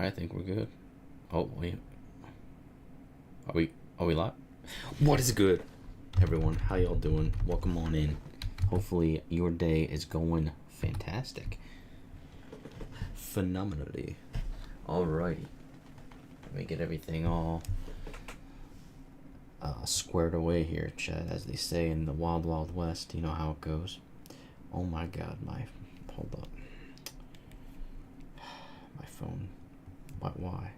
I think we're good. Oh wait, are we live? What is good, everyone? How y'all doing? Welcome on in. Hopefully your day is going fantastic, phenomenally. Alrighty, let me get everything all squared away here, Chad, as they say in the Wild Wild West. You know how it goes. Oh my God, hold up, my phone. Why?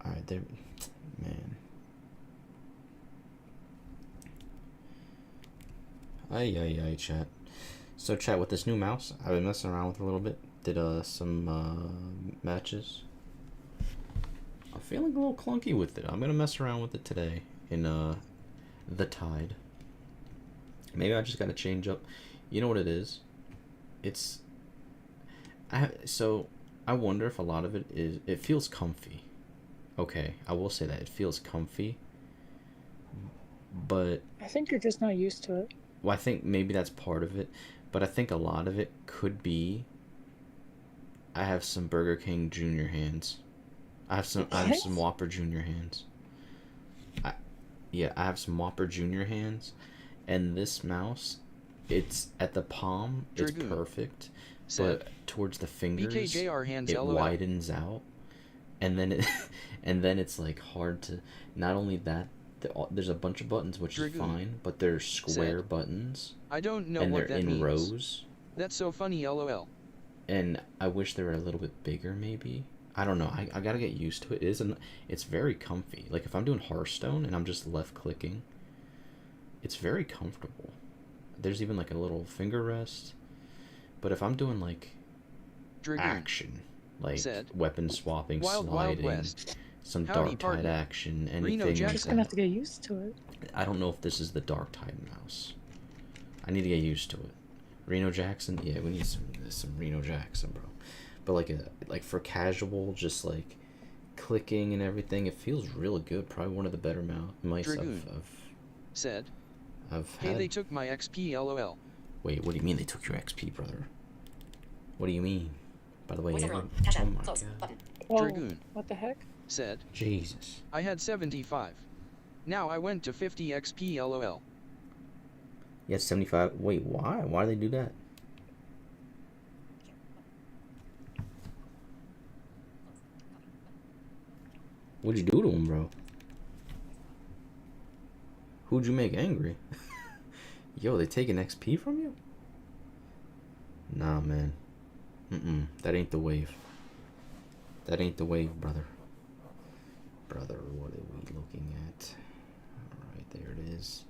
Alright, there, man. Ay, chat. So, chat, with this new mouse, I've been messing around with it a little bit. Did some matches. I'm feeling a little clunky with it. I'm gonna mess around with it today in the Tide. Maybe I just gotta change up. You know what it is? It's I wonder if a lot of it is, it feels comfy. Okay, I will say that it feels comfy, but I think you're just not used to it. well, I think maybe that's part of it, but I think a lot of it could be I have some Burger King Junior hands. I have some Whopper Junior hands. I have some Whopper Junior hands, and this mouse, it's at the palm, it's perfect, but towards the fingers, it widens out, and then it's like hard to. Not only that, there's a bunch of buttons which is fine, but they're square buttons. I don't know and what they're that in means. rows. That's so funny, lol. And I wish they were a little bit bigger, maybe. I don't know. I gotta get used to it. It's very comfy. Like if I'm doing Hearthstone and I'm just left clicking, it's very comfortable. There's even like a little finger rest. But if I'm doing like action, like weapon swapping, sliding, some Darktide action, anything like You're just gonna have to get used to it. I don't know if this is the Darktide mouse. I need to get used to it. Reno Jackson, yeah, we need some Reno Jackson, bro. But like for casual, just like clicking and everything, it feels really good. Probably one of the better mice I've had. Hey, they took my XP, lol. Wait, what do you mean they took your XP, brother? What do you mean? By the way, oh my God. Whoa, Dragoon. what the heck? Said, Jesus. I had 75. Now I went to 50 XP, lol. Yeah, 75. Wait, why? Why do they do that? What'd you do to him, bro? Who'd you make angry? Yo, they taking XP from you? Nah, man. That ain't the wave. That ain't the wave, brother. Brother, what are we looking at? Alright, there it is.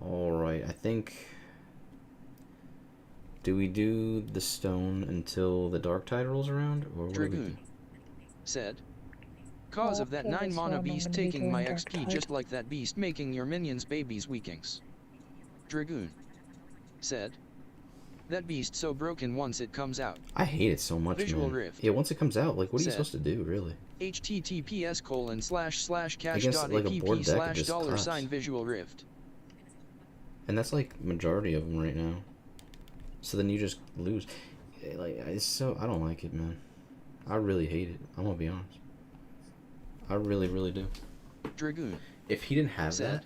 Alright, I think... Do we do the stone until the Darktide rolls around? Or what Dragoon do we do? Said, cause of that 9 mana beast taking my XP just like that beast making your minions babies weakings. Dragoon said, that beast so broken once it comes out. I hate it so much, Visual man. Rift. Yeah, once it comes out, like, what are you supposed to do, really? https://cash.app/$ Visual Rift. And that's like majority of them right now. So then you just lose. Like, it's so, I don't like it, man. I really hate it. I'm gonna be honest. I really, really do. Dragoon. If he didn't have that,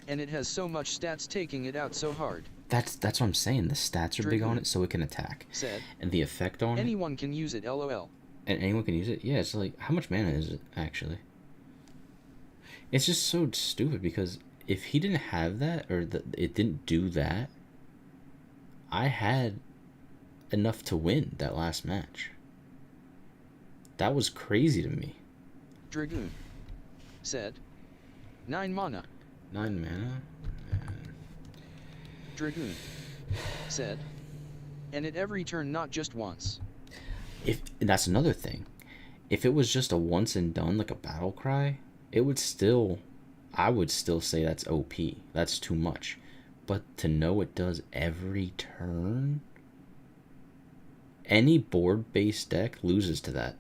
and it has so much stats taking it out so hard. That's what I'm saying. The stats are big on it, so it can attack. And the effect on anyone can use it, lol. And anyone can use it? Yeah, it's like, how much mana is it, actually? It's just so stupid, because if he didn't have that, or it didn't do that, I had enough to win that last match. That was crazy to me. Dragoon said, 9 mana. 9 mana? Dragoon said, and it every turn, not just once. And that's another thing. If it was just a once and done, like a battle cry, I would still say that's OP. That's too much. But to know it does every turn, any board-based deck loses to that.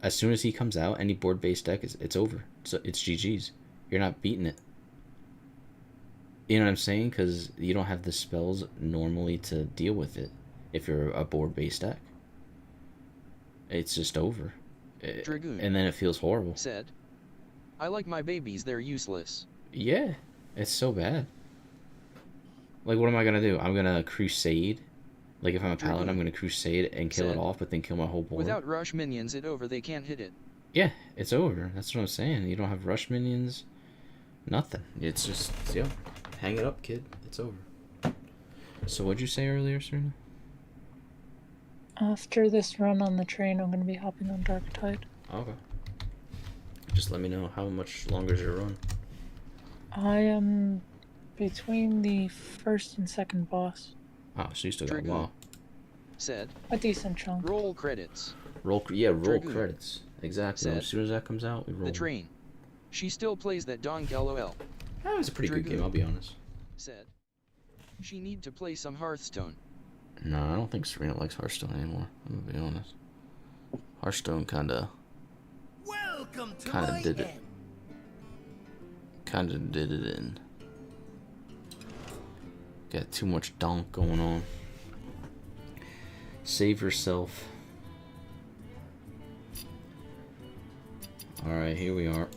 As soon as he comes out, any board-based deck it's over. So it's GG's. You're not beating it. You know what I'm saying? Because you don't have the spells normally to deal with it. if you're a board-based deck. It's just over. Dragoon. And then it feels horrible. Said, I like my babies, they're useless. Yeah, it's so bad. Like, what am I gonna do? I'm gonna crusade. Like, if I'm a paladin, I'm gonna crusade and kill it off, but then kill my whole board. Without rush minions, it over. They can't hit it. Yeah, it's over. That's what I'm saying. You don't have rush minions. Nothing. It's just, yeah. Hang it up, kid. It's over. So what'd you say earlier, Serena? After this run on the train, I'm going to be hopping on Darktide. Okay. Just let me know how much longer is your run. I am between the first and second boss. Oh, so you still got a while. Said, a decent chunk. Roll credits. Roll credits. Exactly. Said, as soon as that comes out, we roll. The train. She still plays that donk LOL. That was a pretty good game, I'll be honest. Said, she need to play some Hearthstone. No, I don't think Serena likes Hearthstone anymore. I'm gonna be honest. Hearthstone kinda did it. Kinda did it in. Got too much donk going on. Save yourself. Alright, here we are.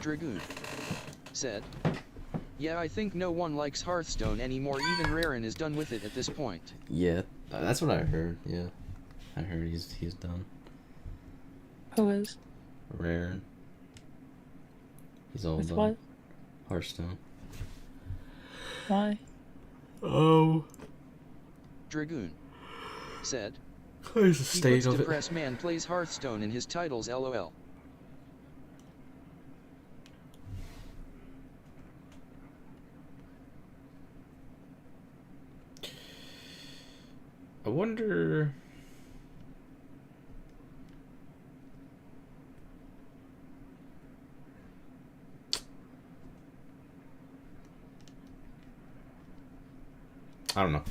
Dragoon. Said, yeah, I think no one likes Hearthstone anymore. Even Raren is done with it at this point. Yeah, that's what I heard. Yeah, I heard he's done. Who is? Raren. He's all With done. what? Hearthstone. Why? Oh. Dragoon. Said, Here's the he state puts of it. depressed man plays Hearthstone in his titles LOL. I wonder. I don't know.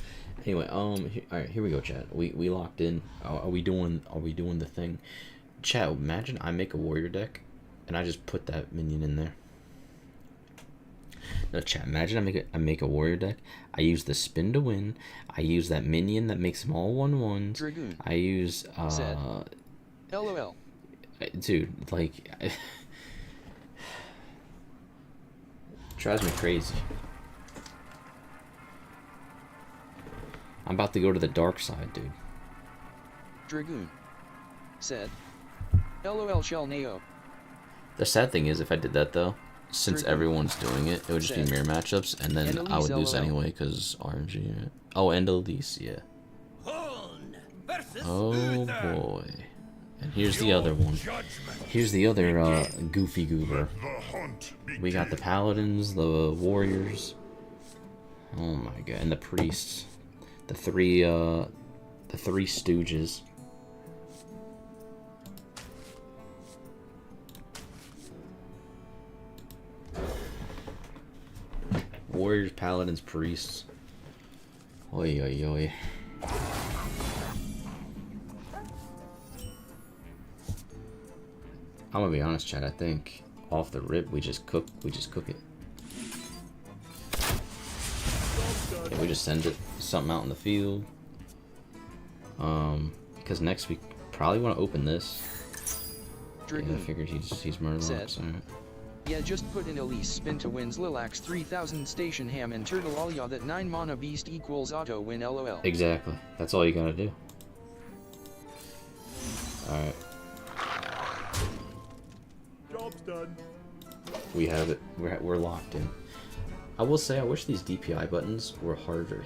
Anyway, all right, here we go, chat. We locked in. Are we doing the thing? Chat, imagine I make a warrior deck, and I just put that minion in there. No, chat, imagine I make a warrior deck. I use the spin to win. I use that minion that makes them all 1/1s. Dragoon. I use Said, LOL. Dude, like, drives me crazy. I'm about to go to the dark side, dude. Dragoon. Said, LOL shell Neo. The sad thing is, if I did that though, since Dragoon. everyone's doing it, it would just be mirror matchups, and then And I would Elise, lose LOL. anyway because RNG. Right? Oh, and Elise, yeah. Oh boy. And here's the other one. Here's the other goofy goober. We got the paladins, the warriors. Oh my god, and the priests. The three stooges. Warriors, paladins, priests. Oi, oi, oi. I'm gonna be honest, Chad. I think off the rip, we just cook it. Yeah, we just send it something out in the field. Because next week probably want to open this. Dragoon. Yeah, I figured he's murdered. Said, So. yeah, just put in Elise spin to wins Lilax 3000 station ham and turtle all ya that 9 mana beast equals auto win LOL. Exactly. That's all you gotta do. Alright. Job's done. We have it. We're locked in. I will say I wish these DPI buttons were harder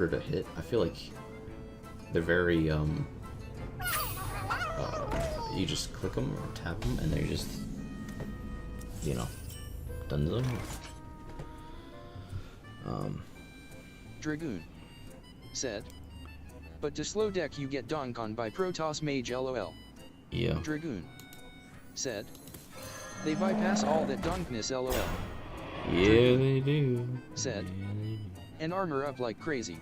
to hit. I feel like they're very you just click them or tap them and they're just, you know, done to them. Dragoon. Said, but to slow deck you get donk on by Protoss Mage LOL. Yeah. Dragoon. Said, they bypass all that donkness LOL. Yeah, they do. Said, Yeah, they do. and armor up like crazy.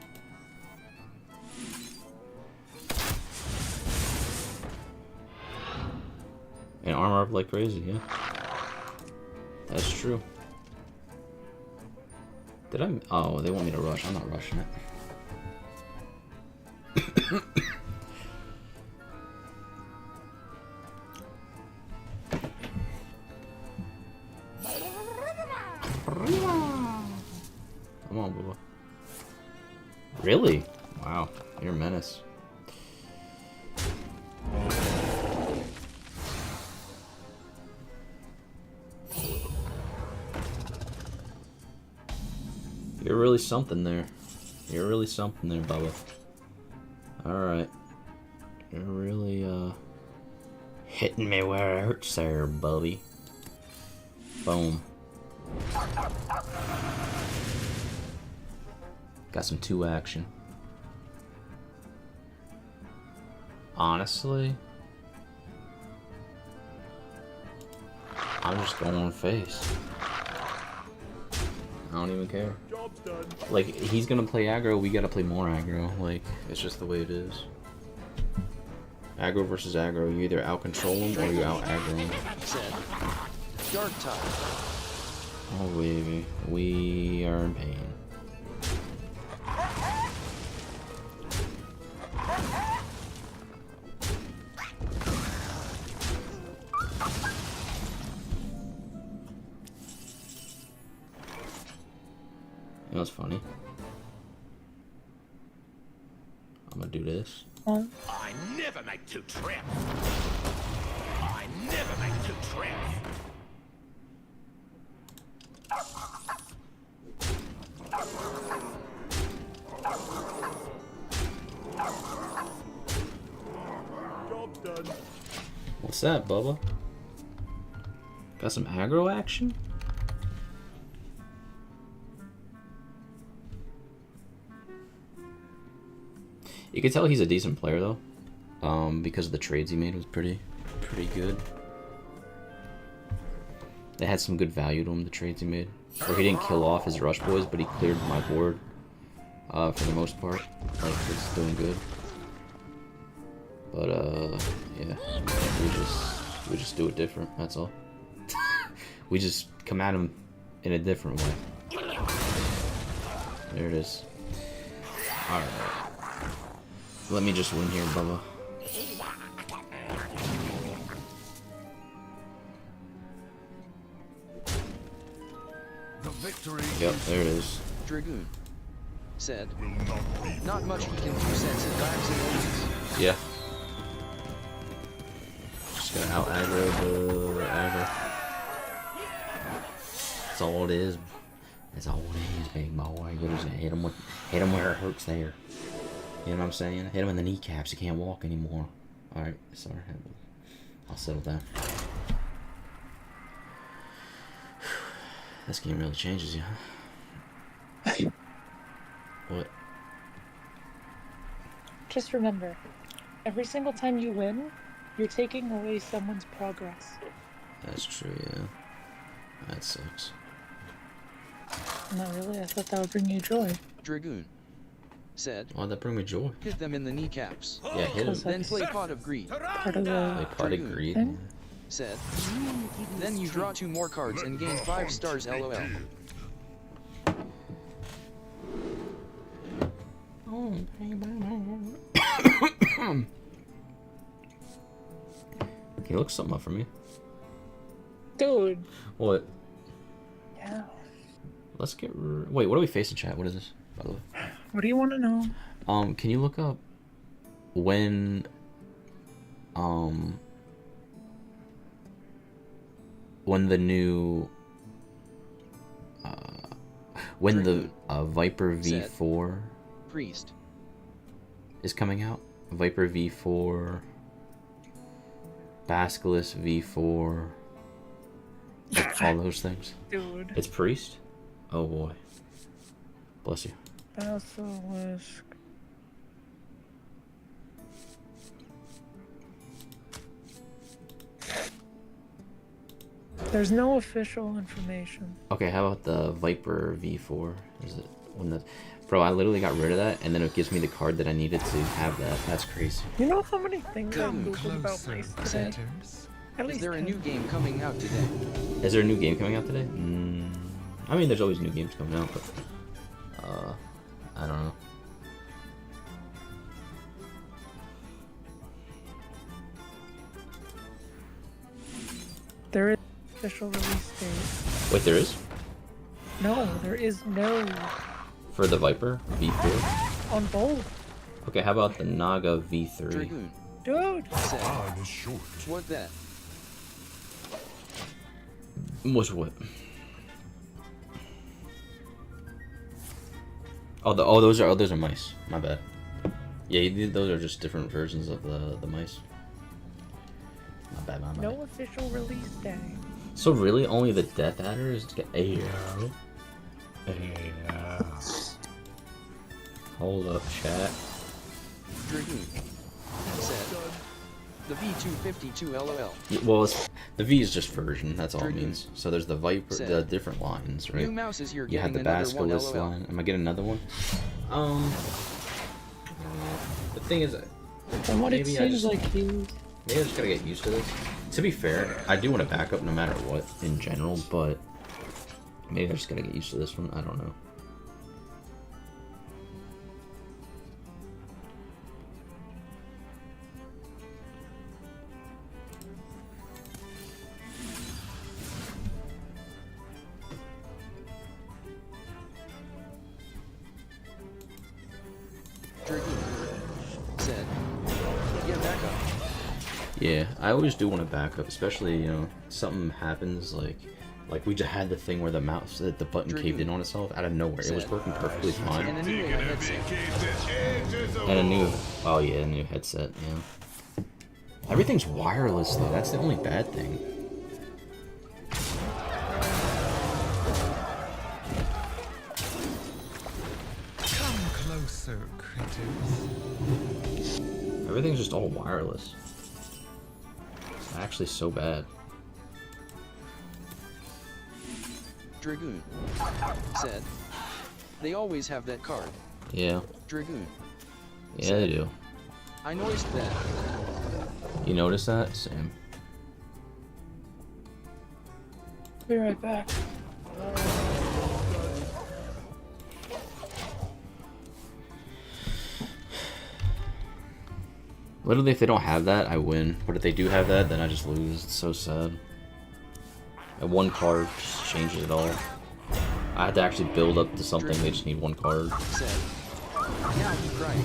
And armor up like crazy, yeah. That's true. Did I? Oh, they want me to rush. I'm not rushing it. Come on, Bubba. Really? Wow, you're a menace. You're really something there. You're really something there, Bubba. Alright. You're really, hitting me where it hurts there, Bubby. Boom. Got some 2 action. Honestly, I'm just going face. I don't even care. Like, he's gonna play aggro, we gotta play more aggro. Like, it's just the way it is. Aggro versus aggro, you either out control him or you out aggro him. Said Darktide. Oh baby, we are in pain. You know what's funny? I'm gonna do this. Huh? I never make 2 trips. I never make 2 trips. Job's done. What's that, Bubba? Got some aggro action? You can tell he's a decent player though, because the trades he made was pretty good. They had some good value to him, the trades he made. Or he didn't kill off his rush boys, but he cleared my board for the most part. Like, it's doing good. But yeah, we just do it different. That's all. We just come at him in a different way. There it is. All right. Let me just win here, Bubba. The victory. Yep, there it is. Dragoon. Said. Not much he can do since it lags in weeks. Yeah. Just gotta out aggro the aggro. That's all it is. That's all it is, big boy. What is it? Hit him where it hurts there. You know what I'm saying? Hit him in the kneecaps. He can't walk anymore. Alright, sorry. I'll settle down. This game really changes you, huh? What? Just remember, every single time you win, you're taking away someone's progress. That's true, yeah. That sucks. Not really, I thought that would bring you joy. Dragoon. Said. Why'd that bring me joy? Hit them in the kneecaps. Yeah, hit him. Then play Pot of Greed. Part of the... Play Pot of Greed. thing? Said. Then you draw 2 more cards and gain 5 stars LOL. Can you look something up for me? Dude. What? Yeah. Let's get... Wait, what do we face in chat? What is this, by the way? What do you want to know? Can you look up when... when the new... when the Viper V4 Priest. is coming out? Viper V4... Basilisk V4... Like, all those things. Dude. It's Priest? Oh boy. Bless you. Basilisk. There's no official information. Okay, how about the Viper V4? Is it when the... Bro, I literally got rid of that, and then it gives me the card that I needed to have that. That's crazy. You know how many things I Come googled about mice today? At Is least there a 10. new game coming out today? Is there a new game coming out today? I mean, there's always new games coming out, but... I don't know. There is official release date. Wait, there is? No, there is no For the Viper V4? on both. Okay, how about the Naga V3? Dragoon. Dude! Said. Time is short. What that? What's what? Oh, those are mice. My bad. Yeah, those are just different versions of the mice. My bad, my bad. No official release day. So really, only the Death Adder is get Hold up, chat. Dragoon. Said. The V252 LOL. Yeah, well, the V is just version. That's all it Dragoon. means. So there's the Viper, Said. the different lines, right? New mouses, you're You have getting the another one Basilisk LOL. line. Am I getting another one? The thing is, From what it Maybe I seems just- like he... maybe I just gotta get used to this. To be fair, I do want to back up no matter what in general, but maybe I just gotta get used to this one. I don't know. Dragoon. Said. Yeah, back up. Yeah, I always do want to back up, especially, you know, something happens like we just had the thing where the mouse, the button caved in on itself out of nowhere. It was working perfectly fine. And a new AI headset. And a new, oh yeah, a new headset, yeah. Everything's wireless though, that's the only bad thing. Come closer, critters. Everything's just all wireless. It's actually so bad. Dragoon. Said. They always have that card. Yeah, Dragoon. yeah they do. I noticed that. You notice that? Same. Be right back. Literally, if they don't have that, I win. But if they do have that, then I just lose. It's so sad. And one card just changes it all. I had to actually build up to something. They just need one card. Said. Now he cried.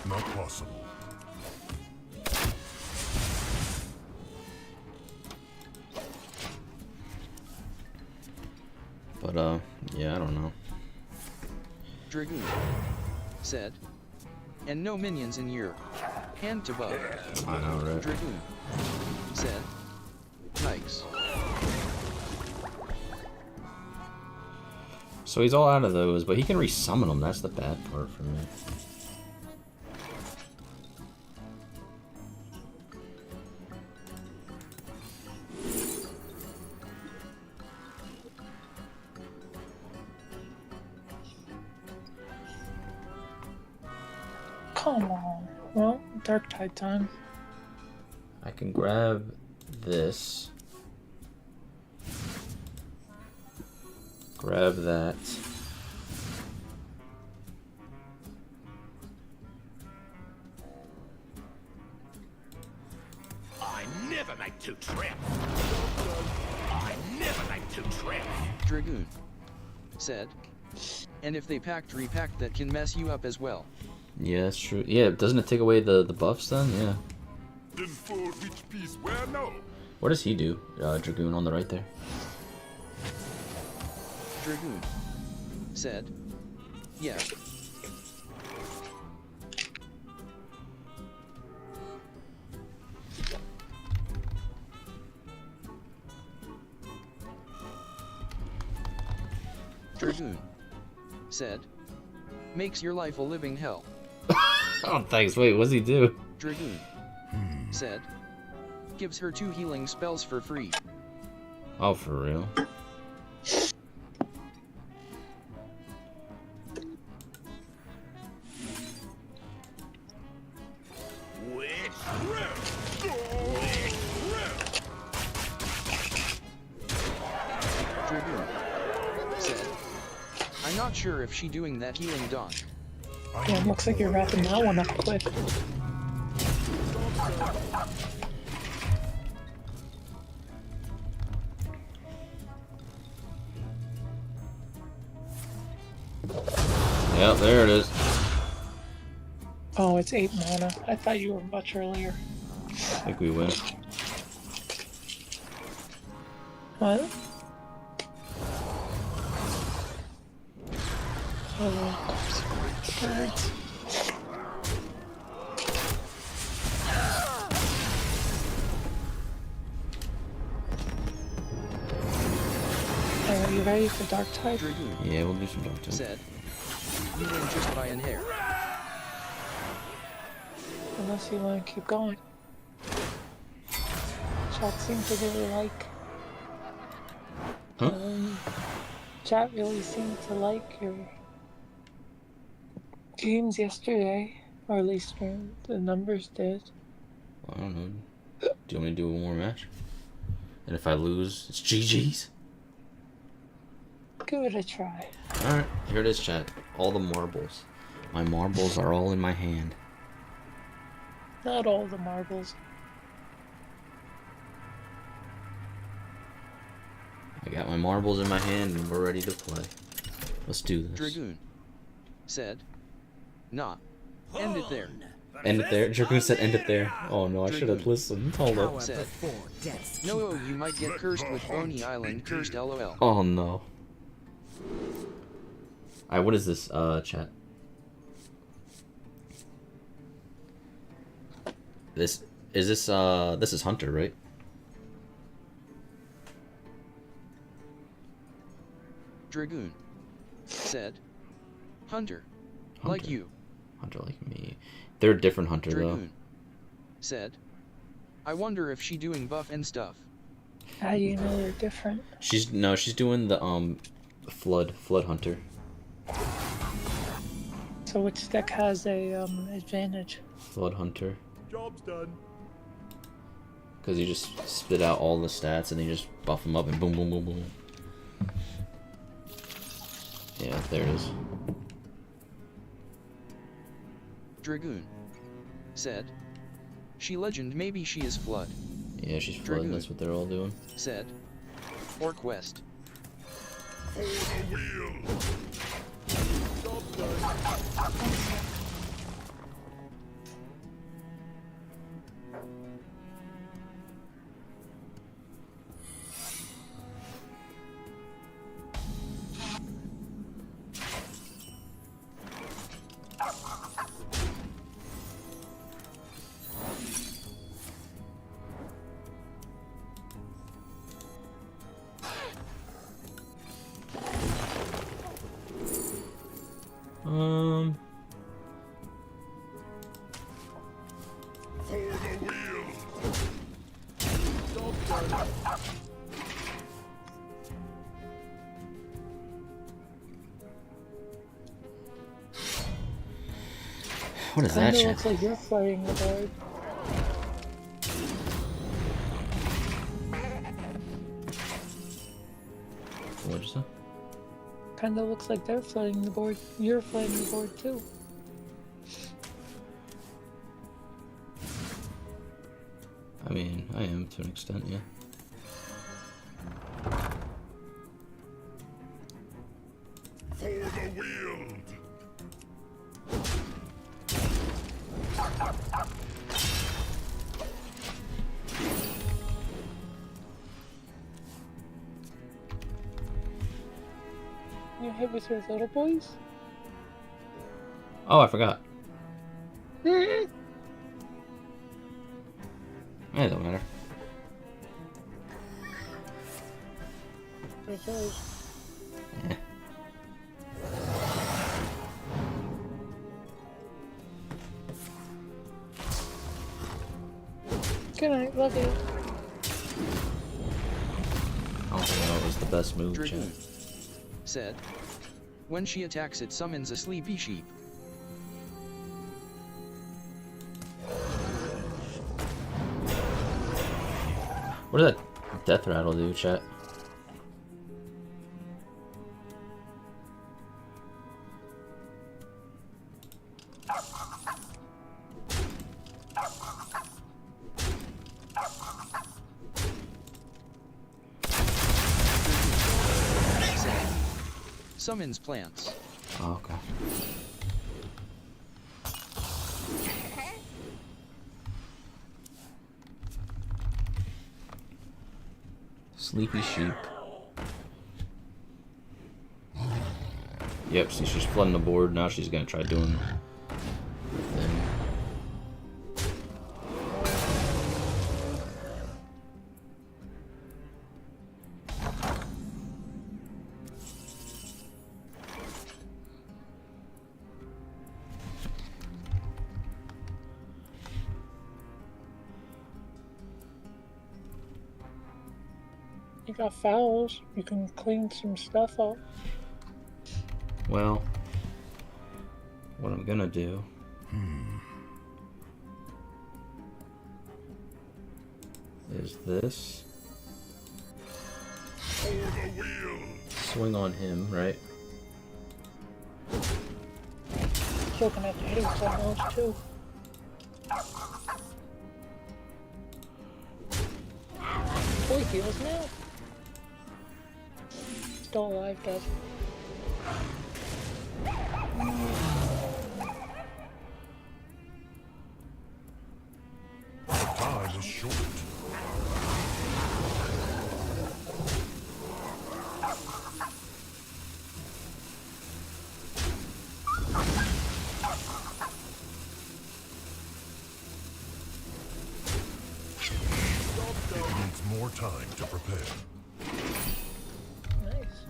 Not possible. But, yeah, I don't know. Dragoon. Said. And no minions in your hand to bug. I know, right? Dragoon. Said. Yikes. So he's all out of those, but he can resummon them. That's the bad part for me. Come on. Well, Darktide time. I can grab this. Grab that. I never make two trips. I never make two trips. Dragoon. Said. And if they packed repacked, that can mess you up as well. Yeah, that's true. Yeah, doesn't it take away the buffs then? Yeah. Then for which piece where no? What does he do? Dragoon on the right there. Dragoon. Said. Yeah. Dragoon said, makes your life a living hell. Oh, thanks. Wait, what's he do? Dragoon said, gives her 2 healing spells for free. Oh, for real? Dragoon said, I'm not sure if she doing that healing dawn. Yeah, looks like you're wrapping that one up quick. Yep, there it is. Oh, it's 8 mana. I thought you were much earlier. I think we win. What? Oh, birds. Are you ready for Darktide? Dragoon Yeah, we'll do some Darktide. said, you win just by an hair. Unless you want to keep going. Chat seemed to really like. Huh? Chat really seemed to like your games yesterday, or at least the numbers did. I don't know. Do you want me to do one more match? And if I lose, it's GG's. Give it a try. Alright, here it is, chat. All the marbles. My marbles are all in my hand. Not all the marbles. I got my marbles in my hand and we're ready to play. Let's do this. Dragoon said, nah, end it there. End it there? Dragoon said end it there. Oh no, I should have listened. Hold up. Said, no, you might get cursed with Boney Island cursed LOL. Oh no. Alright, what is this, chat? This is Hunter, right? Dragoon said, Hunter, Hunter. like you. Hunter like me. They're a different Hunter Dragoon said, I wonder if she doing buff and stuff. How do you know they're different? though. She's doing the flood Hunter. So which deck has a advantage? Flood Hunter. Job's done. Because you just spit out all the stats and then you just buff them up and boom, boom, boom, boom. Yeah, there it is. Dragoon said, she legend, maybe she is flood. Yeah, she's flood. Dragoon That's what they're all doing. said, or quest. For the wheel. Job's done. For the wheel. Job's done. What is that Kinda shit? looks like you're flooding the board. What'd you say? Kinda looks like they're flooding the board. You're flooding the board too. I mean, I am to an extent, yeah. For the wheel. You hit with your little boys? Oh, I forgot. It don't matter. Okay. Eh. Good night, love you. I don't think that was the best move, chat. Dragoon said, when she attacks it summons a sleepy sheep. What did that death rattle do, chat? Said, summons plants. Oh, okay. Sleepy sheep. Yep, see, she's flooding the board. Now she's gonna try doing the thing. You got fouls. You can clean some stuff up. Well, what I'm gonna do is this. Swing on him, right? Still gonna have to hit him almost too. Boy heals now. Still alive, Dev. Time is short. It needs more time to prepare. Nice.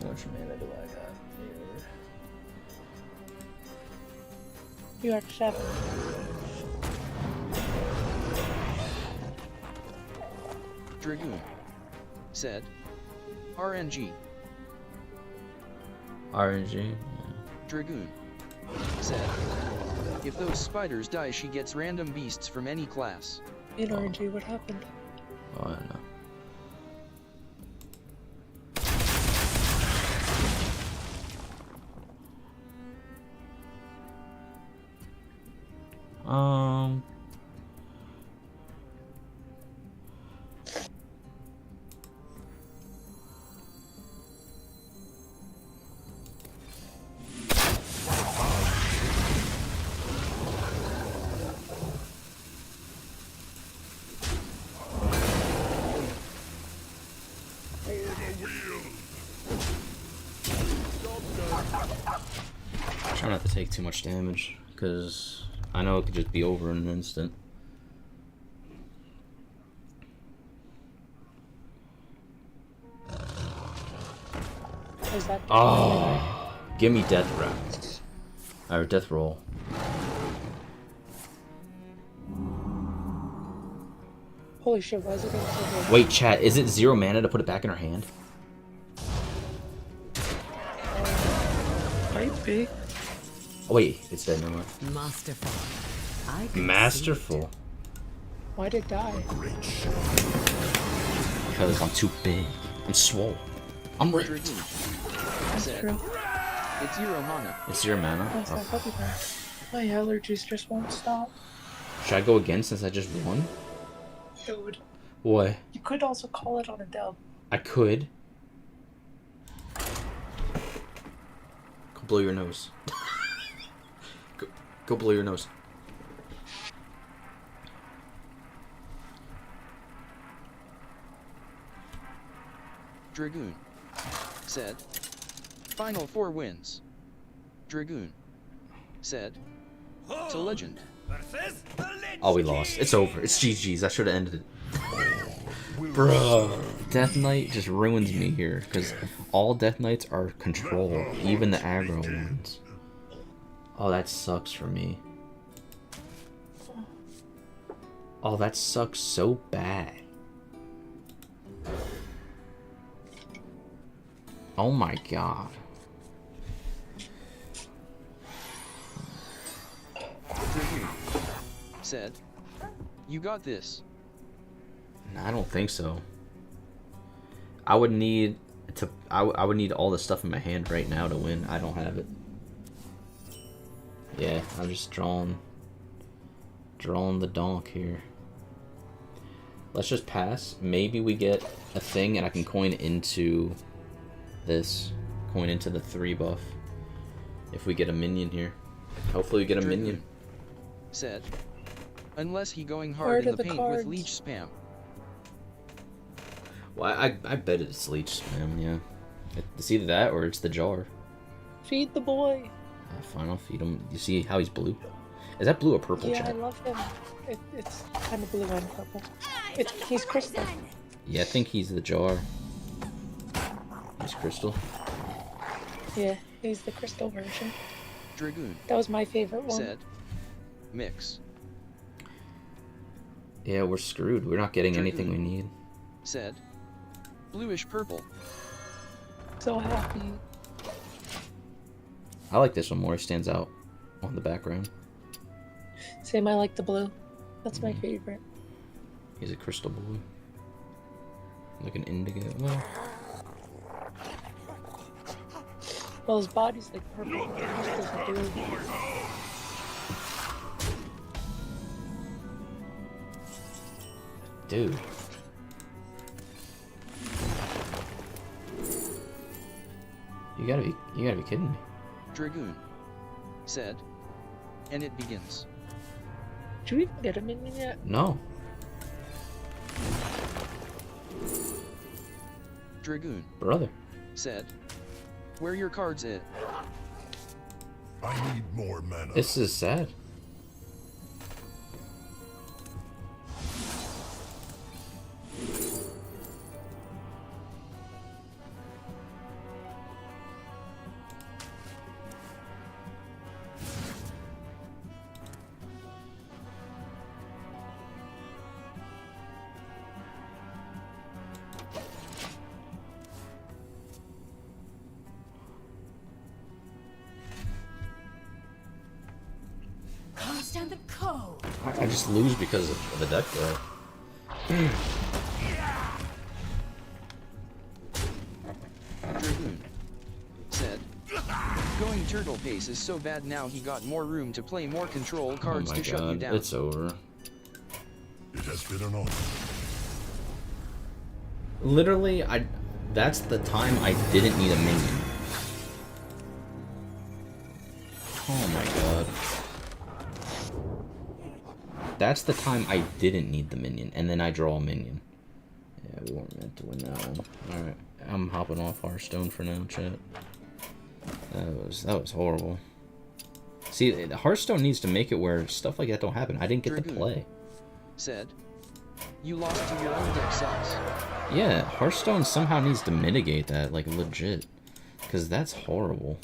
How much mana do I got here? You are 7. Dragoon said, RNG. RNG? Yeah. Dragoon said, if those spiders die, she gets random beasts from any class. In RNG, what happened? Oh, I don't know. Try not to take too much damage, because I know it could just be over in an instant. Is that Oh, give me death round. Or death roll. Holy shit, why is it going so good? Wait, chat, is it 0 mana to put it back in her hand? Might be. Oh, wait, it's dead, never mind. Masterful. I can Masterful. Why'd it die? Because I'm too big. I'm swole. I'm rich. Dragoon That's said, true. it's 0 mana. It's 0 mana? That's Oh. not puppy time. My allergies just won't stop. Should I go again since I just won? Dude. What? You could also call it on a dub. I could. Go blow your nose. go blow your nose. Dragoon. Said. Final 4 wins. Dragoon. Said. To legend. Versus the Lich Oh, we lost. It's over. It's GG's. I should have ended it. Bro. Death Knight just ruins me here, because all Death Knights are control, even the aggro ones. Oh, that sucks for me. Oh, that sucks so bad. Oh my god. Dragoon. Said. You got this. I don't think so. I would need to. I would need all the stuff in my hand right now to win. I don't have it. Yeah, I'm just drawing the donk here. Let's just pass. Maybe we get a thing and I can coin into this. Coin into the 3 buff. If we get a minion here. Hopefully we get a Dragoon. minion. Said. Unless he going Where hard are in the the paint cards? with leech spam. Well, I bet it's leech spam, yeah. It's either that or it's the jar. Feed the boy. Fine, I'll feed him. You see how he's blue? Is that blue or purple, Yeah, I chat? love him. It's kind of blue and purple. He's crystal. Yeah, I think he's the jar. He's crystal. Yeah, he's the crystal version. Dragoon. That was my favorite one. Said. Mix. Yeah, we're screwed. We're not getting anything we need. Said. Bluish purple. So happy. I like this one more. It stands out on the background. Same, I like the blue. That's my favorite. He's a crystal blue. Like an indigo. Well, Well, his body's like purple, but the crystals are blue. dude. You gotta be kidding me. Dragoon. Said. And it begins. Did you even get a minion yet? No. Dragoon. Brother. Said. Where your cards at? I need more mana. This is sad. Understand the code. I just lose because of the deck though. Dragoon. Said. Going turtle pace is so bad now he got more room to play more control cards Oh my to shut you god, down. it's over. It has been an honor. Literally, that's the time I didn't need a minion. Oh my god. That's the time I didn't need the minion, and then I draw a minion. Yeah, we weren't meant to win that one. Alright, I'm hopping off Hearthstone for now, chat. That was horrible. See, Hearthstone needs to make it where stuff like that don't happen. I didn't get to Dragoon. play. Said. You lost to your own deck sauce. Yeah, Hearthstone somehow needs to mitigate that, like, legit. Because that's horrible.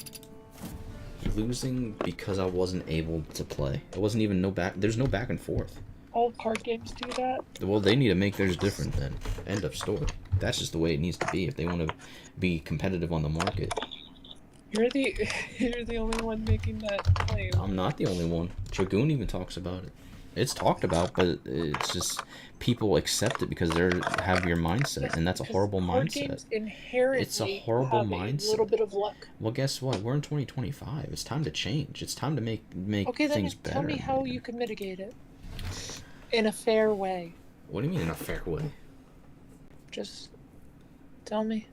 Losing because I wasn't able to play. It wasn't even there's no back and forth. All card games do that. Well, they need to make theirs different then. End of story. That's just the way it needs to be if they want to be competitive on the market. You're the only one making that claim. I'm not the only one. Dragoon even talks about it. It's talked about, but it's just people accept it because they have your mindset, and that's a horrible Card mindset. games inherently It's a horrible have mindset. A little bit of luck. Well, guess what? We're in 2025. It's time to change. It's time to make Okay, then things better. tell me how you can mitigate it in a fair way. What do you mean in a fair way? Just tell me.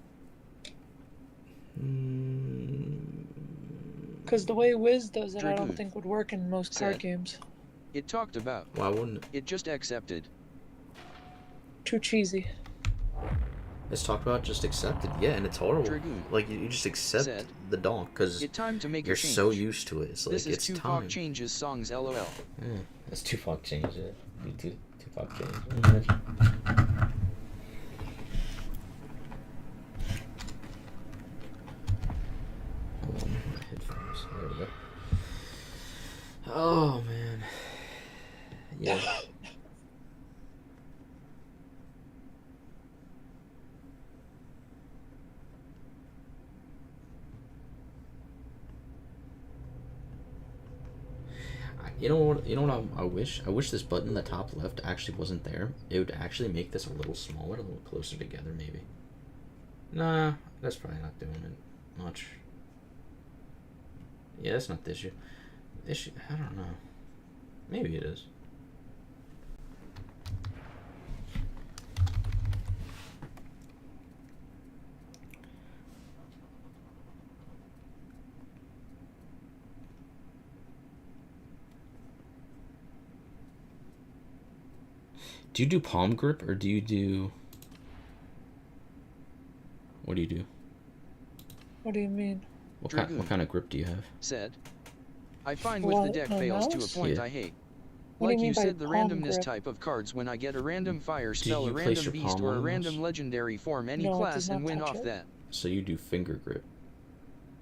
Because the way Wiz does it, I Dragoon. don't think would work in most card Said. games. It talked about. Why wouldn't it? It just accepted. Too cheesy. It's talked about, just accept it. Yeah, and it's horrible. Dragoon Like, you just accept said, the donk, because It's time to make you're a change. so used to it. It's like, This is it's Tupac time. changes songs LOL. Yeah, that's Tupac change it. Tupac change. Hold on, my headphones. There we go. Oh, man. Yeah. You know what? You know what? I wish. I wish this button in the top left actually wasn't there. It would actually make this a little smaller, a little closer together, maybe. Nah, that's probably not doing it much. Yeah, that's not the issue. The issue, I don't know. Maybe it is. Do you do palm grip or do you do... What do you do? What do you mean? What Dragoon kind of grip do you have? Said, I find with What, the deck a fails to a mouse? point Yeah. I hate. What do Like you you mean by said, the palm randomness grip? type of cards when I get a random fire spell, you a place random your beast, palm or a on the random mouse? legendary form any No, it class does and not win touch off it. that. So you do finger grip.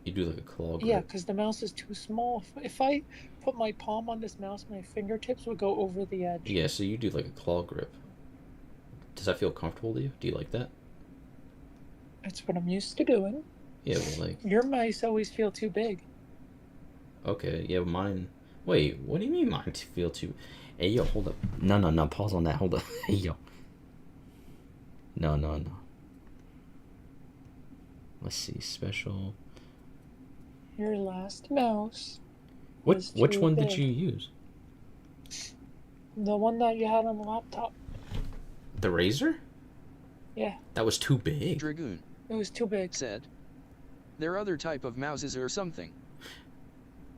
You do like a claw grip. Yeah, because the mouse is too small. If I put my palm on this mouse, my fingertips would go over the edge. Yeah, so you do like a claw grip. Does that feel comfortable to you? Do you like that? That's what I'm used to doing. Yeah, well, like... Your mice always feel too big. Okay, yeah, mine... Wait, what do you mean mine feel too... Hey, yo, hold up. No, pause on that. Hold up. Hey, yo. No. Let's see, special... Your last mouse. Which was too one big. did you use? The one that you had on the laptop. The razor? Yeah, That was too big. Dragoon it was too big. said, there other type of mouses or something.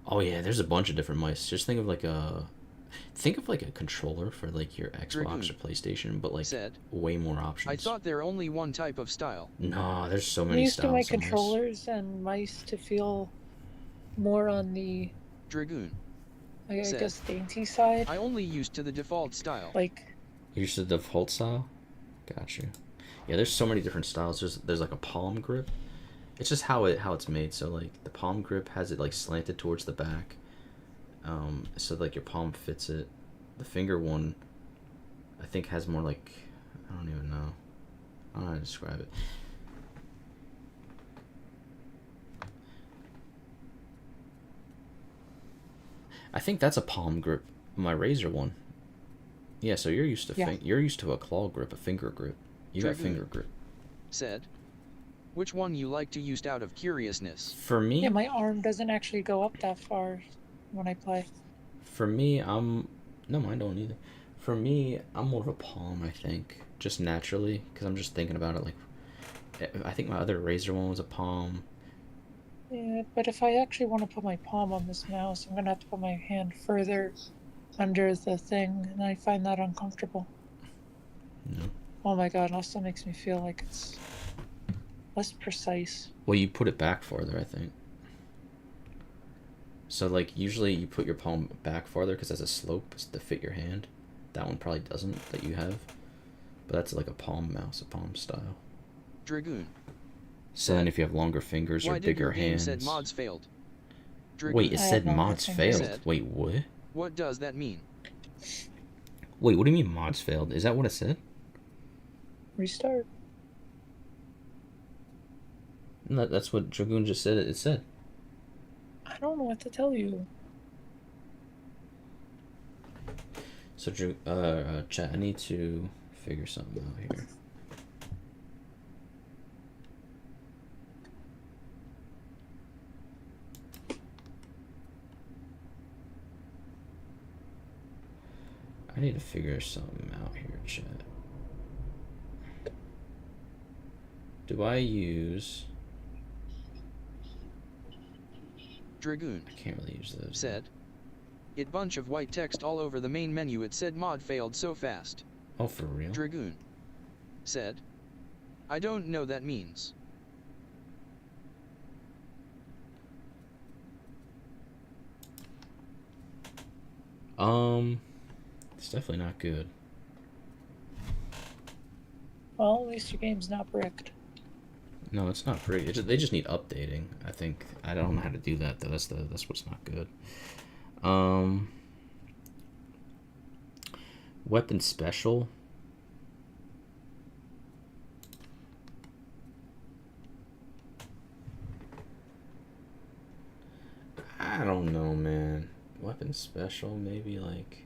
Oh yeah, there's a bunch of different mice. Just think of like a... Think of like a controller for like your Xbox Dragoon or PlayStation, but like said, way more options. I thought there only one type of style. No, there's so I'm many used to styles. my of mice. controllers and mice to feel more on the, Dragoon I said, guess, dainty side. I only used to the default style. Like, You're used to the default style? Got you. Yeah, there's so many different styles. There's like a palm grip. It's just how it's made. So like the palm grip has it like slanted towards the back. So like your palm fits it. The finger one, I think, has more like, I don't even know. I don't know how to describe it. I think that's a palm grip. My razor one. Yeah, so you're used to Yeah. you're used to a claw grip, a finger grip. You got Dragoon finger grip. said, which one you like to use out of curiousness? For me, yeah, my arm doesn't actually go up that far when I play. For me, no, mine don't either. For me, I'm more of a palm, I think, just naturally, because I'm just thinking about it. Like, I think my other razor one was a palm. Yeah, but if I actually want to put my palm on this mouse, I'm gonna have to put my hand further under the thing, and I find that uncomfortable. No. Oh my god, it also makes me feel like it's less precise. Well, you put it back farther, I think. So, like, usually you put your palm back farther because that's a slope to fit your hand. That one probably doesn't, that you have. But that's like a palm mouse, a palm style. Dragoon So then if you have longer fingers Why or did bigger your game hands... said mods failed? Dragoon, Wait, it I said have longer mods fingers. failed. Said. Wait, what? what does that mean? Wait, what do you mean mods failed? Is that what it said? Restart. No, that's what Dragoon just said it said. I don't know what to tell you. So, chat, I need to figure something out here. I need to figure something out here, chat. Do I use... Dragoon I can't really use those. said, it bunch of white text all over the main menu. It said mod failed so fast. Oh, for real? Dragoon said, I don't know that means. It's definitely not good. Well, at least your game's not bricked. No, it's not free. They just need updating. I think I don't know how to do that though. That's what's not good. Weapon special. I don't know, man. Weapon special, maybe like.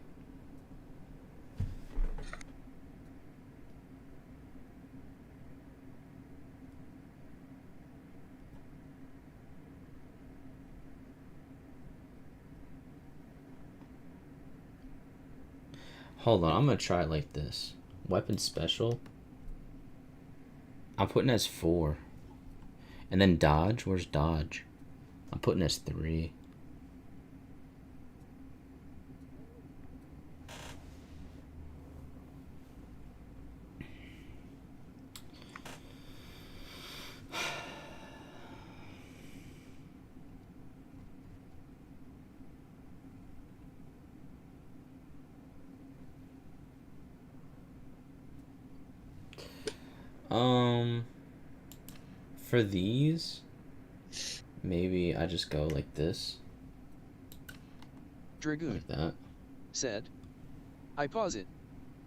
Hold on, I'm gonna try it like this. Weapon special. I'm putting as 4. And then dodge, where's dodge? I'm putting as 3. For these, maybe I just go like this. Dragoon Like that. said. I pause it.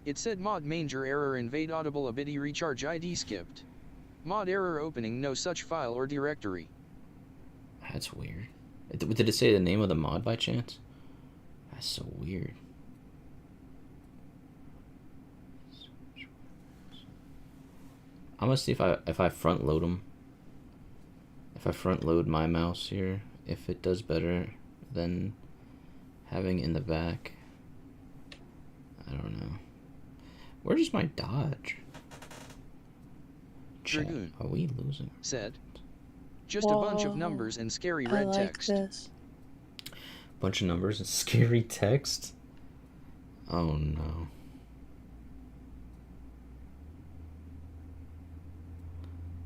It said mod manger error invade audible ability recharge ID skipped. Mod error opening no such file or directory. That's weird. Did it say the name of the mod by chance? That's so weird. I'm gonna see if I front load them. If I front load my mouse here, if it does better than having in the back. I don't know. Where's my dodge? Chat, Dragoon are we losing? said. Just a bunch of numbers and scary red I like text. this. Bunch of numbers and scary text. Oh no.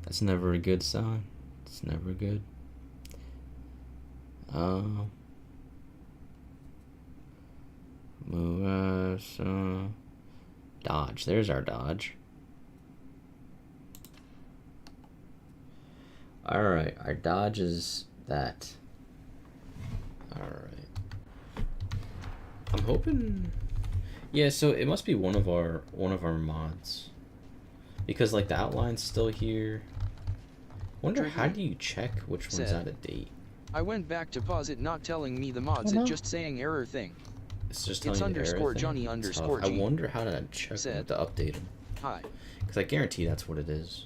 That's never a good sign. It's never good. Move us. Dodge. There's our dodge. Alright, our dodge is that. Alright. I'm hoping. Yeah, so it must be one of our mods. Because like the outline's still here. Wonder how do you check which one's out of date? I went back to pause it, not telling me the mods, it just saying error thing. It's just telling It's you the error underscore thing? Johnny Tough. underscore I G. wonder how to check Said. to update them. Hi. Because I guarantee that's what it is.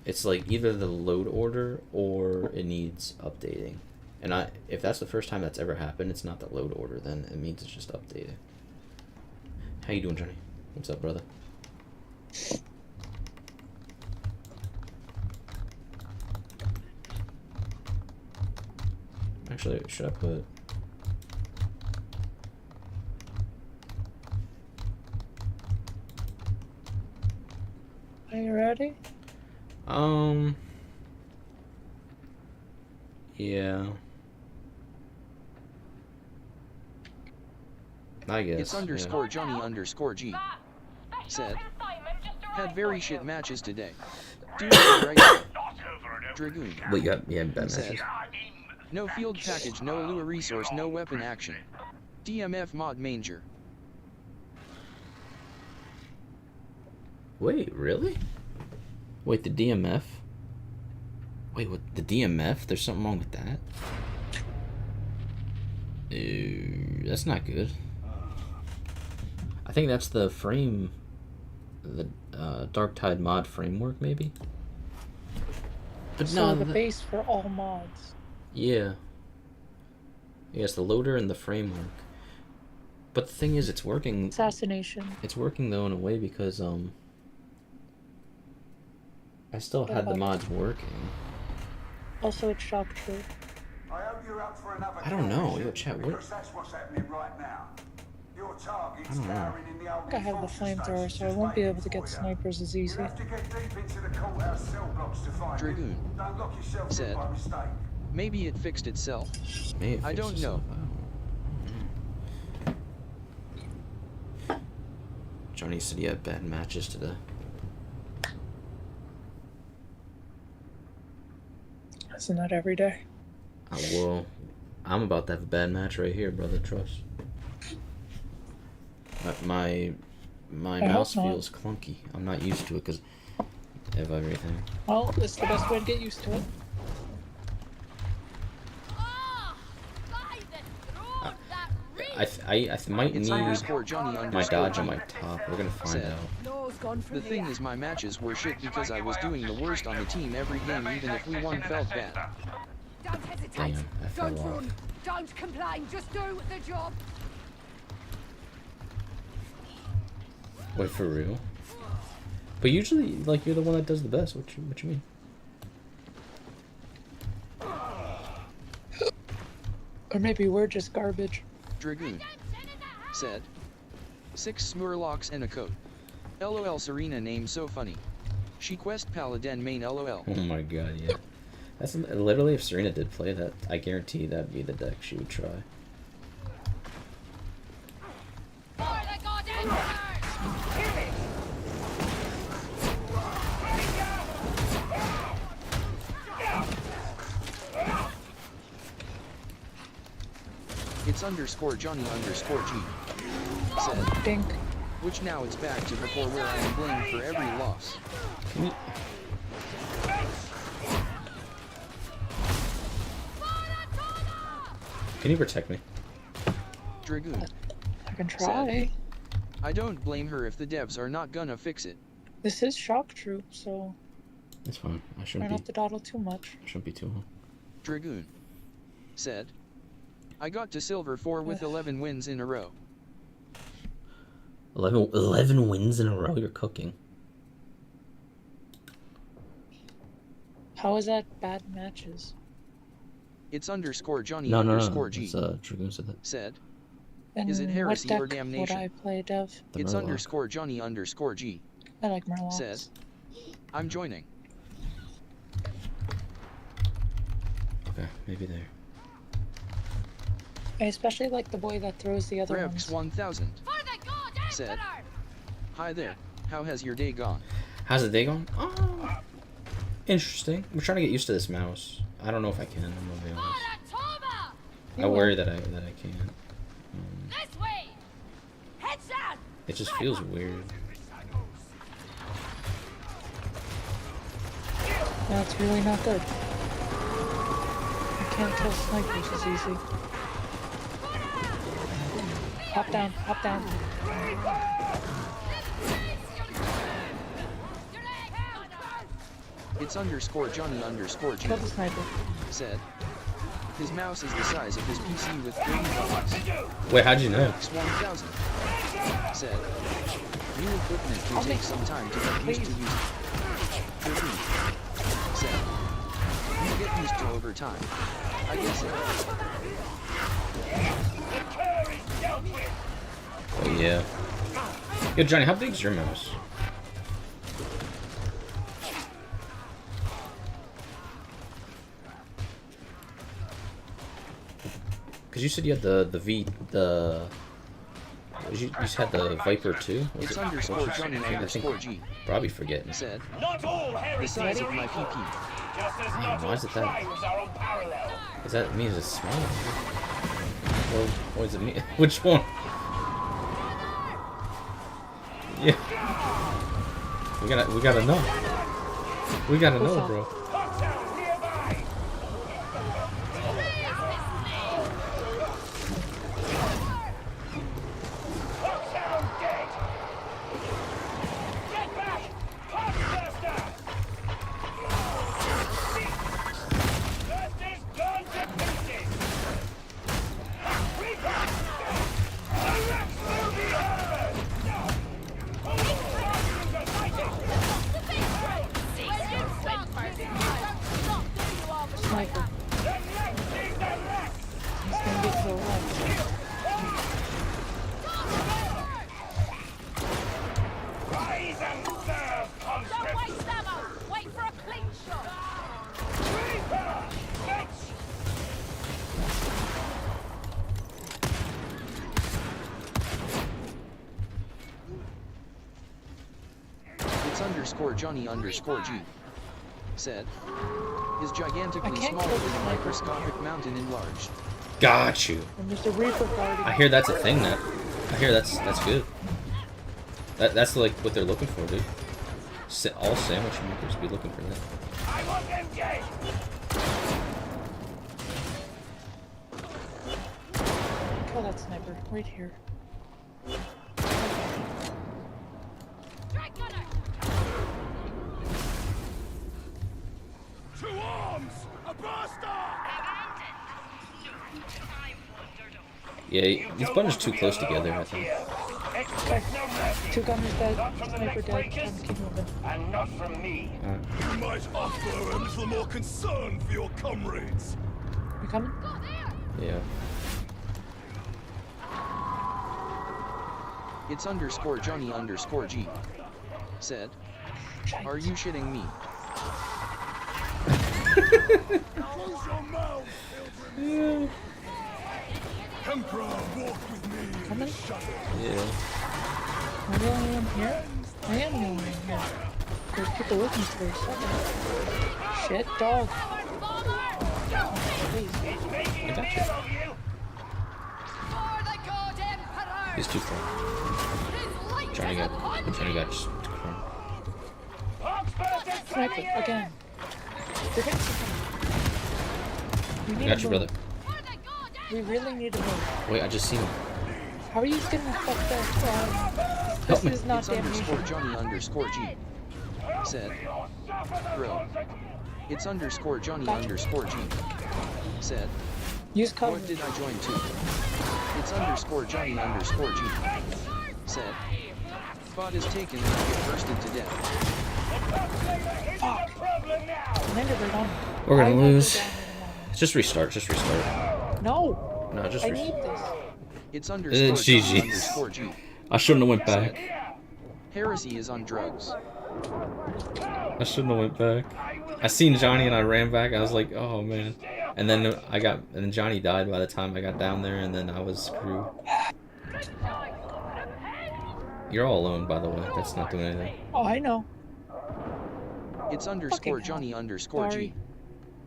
It's like either the load order or it needs updating. And if that's the first time that's ever happened, it's not the load order, then it means it's just updated. How you doing, Johnny? What's up, brother? Actually, should I put... Are you ready? Yeah. I guess. It's underscore Johnny underscore G. Said. Had very shit matches today. Dude, right. Dragoon. Wait, you have bad Said. matches? No field package, no lure resource, no weapon action. DMF mod manger. Wait, really? Wait, the DMF? Wait, what? The DMF? There's something wrong with that? That's not good. I think that's the frame... The Darktide mod framework, maybe? But So no, the base for all mods. Yeah. Yes, the loader and the framework. But the thing is, it's working... Assassination. It's working, though, in a way, because, I still had the mods working. Also, it's shock true. I hope you're up for another I don't know. mission, Yo, chat, what... because that's what's happening right now. You're I don't know. I think I have the flamethrower, so I won't be able to get snipers as easy. Dragoon said, maybe it fixed itself. May it I fix don't know. itself out. Johnny said he had bad matches today. Isn't that every day? Well, I'm about to have a bad match right here, brother. Trust. My mouse hope not. feels clunky. I'm not used to it because of everything. Well, it's the best way to get used to it. I might It's need underscore Johnny my underscore dodge on G my top. We're gonna find said, out. the thing is my matches were shit because I was doing the worst on the team every game, even if we won felt bad. Don't hesitate. Damn, I fell Don't off. run. Don't complain. Just do the job. Wait, for real? But usually, like, you're the one that does the best. What you mean? Or maybe we're just garbage. Dragoon said, 6 Smurlocks and a coat. LOL Serena name so funny. She quest paladin main LOL. Oh my god, yeah. That's literally if Serena did play that, I guarantee that'd be the deck she would try. It's underscore Johnny underscore G said, Dink. which now it's back to before where I am blamed for every loss. Can you... Can you protect me? Dragoon I can try. I don't blame her if the devs are not gonna fix it. This is shock troop, so It's fine. I try shouldn't not be. to dawdle too much. Shouldn't be too hard. Dragoon said, I got to silver 4 with 11 wins in a row. 11 wins in a row. You're cooking. How is that bad matches? It's underscore Johnny No. underscore G It's Dragoon said that. said, And Is it heresy what or deck damnation? would I play, Dev? The it's Murloc. underscore Johnny underscore G I like Murlocs. says, I'm joining. Okay, maybe there. I especially like the boy that throws the other Revx ones. 1000 For the god said, emperor. hi there, how has your day gone? How's the day going? Oh, interesting. I'm trying to get used to this mouse. I don't know if I can. I'm gonna be honest. Toma. I worry that I can't. This way. Heads out. It just feels weird. That's really not good. I can't kill snipers as easy. Hop down, hop down. It's underscore Johnny underscore G Kill the sniper. said, his mouse is the size of his PC with 3 buttons. Wait, how'd you know? Revx 1000 said, new equipment can take some time to get used to using. Dragoon said, you get used to over time. I guess it. Oh, yeah. Yo, Johnny, how big is your mouse? Because you said you had you just had the Viper too? Was It's it? underscore Johnny I think underscore G probably forgetting. said, Not all the heresy size is of my equal, PP. just as Damn, not why all is it that- tribes are unparalleled. Does that mean it's small? Or what does it mean? Which one? Yeah. We gotta know. We gotta know, bro. Hostiles nearby. Hostile dead. Get back. Hostbuster. Buster's gone to pieces. Reaper. The rest will be heard. All Guardians are fighting. underscore Johnny underscore G said, is I gigantically can't smaller kill than the a sniper. microscopic mountain enlarged. Got you. And there's a Reaper guarding. I hear that's a thing now. I hear that's good. That's like what they're looking for, dude. All sandwich makers be looking for that. I want them dead! Kill that sniper right here. Drag gunner! To arms! A bastard! Yeah, these buttons are too close together, I think. Expect no mercy. 2 gunners dead, Not from the sniper next dead, breakers, trying to keep moving. and not from me. You might offer a little more concern for your comrades. You coming? Go there! Yeah. It's underscore Johnny underscore G said, are you shitting me? Close your mouth, children. Emperor, walk with me in Coming? the shadows. Yeah. Am I the only one here? I am the only one here. There's people looking for us. Shit, dog. Please. I got you. For the god emperor! He's too far. His light Johnny is got upon Johnny me! got just too far. Sniper, again. They're gonna We I need got to you, move. brother. For the god We really need to move. Wait, I just seen him. How are you getting fucked up? Help This me. is not It's underscore damnation. Johnny underscore G said, bro. It's underscore Johnny underscore G said, Use cover. what did I join to? It's underscore Johnny underscore G said, bot is taken and I get bursted to death. Fuck. Commander, we're done. We're gonna I will go lose. down in a moment. Just restart. Just restart. No. No, just I need restart. this. It's underscore Johnny GG. underscore G I shouldn't have went said, back. heresy is on drugs. I shouldn't have went back. I seen Johnny and I ran back. I was like, oh man. And then and then Johnny died by the time I got down there, and then I was screwed. You're all alone, by the way. That's not doing anything. Oh, I know. It's underscore Fucking Johnny underscore G Sorry.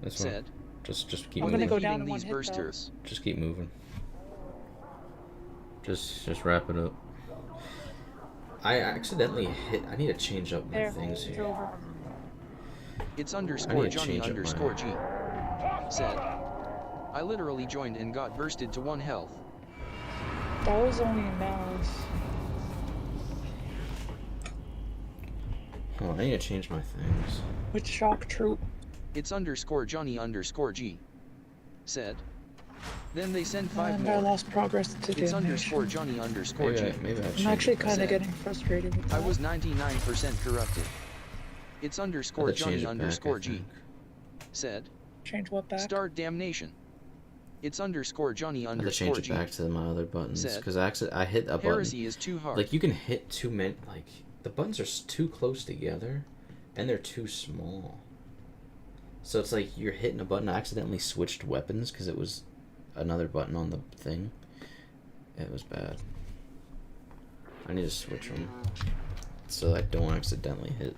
That's fine. said, Just keep I'm moving. gonna go defeating down in one these hit, though. bursters. Just keep moving. Just wrap it up. I accidentally hit. I need to change up my There. things It's here. over. It's I underscore need to Johnny change up underscore mine. G said, I literally joined and got bursted to 1 health. That was only a mouse. Oh, I need to change my things. With shock troop. It's underscore Johnny underscore G said, then they send 5 And I more. lost progress to It's underscore damnation. Johnny underscore G. Maybe I I'm change actually it. kind of Said, getting frustrated with I that. was 99% corrupted. It's I underscore had to change Johnny it back, underscore I G think. said, Change what back? start damnation. It's underscore Johnny I had to change underscore it G back to my other buttons said, because I hit a button. heresy is too hard. Like you can hit too many. Like the buttons are too close together, and they're too small. So it's like you're hitting a button. I accidentally switched weapons because it was another button on the thing. It was bad. I need to switch them so I don't accidentally hit.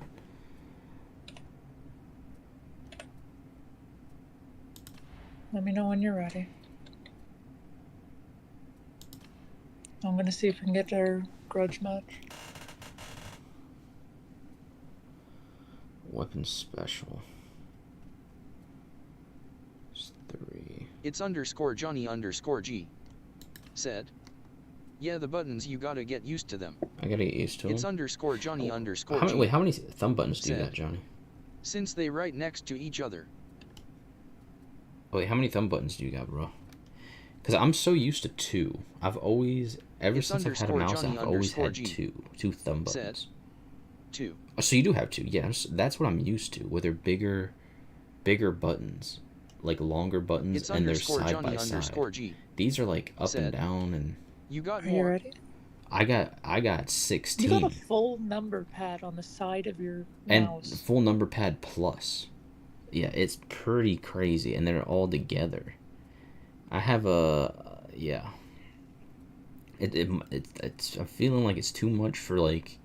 Let me know when you're ready. I'm gonna see if we can get our grudge match. Weapon special. It's 3. It's underscore Johnny underscore G said, yeah, the buttons, you gotta get used to them. I gotta get used to them. It's underscore Johnny underscore How G many, wait, how many thumb buttons do you said, got, Johnny? since they right next to each other. Wait, how many thumb buttons do you got, bro? Because I'm so used to 2. I've always, ever It's since I've had a underscore mouse, Johnny I've always underscore had G two thumb said, buttons. 2. Oh, so you do have 2, yeah. That's what I'm used to, where they're bigger buttons, like longer buttons, It's and they're underscore side Johnny by underscore side. G These are like up said, and down, and you got Are you more. ready? I got You 16, got a full number pad on the side of your and mouse. full number pad plus. Yeah, it's pretty crazy, and they're all together. I have a yeah. It's I'm feeling like it's too much for like.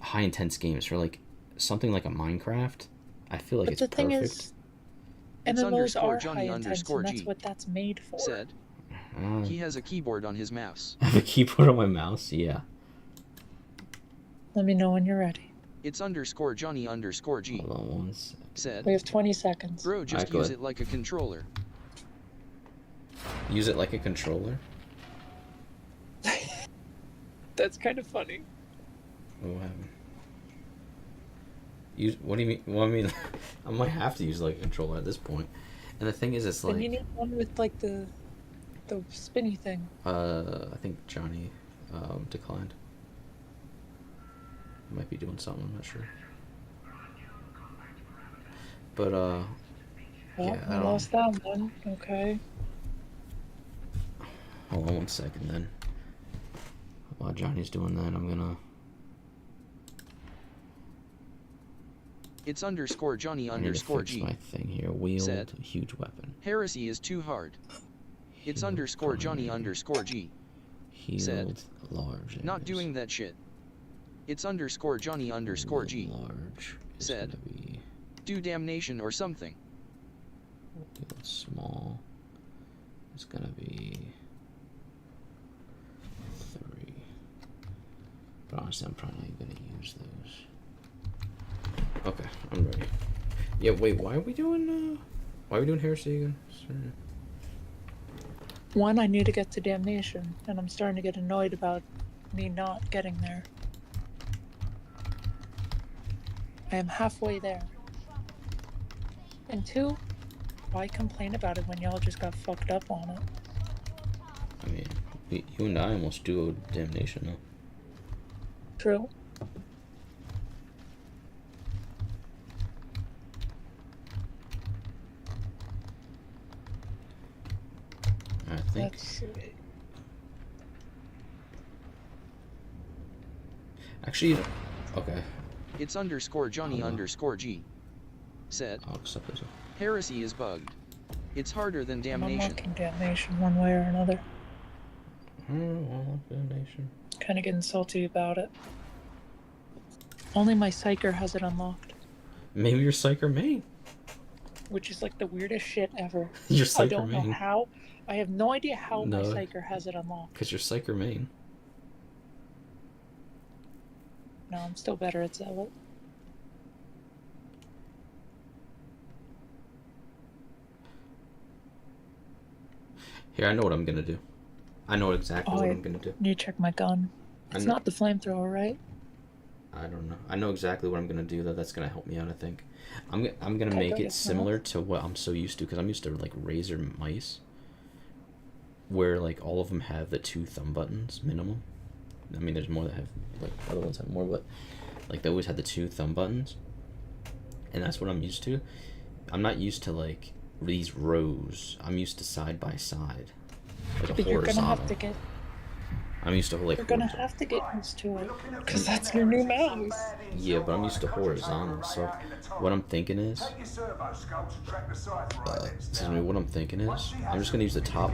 high intense games. For like something like a Minecraft, I feel like But it's the thing perfect. is, It's MMOs are Johnny high intense, and that's G, what that's made for. said. He has a keyboard on his mouse. I have a keyboard on my mouse. Yeah. Let me know when you're ready. It's Johnny G, Hold on one sec. said. We have 20 seconds. Bro, just Alright, go use ahead. it like a controller. Use it like a controller. That's kind of funny. What happened? Use. What do you mean? Well, I mean, I might have to use like a controller at this point. And the thing is, it's Then you like. need one with like the spinny thing. I think Johnny declined. He might be doing something. I'm not sure. But Oh, yeah, I I don't. lost that one. Okay. Hold on one second then. While Johnny's doing that, I'm gonna. It's Johnny I need to fix G, my thing here. Wield said. huge weapon. Heresy is too hard. It's Healed Johnny primary. G, Healed said. large. not areas. doing that shit. It's Johnny Healed G, large is said. gonna be do damnation or something. healed small. It's gonna be 3. But honestly, I'm probably not even gonna use those. Okay, I'm ready. Yeah, wait, why are we doing heresy again? Sorry. One, I need to get to damnation, and I'm starting to get annoyed about me not getting there. I am halfway there. And 2, why complain about it when y'all just got fucked up on it? I mean, you and I almost duo damnation though. True. I think. Let's see. Actually, okay. It's Johnny G, said. I'll accept this. Heresy is bugged. It's harder than I'm damnation. unlocking damnation one way or another. Damnation. Kind of getting salty about it. Only my psyker has it unlocked, Maybe you're psyker main. which is like the weirdest shit ever. You're I psyker don't know main. how. I have no idea how my No. psyker has it unlocked. Because you're psyker main. No, I'm still better at Zealot. Here, I know what I'm gonna do. I know exactly what yeah. I'm gonna do. Need to check my gun. It's know- not the flamethrower, right? I don't know. I know exactly what I'm gonna do though. That's gonna help me out. I think. I'm gonna Okay, make go it ahead. similar to what I'm so used to, because I'm used to like Razer mice, where like all of them have the 2 thumb buttons minimum. I mean, there's more that have like other ones have more, but like they always had the 2 thumb buttons, and that's what I'm used to. I'm not used to like these rows. I'm used to side by side, like a But you're gonna horizontal. have to get. I'm used to like You're gonna horizontal. have to get used to it, because that's your new mouse. Yeah, but I'm used to horizontal. So what I'm thinking is, excuse me, what I'm thinking is, I'm just gonna use the top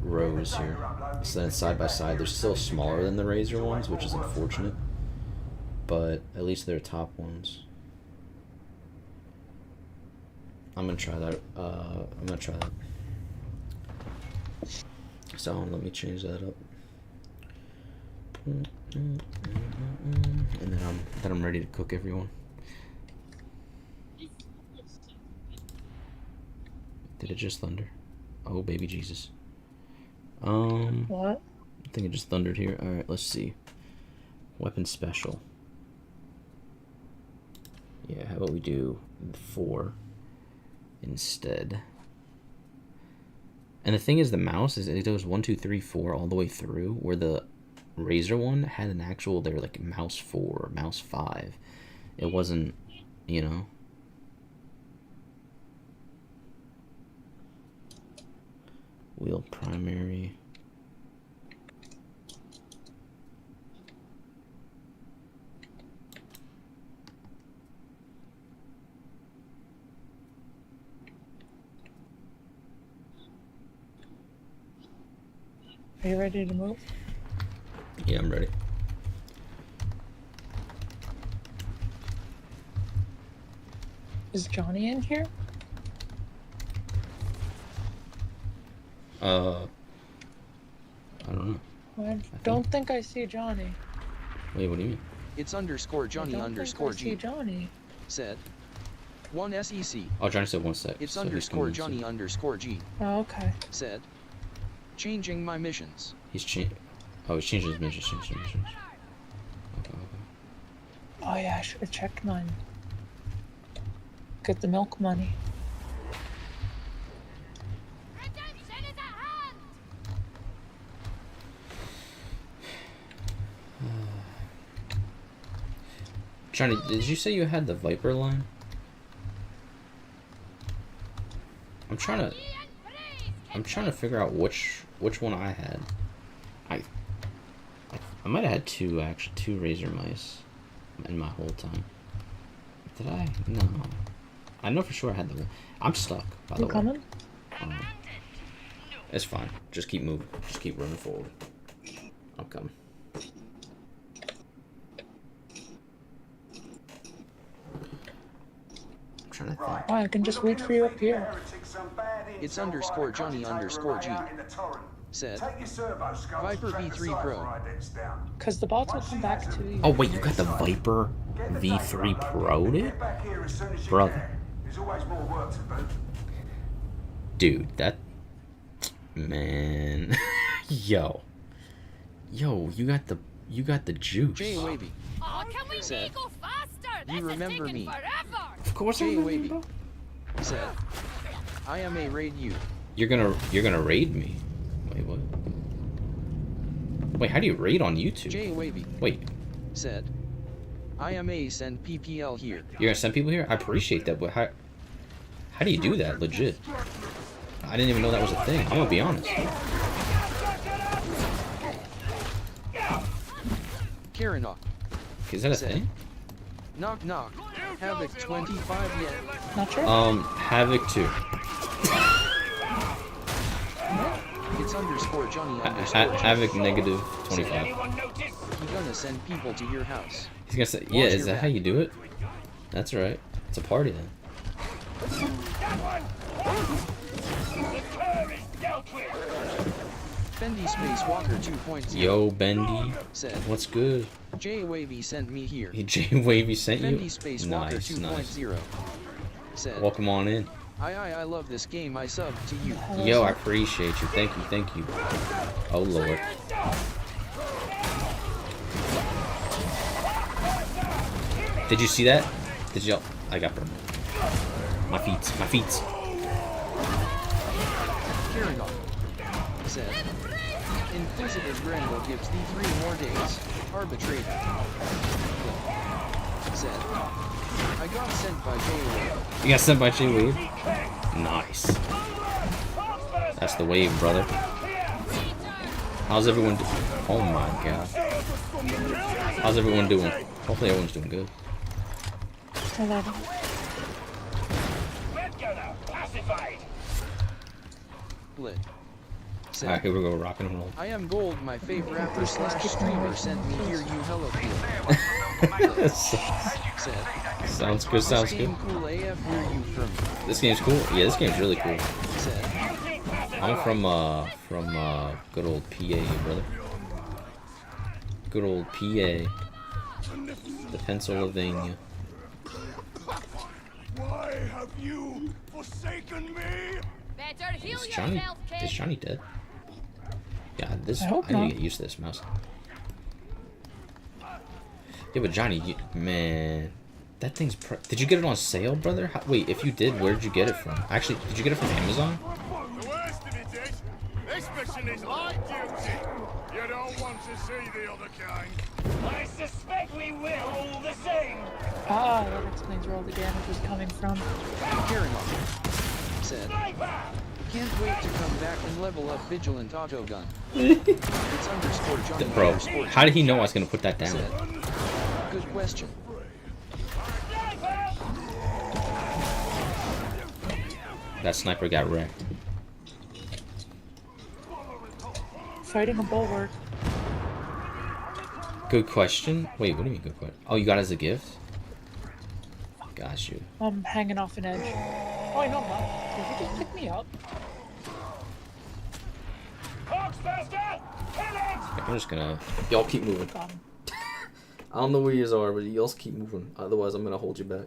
rows here. So then side by side, they're still smaller than the Razer ones, which is unfortunate. But at least they're top ones. I'm gonna try that. So let me change that up. And then I'm ready to cook everyone. Did it just thunder? Oh baby Jesus. What? I think it just thundered here. All right, let's see. Weapon special. Yeah, how about we do 4 instead? And the thing is, the mouse is, it goes 1, 2, 3, 4 all the way through, where the Razer one had an actual, they were like mouse 4, mouse 5. It wasn't, you know. Wheel primary. Are you ready to move? Yeah, I'm ready. Is Johnny in here? I don't know. I don't think I see Johnny. Wait, what do you mean? It's underscore Johnny I don't underscore think I see G. Johnny. Said. 1 SEC. Oh, Johnny said 1 sec. It's so he's underscore coming Johnny soon. underscore G. Oh, okay. Said. Changing my missions. He's changing. Oh, he's changing his missions. Changing his missions. Okay, okay. Oh yeah, I should have checked mine. Get the milk money. Redemption is at hand! Johnny, did you say you had the Viper line? I'm trying to figure out which one I had. I might have had two Razor mice in my whole time. Did I? No. I know for sure I had the one. I'm stuck, by the You way. coming? It's fine. Just keep moving. Just keep running forward. I'm coming. I'm trying to think. Oh, I can just wait for you up here. It's underscore Johnny underscore G. Said. Viper V3 Pro. Because the bots will come back to you. Oh wait, you got the Viper V3 Pro, dude? Brother. Dude, that... Man... Yo, you got the juice. J Wavy. Oh, can we Said. go faster? You This remember is taking me. forever! Of course I J remember, Wavy. bro. Said. I am a raid you. You're gonna raid me. Wait, what? Wait, how do you raid on YouTube? J Wavy. Wait, Said. I am a send PPL here. you're gonna send people here? I appreciate that, but how do you do that, legit? I didn't even know that was a thing. I'm gonna be honest. Karinoff. Is that a Said. thing? Knock knock. Havoc 25 yet. Not sure? Havoc 2. It's underscore Johnny underscore G. Havoc negative 25. You gonna send people to your house. He's gonna say, yeah, Watch is your that back. how you do it? That's right. It's a party then. Fendi Space Walker 2.0. Yo, Bendy. Said. What's good? J Wavy sent me here. Hey, J Wavy sent you? Fendi Space Walker Nice, 2.0. nice. Said. Welcome on in. I love this game. I sub to you. Yo, I appreciate you. Thank you, thank you. Oh, Lord. Did you see that? Did you? I got burned. My feet. My feet. Karinoff. Said. Inquisitive Grendel gives thee 3 more days. Arbitrator. Said. I got sent by J-Wave. You got sent by J Wave? Nice. That's the wave, brother. How's everyone doing? Oh my god. How's everyone doing? Hopefully everyone's doing good. 11. Lit. Said. Alright, here we go, rock and roll. I am gold, my favorite rapper slash streamer sent me here, you hella cool. Said. Sounds good, sounds good. Game cool AF, where you from? This game's cool. Yeah, this game's really cool. Said. I'm from good old PA, brother. Good old PA. The Pennsylvania. Why have you forsaken me? Better heal Is Johnny yourself, kid! is Johnny dead? Yeah, this I hope I need not. to get used to this mouse. Yeah, but Johnny, man, that thing's. Did you get it on sale, brother? Wait, if you did, where did you get it from? Actually, did you get it from Amazon? The worst of it is, this mission is light duty. You don't want to see the other kind. I suspect we will all the same. Ah, that explains where all the damage was coming from. Karinoff. Said. Can't wait to come back and level up Vigilant Auto Gun. It's underscore Johnny Bro, underscore how did he know I was gonna put that down? Said. Good question. That sniper got wrecked. Fighting a bulwark. Good question. Wait, what do you mean good question? Oh, you got it as a gift? Got you. I'm hanging off an edge. Oh, I know I'm not. Did he just pick me up? Hogsmaster, kill it! I'm just gonna. Y'all keep moving. Got him. I don't know where you are, but y'all keep moving. Otherwise, I'm gonna hold you back.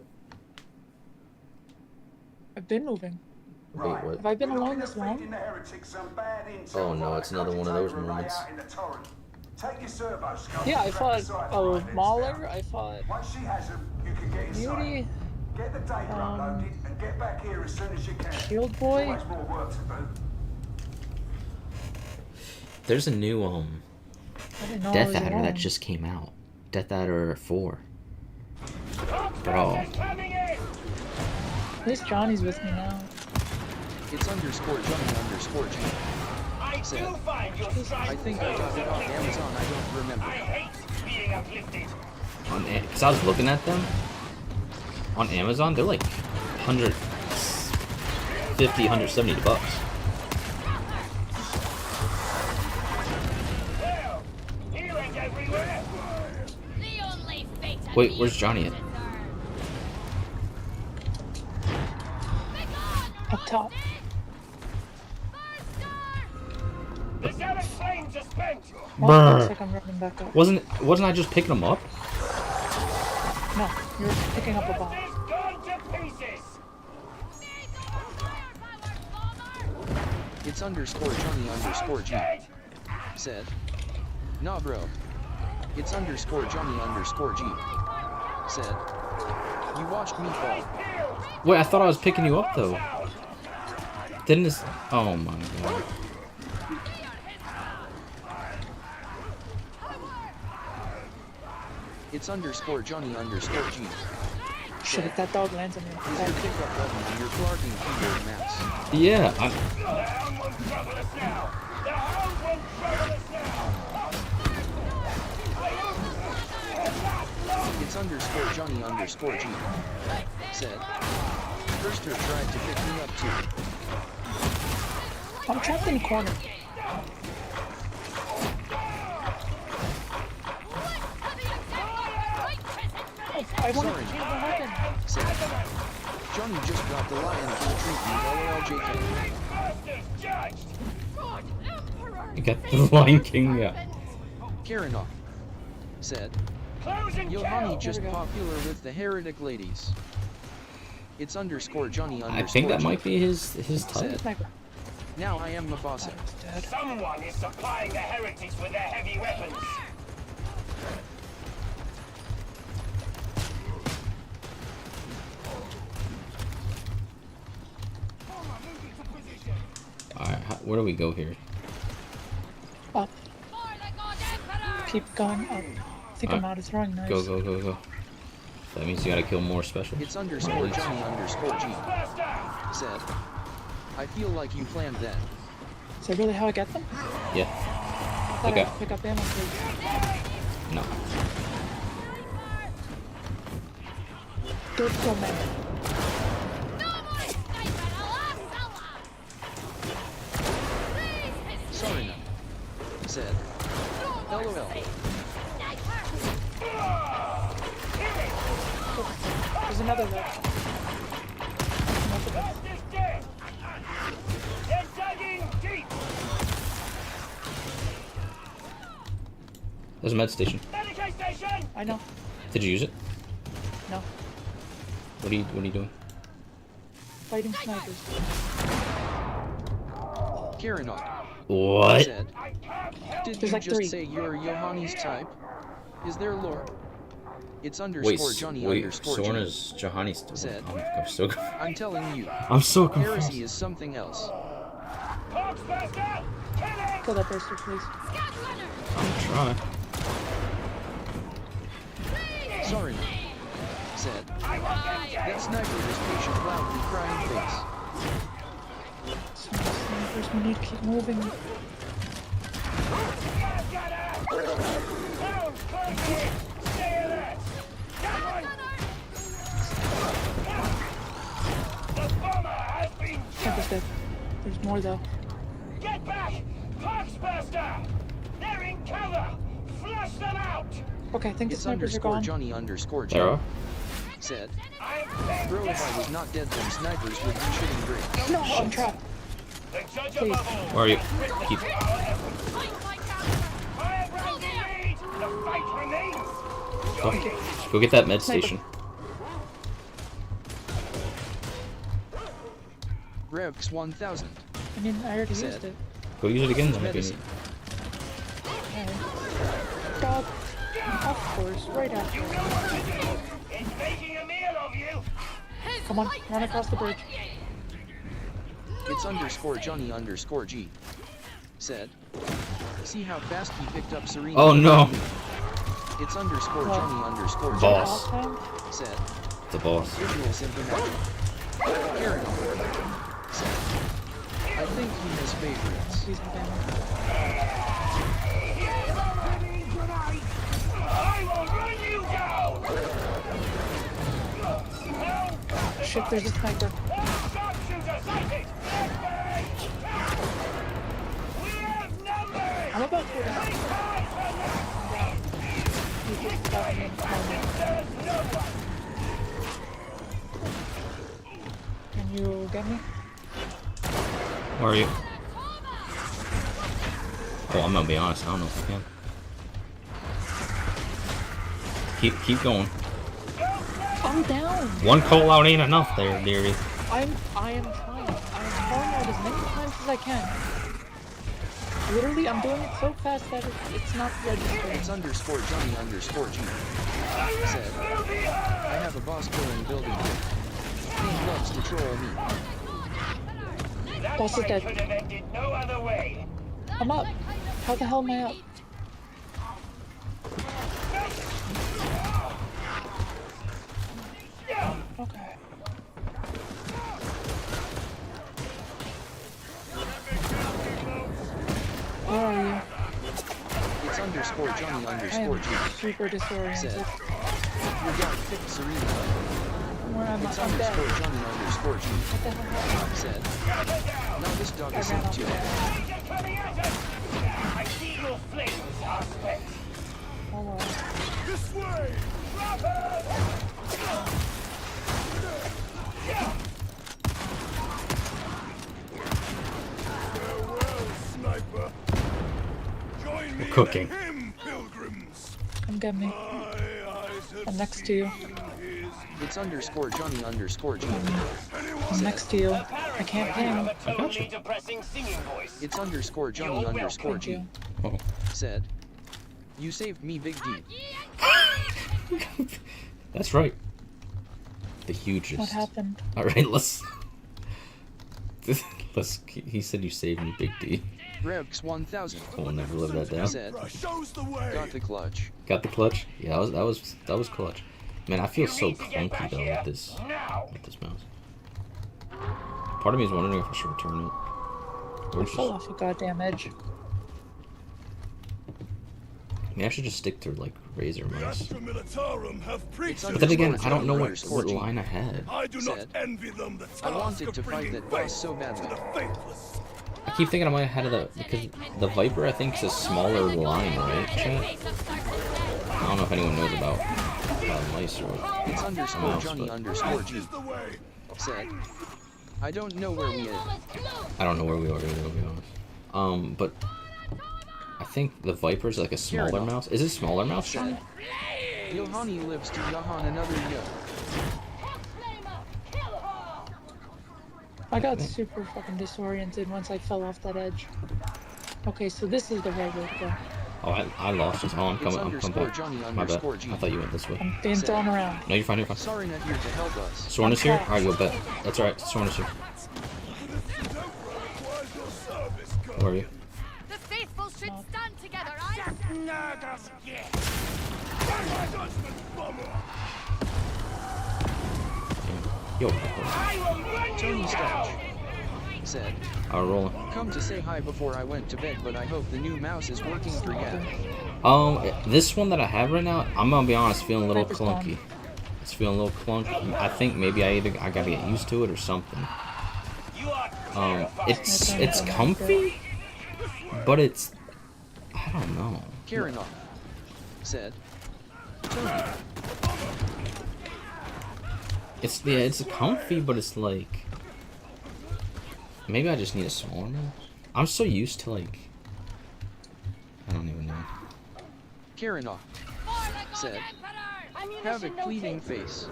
I've been moving. Wait, what? Have I been alone this long? Oh no, it's another one of those moments. Yeah, I fought a Mauler. I fought Once she has them, you can get inside. Beauty. Get the data uploaded and get back here as soon as you can. Shield Boy. Always more work to do. There's a new I didn't know I Death was Adder that alone. just came out. Death Adder 4. Bro. Hogsmaster's coming in! At least Johnny's with me now. It's _Johnny_G. I Said, do find your I think I got it off Amazon, I don't I remember. hate being uplifted. Because I was looking at them on Amazon, they're like 150, 170 bucks. Well, healing everywhere. The only fate a Wait, where's Johnny at? deserves. Begone, Up top. The zealot flames are spent. Oh, looks like I'm running back up. Wasn't I just picking them up? No, you're picking up a bomb. Is gone to pieces. It's _Johnny_G. Said, nah bro. It's _Johnny_G. Said, you watched me fall. Wait, I thought I was picking you up though. Didn't this? Oh my god. It's _Johnny_G. Shit, if that dog lands on me. Is your pickup button on your clogging keyboard mouse? Yeah, The hound won't trouble us now. The hound won't trouble us now. It's _Johnny_G. Said, Firster tried to pick me up too. I'm trapped in a corner. I want to Sorry. change my weapon. Said, Johnny just dropped the lion for the treatment, LOLJK. Masters judged. you got the Lion King. Yeah. Karenov. Said, Close and Yohani kill. just There we go. popular with the heretic ladies. It's _Johnny_G. I think that might be his type. Said, Sniper. now I am Mufasa. That was dead. Someone is supplying the heretics with their heavy weapons. Alright, where do we go here? Up. For the God Emperor! Keep going up. I think I'm out of throwing knives. Go, go, go, go. That means you gotta kill more specials. It's _Johnny_G. Said, I feel like you planned that. Is that really how I get them? Yeah. I thought Okay. I had to pick up ammo for No. Don't kill men. No more sniper, alas, alas! Please, his Sorry no. Said, LOL. There's another left. Another left. Masters dead. They're digging deep. There's a med station. Medical station. I know. Did you use it? No. What are you doing? Fighting snipers. Karenov. What? Said, I can't help. did There's you like just 3. say you're Yohani's type? Is there lore? It's Wait, _Johnny_G. Sorna's Johanny's. Said. I'm so. I'm telling you, I'm so heresy confused. is something else. Hogsmaster, kill it. Kill that burster, please. I'm trying. Sorry no. Said, I want them that dead. sniper is patient loudly crying face. Some snipers, we need to keep moving. I've got her. Hound close in. Stay alert. That one. The bomber has been Sniper's dead. There's more though. Get back! Hogsmaster! They're in cover! Flush them out! Okay, I think the It's snipers are gone. _Johnny_G. There are. said. Bro, if I was not dead, then snipers would be shooting great. No, I'm trapped. The judge Please. above all. Where are you? Keep. Fight my character. Firebrand engage! The fight remains! Go get that med Sniper. station. Revx 1000 I mean, I already Said. used it. Go use it again then if you medicine. need. Okay. Dog. Of course, right after. You know what to do! It's making a meal of you! Come on, run across the bridge. It's underscore Johnny underscore G said. See how fast he picked up Serena. Oh no! It's underscore What? Johnny underscore G Boss. Last time? said. The boss. Visual symptomatic. Karen said. I think he has favorites. Use the damage. I will run you down! Shit, there's a sniper. Sharpshooter sighted! We have numbers! I'm about to go down. You just got me. Can you get me? Where are you? Oh, I'm gonna be honest. I don't know if I can. Keep going. I'm down. One call out ain't enough there, dearie. I am trying. I'm calling out as many times as I can. Literally, I'm doing it so fast that it's not registering. It's underscore Johnny underscore G said. I have a boss killing building here. He loves to troll me. That Boss is fight dead. could have ended no other way. I'm up. How the hell am I up? Okay. Where are you? It's underscore Johnny I underscore am G super disoriented. said. Your dog picked Serena. Where am It's I? I'm dead. underscore Johnny underscore G What the hell happened? said. No, this dog is I ran sent off to the edge. Danger coming at us! I see your flames, suspect. Oh well. This way! Farewell, sniper. Join me cooking. in him, pilgrims. Come get me. My eyes have I'm next to you. seen his It's underscore Johnny underscore G I'm next to you. I can't You have ping. a totally depressing singing voice. It's underscore Johnny You're underscore Thank G you. Oh. said. You saved me, Big D. That's right. The hugest. What happened? Alright, let's. He said you saved me, Big D. Revx 1000 I will never live that down. said. shows the way. Got the clutch. Got the clutch? Yeah, that was clutch. Man, I feel so clunky though with this mouse. Part of me is wondering if I should return it. Or I just, fell off a goddamn edge. I should just stick to like Razor mouse. Astra Militarum have preached. It's But then again, I don't know Underscore what G. line I had. I do not said, envy them the task I wanted of to fight bringing that boss faith so badly. to the faithless. I keep thinking I might have had the because the Viper I think is a smaller line, right? Chat? I don't know if anyone knows about mice or It's underscore mouse, Johnny but underscore G Is the way. said. I don't know where we are. I don't know where we are either, to be honest. But I think the Viper's like a smaller mouse. Is it a smaller mouse, Johnny? Yohani lives to Yahan another yo. I got super fucking disoriented once I fell off that edge. Okay, so this is the right way to go. Oh, I lost it. Oh, I'm coming underscore back. Johnny My bad. underscore G. I thought you went this way. I'm being thrown around. No, you're fine, you're fine. Sorry, not here to help us. Sorn is here? Alright, you'll bet. That's alright, Sorn is here. Where are you? The faithful should stand together, aye? Yo, Tony Starch said, rolling. come to say hi before I went to bed, but I hope the new mouse is working for you. This one that I have right now, I'm gonna be honest, feeling a little clunky. It's feeling a little clunky. I think maybe I gotta get used to it or something. It's comfy, but it's, I don't know. Karenoff said, It's yeah, it's comfy, but it's like maybe I just need a smaller mouse. I'm so used to like I don't even know. Karina said, have a pleading face.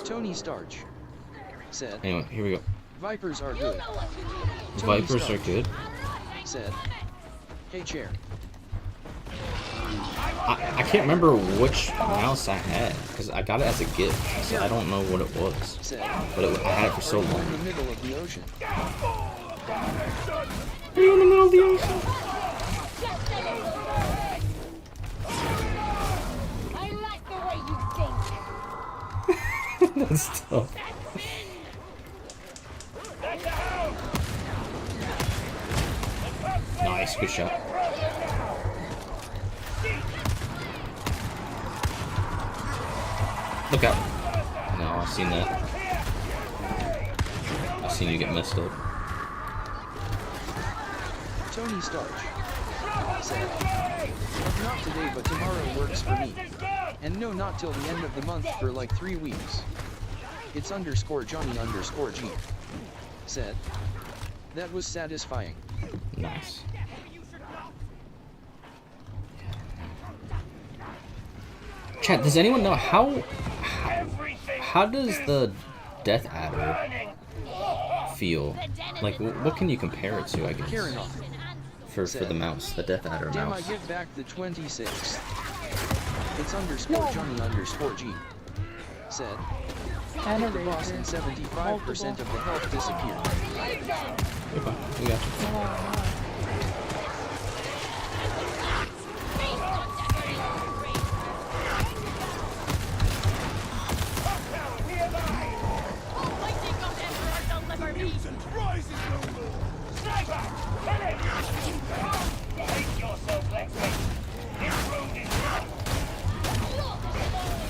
Tony Starch said, Anyway, here we go. Vipers are good. Vipers are good. Said, hey chair. I can't remember which mouse I had because I got it as a gift, so I don't know what it was. Said, But I had it for so in long. the middle of the ocean. Are you in the middle of the ocean? I like the way you think. That's tough. Nice, good shot. Look out. No, I've seen that. I've seen you get messed up. Tony Starch said, not today but tomorrow works for me. And no, not till the end of the month for like 3 weeks. It's _Johnny_G. Said, that was satisfying. Nice. Chat, does anyone know how does the Death Adder feel? Like, what can you compare it to, I guess? For the mouse, the Death Adder Damn, mouse. I give back the 26th. It's _Johnny_G. Said, the boss and 75% of the health disappeared. Okay, we got you.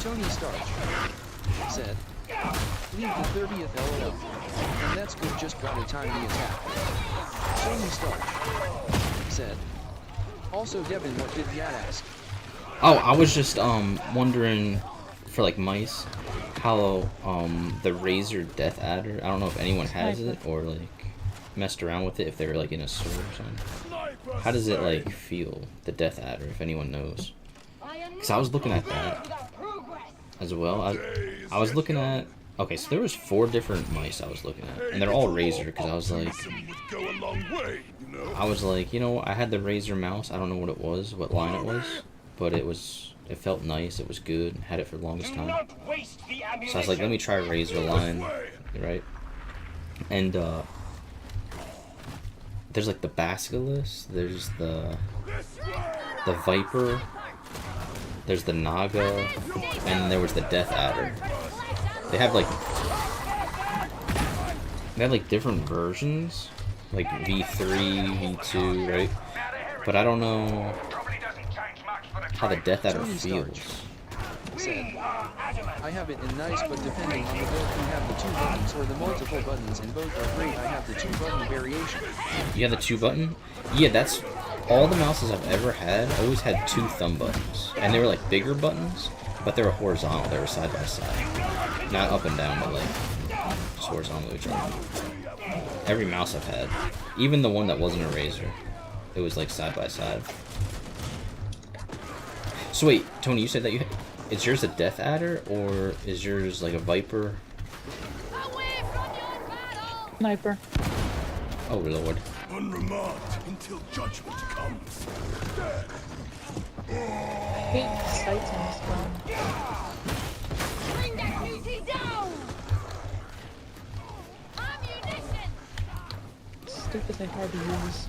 Tony Starch said, leave the 30th LOL. And that's good, just gotta time the attack. Tony Starch said, also Devin, what did Yad ask? Oh, I was just wondering for like mice how the Razor Death Adder, I don't know if anyone has it or like messed around with it if they were like in a store or something. How does it like feel, the Death Adder, if anyone knows? Because I was looking at that as well. I was looking at, okay, so there was 4 different mice I was looking at, and they're all Razor, because I was like, you know, I had the Razor mouse, I don't know what it was, what line it was, but it felt nice, it was good, had it for the longest time. So I was like, let me try Razor line, right? And there's like the Basilisk, there's the Viper, there's the Naga, and there was the Death Adder. They have like different versions, like V3, V2, right? But I don't know how the Death Adder feels. Said, I have it in nice, but depending on the build, you have the 2 buttons or the multiple buttons, and both are great. I have the 2 button variation. You have the 2 button? Yeah, that's all the mouses I've ever had. Always had 2 thumb buttons, and they were like bigger buttons, but they were horizontal. They were side by side, not up and down, but like just horizontal to each other. Every mouse I've had, even the one that wasn't a Razor, it was like side by side. So wait, Tony, you said that is yours a Death Adder or is yours like a Viper? Sniper. Oh lord. Unremarked until judgment comes. I hate the sights on this gun. Bring that beauty down! Ammunition! Stupidly hard to use.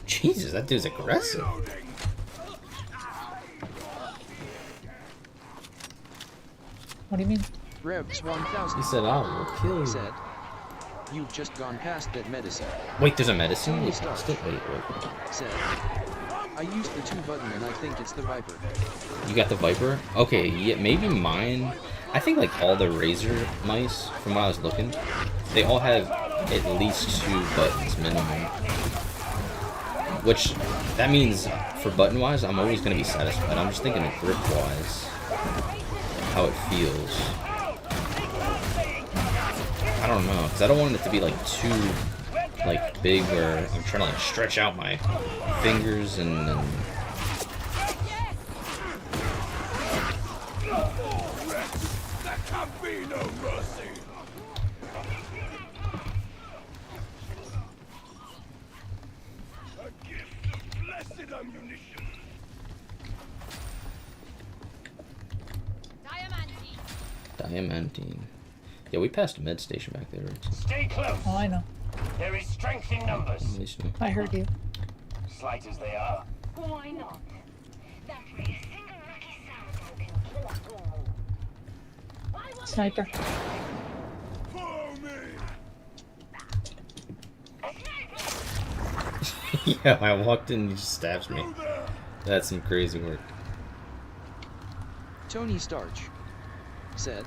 Jesus, that dude's aggressive. What do you mean? Rebs 1000. He said, I will kill you. Said, you've just gone past that medicine. Wait, there's a medicine? Tony Wait, Starch wait. said, I used the 2 button and I think it's the Viper. You got the Viper? Okay, yeah, maybe mine. I think like all the Razor mice, from what I was looking, they all have at least 2 buttons minimum. Which, that means for button-wise, I'm always going to be satisfied. I'm just thinking of grip-wise. how it feels. I don't know, because I don't want it to be like too like big where I'm trying to like stretch out my fingers and There can be no mercy. A gift of blessed ammunition. diamantine. Yeah, we passed a med station back there. Stay close. Oh, I know. There is strength in numbers, At least no. I heard you. slight as they are. Why not? That way a single lucky sound can kill us all. I want Sniper. Follow me. Yeah, I walked in and he just stabs me. Go there. That's some crazy work. Tony Starch said,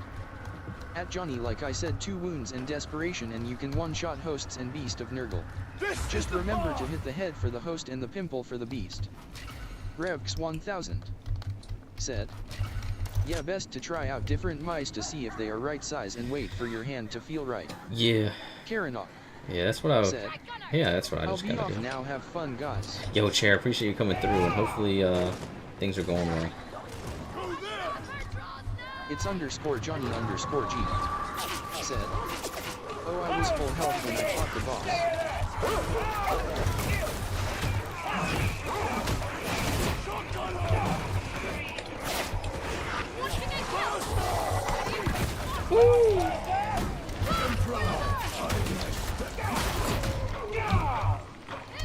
"At Johnny, like I said, 2 wounds and desperation, and you can one-shot hosts and beast of Nurgle. This is Just the remember to mark. hit the head for the host and the pimple for the beast." Revx 1000 said, "Yeah, best to try out different mice to see if they are right size and wait for your hand to feel right." Yeah. Karenok Yeah, that's what I would. said, Yeah, that's what I "I'll just be gotta off do. now, have fun guys." Yo, Chair, appreciate you coming through, and hopefully, things are going well. Go there. It's underscore Johnny underscore G said, "Oh, I was full health when I fought the boss."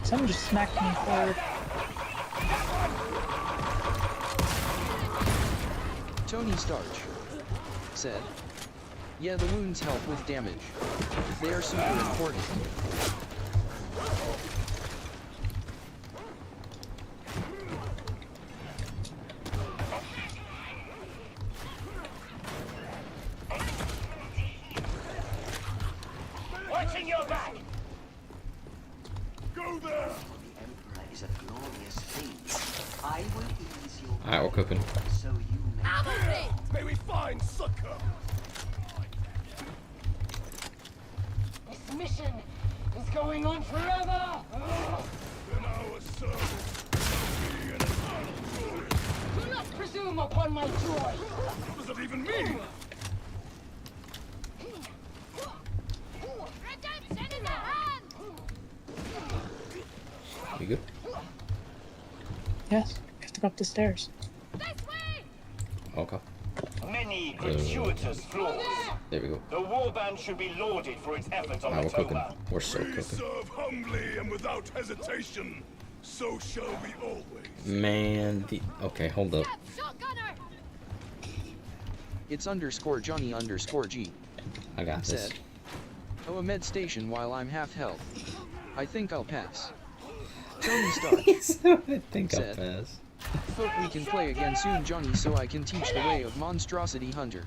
Someone just smacked me forward. Tony Starch said, "Yeah, the wounds help with damage. They are super important." Watching your back. Go there. Emperor is a glorious thing. I will ease your Alright, we're cooking. so you may. May we find succor. This mission is going on forever. Then our service will be an eternal joy. Do not presume upon my joy. What does that even mean? Redemption in the hand. You good? Yes, we have to go up the stairs. This way. Okay. Many gratuitous flaws. There we go. The warband should be lauded for its efforts on Alright, the we're cooking. Toma. We're so We cooking. serve humbly and without hesitation. So shall we always. Man, okay, hold up. Shotgunner. It's underscore Johnny underscore G I got this. said, "Oh, a med station while I'm half health. I think I'll pass." Tony Starch I think I'll said. pass. "Hope we can play again soon, Johnny, so I can teach the way of Monstrosity Hunter.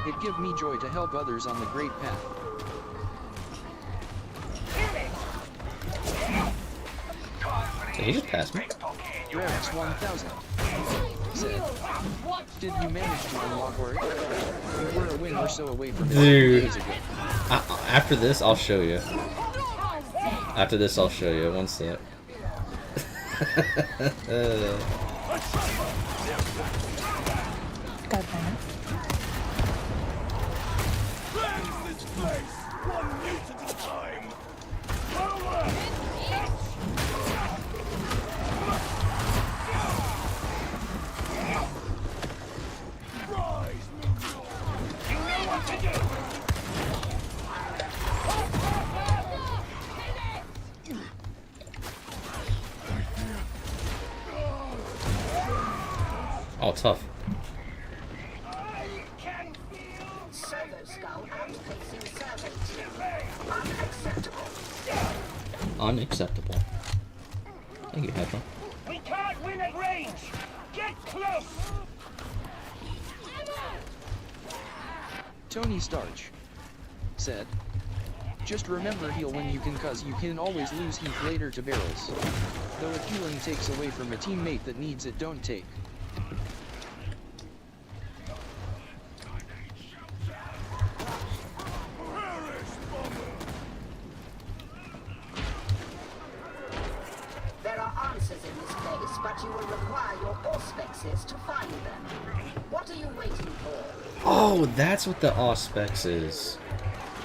It give me joy to help others on the great path." Did he just pass me? Revx 1000 said, "Did you manage to unlock work? We were a win or so away from it Dude. days ago." After this, I'll show you. After this, I'll show you. One sec. God damn it. Cleanse this place, one mutant at a time. Forward! Rise, Moonlord. You know what to do. Oh, tough. I can feel Unacceptable. Thank you, Hedra. We can't win at range. Get close. Tony Starch said, "Just remember heal when you can, cause you can always lose heat later to barrels. Though if healing takes away from a teammate that needs it, don't take." but you will require your auspexes to find them. What are you waiting for? Oh, that's what the auspex is.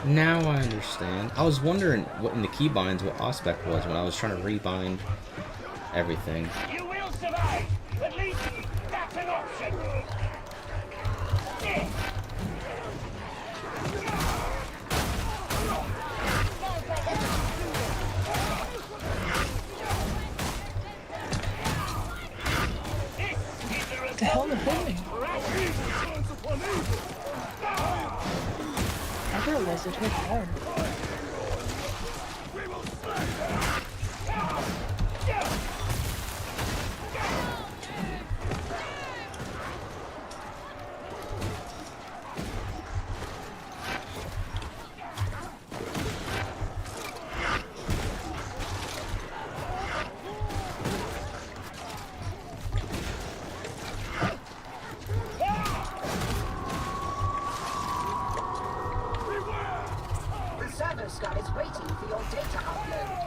Now I understand. I was wondering what in the keybinds what auspex was when I was trying to rebind everything. You will survive! At least that's an option! What the hell is happening? I realized it hit hard. Sky is waiting for your data upload.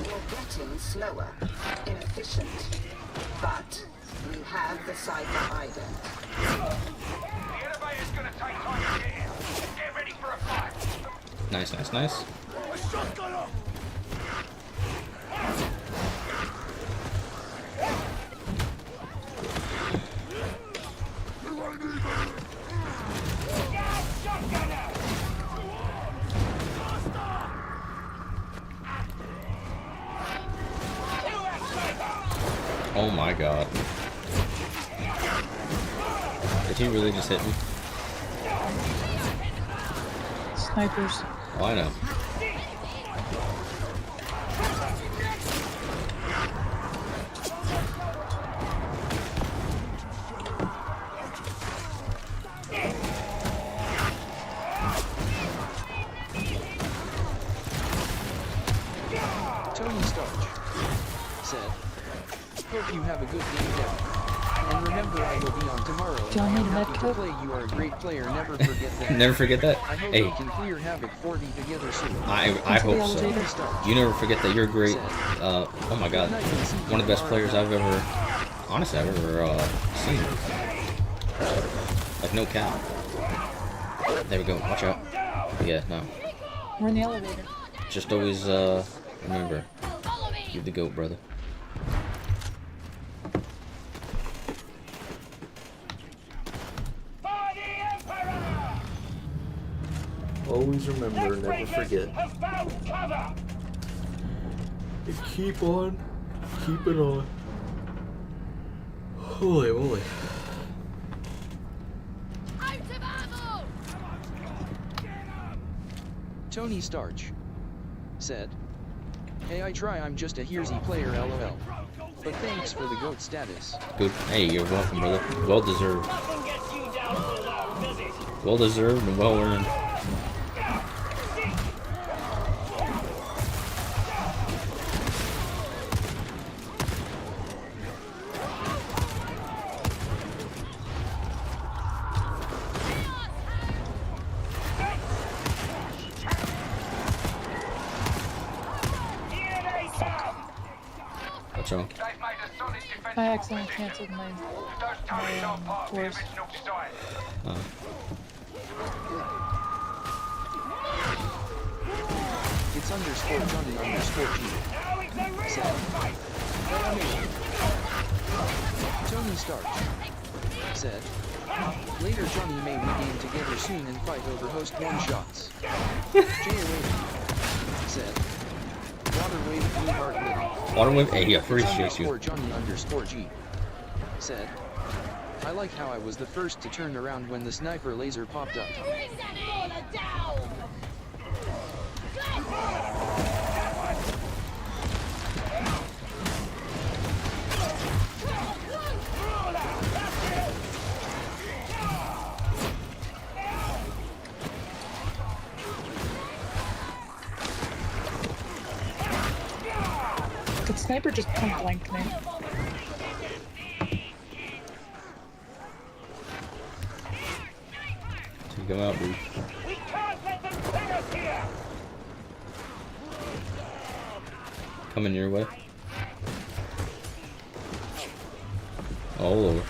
You're getting slower, inefficient, but we have the cyber ident. The elevator's gonna take time to get here. Get ready for a fight. Nice, nice, nice. A shotgun up! Oh my god. Did he really just hit me? Snipers. Oh, I know. Tony Starch said, "Hope you have a good game now. And remember, I will be on tomorrow. Do I need a I'm happy to medkit? play. You are a great player. Never forget that. Never forget that. I hope Hey, we can clear Havoc 40 together soon." I Into hope the so. elevator. Starch You never forget that you're great. Oh my god. One of the best players I've ever, honestly, I've ever seen. Like, no cap. There we go. Watch out. Yeah, no. We're in the elevator. Just always, remember. You're the GOAT, brother. For the Emperor! Always remember, never Breakers forget. have found cover! And keep on, keeping on. Holy moly. Tony Starch said, "Hey, I try. I'm just a Hearsy player, lol. But thanks for the GOAT status." Good. Hey, you're welcome, brother. Well deserved. Nothing gets you down so low, does it? Well deserved and well earned. Here they come! What's wrong? They've made a solid defense. I accidentally canceled my Those turrets aren't part of the course. original design. It's underscore Johnny underscore G. Now it's a real fight! Tony Starch said, "Later Johnny may we game together soon and fight over host one-shots." Jay said, "Waterwave Blue Heart Living." Waterwave, hey, yeah, It's appreciate underscore you. Johnny underscore G said, "I like how I was the first to turn around when the sniper laser popped up." The sniper just point blanked me. Take him out, dude. We can't let them pin us here! Coming your way. Oh lord.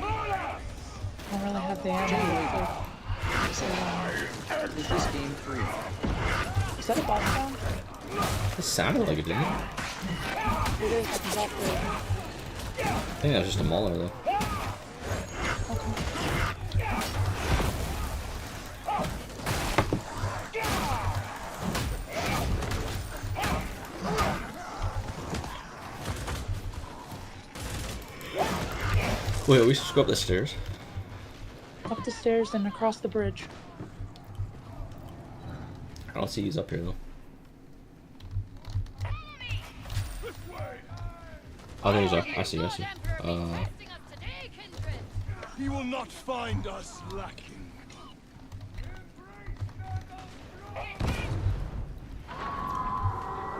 I don't really have the ammo. Is this game free? Is that a boss sound? It sounded like it, didn't it? It is exactly. I think that was just a mauler though. Wait, we should just go up the stairs. Up the stairs and across the bridge. I don't see he's up here though. Oh, there he's up. I see, I see. He will not find us lacking.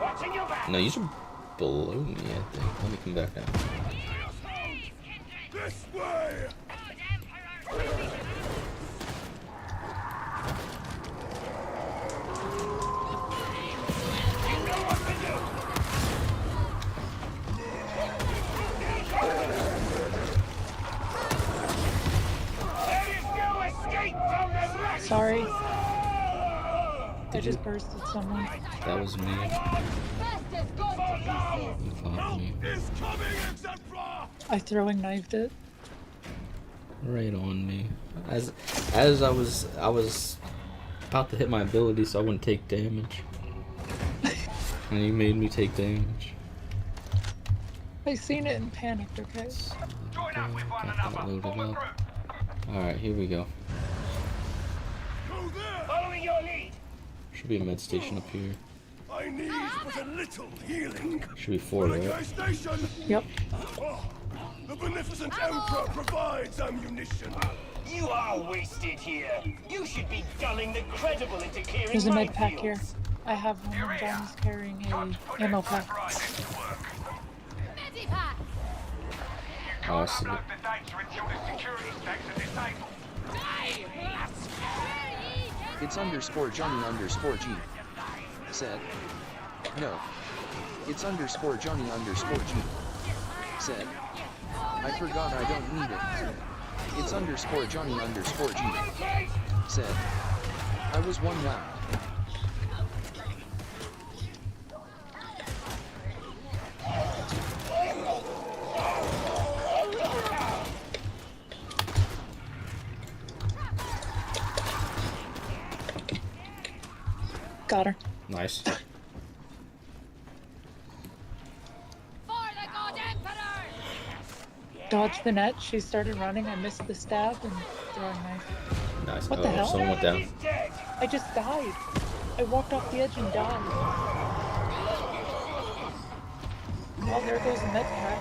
Watching your back. No, you should below me, I think. Let me come back down. This way! There is no escape from the black. Sorry. I just bursted someone. That was me. You fought me. Is coming, exemplar! I throwing knifed it. Right on me. As I was about to hit my ability so I wouldn't take damage. And you made me take damage. I seen it and panicked, okay? Got that loaded up. Alright, here we go. Go there! Following your lead. Should be a med station up here. I need but a little healing. Should be 4, Like right? station. Yep. Oh, the beneficent Emperor provides ammunition. You are wasted here. You should be gunning the credible into clearing There's a med pack minefields. here. I have one and John's carrying a ammo pack. Oh, I see it. It's underscore Johnny underscore G. Said. No. It's underscore Johnny underscore G. Said. I forgot I don't need it. It's underscore Johnny underscore G. Said. I was one round. Got her. Nice. Dodged the net. She started running. I missed the stab and throwing knife. Nice. What the hell? Someone went down. I just died. I walked off the edge and died. Oh, there goes the med pack.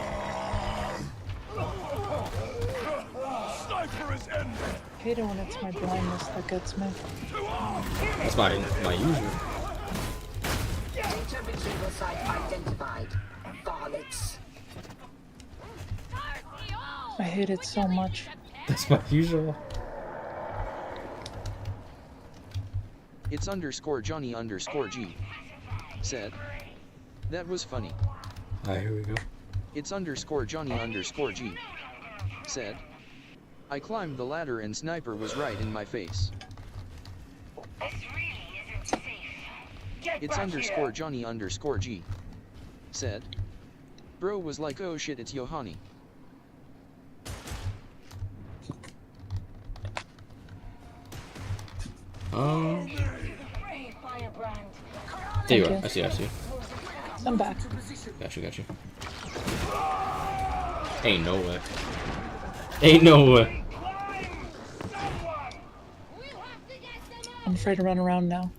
Sniper is ended. Hate it when it's my blindness that gets me. That's my usual. Data retrieval site identified. Varlets. I hate it so much. That's my usual. It's underscore Johnny underscore G. Said. That was funny. Alright, here we go. It's underscore Johnny underscore G. Said. I climbed the ladder and sniper was right in my face. This really isn't safe. Get It's back underscore here. Johnny underscore G. Said. Bro was like, oh shit, it's Yohani. Brave firebrand. There you Thank are. you. I see. I'm back. Got you. Ain't no way. Ain't no way. I'm afraid to run around now.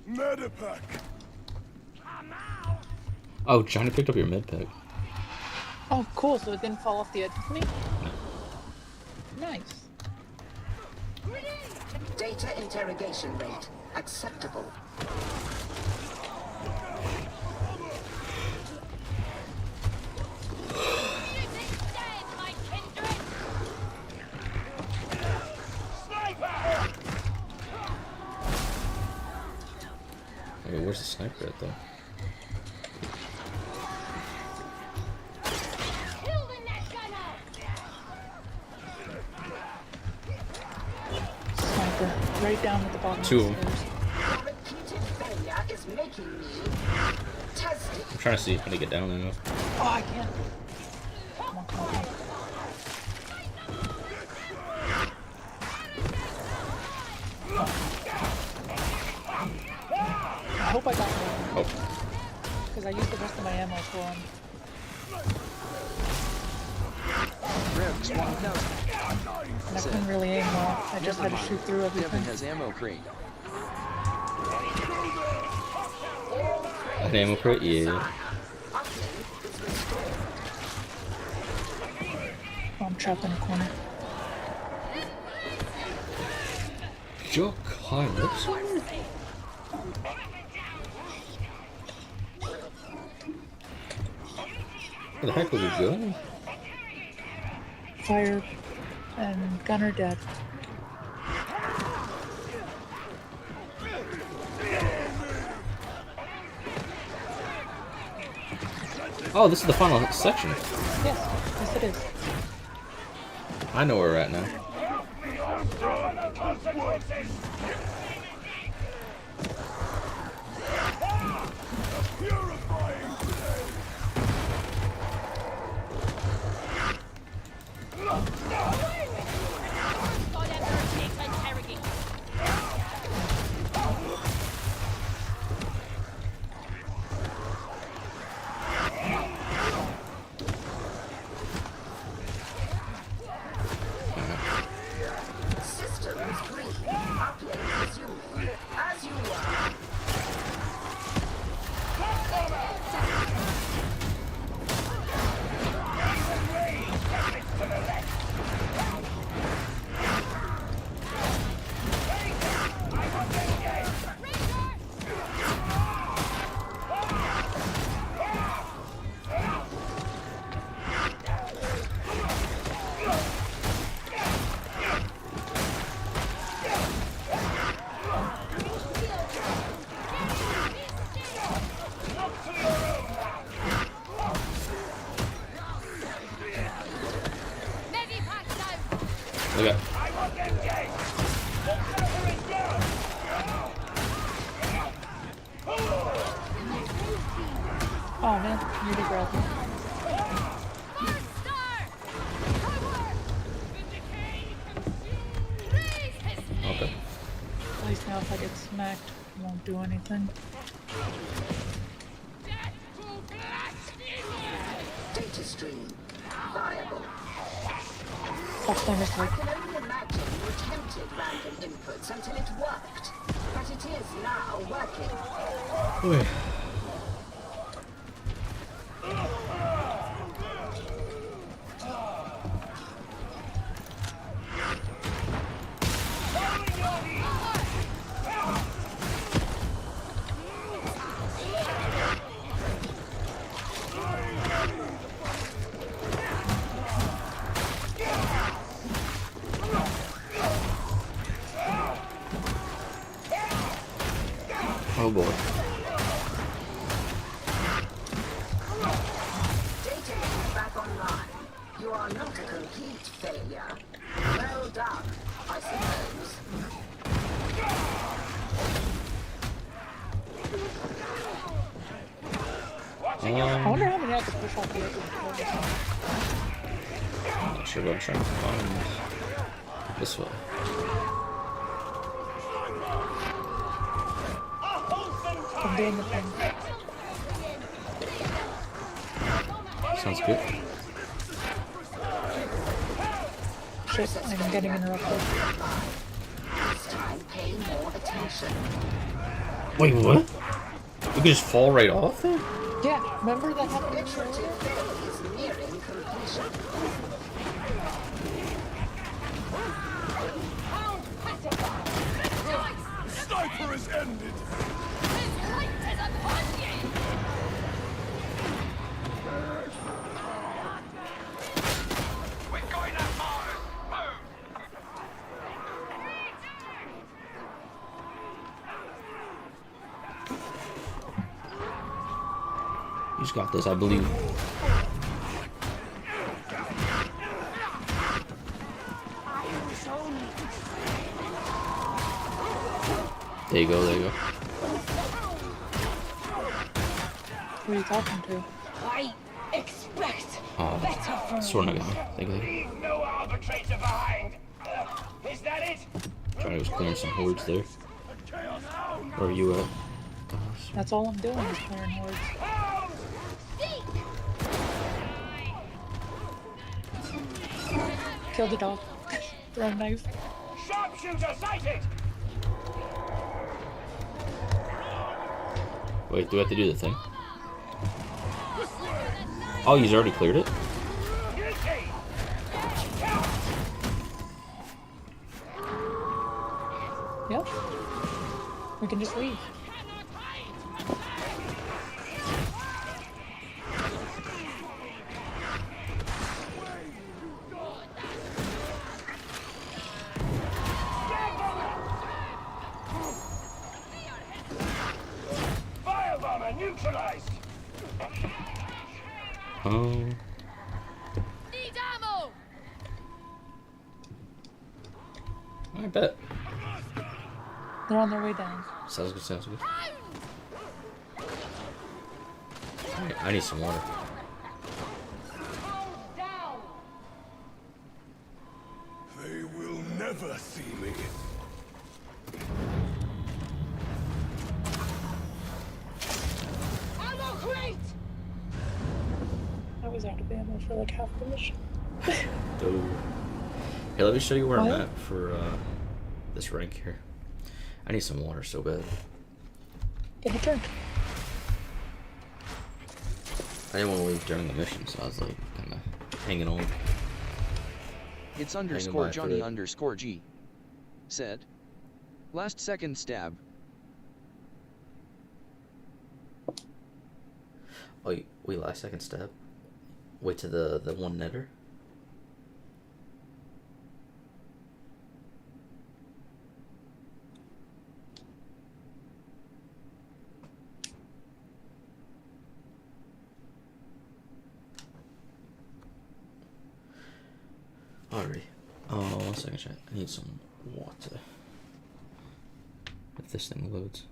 Medipack. Oh, Johnny picked up your med pack. Oh, cool. So it didn't fall off the edge with me? Nice. Data interrogation rate acceptable. Okay, where's the sniper at though? right down at the bottom Two of of the them. stairs. Your repeated failure is making me tested. I'm trying to see how to get down there. Oh, I can't. Come on, come on, come on. I hope I got one. Oh, Because I used the rest of my ammo for him. Revs 1000. And I couldn't really aim well. I just had to shoot through Devin everything. has ammo crate. an ammo crate? Yeah. Oh, I'm trapped in a corner. Jock Heinrichs? Where the heck was he going? Fire and gunner dead. Oh, this is the final section. Yes, yes it is. I know where we're at now. Systems green. Uplink resumed. As you were. Look at. Oh man, you need to grab me. Okay. At least now if I get smacked, it won't do anything. Data stream. Viable. HEARTHSTONE is I like, can only imagine you attempted random inputs until it worked. But it is now working. Wait. Oh boy. Data is back online. You are not a complete failure. Well done, I suppose. I wonder how many I could push off the edge of the corner. I'm not sure what I'm trying to find. This way. I'm doing the thing. Sounds good. Shit, I'm getting interrupted. This time pay more attention. Wait, what? We could just fall right off there? Yeah, remember that happened Iterative phase nearing completion. Sniper is ended! We're going up Mars! Move! He's got this, I believe. There you go, there you go. Who are you talking to? I expect Oh, better from Sword you. not got me. Thank you. Leave no arbitrator behind. Is that it? Trying to clearing some hordes there. Where are you at? That's all I'm doing is clearing hordes. Kill the dog. Throw a knife. Sharpshooter sighted! Wait, do I have to do the thing? Oh, he's already cleared it? Guilty! Yep. We can just leave. Firebomber neutralized! Oh. Need ammo! I bet. They're on their way down. Sounds good, sounds good. I need some water. They will never see me. Ammo crate! I was out of ammo for like half the mission. Oh. Hey, let me show you where I'm What? at for this rank here. I need some water so bad. Get a drink. I didn't want to leave during the mission, so I was like kind of hanging on. It's by underscore a Johnny thread. underscore G. Said. Last second stab. Oh, wait, last second stab. Wait to the one netter. Alrighty. Oh, 1 second, chat. I need some water. If this thing loads.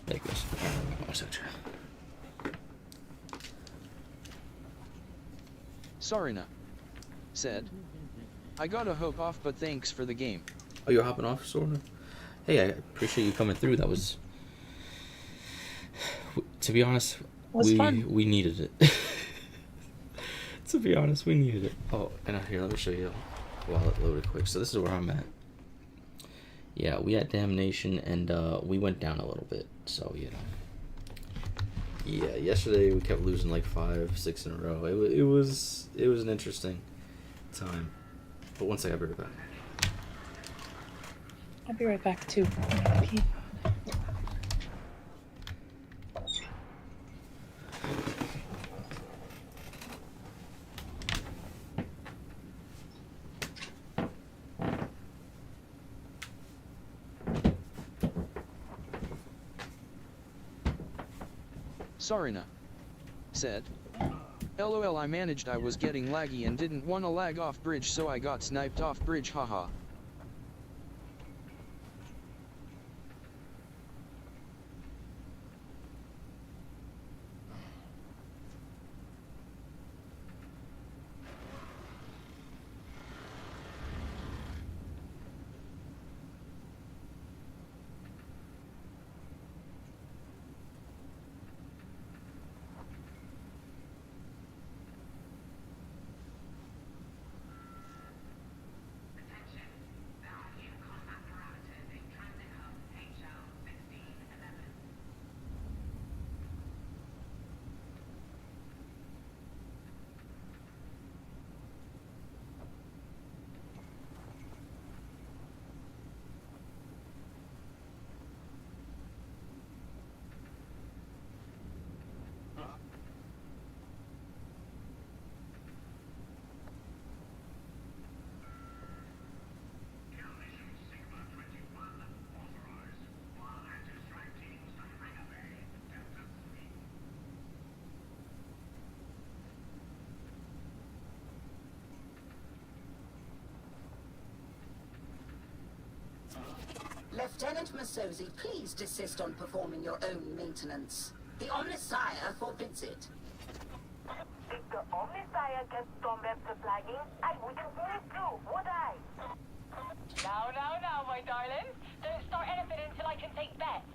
There it goes. 1 second, chat. Sarina. Said. I gotta hope off, but thanks for the game. Oh, you're hopping off, sort of? Hey, I appreciate you coming through. That was... To be honest, Was fun. we needed it. To be honest, we needed it. Oh, and here, let me show you while it loaded quick. So this is where I'm at. Yeah, we had Damnation, and we went down a little bit. So, you know. Yeah, yesterday we kept losing like 5, 6 in a row. It was an interesting time. But one second, I'll be right back. I'll be right back too. Pee. Sarina. Said. LOL, I managed. I was getting laggy and didn't wanna lag off bridge, so I got sniped off bridge, haha. Lieutenant Masozi, please desist on performing your own maintenance. The Omnissiah forbids it. If the Omnissiah gets storm after flagging, I wouldn't worry too, would I? Now, my darling. Don't start anything until I can take bets.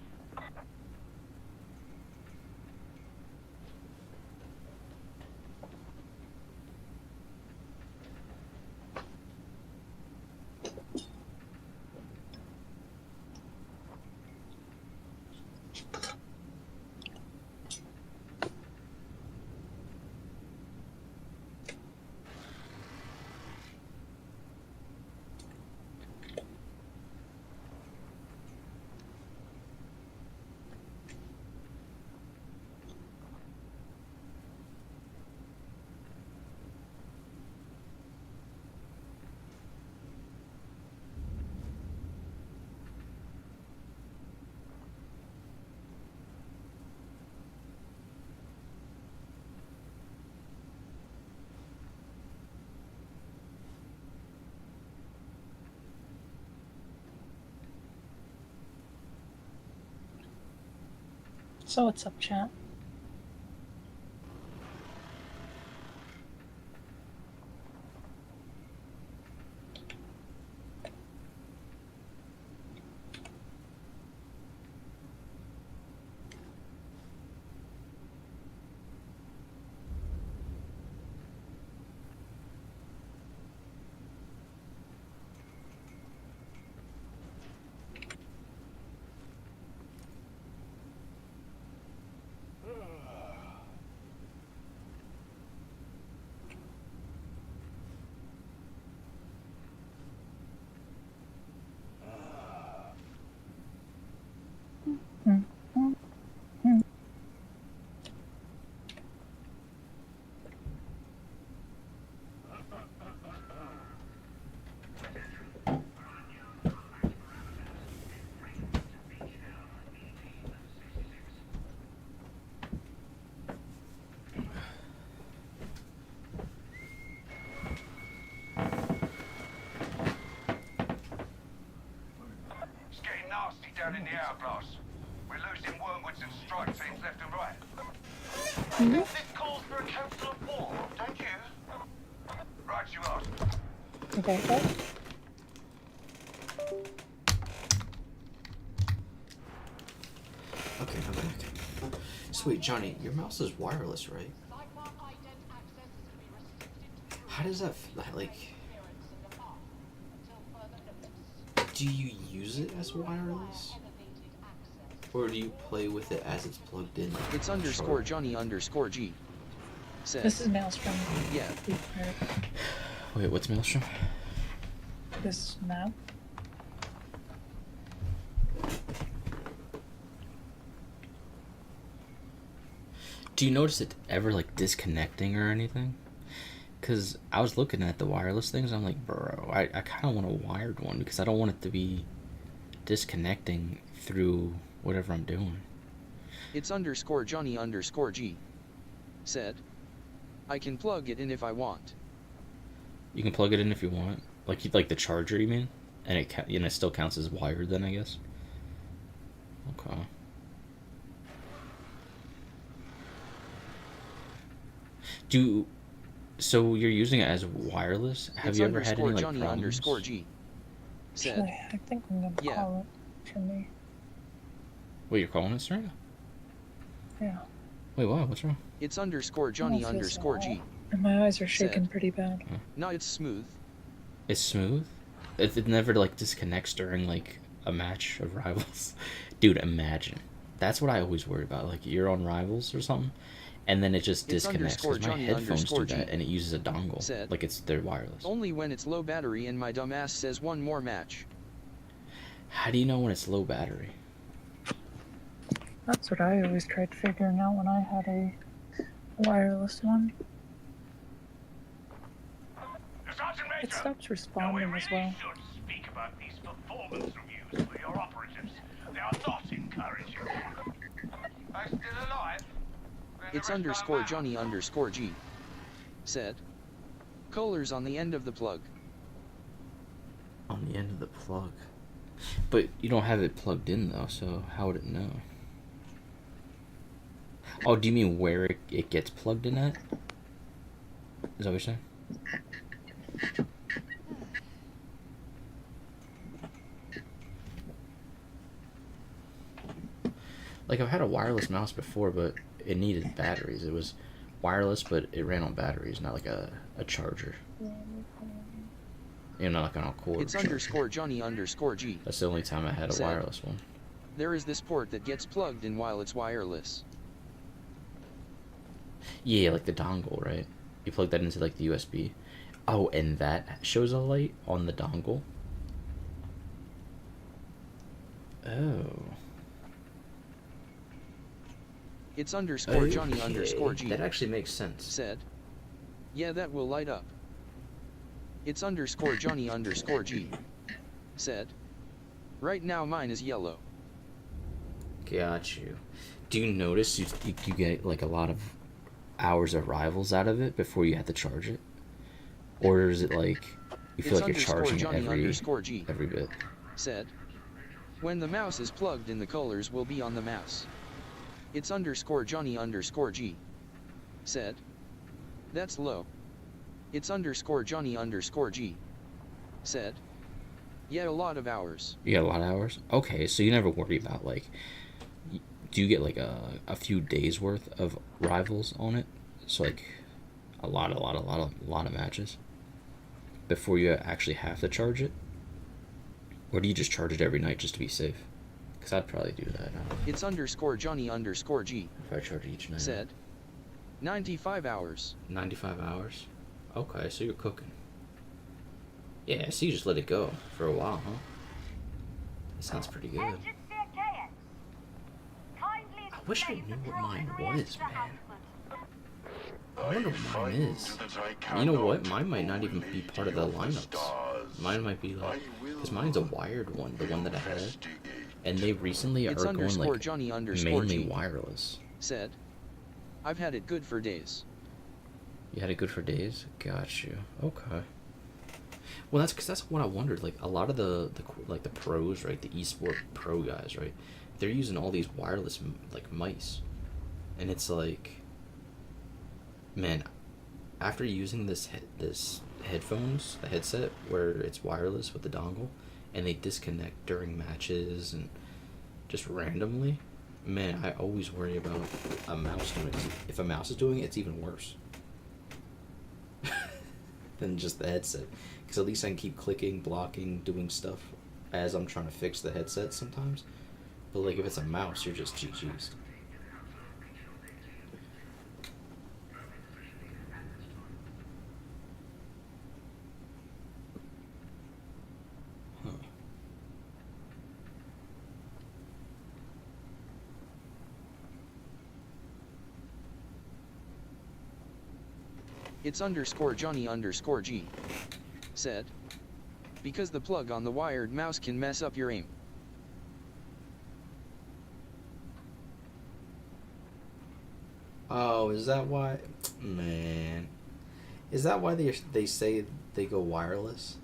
So what's up, chat? It's getting nasty down in the hourglass. We're losing wormwoods and strike teams left and right. I think this calls for a council of war, don't you? Right, you ask. Okay. Okay, I'm back. Sweet Johnny, your mouse is wireless, right? How does that like? Do you use it as wireless, or do you play with it as it's plugged in? Like It's underscore Johnny underscore G. Said. This is Maelstrom. Yeah. Wait, what's Maelstrom? This map. Do you notice it ever like disconnecting or anything? Because I was looking at the wireless things, I'm like, bro, I kind of want a wired one because I don't want it to be disconnecting through whatever I'm doing. It's underscore Johnny underscore G. Said. I can plug it in if I want. You can plug it in if you want, like the charger, you mean? And it still counts as wired then, I guess. Okay. So you're using it as wireless? Have you ever had any like Johnny problems? underscore G. Said. Actually, I think I'm gonna Yeah. call it for me. Wait, you're calling it, Serena? Yeah. Wait, what? What's wrong? It's underscore Johnny It feels underscore so G. hot. And my eyes are shaking Said. pretty bad. No, it's smooth. It's smooth? It never like disconnects during like a match of Rivals? Dude, imagine. That's what I always worry about. Like you're on Rivals or something, and then it just It's disconnects underscore because my Johnny headphones do underscore that, G. and it uses a dongle. Said. Like they're wireless. Only when it's low battery and my dumbass says one more match. How do you know when it's low battery? That's what I always tried figuring out when I had a wireless one. Sergeant Major! It stops Now, we responding really as well. should speak about these performance reviews for your operatives. They are not encouraging. Are still alive? Then the It's rest are underscore about. Johnny underscore G. Said. Colors on the end of the plug. On the end of the plug. But you don't have it plugged in though, so how would it know? Oh, do you mean where it gets plugged in at? Is that what you're saying? Like, I've had a wireless mouse before, but it needed batteries. It was wireless, but it ran on batteries, not like a charger. You know, not like on a cord. It's charger. _Johnny_G. That's the only time I had a wireless one. There is this port that gets plugged in while it's wireless. Yeah, like the dongle, right? You plug that into like the USB. Oh, and that shows a light on the dongle? Oh. It's _Johnny_G. That actually makes sense. Said. Yeah, that will light up. It's _Johnny_G. Said. Right now mine is yellow. Got you. Do you notice you get like a lot of hours of rivals out of it before you have to charge it? Or is it like you feel like you're charging it every bit? Said. When the mouse is plugged in, the colors will be on the mouse. It's _Johnny_G. Said. That's low. It's _Johnny_G. Said. Yeah, a lot of hours. You get a lot of hours? Okay, so you never worry about like, do you get like a few days worth of rivals on it? So like a lot of matches before you actually have to charge it? Or do you just charge it every night just to be safe? Because I'd probably do that. It's _Johnny_G. If I charge it each night. Said. 95 hours. 95 hours? Okay, so you're cooking. Yeah, so you just let it go for a while, huh? That sounds pretty good. I wish I knew what mine was, man. I wonder what mine is. You know what? Mine might not even be part of the lineups. Mine might be like... Because mine's a wired one, the one that I had. And they recently are going like mainly wireless. Said. I've had it good for days. You had it good for days? Got you. Okay. Well, that's because that's what I wondered. Like a lot of the pros, right? The eSport pro guys, right? They're using all these wireless like mice, and it's like, man, after using this headphones, the headset where it's wireless with the dongle, and they disconnect during matches and just randomly, man, I always worry about a mouse doing it. If a mouse is doing it, it's even worse than just the headset. Because at least I can keep clicking, blocking, doing stuff as I'm trying to fix the headset sometimes. But like if it's a mouse, you're just GG's. Huh. It's _Johnny_G. Said. Because the plug on the wired mouse can mess up your aim. Oh, is that why? Man. Is that why they say they go wireless?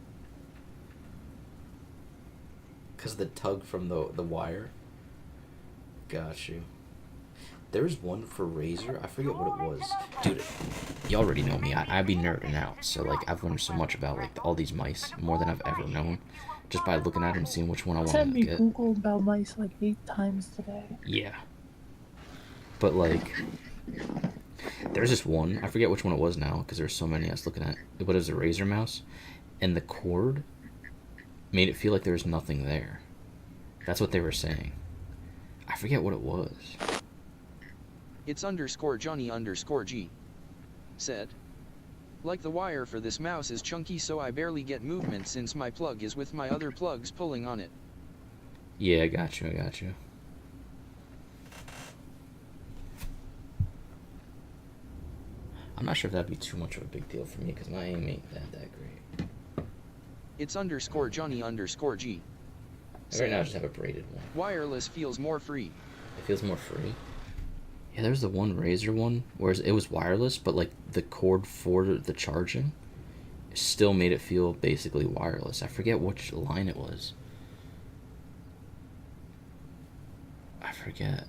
Because the tug from the wire? Got you. There's one for Razer. I forget what it was. Dude, you already know me. I'd be nerding out. So, like, I've learned so much about, like, all these mice. More than I've ever known. Just by looking at them and seeing which one I want to Sent me get. Google about mice like 8 times today. Yeah. But, like, there's this one. I forget which one it was now, because there's so many I was looking at. But it was a Razer mouse. And the cord made it feel like there was nothing there. That's what they were saying. I forget what it was. It's _Johnny_G. Said. Like the wire for this mouse is chunky, so I barely get movement since my plug is with my other plugs pulling on it. Yeah, I got you. I'm not sure if that'd be too much of a big deal for me, because my aim ain't that great. It's _Johnny_G. Right now I just have a braided one. Wireless feels more free. It feels more free? Yeah, there's the one Razer one, where it was wireless, but like the cord for the charging still made it feel basically wireless. I forget which line it was. forget.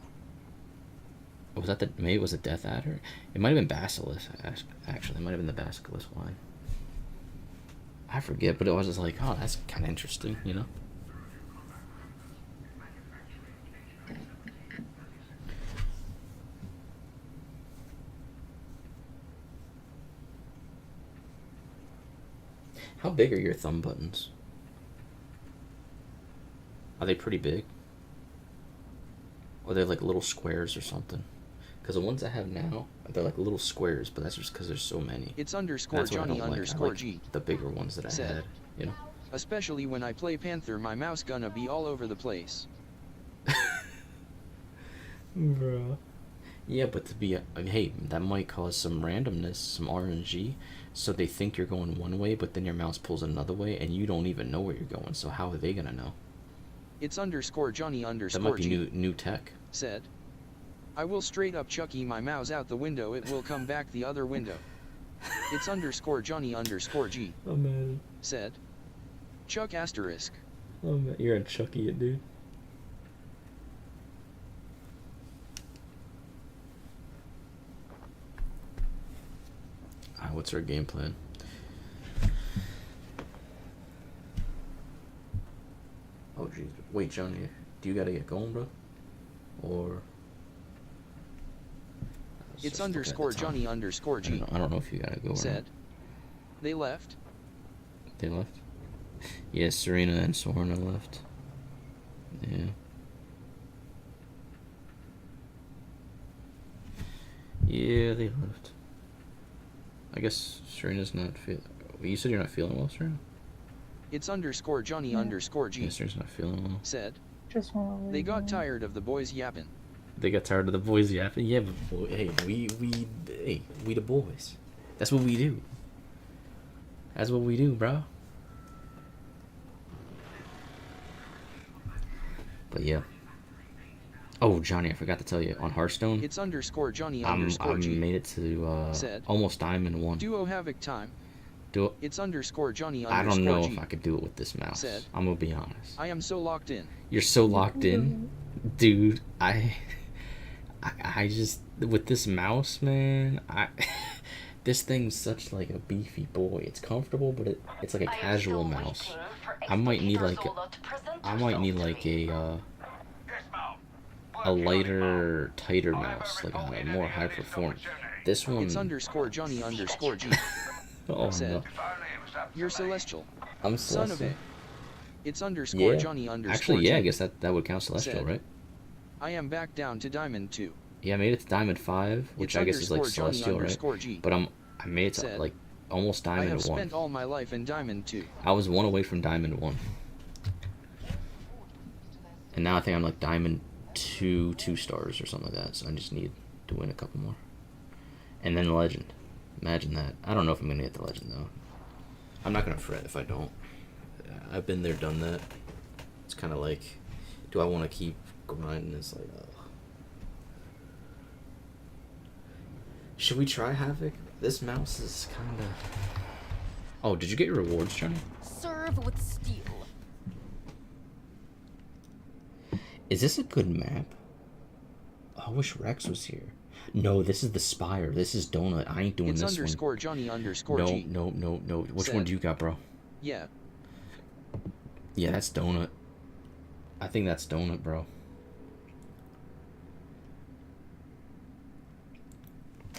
Was that the, maybe it was a Death Adder? It might have been Basilisk, actually. It might have been the Basilisk line. I forget, but it was just like, oh, that's kind of interesting, you know? How big are your thumb buttons? Are they pretty big? Or they're like little squares or something? Because the ones I have now, they're like little squares, but that's just because there's so many. It's underscore Johnny underscore G. The bigger ones that I had, you know? Especially when I play Panther, my mouse gonna be all over the place. Bro. Yeah, but to be, hey, that might cause some randomness, some RNG, so they think you're going one way, but then your mouse pulls another way, and you don't even know where you're going, so how are they gonna know? It's underscore Johnny underscore That might be G. new tech. Said, I will straight up chucky my mouse out the window, it will come back the other window. It's underscore Johnny underscore G. Oh man. Said, Chuck asterisk. Oh man, you're gonna chucky it, dude. Alright, what's our game plan? Oh jeez. Wait, Johnny, do you gotta get going, bro? Or... It's underscore Johnny underscore G. I don't know if you gotta go. Said, they left. They left? Yeah, Serena and Sorna left. Yeah. Yeah, they left. I guess Serena's not feeling... You said you're not feeling well, Serena? It's underscore Johnny underscore G. Yeah, Serena's not feeling well. Said, Just want they got tired of the boys yapping. They got tired of the boys yapping? Yeah, but hey, we the boys. That's what we do. That's what we do, bro. But yeah. Oh, Johnny, I forgot to tell you, on Hearthstone, it's underscore Johnny underscore G. I made it to Said, almost Diamond 1. Duo Havoc time. It's underscore Johnny underscore I don't know G. if I could do it with this mouse. Said, I'm gonna be honest. I am so locked in. You're so locked in? Dude, I just, with this mouse, man, this thing's such like a beefy boy. It's comfortable, but it's like a casual mouse. I might need like a lighter, tighter mouse, like a more high performance. This one. It's underscore Johnny underscore G. Oh Said, no. You're celestial. I'm Son of celestial. a. It's underscore Johnny underscore Actually, yeah, G. I guess that would count celestial, Said, right? I am back down to Diamond 2. Yeah, I made it to Diamond 5, which I guess is like celestial, right? G. But I made it to Said, like almost I Diamond have 1. spent all my life in Diamond 2. I was 1 away from Diamond 1. And now I think I'm like Diamond 2 stars or something like that, so I just need to win a couple more. And then Legend. Imagine that. I don't know if I'm gonna get the Legend though. I'm not gonna fret if I don't. I've been there, done that. It's kind of like, do I want to keep grinding? It's like, should we try Havoc? This mouse is kind of... Oh, did you get your rewards, Johnny? Serve with steel. Is this a good map? Oh, I wish Rex was here. No, this is the Spire. This is Donut. I ain't doing it's this underscore one. Johnny underscore no, G. No. Which Said, one do you got, bro? Yeah. Yeah, that's Donut. I think that's Donut, bro.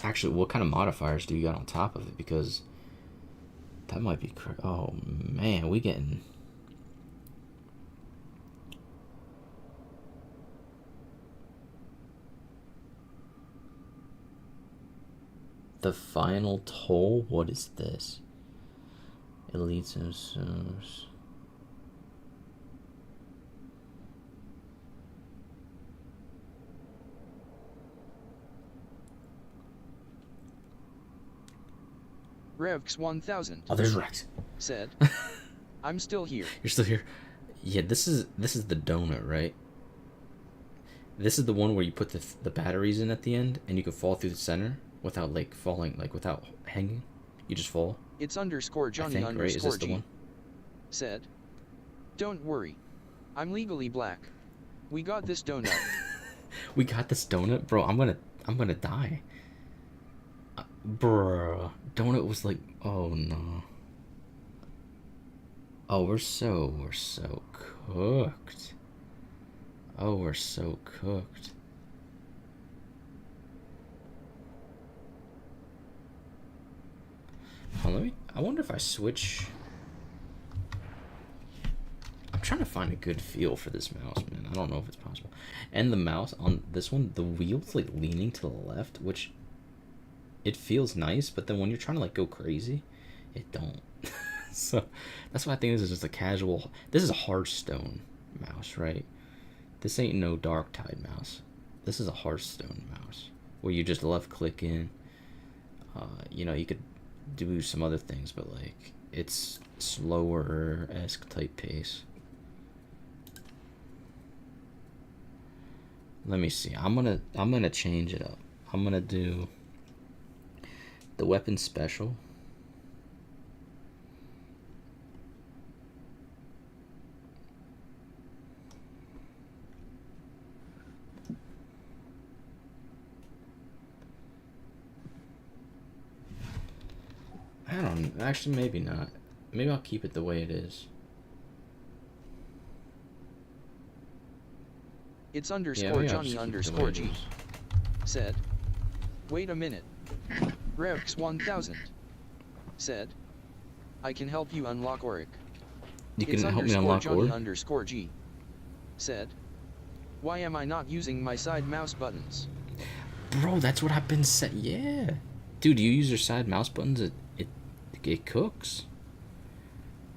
Actually, what kind of modifiers do you got on top of it? Because that might be... Oh, man, we getting... The final toll? What is this? Elite Simpsons. Revx 1000. Oh, there's Rex. Said, I'm still here. You're still here? Yeah, this is the donut, right? This is the one where you put the batteries in at the end, and you can fall through the center without like falling, like without hanging. You just fall. It's underscore Johnny I think, right? Is underscore this the G. one? Said, don't worry, I'm legally black. We got this donut. We got this donut, bro. I'm gonna die. Bruh, donut was like, oh no. Oh, we're so cooked. Oh, we're so cooked. I wonder if I switch. I'm trying to find a good feel for this mouse, man. I don't know if it's possible. And the mouse on this one, the wheel's like leaning to the left, which it feels nice, but then when you're trying to like go crazy, it don't. So that's why I think this is just a casual. This is a Hearthstone mouse, right? This ain't no Darktide mouse. This is a Hearthstone mouse where you just left click in. You know, you could do some other things, but like it's slower-esque type pace. Let me see. I'm gonna change it up. I'm gonna do the weapon special. I don't know. Actually, maybe not. Maybe I'll keep it the way it is. It's underscore Johnny underscore G. Said. Wait a minute. Rex 1000. Said. I can help you unlock Auric. You can help me unlock Johnny Auric? underscore G. Said. Why am I not using my side mouse buttons? Bro, that's what I've been saying. Yeah. Dude, you use your side mouse buttons, it cooks.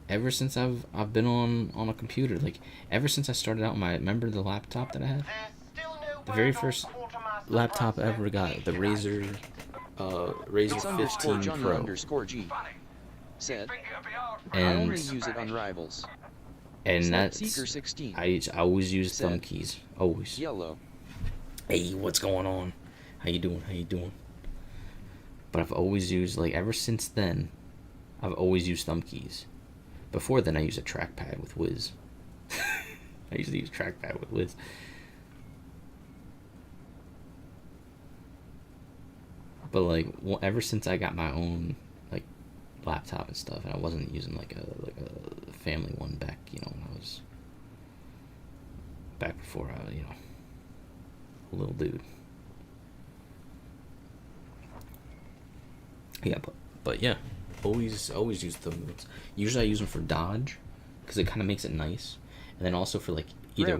Ever since I've been on a computer, like ever since I started out remember the laptop that I had? The very first laptop I ever got, the Razer 15 Johnny Pro. Underscore G. Said. I And only use it on Rivals. that's Seeker 16. I always use thumb keys. Always. Yellow. Hey, what's going on? How you doing? How you doing? But I've always used, like, ever since then, I've always used thumb keys. Before then, I used a trackpad with Wiz. I used to use trackpad with Wiz. But like, ever since I got my own like laptop and stuff, and I wasn't using like a family one back, you know, when I was back before I was, you know, a little dude. Yeah, but yeah, always use thumb moves. Usually I use them for dodge, because it kind of makes it nice, and then also for like either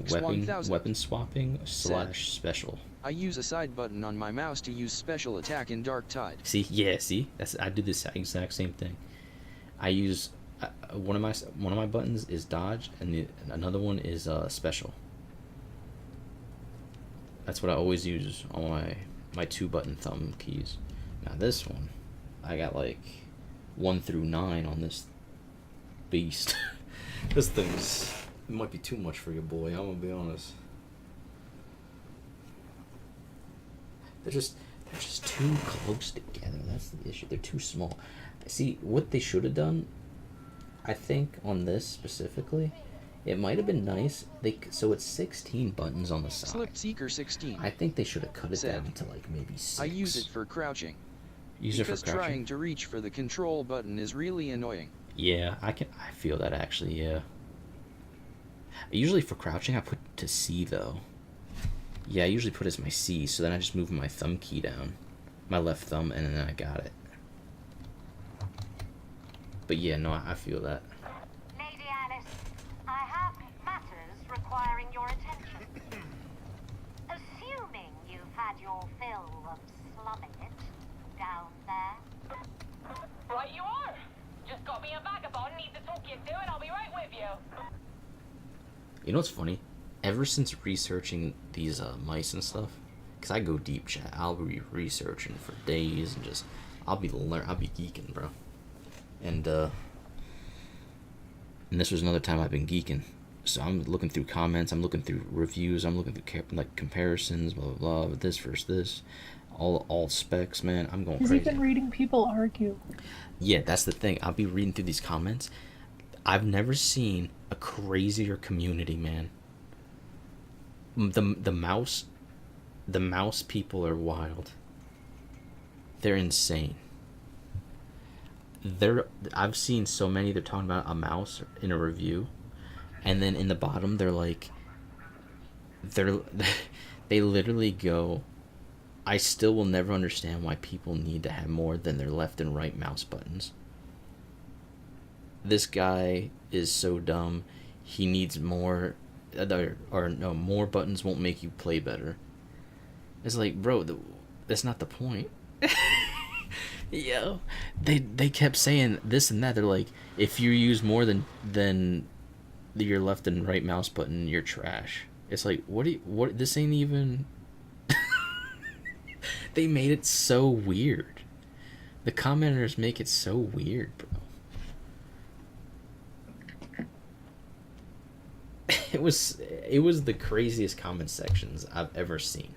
weapon swapping / special. I use a side button on my mouse to use special attack in Darktide. See, I do this exact same thing. I use one of my buttons is dodge, and another one is special. That's what I always use on my 2-button thumb keys. Now this one, I got like 1 through 9 on this beast. This thing's, it might be too much for your boy, I'm gonna be honest. They're just too close together. That's the issue. They're too small. See, what they should have done, I think, on this specifically, it might have been nice. So it's 16 buttons on the side. Slip Seeker 16. I think they should have cut it down to like maybe 6. I use it for crouching. Because trying to reach for the control button is really annoying. Yeah, I feel that actually. Yeah. Usually for crouching, I put to C though. Yeah, I usually put it as my C, so then I just move my thumb key down, my left thumb, and then I got it. But yeah, no, I feel that. Lady Alice, I have matters requiring your attention. Assuming you've had your fill of slumming it down there. Right you are. Just got me a vagabond, need to talk you to, and I'll be right with you. You know what's funny? Ever since researching these mice and stuff, because I go deep, chat, I'll be researching for days and just, I'll be geeking, bro. And this was another time I've been geeking. So I'm looking through comments, I'm looking through reviews, I'm looking through like comparisons, blah blah blah, this versus this, all specs, man. I'm going crazy. He's even reading people argue. Yeah, that's the thing. I'll be reading through these comments. I've never seen a crazier community, man. The mouse The mouse people are wild. They're insane. I've seen so many, they're talking about a mouse in a review, and then in the bottom they're like, they literally go, I still will never understand why people need to have more than their left and right mouse buttons. This guy is so dumb. He needs more, or no, more buttons won't make you play better. It's like, bro, that's not the point. Yo, they kept saying this and that. They're like, if you use more than your left and right mouse button, you're trash. It's like, what? This ain't even. They made it so weird. The commenters make it so weird, bro. It was the craziest comment sections I've ever seen.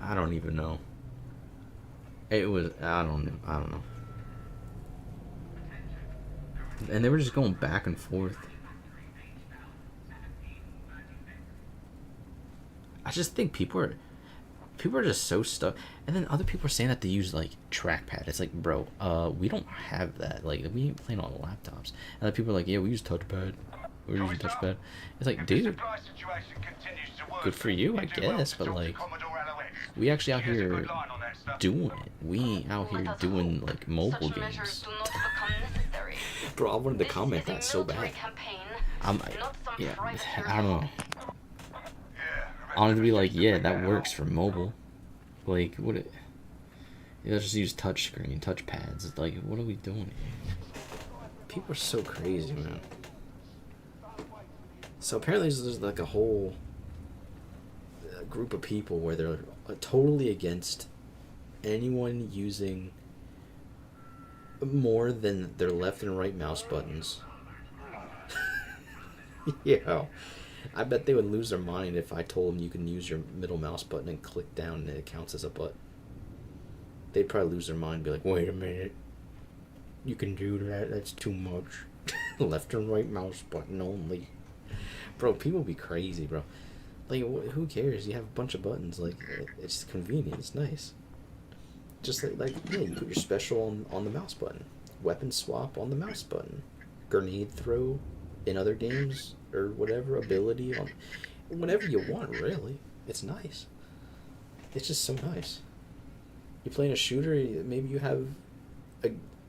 I don't even know. It was, I don't know. And they were just going back and forth. I just think people are just so stuck. And then other people are saying that they use like trackpad. It's like, bro, we don't have that. Like, we ain't playing on laptops. And other people are like, yeah, we use touchpad. We're using touchpad. It's like, dude, good for you, I guess, but like, we actually out here doing it. We ain't out here doing like mobile games. Bro, I wanted to comment that so bad. Yeah, I don't know. I wanted to be like, yeah, that works for mobile. Like, what? Let's just use touchscreen, touchpads. It's like, what are we doing here? People are so crazy, man. So apparently there's like a whole group of people where they're totally against anyone using more than their left and right mouse buttons. Yeah. I bet they would lose their mind if I told them you can use your middle mouse button and click down and it counts as a butt. They'd probably lose their mind and be like, wait a minute. You can do that? That's too much. Left and right mouse button only. Bro, people be crazy, bro. Like, who cares? You have a bunch of buttons. Like, it's convenient. It's nice. Just like yeah, you put your special on the mouse button. Weapon swap on the mouse button. Grenade throw in other games or whatever, ability on whenever you want, really. It's nice. It's just so nice. You're playing a shooter, maybe you have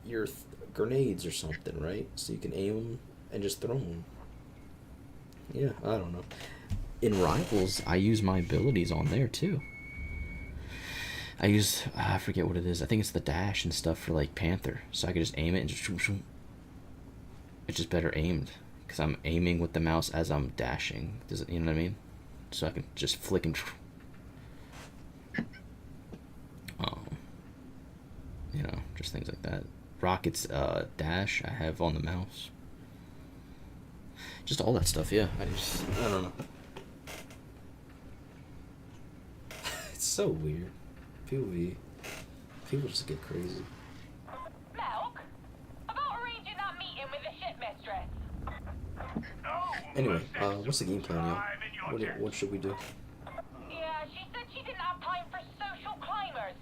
your grenades or something, right? So you can aim them and just throw them. Yeah, I don't know. In Rivals, I use my abilities on there too. I forget what it is. I think it's the dash and stuff for like Panther. So I can just aim it and just shoot, shoot. It's just better aimed because I'm aiming with the mouse as I'm dashing. Does it, you know what I mean? So I can just flick and you know, just things like that. Rocket's dash I have on the mouse. Just all that stuff, yeah. I don't know. It's so weird. People just get crazy. Milk? About arranging that meeting with the shipmistress. Anyway, what's the game plan, y'all? What should we do? Yeah, she said she didn't have time for social climbers.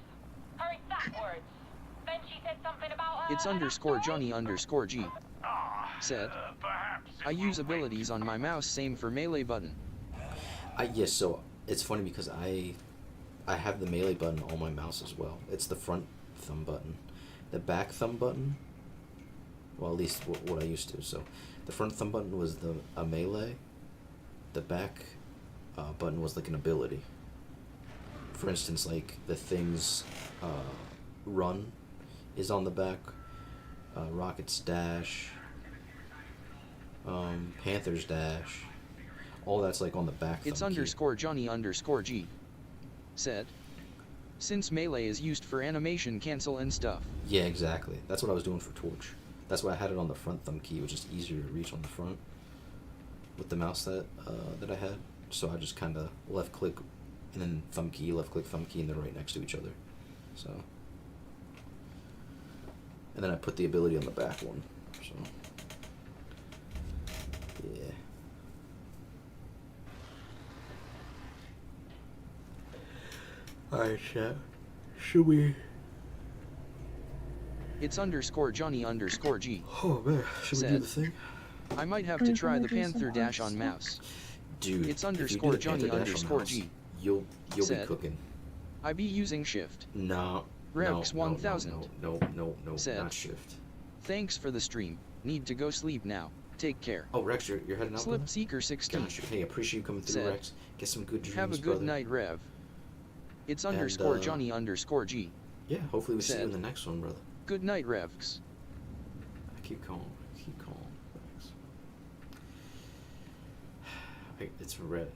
Her exact words. Then she said something about It's _Johnny_G. Said, I use abilities on my mouse, same for melee button. Yes, so it's funny because I have the melee button on my mouse as well. It's the front thumb button. The back thumb button, well, at least what I used to. So the front thumb button was a melee. The back button was like an ability. For instance, like the thing's run is on the back. Rocket's dash. Panther's dash. All that's like on the back. It's _Johnny_G. Said, since melee is used for animation cancel and stuff. Yeah, exactly. That's what I was doing for Torch. That's why I had it on the front thumb key, which is easier to reach on the front with the mouse that I had. So I just kind of left click and then thumb key, left click, thumb key, and they're right next to each other. So, and then I put the ability on the back one. So, yeah. Alright, chat. Should we? It's underscore Johnny underscore G. Oh man, should we do the thing? I might have to try the Panther dash on mouse. Dude, it's if underscore you do the Johnny Panther dash on underscore mouse, G. You'll be cooking. I be using shift. No. Rex 1000. No, said, not shift. Thanks for the stream. Need to go sleep now. Take care. Oh, Rex, you're heading out. Slip Seeker 16. Gosh, hey, appreciate you coming through, said, Rex. Get some good dreams, have a good brother. night, Rev. It's underscore Johnny underscore G. Yeah, hopefully we see you in the next one, brother. Good night, Revs. Keep calm, Rex. It's Rev.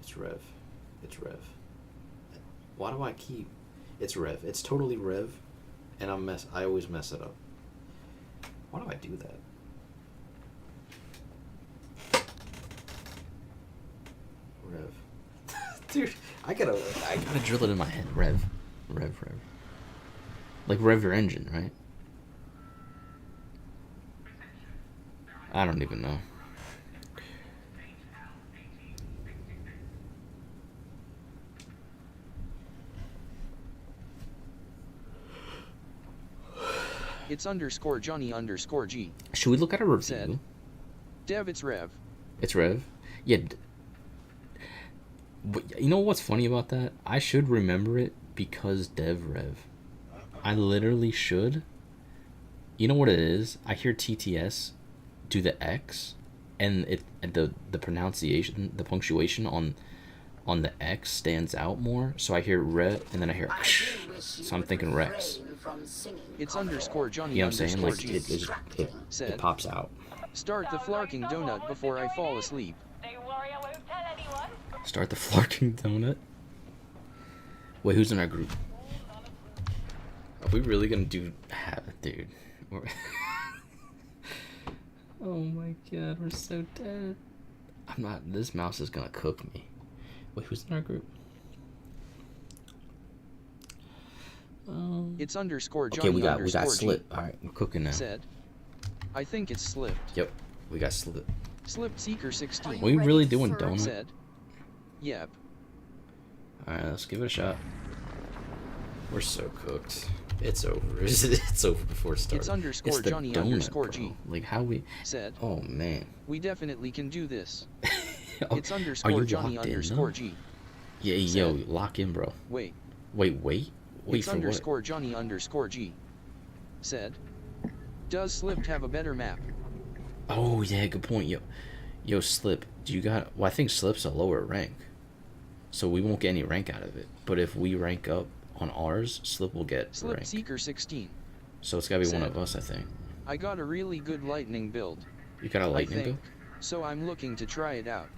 Why do I keep? It's Rev. It's totally Rev, and I always mess it up. Why do I do that? Rev. Dude, I gotta drill it in my head. Rev. Like rev your engine, right? I don't even know. It's underscore Johnny underscore G. Should we look at a review? Said, Dev, it's Rev. It's Rev? Yeah. But you know what's funny about that? I should remember it because Dev Rev. I literally should. You know what it is? I hear TTS do the X, and the pronunciation, the punctuation on the X stands out more. So I hear Rev, and then I hear so I'm thinking Rex. It's underscore Johnny. You know what I'm saying? Like G. it pops out. Start the flarking donut before I fall asleep. Don't worry, I won't tell anyone. Start the flarking donut. Wait, who's in our group? Are we really gonna do dude? Oh my god, we're so dead. I'm not. This mouse is gonna cook me. Wait, who's in our group? It's underscore Johnny. Okay, we got G. Slip. All right, we're cooking now. Said, I think it's slipped. Yep, we got Slip. Slip Seeker 16. We really doing donut? Said, yep. All right, let's give it a shot. We're so cooked. It's over. It's over before it starts. It's underscore Johnny donut, underscore bro. G. Like how we said. Oh man. We definitely can do this. Oh, it's underscore Johnny underscore G. Yeah, said, yo, lock in, bro. Wait. Wait it's for underscore what? Johnny underscore G. Said, does Slipped have a better map? Oh yeah, good point. Yo, Slip. Do you got? Well, I think Slip's a lower rank, so we won't get any rank out of it. But if we rank up on ours, Slip will get Slip rank. Seeker 16. So it's gotta be said, one of us, I think. I got a really good lightning build. You got a lightning build? So I'm looking to try it out.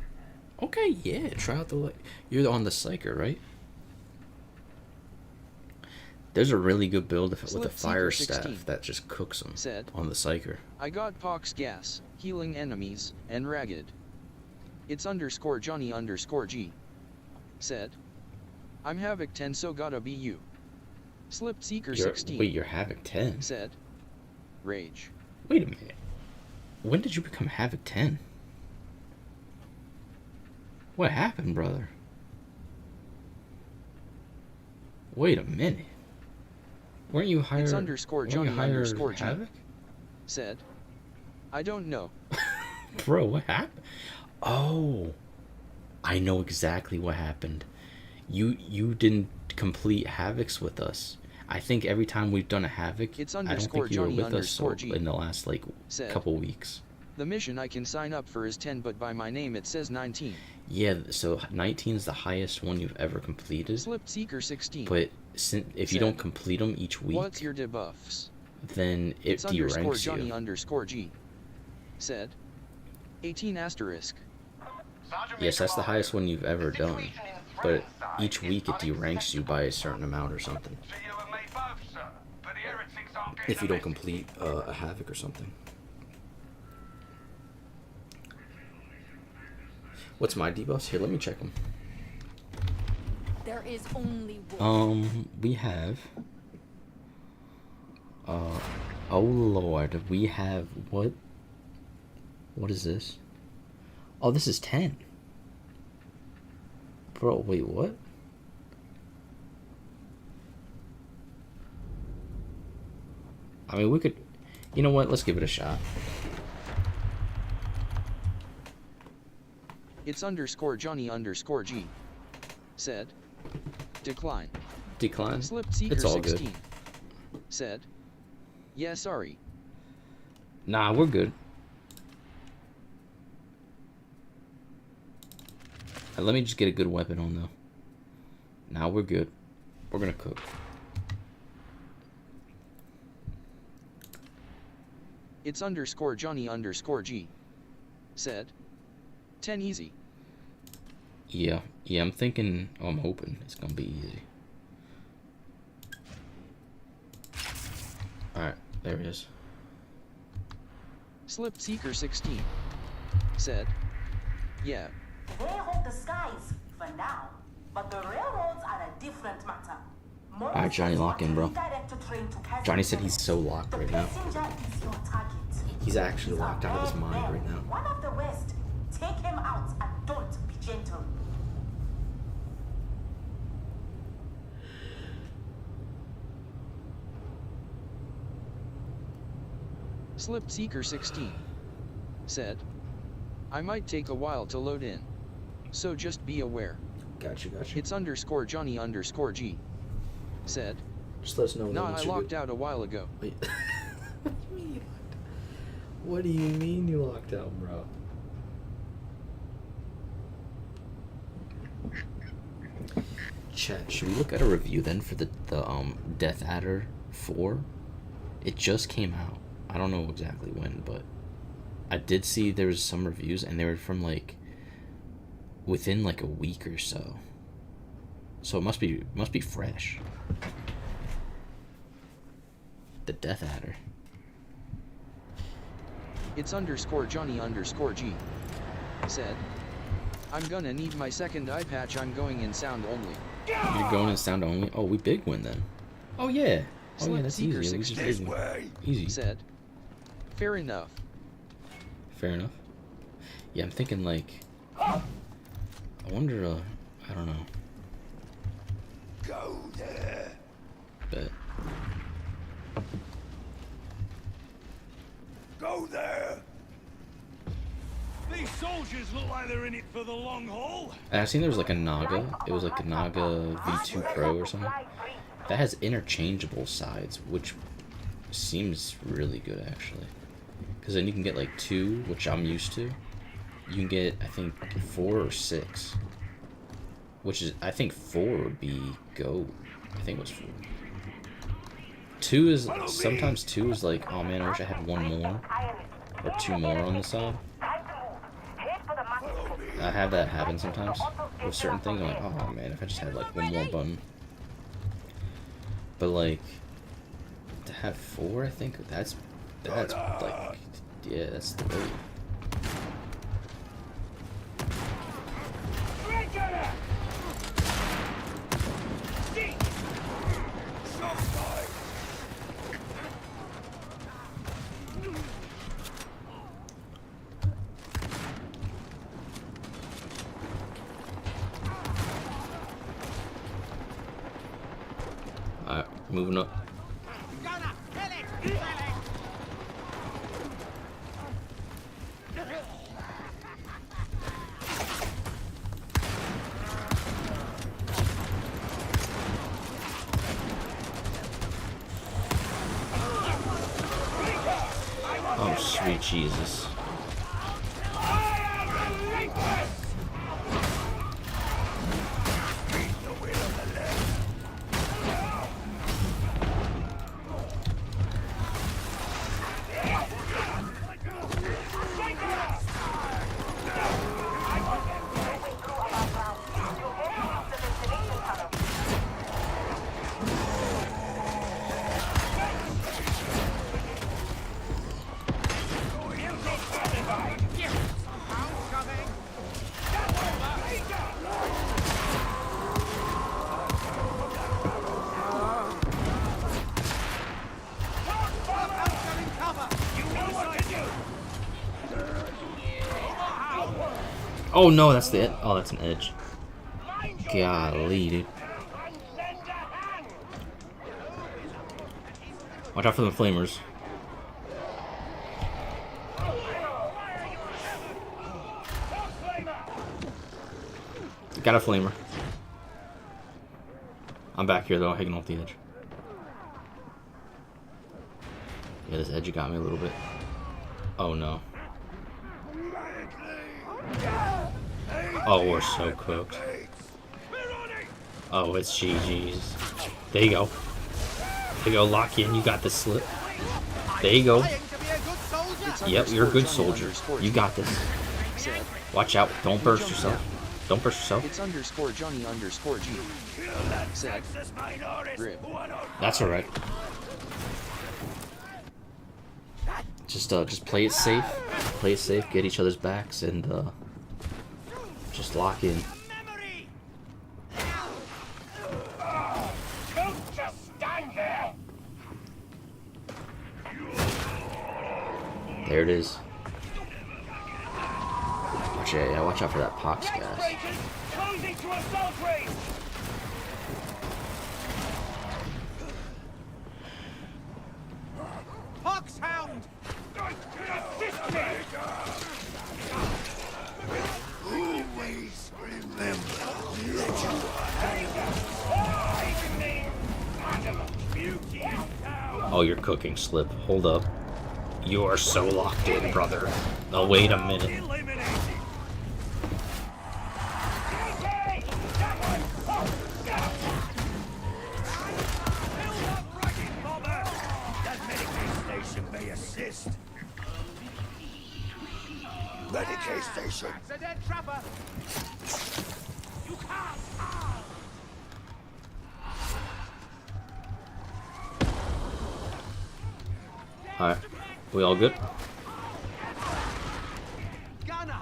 Okay, yeah, try out the light. You're on the Psyker, right? There's a really good build with a fire staff that just cooks them said, on the Psyker. I got Pox Gas, healing enemies, and ragged. It's underscore Johnny underscore G. Said, I'm Havoc 10, so gotta be you. Slipped Seeker 16. Wait, you're Havoc 10? Said, Rage. Wait a minute. When did you become Havoc 10? What happened, brother? Wait a minute. Weren't you hired? It's underscore Johnny underscore G. Havoc? Said, I don't know. Bro, what happened? Oh, I know exactly what happened. You didn't complete Havocs with us. I think every time we've done a Havoc, it's I don't think you were with us in the last couple weeks. The mission I can sign up for is 10, but by my name it says 19. Yeah, so 19 is the highest one you've ever completed. Slipped Seeker 16. But if you don't complete them each week, what's your debuffs? Then it it's underscore deranks Johnny you. Underscore G. Said, 18 asterisk. Yes, that's the highest one you've ever done. But each week it deranks you by a certain amount or something. If you don't complete a Havoc or something. What's my debuffs? Here, let me check them. There is only one. We have oh lord, we have what is this? Oh, this is 10. Bro, wait, what? I mean, we could... You know what? Let's give it a shot. It's _Johnny_G. Said. Decline. Decline? Slipped Seeker It's all 16. good. Said. Yeah, sorry. Nah, we're good. Let me just get a good weapon on, though. Now we're good. We're gonna cook. It's _Johnny_G. Said. 10 easy. Yeah, I'm thinking... Oh, I'm hoping it's gonna be easy. Alright, there it is. Slipped Seeker 16. Said. Yeah. They hold the skies for now, but the railroads are a different matter. Alright, Johnny, lock in, bro. Johnny said he's so locked right now. He's actually locked out of his mind right now. One of the West, take him out and don't be gentle. Slipped Seeker 16. Said. I might take a while to load in. So just be aware. Gotcha. It's _Johnny_G. Said. Just let us know. Nah, I locked out a while ago. Wait. What do you mean you locked out, bro? Chat, should we look at a review then for the Death Adder 4? It just came out. I don't know exactly when, but I did see there was some reviews and they were from like within like a week or so. So it must be fresh. The Death Adder. It's _Johnny_G. Said. I'm gonna need my second eye patch. I'm going in sound only. You're going in sound only? Oh, we big win then. Oh yeah. Oh yeah, that's Seeker easy. 16. Easy. Said. Fair enough. Fair enough. Yeah, I'm thinking like... I wonder, I don't know. Go there. Bet. Go there. These soldiers look like they're in it for the long haul. And I've seen there was like a Naga. It was like a Naga V2 Pro or something. That has interchangeable sides, which seems really good actually. Because then you can get like 2, which I'm used to. You can get, I think, 4 or 6. Which is, I think 4 would be GOAT. I think it was 4. 2 is, sometimes 2 is like, oh man, I wish I had 1 more. Or 2 more on the side. I have that happen sometimes. With certain things, I'm like, oh man, if I just had like 1 more button. But like, to have 4, I think, that's like, yeah, that's the way. Alright, moving up. Oh, sweet Jesus. Oh no, that's the oh, that's an edge. Golly, dude. Watch out for the flamers. Got a flamer. I'm back here though, hanging off the edge. Yeah, this edge got me a little bit. Oh no. Oh, we're so cooked. Oh, it's GG's. There you go. There you go, lock in. You got this slip. There you go. Yep, you're a good soldier. You got this. Watch out. Don't burst yourself. Don't burst yourself. It's underscore Johnny underscore G. Said. Rip. That's alright. Just play it safe. Play it safe. Get each other's backs and just lock in. Don't just stand there. There it is. Yeah, watch out for that pox gas. Closing to assault range. Poxhound! Assist me! Always remember Oh, you're cooking, Slip. Hold up. You are so locked in, brother. Oh, wait a minute. Medicaid station. That's a dead trapper. You can't. Alright. We all good? Gunner.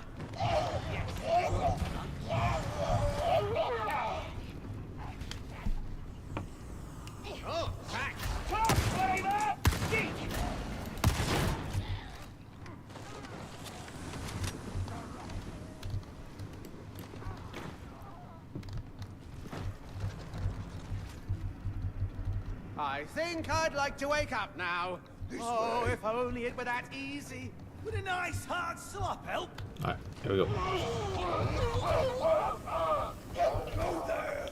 Oh, back. Top flavor. Geek. I think I'd like to wake up now. Oh, if only it were that easy. Would a nice hard slop help? Alright, here we go. Go there.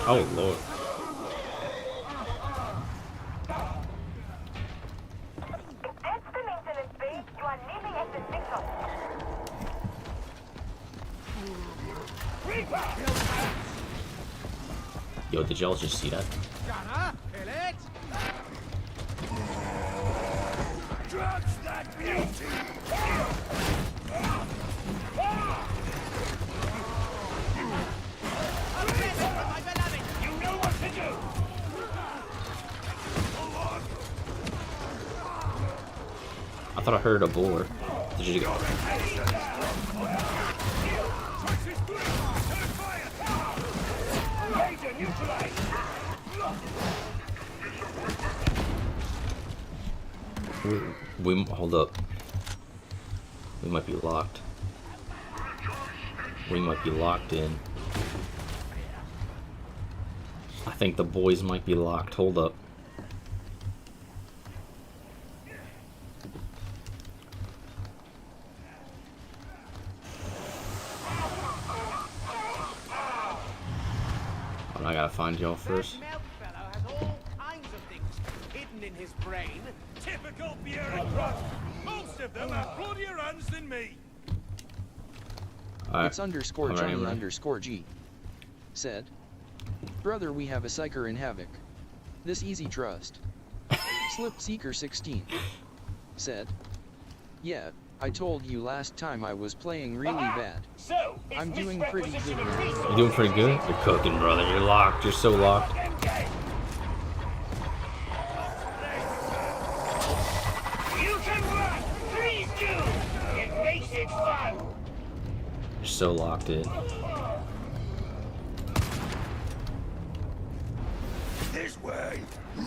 Oh, Lord. That's the maintenance base. You are leaving at the signal. Yo, did y'all just see that? Gunner, kill it. Drugs that beauty. My beloved, you know what to do. I thought I heard a boar. Did you go? We hold up. We might be locked. We might be locked in. I think the boys might be locked. Hold up. Oh, I gotta find y'all first. In his brain. Typical bureaucrat. Most of them have bloodier hands than me. It's underscore Johnny underscore G. Said. Brother, we have a psyker in Havoc. This easy trust. Slip Seeker 16. Said. Yeah, I told you last time I was playing really bad. So, I'm doing pretty good. You're doing pretty good? You're cooking, brother. You're locked. You're so locked. You're so locked in. This way. No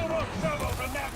more trouble from that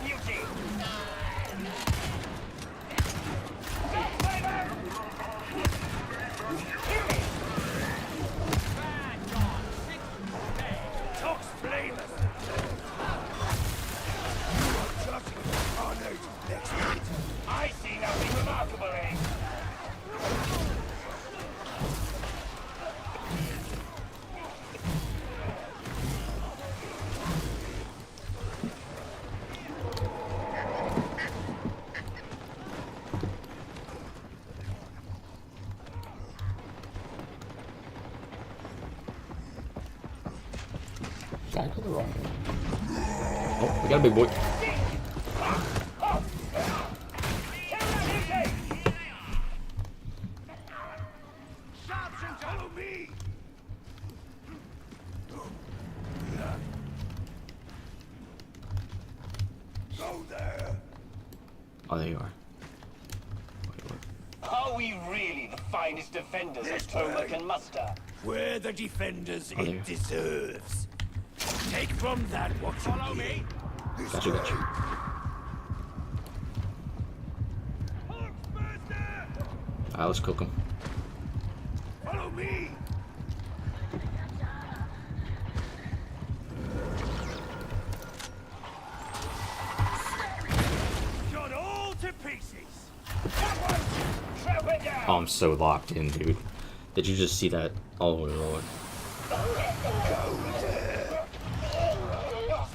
Did I go the wrong way? Oh, we got a big boy. Follow me! Go there! Oh, there you are. Are we really the finest defenders October can muster? We're the defenders Oh, there. it deserves. Take from that what you follow me. Gotcha, gotcha. Alright, let's cook him. Follow me. Got all to pieces. Oh, I'm so locked in, dude. Did you just see that? Oh, Lord.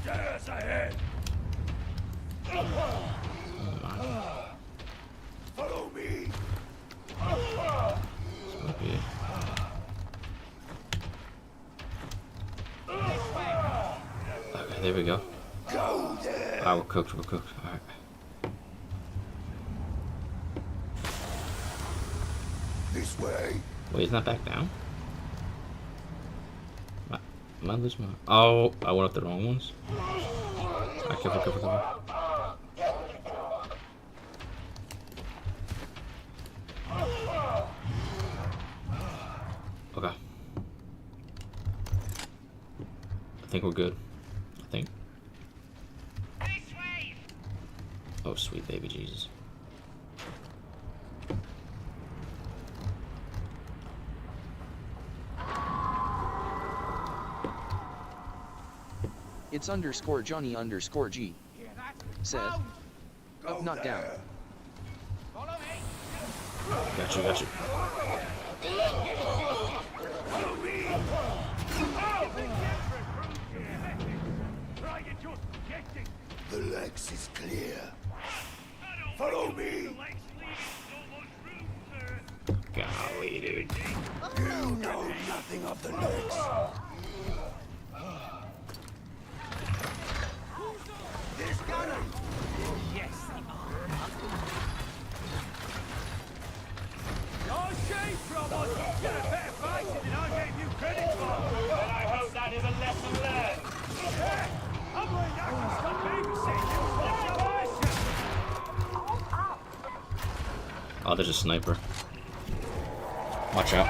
Stairs ahead. Follow me. Okay. Okay, there we go. Go there. Alright, we're cooked, Alright. This way. Wait, isn't that back down? Am I losing my... Oh, I went up the wrong ones. Alright, careful. Okay. I think we're good. I think. Oh, sweet baby Jesus. It's _Johnny_G. Said. Up, not down. Gotcha. The Lex is clear. Follow me. Golly, dude. You know nothing of the Lex. This gunner. Yes, your shade from us. You're a better fighter than I gave you credit for. And I hope that is a lesson learned. I'm going to stop babysitting you. Oh, there's a sniper. Watch out.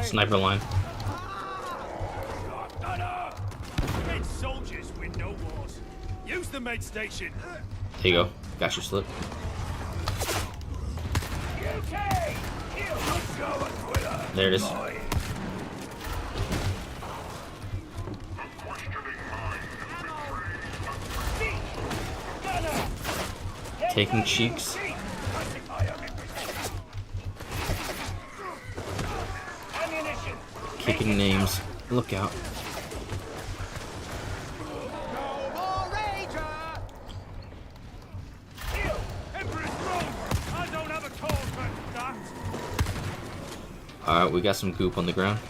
Sniper line. Dead soldiers win no wars. Use the med station. There you go. Got your slip. There it is. Taking cheeks. Kicking names. Look out. Alright, we got some goop on the ground.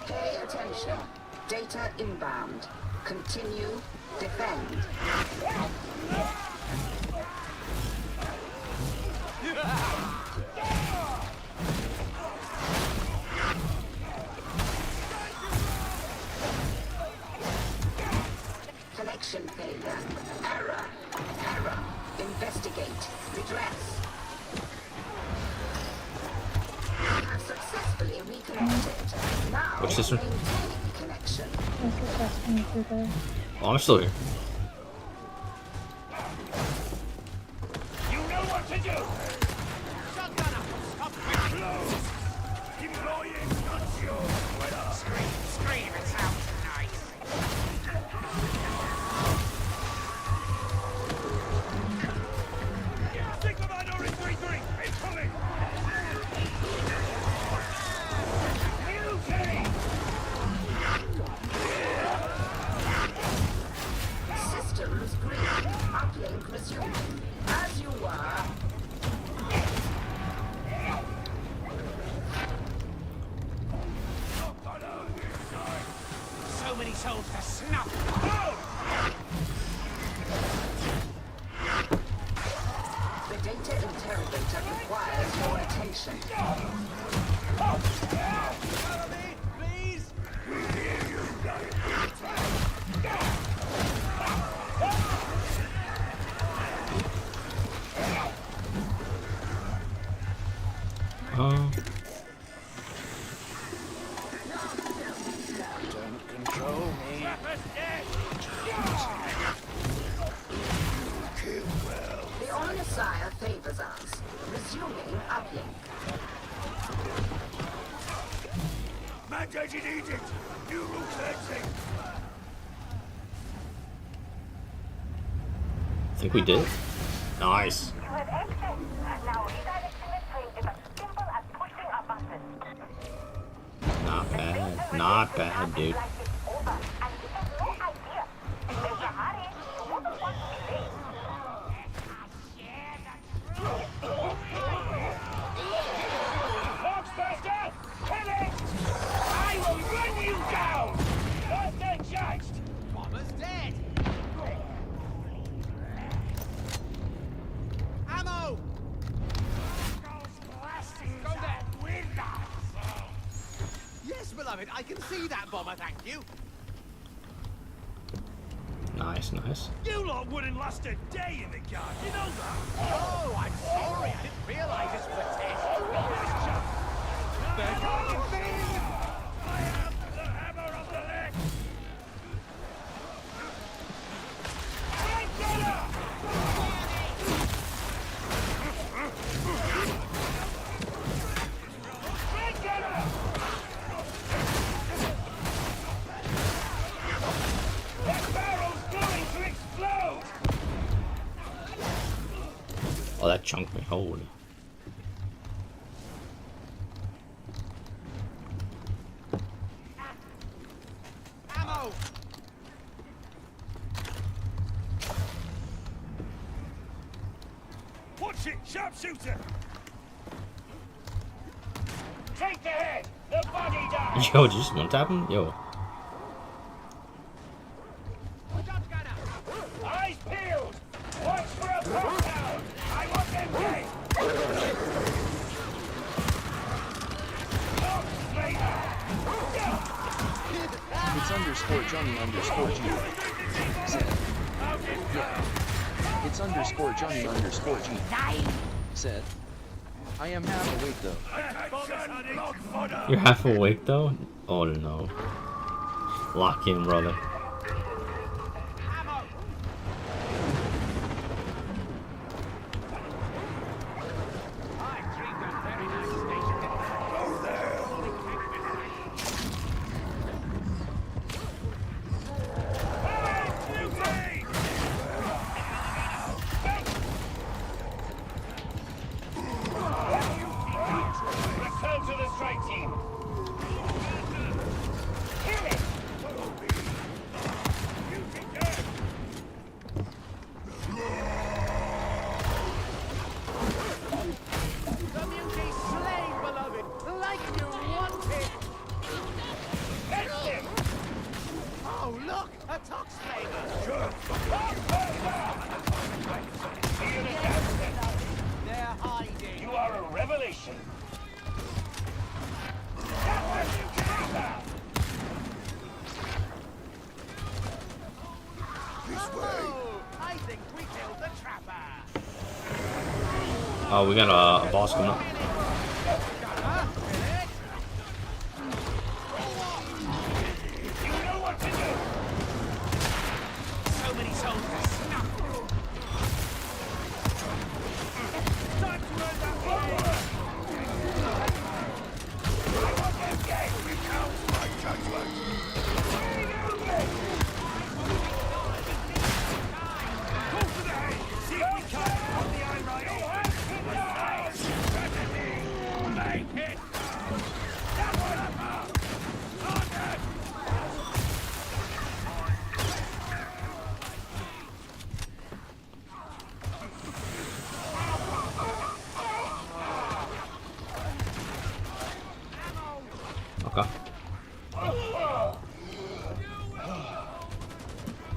Pay attention. Data inbound. Continue. Defend. Which sister? Connection. That's what's asking me through there. Oh, I'm still here. You know what to do! Shotgunner! Stop quickly! Deploying gunshot! Scream, it sounds nice. Sigma Minority 3-3, incoming! Systems green. Uplink resumed. As you were. So many souls to snuff! The data interrogator requires your attention. Follow me, please! We hear you, Don't control me. Trapper's dead! Kill well. The Omnissiah favors us. Resuming uplink. Mandated edict! New rule cleansing! I think we did. Nice. You have access. Now redirecting the train is as simple as pushing a button. Not bad. Not bad, dude. Like it's over, and you have no idea. If there's a hurry, you wouldn't want to be late. Foxbuster! Kill it! I will run you down! Not the judged! Bomber's dead! Ammo! Go there! With us! Yes, beloved, I can see that bomber, thank you. Nice, nice. You lot wouldn't last a day in the guard, you know that? Oh, I'm sorry, I didn't realize this was a test. They're calling me! I am the hammer of the leg! That barrel's going to explode! Oh, that chunked me. Holy. Ammo! Watch it, sharpshooter! Take the head! The body dies! Yo, did you just one tap him? Yo. Eyes peeled! Watch for a compound! I want them dead! It's underscore Johnny underscore G. Said. Yeah. It's underscore Johnny underscore G. Said. I am half awake though. You're half awake though? Oh no. Lock in, brother. Return to the strike team! Kill it! The mute's slain, beloved, like you wanted! That's him! Oh, look! A tox flavor! They're hiding! You are a revelation! This way! I think we killed the trapper! Oh, we got a boss coming up. Okay.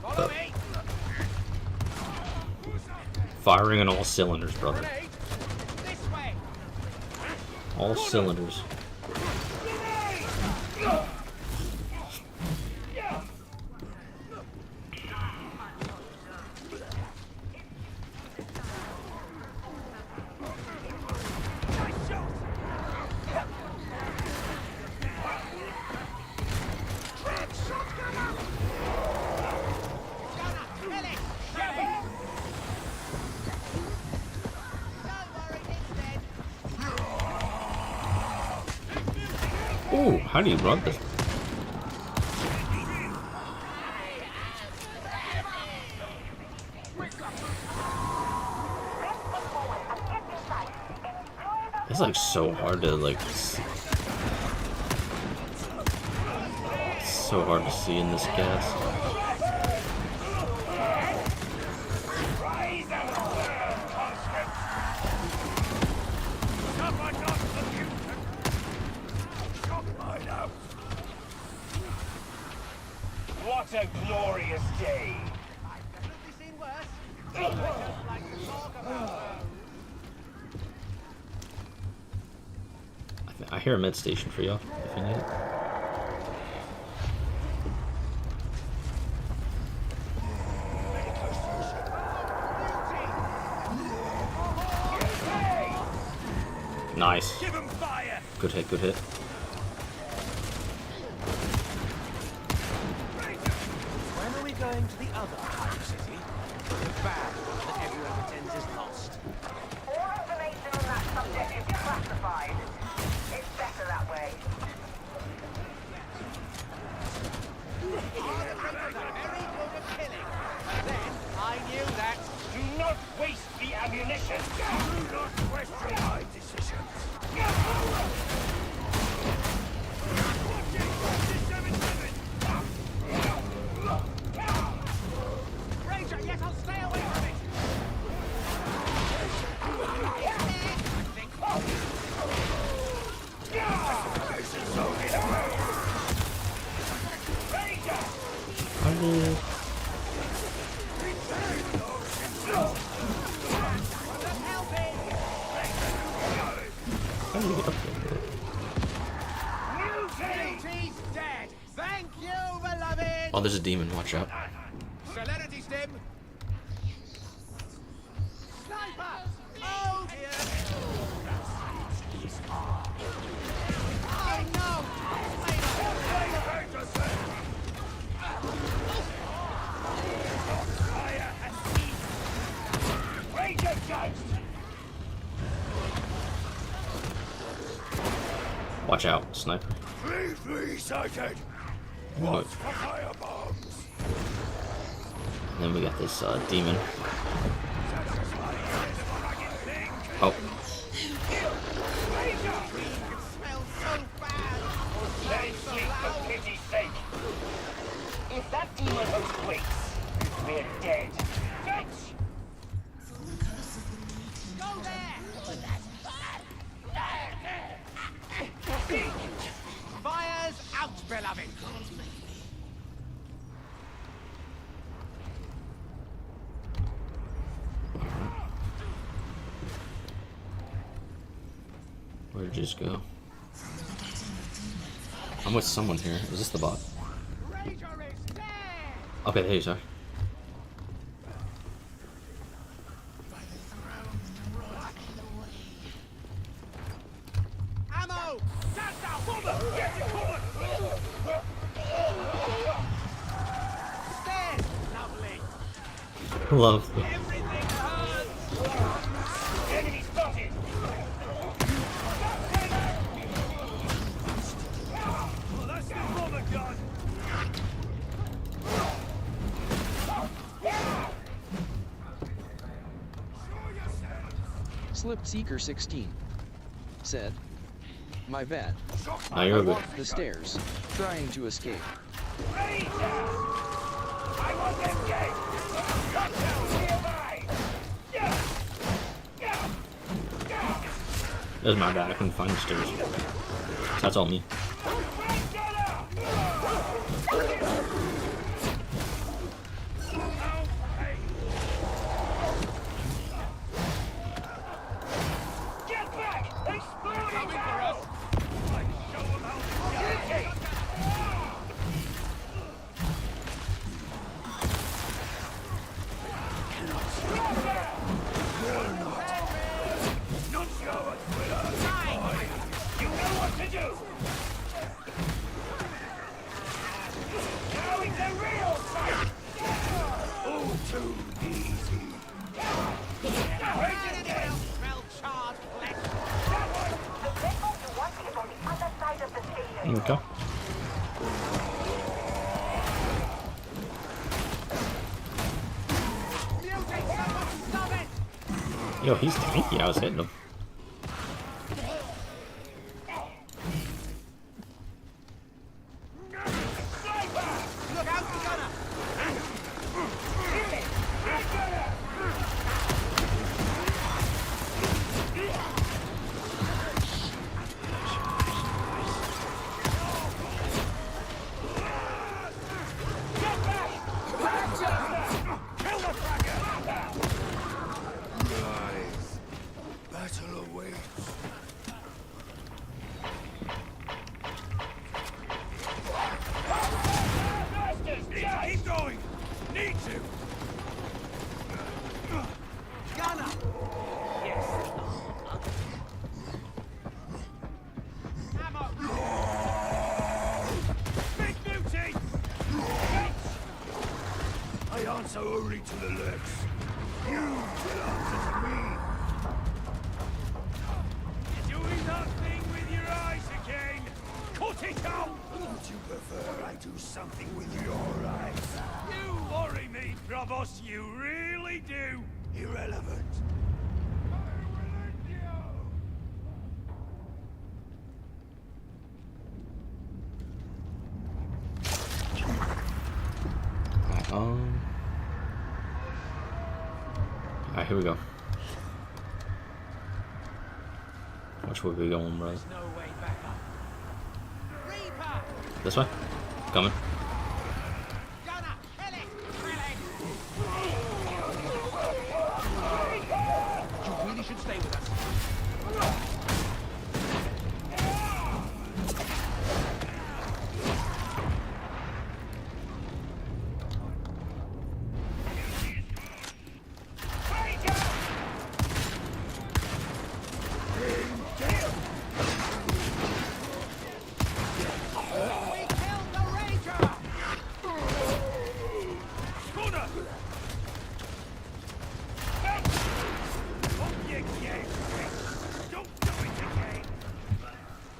Follow me. Firing on all cylinders, brother. This way. All cylinders. Ooh, how do you run this? It's like so hard to like. It's so hard to see in this gas. What a glorious day! I hear a med station for y'all if you need it. Nice. Give 'em fire. Good hit, good hit. When are we going to the other high city? The bad one that everyone pretends is lost. All information on that subject is classified. It's better that way. Very good at killing. Then I knew that. Do not waste the ammunition! Do not question my decisions! Ranger, yes, I'll stay away from it. Muti's dead. Thank you, beloved. Oh, there's a demon. Watch out. Celerity stim. Sniper. Oh dear. Oh no. Ranger judged! Watch out, sniper. 3-3 sighted! What? For fire bombs! And then we got this demon. Oh. Smells so bad. Let it sleep for pity's sake! If that demon host wakes, we're dead. Fetch! Go there. Fires out, beloved. Where'd you just go? I'm with someone here. Is this the bot? Ranger is dead. Okay, there you are. Ammo. Stand down. Forward. Get it forward. Stairs. Lovely. Lovely. Everything hurts. Enemy spotted! Well, that's the bomber gun. Slipped Seeker 16 said, "My bad. Now you're good. The stairs, trying to escape." Ranger! I want them dead! Cocktails nearby! That was my bad. I couldn't find the stairs. That's all me. Get back! Exploding barrel! Show them how to get it! You know what to do! Now it's a real fight! Oh, too easy. Here we go. Yo, he's tanky. I was hitting him. Battle awaits. Keep going! Need to! Gunner! Yes. Ammo! Big beauty! I answer only to the legs. You will answer to me. You're doing that thing with your eyes again! Cut it out! Would you prefer I do something with your eyes? You worry me, Provost, you really do! Irrelevant. Alright, here we go. Which way are we going, bro? This way? Coming. You really should stay with us.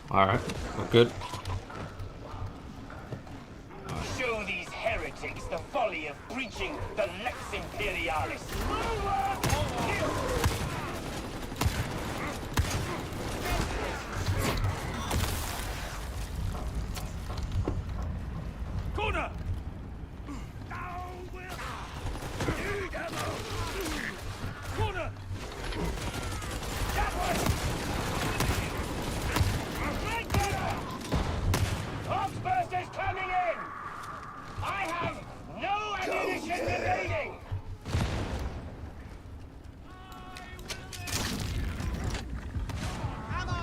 Alright, we're good. Show these heretics the folly of breaching the Lex Imperialis. Corner! Corner! Oxbursters coming in! I have no ammunition remaining! Ammo!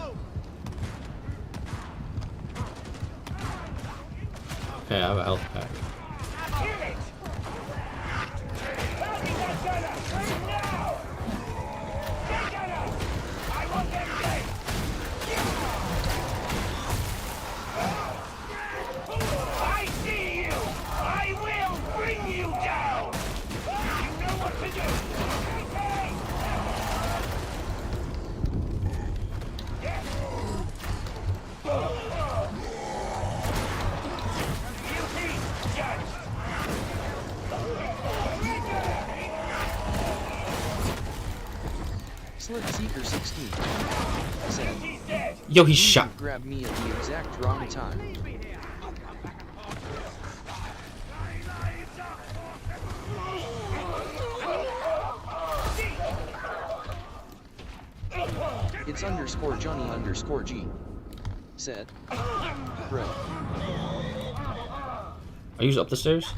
Okay, I have a health pack. Kill it! Target that gunner! Now! Get gunner! I want them dead! I see you! I will bring you down! You know what to do! Guilty judged! Slip Seeker 16 said, He's dead! Yo, he's "You shot. grabbed me at the exact wrong time." It's _Johnny_G said. Bro. Are you up the stairs?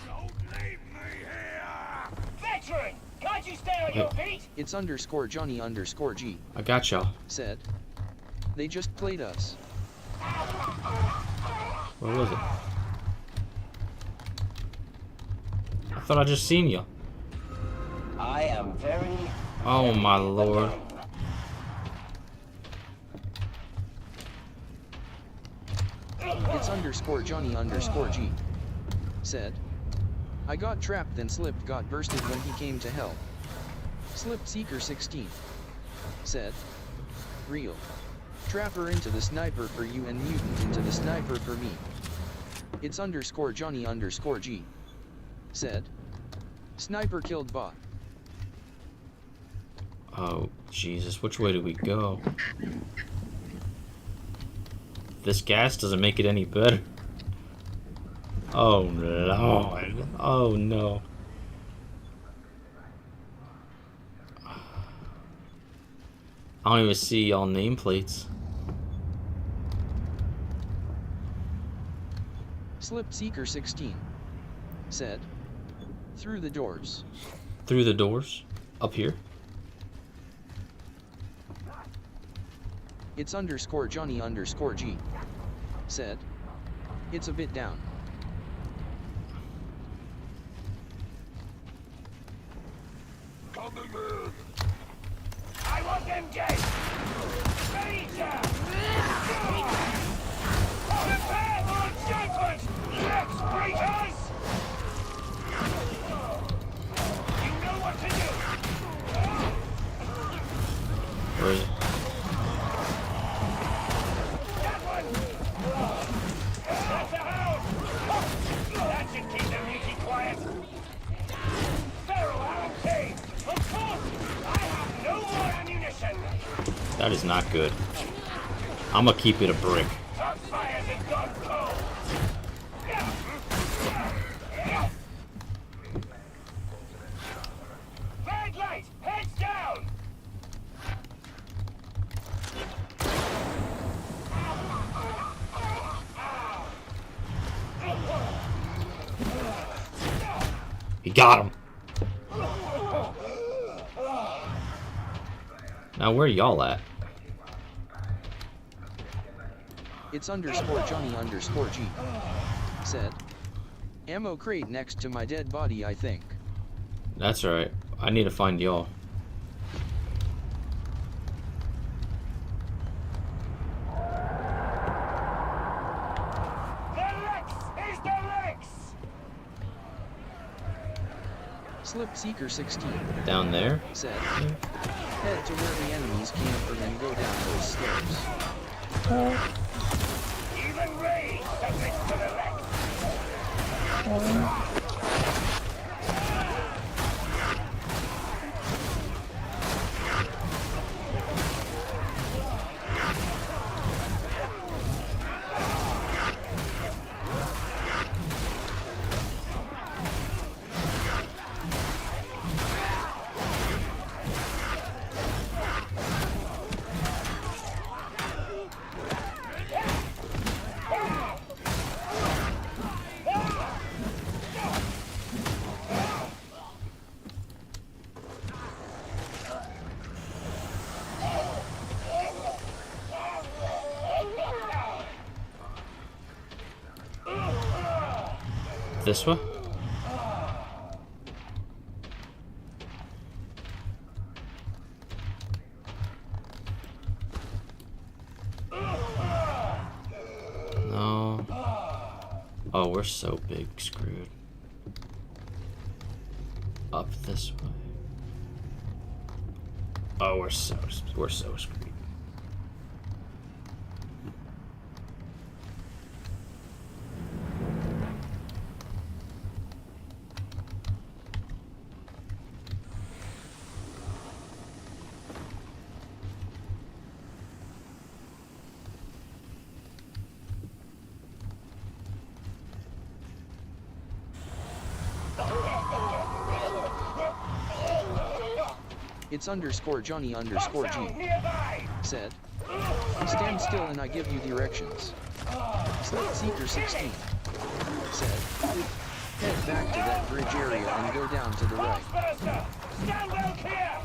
Don't leave me here! Veteran! Can't you stay on your feet? It's underscore Johnny underscore G. I got y'all. Said. They just played us. Where was it? I thought I just seen you. I am very... Oh my lord. It's underscore Johnny underscore G. Said. I got trapped then slipped got bursted when he came to help. Slipped Seeker 16. Said. Real. Trapper into the sniper for you and mutant into the sniper for me. It's underscore Johnny underscore G. Said. Sniper killed bot. Oh Jesus, which way do we go? This gas doesn't make it any better. Oh Lord. Oh no. I don't even see all nameplates. Slipped Seeker 16. Said. Through the doors. Through the doors? Up here? It's underscore Johnny underscore G. Said. It's a bit down. I want them dead! Major! Prepare for judgment! Let's breakers! You know what to do! Where is it? That one! That's a hound! That should keep them muty quiet! Feral hound cave! Of course! I have no more ammunition! That is not good. I'm gonna keep it a brick. Top fires have gone cold! Flag light! Heads down! He got him. Now where y'all at? It's underscore Johnny underscore G. Said. Ammo crate next to my dead body, I think. That's right. I need to find y'all. Slip Seeker 16. Down there? Said. Head to where the enemies came from and go down those stairs. Even Ray submits to the left. This way? No. Oh, we're so big screwed. Up this way. Oh, we're so screwed. It's underscore Johnny underscore G. Said. Stand still and I give you directions. Slip Seeker 16. Said. Head back to that bridge area and go down to the right. Stand well clear!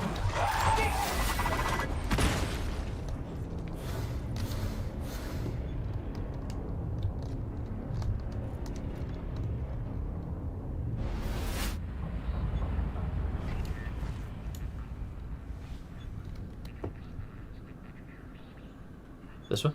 This one?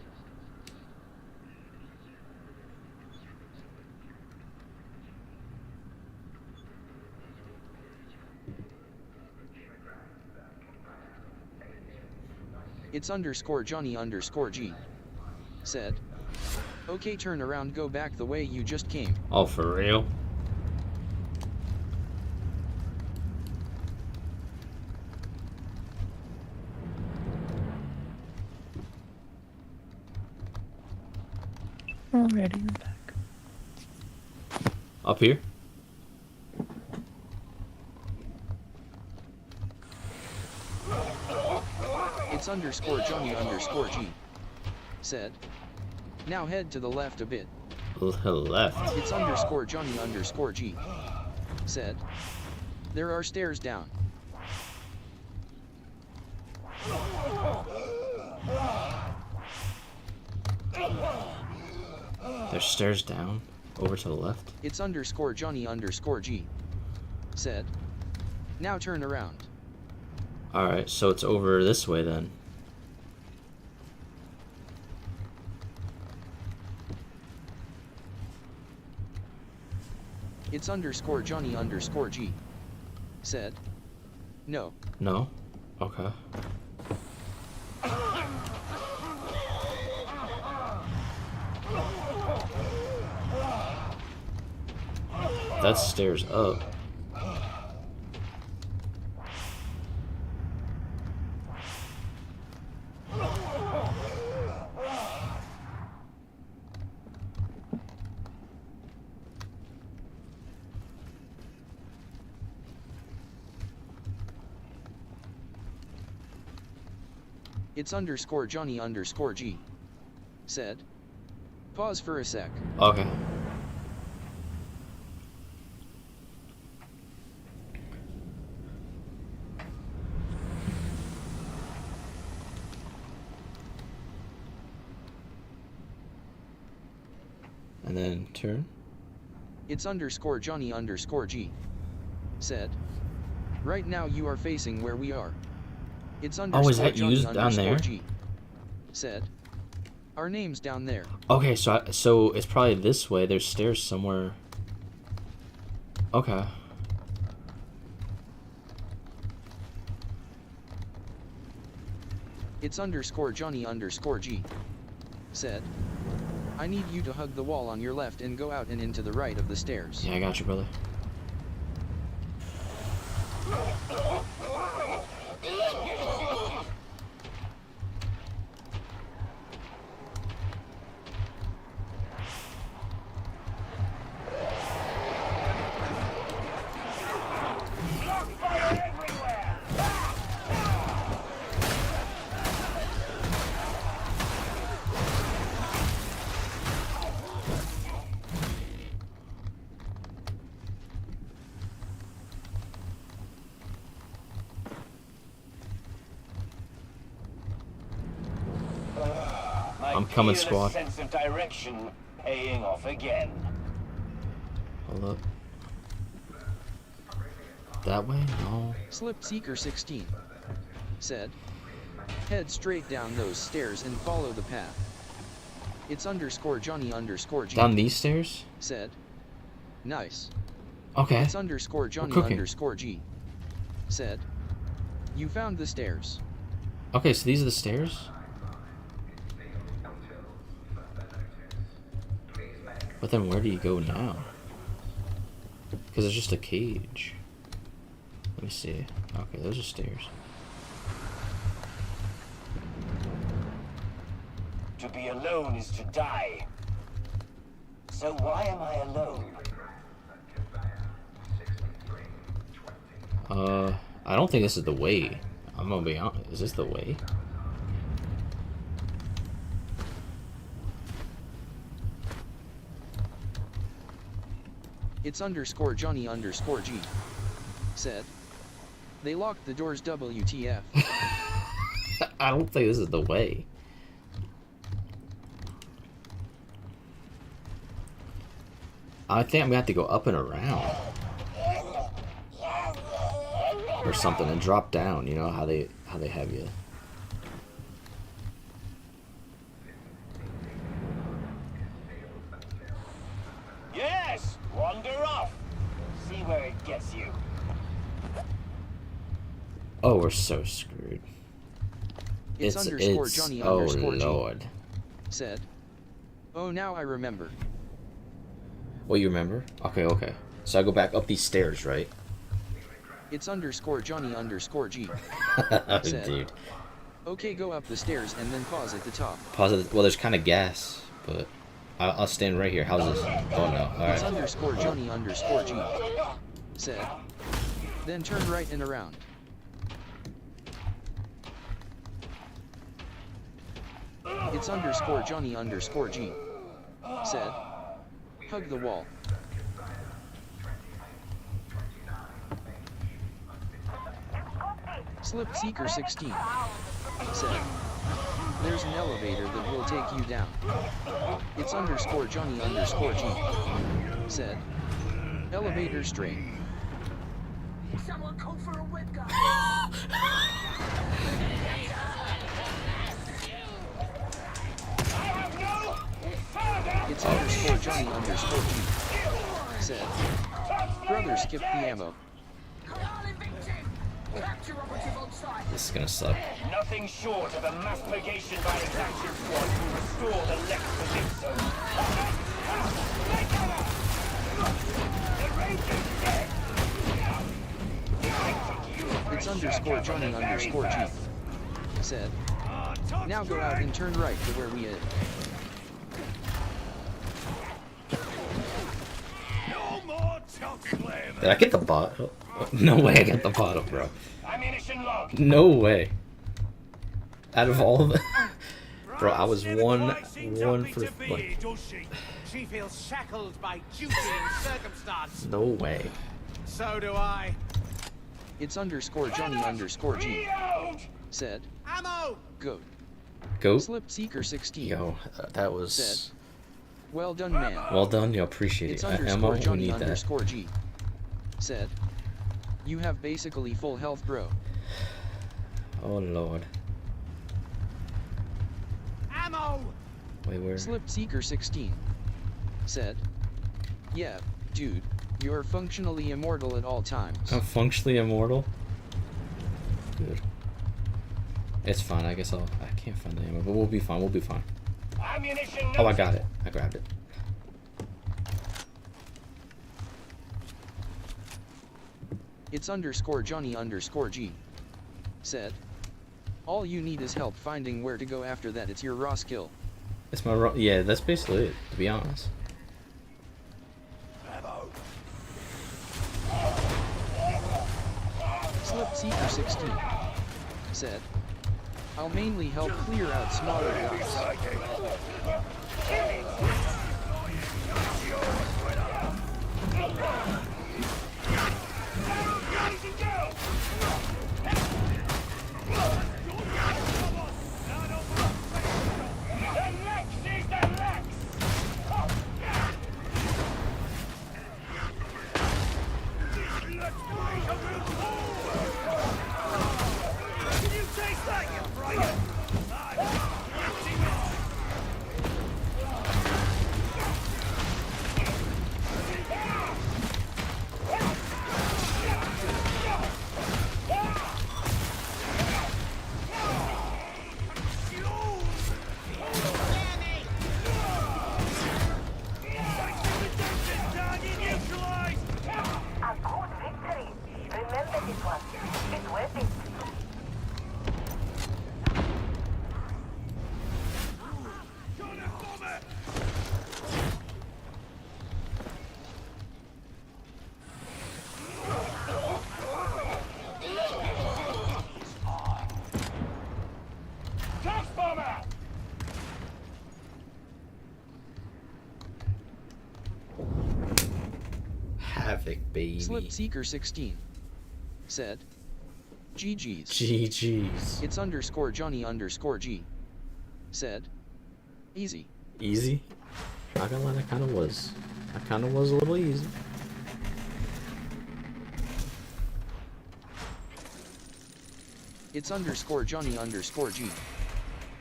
It's underscore Johnny underscore G. Said. Okay, turn around, go back the way you just came. Oh, for real? Alrighty, I'm back. Up here? It's underscore Johnny underscore G. Said. Now head to the left a bit. Left. It's underscore Johnny underscore G. Said. There are stairs down. There's stairs down. Over to the left. It's underscore Johnny underscore G. Said. Now turn around. Alright, so it's over this way then. It's underscore Johnny underscore G. Said. No. No? Okay. That's stairs up. It's underscore Johnny underscore G. Said. Pause for a sec. Okay. And then turn. It's underscore Johnny underscore G. Said. Right now you are facing where we are. It's underscore is that Johnny used down underscore there? G. Said. Our name's down there. Okay, so it's probably this way. There's stairs somewhere. Okay. It's underscore Johnny underscore G. Said. I need you to hug the wall on your left and go out and into the right of the stairs. Yeah, I got you, brother. I'm coming, squad. Sense of direction paying off again. Hold up. That way? No. Slip Seeker 16. Said. Head straight down those stairs and follow the path. It's underscore Johnny underscore G. Down these stairs? Said. Nice. Okay. It's underscore Johnny underscore G. Said. You found the stairs. Okay, so these are the stairs? But then where do you go now? Because it's just a cage. Let me see. Okay, those are stairs. To be alone is to die. So why am I alone? I don't think this is the way. I'm gonna be honest. Is this the way? It's underscore Johnny underscore G. Said. They locked the doors, WTF. I don't think this is the way. I think I'm gonna have to go up and around. Or something and drop down, you know how they have you. Yes! Wander off! See where it gets you. Oh, we're so screwed. It's underscore Johnny underscore G. Lord. Said. Oh, now I remember. What, you remember? Okay. So I go back up these stairs, right? It's underscore Johnny underscore G. Said. Dude. Okay, go up the stairs and then pause at the top. Pause at the, well, there's kind of gas, but I'll stand right here. How's this? Oh no. All It's right. underscore Johnny underscore G. Said. Then turn right and around. It's underscore Johnny underscore G. Said. Hug the wall. Slip Seeker 16. Said. There's an elevator that will take you down. It's underscore Johnny underscore G. Said. Elevator straight. Someone call for a whip gun. It's underscore Johnny underscore G. Said. Brother, skip the ammo. This is gonna suck. Nothing short of a mass purgation by extraction squad will restore the Lex Calypso. It's underscore Johnny underscore G. Said. Now go out and turn right to where we hit. No more top flavor. Did I get the bottom? No way I got the bottom, bro. Ammunition locked. No way. Out of all of them. Bro, I was one for like. She feels shackled by duty and circumstance. No way. So do I. It's underscore Johnny underscore G. Said. Ammo! Go. Go. Slip Seeker 16. Yo, that was. Said. Well done, man. Well done, yo, appreciate It's it. underscore Emma, Johnny we need that. underscore G. Said. You have basically full health, bro. Oh lord. Ammo! Wait, where? Slip Seeker 16. Said. Yeah, dude. You're functionally immortal at all times. I'm functionally immortal? Good. It's fine, I guess I can't find the ammo, but we'll be fine, we'll be fine. Ammunition. Oh, I got it. I grabbed it. It's underscore Johnny underscore G. Said. All you need is help finding where to go after that. It's your raw skill. It's my yeah, that's basically it, to be honest. Slip Seeker 16. Said. I'll mainly help clear out smaller guys. baby. Slipseeker16 said, GG's. GG's. It's underscore Johnny underscore G said, easy. Easy? I got lie, that kind of was. That kind of was a little easy. It's underscore Johnny underscore G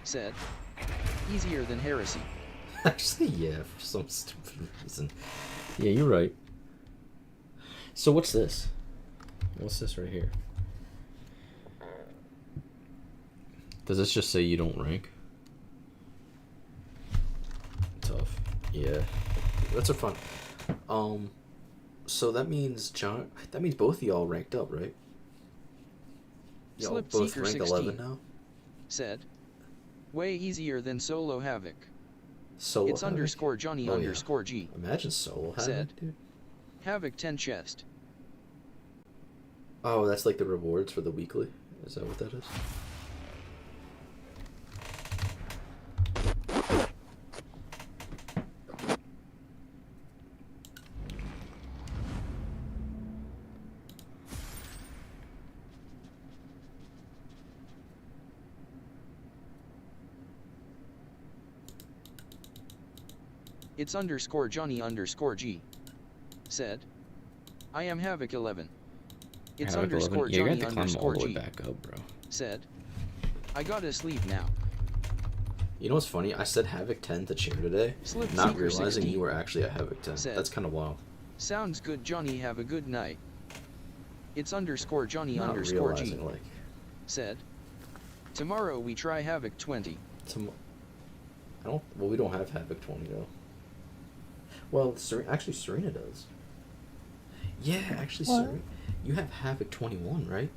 said, easier than heresy. Actually, yeah, for some stupid reason. Yeah, you're right. So what's this? What's this right here? Does this just say you don't rank? Tough. Yeah. That's a fun. So that means that means both of y'all ranked up, right? Y'all both ranked 11 now? Said, way easier than Solo Havoc. Solo It's Havoc? underscore Johnny underscore G. Imagine Solo Havoc, said, dude. Havoc 10 chest. Oh, that's like the rewards for the weekly? Is that what that is? It's underscore Johnny underscore G said, I am Havoc 11. It's Havoc underscore 11. Yeah, you Johnny have to climb all underscore the way G back up, bro. said, I gotta sleep now. You know what's funny? I said Havoc 10 to chair today, Slip not Seeker realizing 16 you were actually at Havoc 10. said, That's kind of wild. Sounds good Johnny, have a good night. It's underscore Johnny Not underscore G realizing, like, said, tomorrow we try Havoc 20. well, we don't have Havoc 20 though. Well, actually Serena does. Yeah, actually What? Serena, you have Havoc 21, right?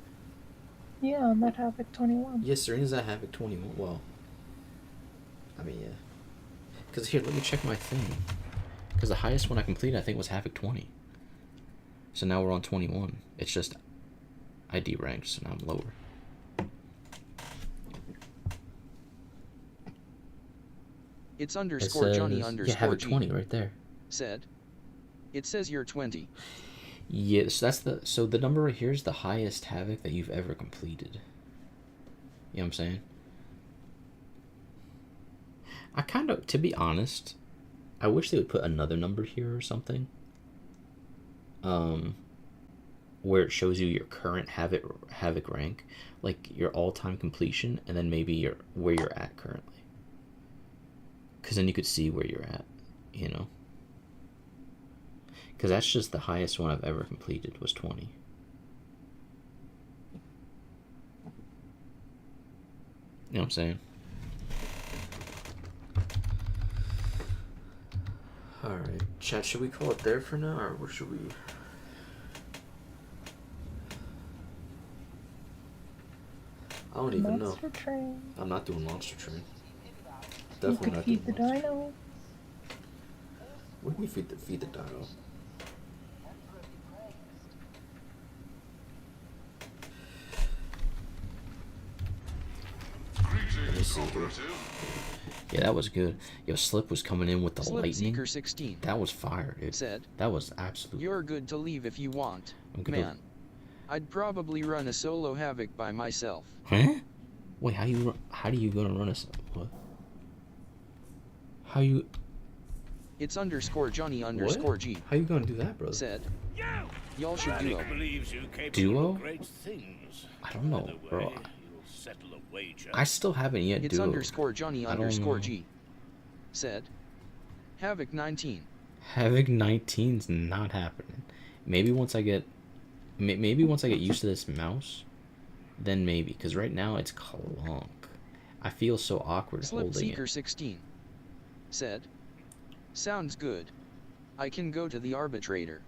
Yeah, I'm at Havoc 21. Yeah, Serena's at Havoc 21. Well, I mean, yeah. Because here, let me check my thing. Because the highest one I completed, I think, was Havoc 20. So now we're on 21. It's just I deranked, so now I'm lower. It's underscore Johnny underscore Havoc G 20 right there. said, it says you're 20. Yes, so the number right here is the highest Havoc that you've ever completed. You know what I'm saying? I kind of, to be honest, I wish they would put another number here or something. Where it shows you your current Havoc rank, like your all-time completion, and then maybe where you're at currently. Because then you could see where you're at, you know? Because that's just the highest one I've ever completed was 20. You know what I'm saying? Alright, chat, should we call it there for now, or where should we... I don't even know. Monster Train. I'm not doing Monster Train. You Definitely could not feed the doing Monster Train. dino. What do you mean feed the dino? Let me see here. Yeah, that was good. Yo, Slip was coming in with the lightning. Seeker 16 That was fire, dude. said, that was absolutely. you're good to leave if you want. I'm gonna... Man, I'd probably run a solo Havoc by myself. Huh? Wait, how do you gonna run a... What? How you... It's underscore Johnny underscore G How you gonna do that, brother? said, y'all should duo. Duo? I don't know, bro. I still haven't yet It's duo. underscore Johnny underscore G said, Havoc 19. Havoc 19's not happening. Maybe once I get... Maybe once I get used to this mouse, then maybe. Because right now it's clunk. I feel so awkward holding Slipseeker it. 16 said, sounds good. I can go to the arbitrator.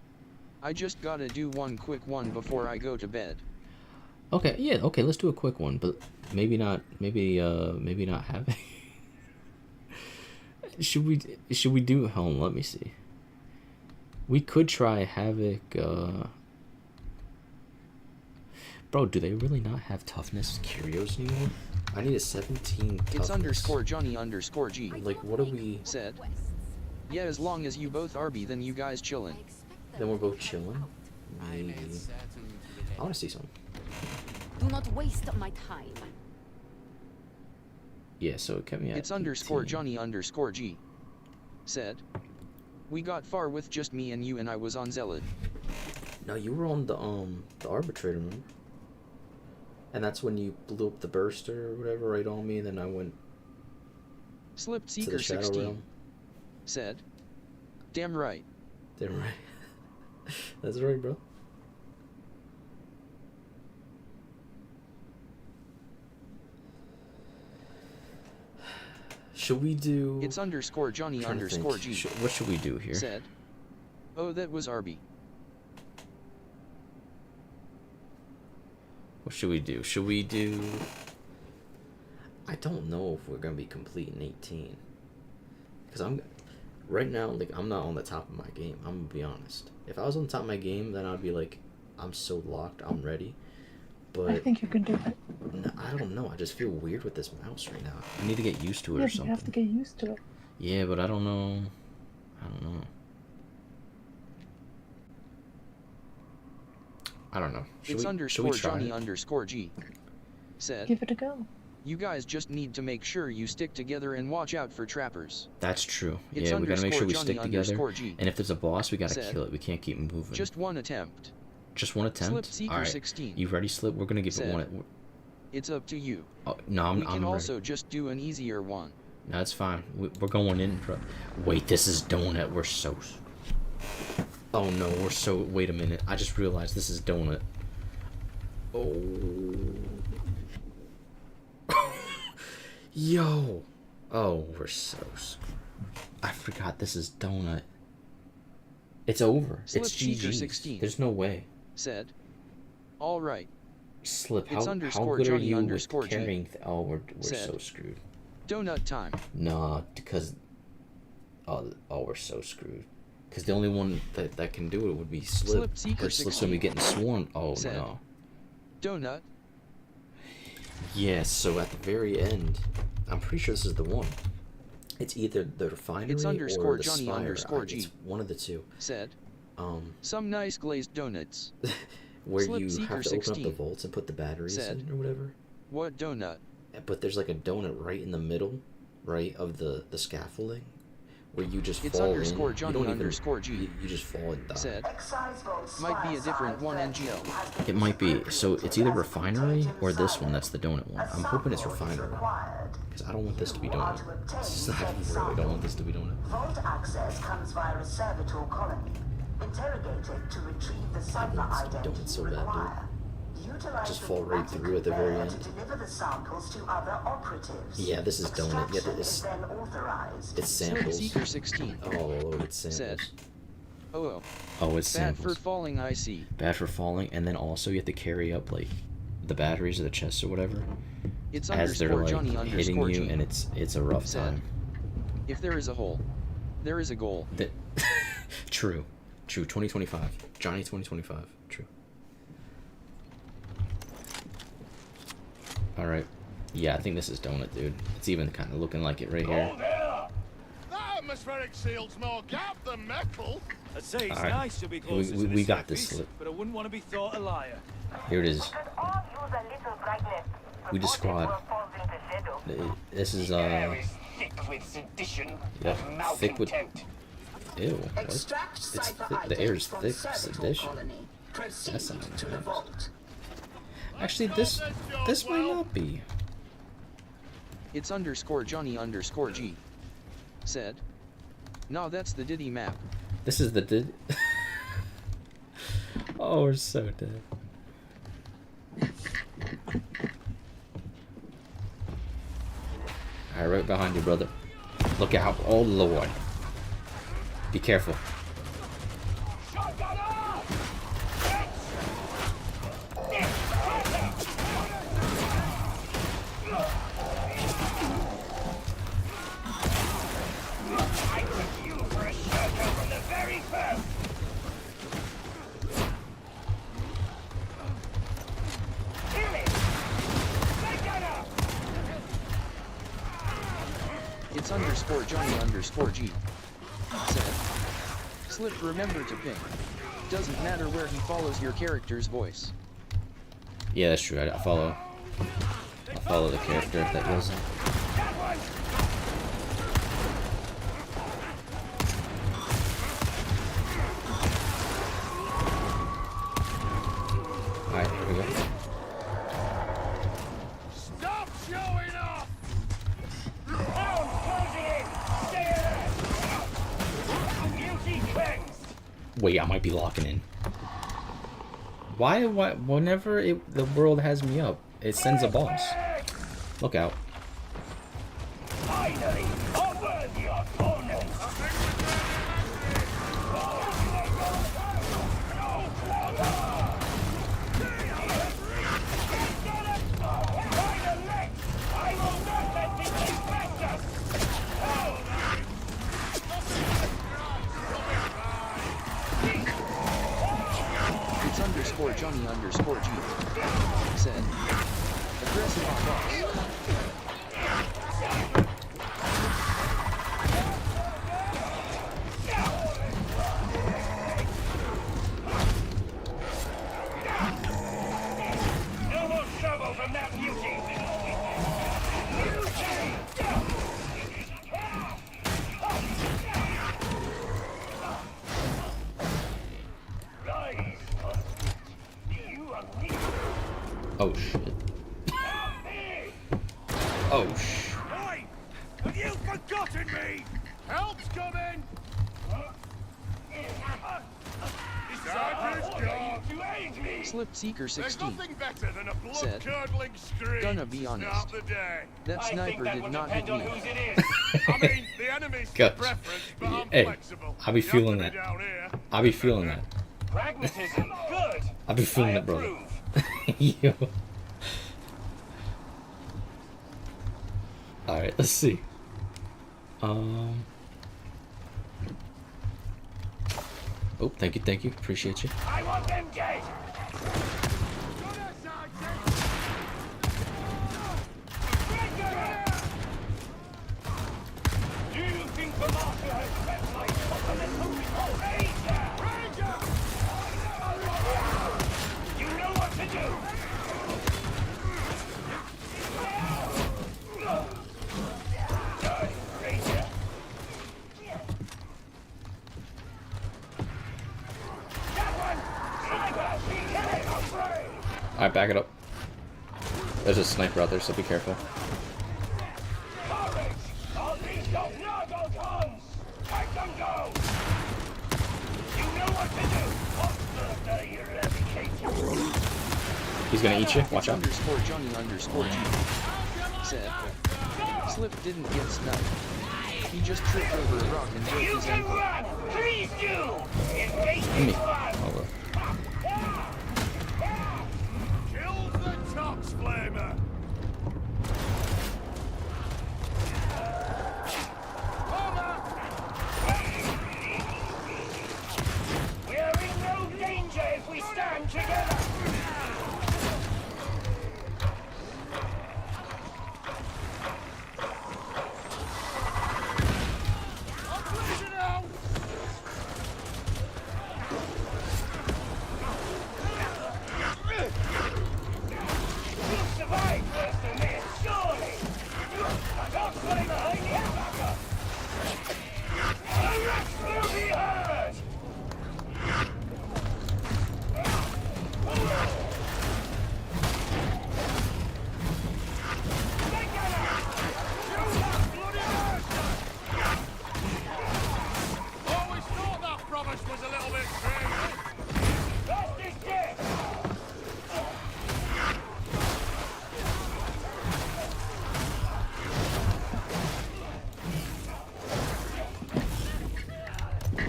I just gotta do one quick one before I go to bed. Okay, yeah, okay, let's do a quick one, but maybe not Havoc. Should we do... Hold on, let me see. We could try Havoc, Bro, do they really not have toughness curios anymore? I need a 17 toughness. It's underscore Johnny underscore G. Like, what do we... said, yeah, as long as you both RB, then you guys chillin'. Then we're both chilling? Maybe. I want to see some. Do not waste my time. Yeah, so it kept me at It's underscore 18. Johnny underscore G. Said. We got far with just me and you and I was on Zealot. No, you were on the arbitrator, remember? And that's when you blew up the burster or whatever right on me, and then I went Slip to the Seeker Shadow 16. Realm. Said. Damn right. Damn right. That's right, bro. Should we do... It's underscore Johnny underscore G. What should we do here? Said. Oh, that was Arby. What should we do? Should we do... I don't know if we're going to be complete in 18. Because I'm... Right now, like, I'm not on the top of my game. I'm going to be honest. If I was on the top of my game, then I'd be like, I'm so locked, I'm ready. But... I think you can do it. No, I don't know. I just feel weird with this mouse right now. I need to get used to it Yeah, or something. you have to get used to it. Yeah, but I don't know. I don't know. I don't know. It's underscore Johnny underscore G. Said. Give it a go. You guys just need to make sure you stick together and watch out for trappers. That's true. It's Yeah, we gotta make sure we Johnny stick together. G. And if there's a boss, we gotta Said. kill it. We can't keep moving. Just one attempt. Just one attempt? Slip Seeker Alright. 16. You ready, Slip? We're gonna give Said. it one. It's up to you. Oh, no, I'm We can ready. also just do an easier one. No, that's fine. We're going in. Wait, this is donut. We're so... Oh no, we're so... Wait a minute. I just realized this is donut. Oh... Yo! Oh, we're so screwed. I forgot this is donut. It's over. Slip It's Seeker GG. 16. There's no way. Said. All right. Slip, It's how underscore good are Johnny you with underscore G. carrying... Oh, we're Said. so screwed. Donut time. Nah, because... Oh, we're so screwed. Because the only one that can do it would be Slip. Slip Seeker Or Slip's gonna be 16. getting sworn. Oh, Said. no. Donut. Yes, so at the very end, I'm pretty sure this is the one. It's either the refinery It's underscore or the Johnny spire. underscore It's G. one of the two. Said. Some nice glazed donuts. Where Slip you Seeker have to open up 16. the vaults and put the batteries Said. in or whatever. What donut? But there's like a donut right in the middle, right, of the scaffolding, where you just It's fall underscore in. Johnny You don't underscore G. You just fall and die. Said. Might be a different one, NGL. It might be. So it's either refinery or this one. That's the donut one. I'm hoping it's refinery. Because I don't want this to be donut. I really don't want this to be donut. Vault access comes via a servitor colony. Interrogate it to retrieve the cipher identity so you bad, dude. require. Utilize Just the fall right pneumatic through at the very conveyor end. to deliver the samples to other operatives. Yeah, this is donut. Yeah, Extraction it's is then authorized. it's Slip samples. Seeker 16. Oh, it's samples. Said. Oh. Oh, it's Bad samples. for falling, I see. Bad for falling, and then also you have to carry up like the batteries or the chests or whatever It's as they're underscore like Johnny hitting underscore you, G. and it's a rough Said. time. If there is a hole, there is a goal. True. 2025. Johnny 2025. True. All right. Yeah, I think this is donut, dude. It's even kind of looking like it right here. That atmospheric seal's more gap than metal. I'd say it's All right. nice to be closer to We the got this, surface, Slip. but I wouldn't want to be thought a liar. Here it is. Could all use a little brightness. We the squad. Before it falls into shadow. This is Thick with sedition, yeah, thick with. malcontent. Ew. What? Extract It's cipher thick. The air's from thick. servitor Sedition. colony. Proceed That sounds to the nice. vault. Actually, this might not be. It's underscore Johnny underscore G. Said. No, that's the Diddy map. This is the Oh, we're so dead. Alright, right behind you, brother. Look out. Oh, Lord. Be careful. I took you for a shirker from the very first. Kill it! Take that up! It's underscore Johnny underscore G. Said. Slip, remember to ping. doesn't matter where he follows your character's voice. Yeah, that's true. I follow the character that goes in. Alright, here we go. Stop showing off! Down, closing in! Stay alert! Beauty cleansed! Wait, I might be locking in. Why whenever the world has me up, it sends a boss. Look out. Finally, a worthy opponent! I will not let this infect us! It's underscore Johnny underscore G. Said. Aggressive on boss. No more trouble from that beauty! Rise, you are me. Oh shit. Oh shit. Oi! Have you forgotten me? Help's coming! Slip Seeker 16. better than a Said. blood-curdling scream. Gonna be honest. Start the day. That sniper did not hit me. Whose it is. I mean, the enemy's Good. preference, but I'm Hey, flexible. I be You have feeling to that. be down here. I be feeling that. Pragmatism, good. I be feeling I it, brother. approve. Yo. Alright, let's see. Oh, thank you, appreciate you. I want them dead. Do you think the master has met my fundamental Ranger! You know what to do! Die, Ranger! That one! Sniper! Kill it, hombre! Alright, back it up. There's a sniper out there, so be careful. Courage! Unleash those Nargotons! Make them go! You know what to do! What's the day eradicated? He's gonna eat you, watch out. Underscore Johnny underscore G. Said. Slip didn't get sniped. He just tripped over a rock and broke You his can ankle. run! Please do! Engage Me. this one! Oh, well. Kill the Tox Flamer! We are in no danger if we stand together! We'll survive worse than this, surely! I got flame behind the attacker! The rest will be heard! Always thought that promise was a little bit crazy. Rest is dead!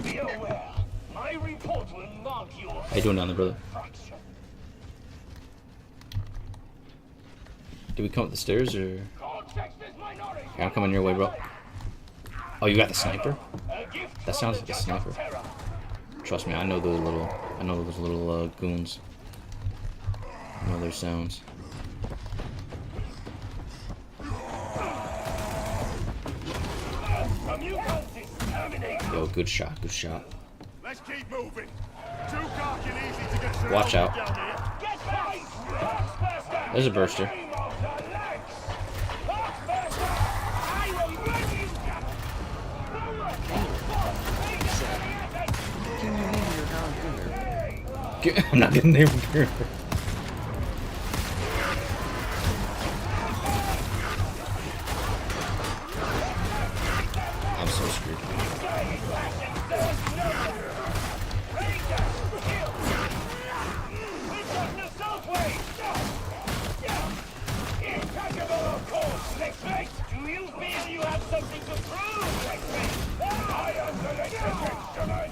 Be aware, my report will mark your How you doing down there, brother? fraction. Do we come up the stairs or? Context is minority. Yeah, I'm coming your way, bro. Oh, you got the sniper? A gift That from sounds the like a Judge of sniper. Terror. Trust me, I know those little goons. I know their sounds. From you cultists, terminate. Yo, good shot, good shot. Let's keep moving. Too cocky and easy to get Watch surrounded out. down here. Get back! Hawksbuster! There's a burster. Aim of the legs! Hawksbuster! I will run you down! Can you name your harpooner? I'm not getting there. I'm so screwed. Do you feel you have something to prove, Lexley? I am the latest instrument!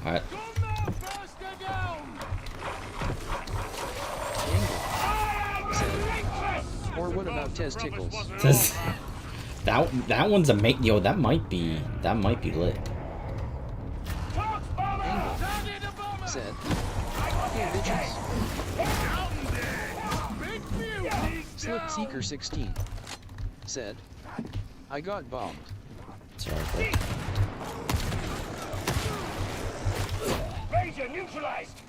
Alright. Or what about testicles? That one's a mate. Yo, that might be lit. Said. Hey bitches. Slip Seeker 16. Said. I got bombed. Sorry, bro. Ranger neutralized!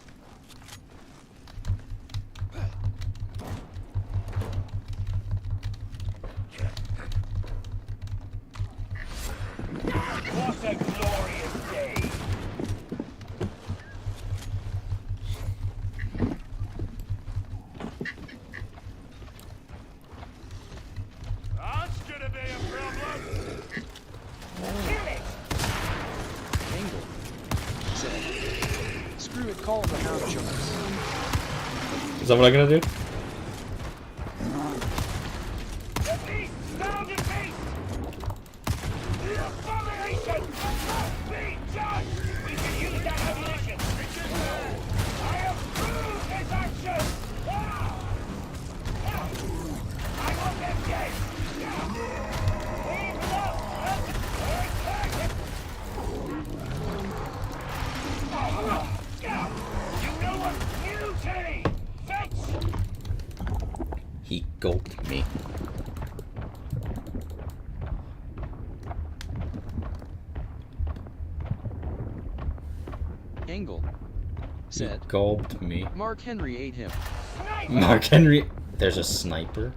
What a glorious day! That's gonna be a problem. Kill it! Angle. Said. Screw it, call the hound chunks. Is that what I'm gonna do? The beast! Sound and beast! The abomination must be done! We can use that ammunition! I approve his action! I want them dead! Leave them up! You know what? Mutiny! Fetch! He gulped me. Angle. Said. He gulped me. Mark Henry ate him. Mark Henry. There's a sniper.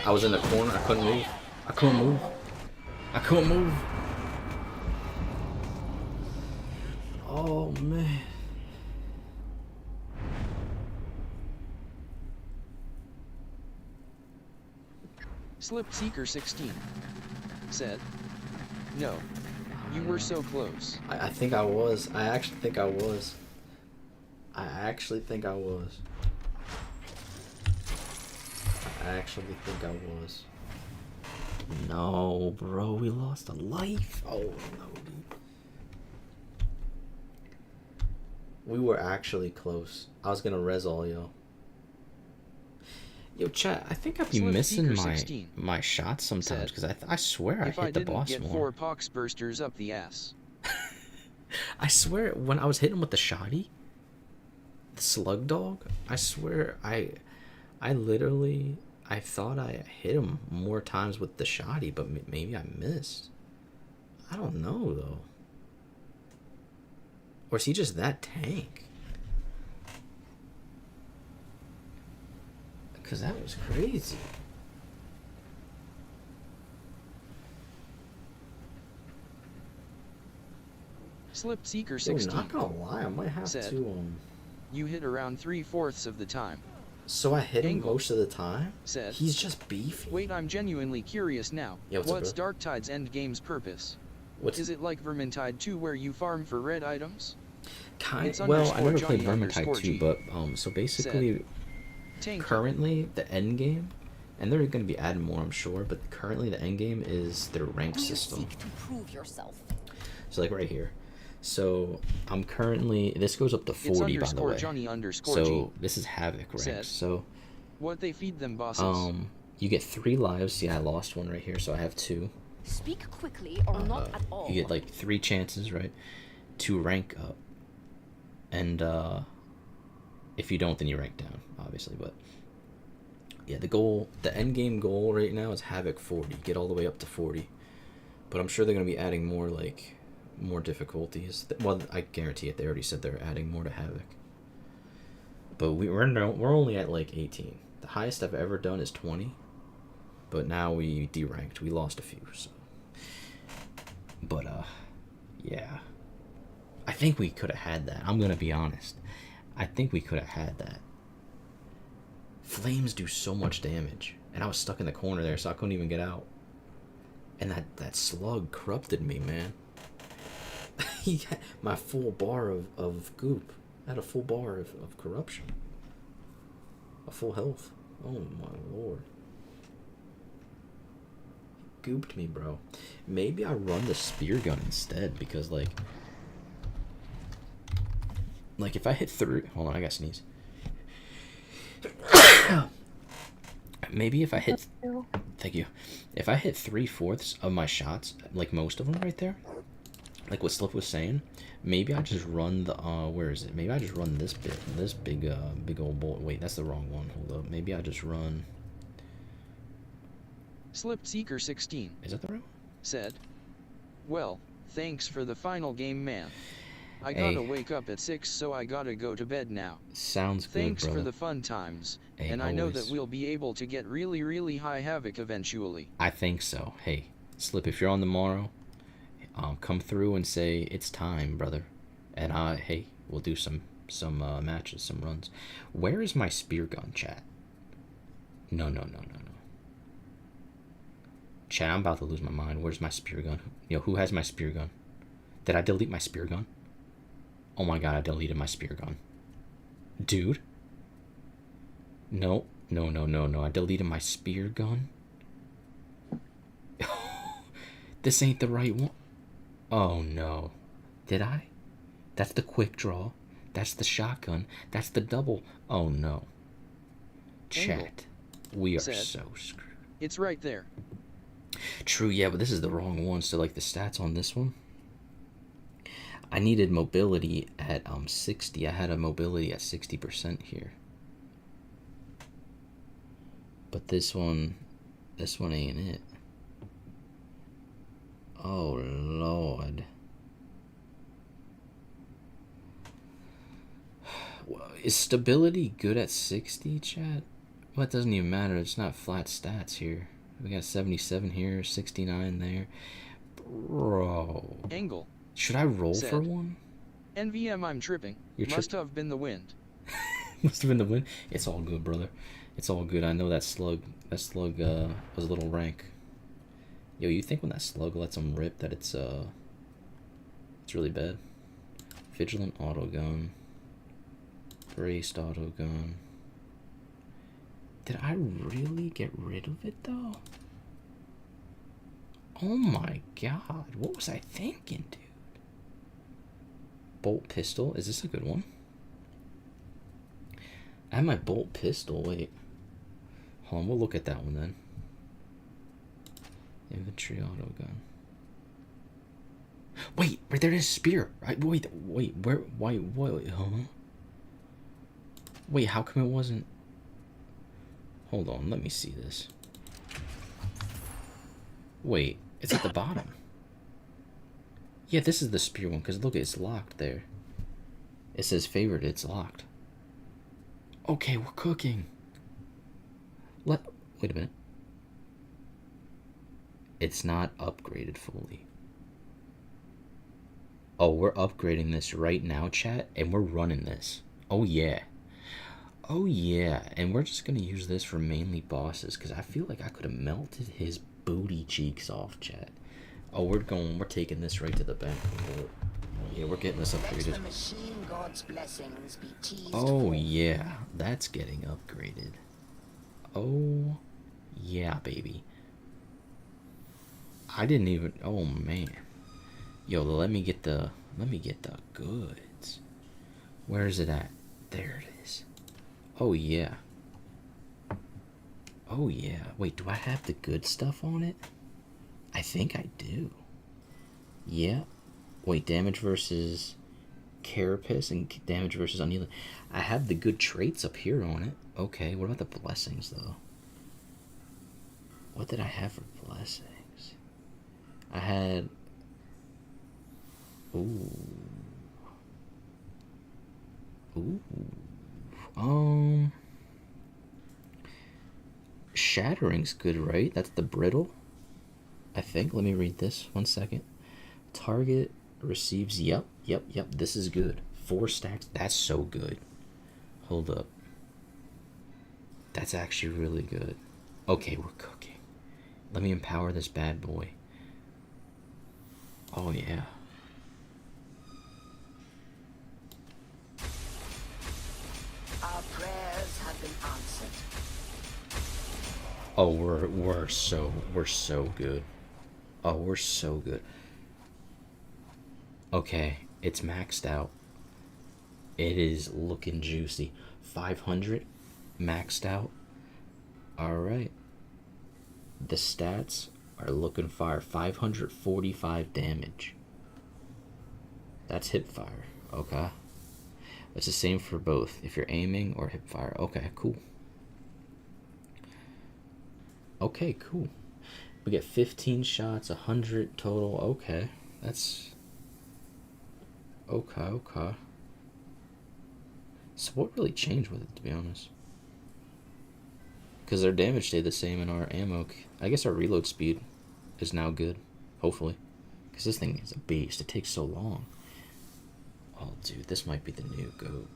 I was in the corner. I couldn't move. I couldn't move. Oh man. Slip Seeker 16. Said. No. You were so close. I think I was. I actually think I was. No, bro, we lost a life. Oh no, dude. We were actually close. I was gonna res all y'all. Yo, chat, I think I'd be missing my shots sometimes because I swear I hit the boss get more. 4 pox bursters up the ass. I swear when I was hitting with the shotty, the slug dog, I swear I literally thought I hit him more times with the shotty, but maybe I missed. I don't know though. Or is he just that tank? Cause that was crazy. Slip Seeker Yo, 16. not gonna lie, I might have said, to You hit around 3/4 of the time. So I hit him Angle. most of the time? Said. He's just beefy. Wait, I'm genuinely curious now. Yeah, what's up, Darktide's endgame's purpose? What's Is it like Vermintide 2 where you farm for red items? It's Well, I never played Johnny Vermintide 2, G but so basically, Tanky. currently the end game, and they're going to be adding more, I'm sure, but currently the end game is their rank system. Seek to prove yourself. So like right here. So I'm currently, this goes up to 40 by the way. Johnny so G this is Havoc rank. said, So what they feed them bosses. you get 3 lives. See, I lost one right here, so I have 2. Speak quickly or not at all. You get like 3 chances, right, to rank up. And if you don't, then you rank down, obviously. But yeah, the end game goal right now is Havoc 40. Get all the way up to 40. But I'm sure they're gonna be adding more, like, more difficulties. Well, I guarantee it. They already said they're adding more to Havoc. But we're only at like 18. The highest I've ever done is 20. But now we deranked. We lost a few. So. But yeah. I think we could have had that. I'm gonna be honest. I think we could have had that. Flames do so much damage, and I was stuck in the corner there, so I couldn't even get out. And that slug corrupted me, man. He had my full bar of goop. I had a full bar of corruption. A full health. Oh my lord. He gooped me, bro. Maybe I run the spear gun instead, because like if I hit 3, hold on, I gotta sneeze. Maybe if I hit, thank you. If I hit 3/4 of my shots, like most of them right there, like what Slip was saying, maybe I just run the where is it? Maybe I just run this big old bullet. Wait, that's the wrong one. Hold up. Maybe I just run. Slip Seeker 16. Is that the right one? Said, well, thanks for the final game, man. I gotta wake up at 6, so I gotta go to bed now. Sounds good, Thanks brother. for the fun times, hey, and always. I know that we'll be able to get really, really high Havoc eventually. I think so. Hey, Slip, if you're on tomorrow, come through and say it's time, brother. And hey, we'll do some matches, some runs. Where is my spear gun, chat? No. Chat, I'm about to lose my mind. Where's my spear gun? Yo, who has my spear gun? Did I delete my spear gun? Oh my god, I deleted my spear gun. Dude. No. I deleted my spear gun. This ain't the right one. Oh no. Did I? That's the quick draw. That's the shotgun. That's the double. Oh no. Chat. We are so screwed. It's right there. True, yeah, but this is the wrong one. So like the stats on this one, I needed mobility at 60. I had a mobility at 60% here. But this one ain't it. Oh lord. Is stability good at 60, chat? Well, it doesn't even matter. It's not flat stats here. We got 77 here, 69 there. Bro. Angle. Should I roll for one? NVM, I'm tripping. Must have been the wind. Must have been the wind. It's all good, brother. It's all good. I know that slug was a little rank. Yo, you think when that slug lets him rip that it's really bad? Vigilant autogun. Braced autogun. Did I really get rid of it though? Oh my god, what was I thinking, dude? Bolt pistol, is this a good one? I have my bolt pistol, wait. Hold on, we'll look at that one then. Infantry autogun. Wait, right there is spear. Wait, where, wait, huh? Wait, how come it wasn't? Hold on, let me see this. Wait, it's at the bottom. Yeah, this is the spear one, because look, it's locked there. It says favored, it's locked. Okay, we're cooking. Wait a minute. It's not upgraded fully. Oh, we're upgrading this right now, chat, and we're running this. Oh, yeah. Oh, yeah, and we're just going to use this for mainly bosses, because I feel like I could have melted his booty cheeks off, chat. Oh, we're taking this right to the bank. Yeah, we're getting this Let the upgraded. machine god's blessings be teased Oh forth. yeah, that's getting upgraded. Oh yeah, baby. I didn't even. Oh man. Yo, let me get the goods. Where is it at? There it is. Oh yeah. Oh yeah. Wait, do I have the good stuff on it? I think I do. Yeah. Wait, damage versus carapace and damage versus unyielding. I have the good traits up here on it. Okay, what about the blessings though? What did I have for blessings? I had. Ooh. Ooh. Shattering's good, right? That's the brittle. I think. Let me read this. 1 second. Target receives. Yep. This is good. 4 stacks. That's so good. Hold up. That's actually really good. Okay, we're cooking. Let me empower this bad boy. Oh yeah. Our prayers have been answered. Oh, we're so good. Oh, we're so good. Okay, it's maxed out. It is looking juicy. 500 maxed out. All right. The stats are looking fire. 545 damage. That's hip fire. Okay. It's the same for both. If you're aiming or hip fire. Okay, cool. Okay, cool. We get 15 shots, 100 total. Okay. That's... Okay. So what really changed with it, to be honest? Because our damage stayed the same and our ammo... I guess our reload speed is now good. Hopefully. Because this thing is a beast. It takes so long. Oh, dude, this might be the new GOAT.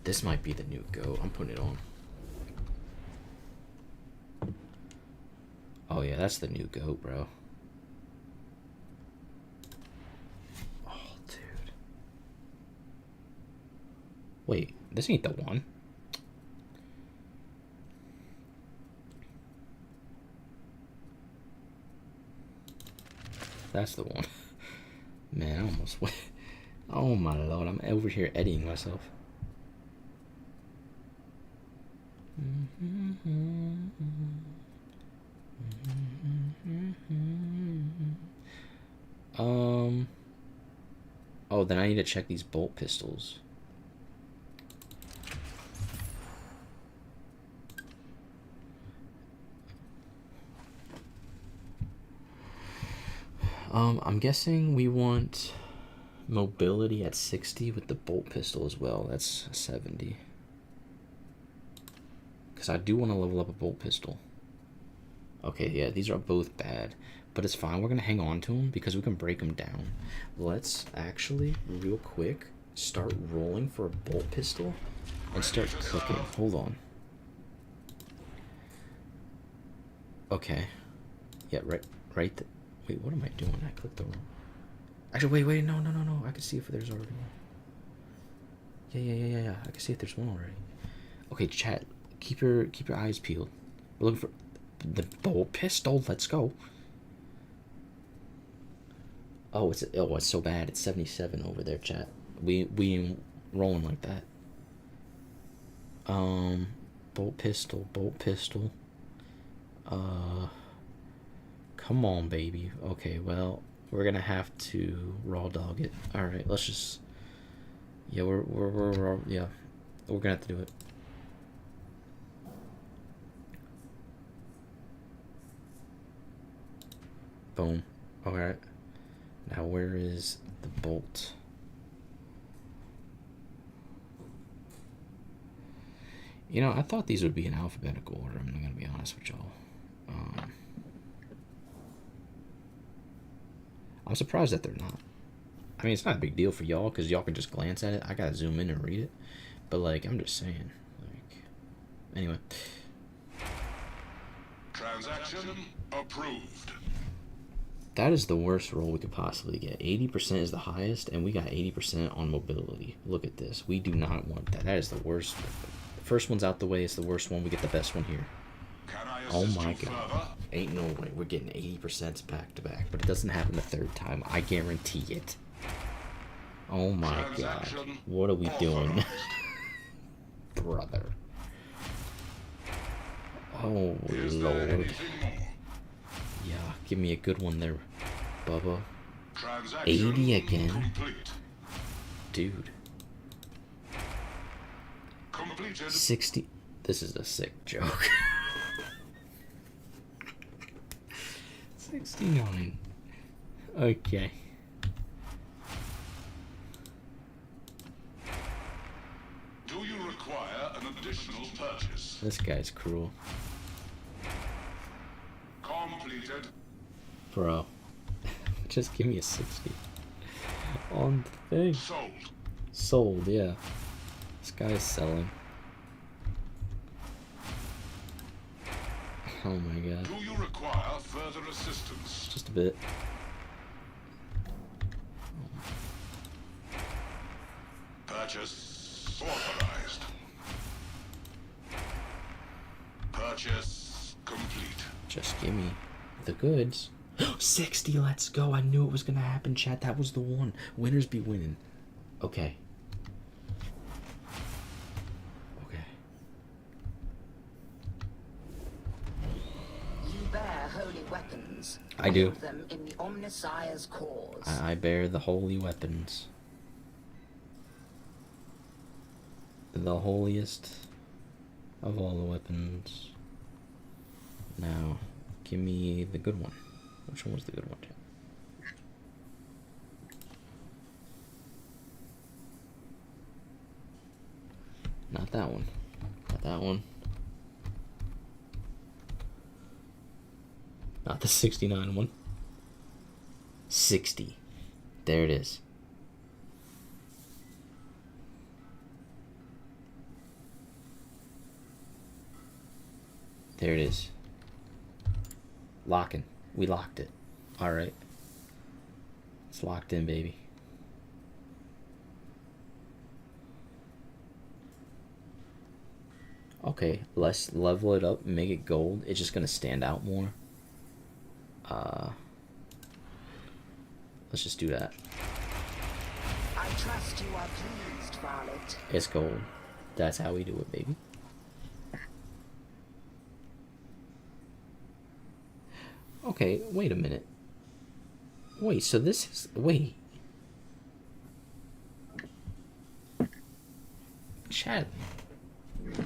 This might be the new GOAT. I'm putting it on. Oh, yeah, that's the new GOAT, bro. Oh, dude. Wait, this ain't the one. That's the one. Man, I almost went. Oh my lord, I'm over here editing myself. Oh, then I need to check these bolt pistols. I'm guessing we want mobility at 60 with the bolt pistol as well. That's 70. Because I do want to level up a bolt pistol. Okay, yeah, these are both bad. But it's fine. We're going to hang on to them because we can break them down. Let's actually, real quick, start rolling for a bolt pistol and start cooking. Hold on. Okay. Yeah, right. Wait, what am I doing? I clicked the wrong. Actually, wait, no. I can see if there's already one. Yeah. I can see if there's one already. Okay, chat. Keep your eyes peeled. We're looking for the bolt pistol. Let's go. Oh, it's so bad. It's 77 over there, chat. We ain't rolling like that. Bolt pistol. Come on, baby. Okay, well, we're gonna have to raw dog it. All right, let's just. Yeah, we're gonna have to do it. Boom. All right. Now where is the bolt? You know, I thought these would be in alphabetical order. I'm gonna be honest with y'all. I'm surprised that they're not. I mean, it's not a big deal for y'all because y'all can just glance at it. I gotta zoom in and read it. But, like, I'm just saying. Like, anyway. Transaction approved. That is the worst roll we could possibly get. 80% is the highest, and we got 80% on mobility. Look at this. We do not want that. That is the worst. The first one's out the way. It's the worst one. We get the best one here. Oh my god. Ain't no way. We're getting 80% back to back, but it doesn't happen the third time. I guarantee it. Oh my god. What are we doing? Brother. Oh lord. Yeah, give me a good one there, Bubba. 80 again? Dude. 60. This is a sick joke. 69. Okay. Do you require an additional purchase? This guy's cruel. Completed. Bro. Just give me a 60. On the thing. Sold. Sold, yeah. This guy's selling. Oh my god. Do you require further assistance? Just a bit. Purchase authorized. Purchase complete. Just give me the goods. 60, let's go. I knew it was gonna happen, chat. That was the one. Winners be winning. Okay. Okay. You bear holy weapons. I do. Hold them in the Omnissiah's cause. I bear the holy weapons. The holiest of all the weapons. Now, give me the good one. Which one was the good one? Not that one. Not that one. Not the 69 one. 60. There it is. There it is. Locking. We locked it. Alright. It's locked in, baby. Okay, let's level it up and make it gold. It's just gonna stand out more. Let's just do that. I trust you are pleased, Varlet. It's gold. That's how we do it, baby. Okay, wait a minute. Wait, so this is... Wait. Chad.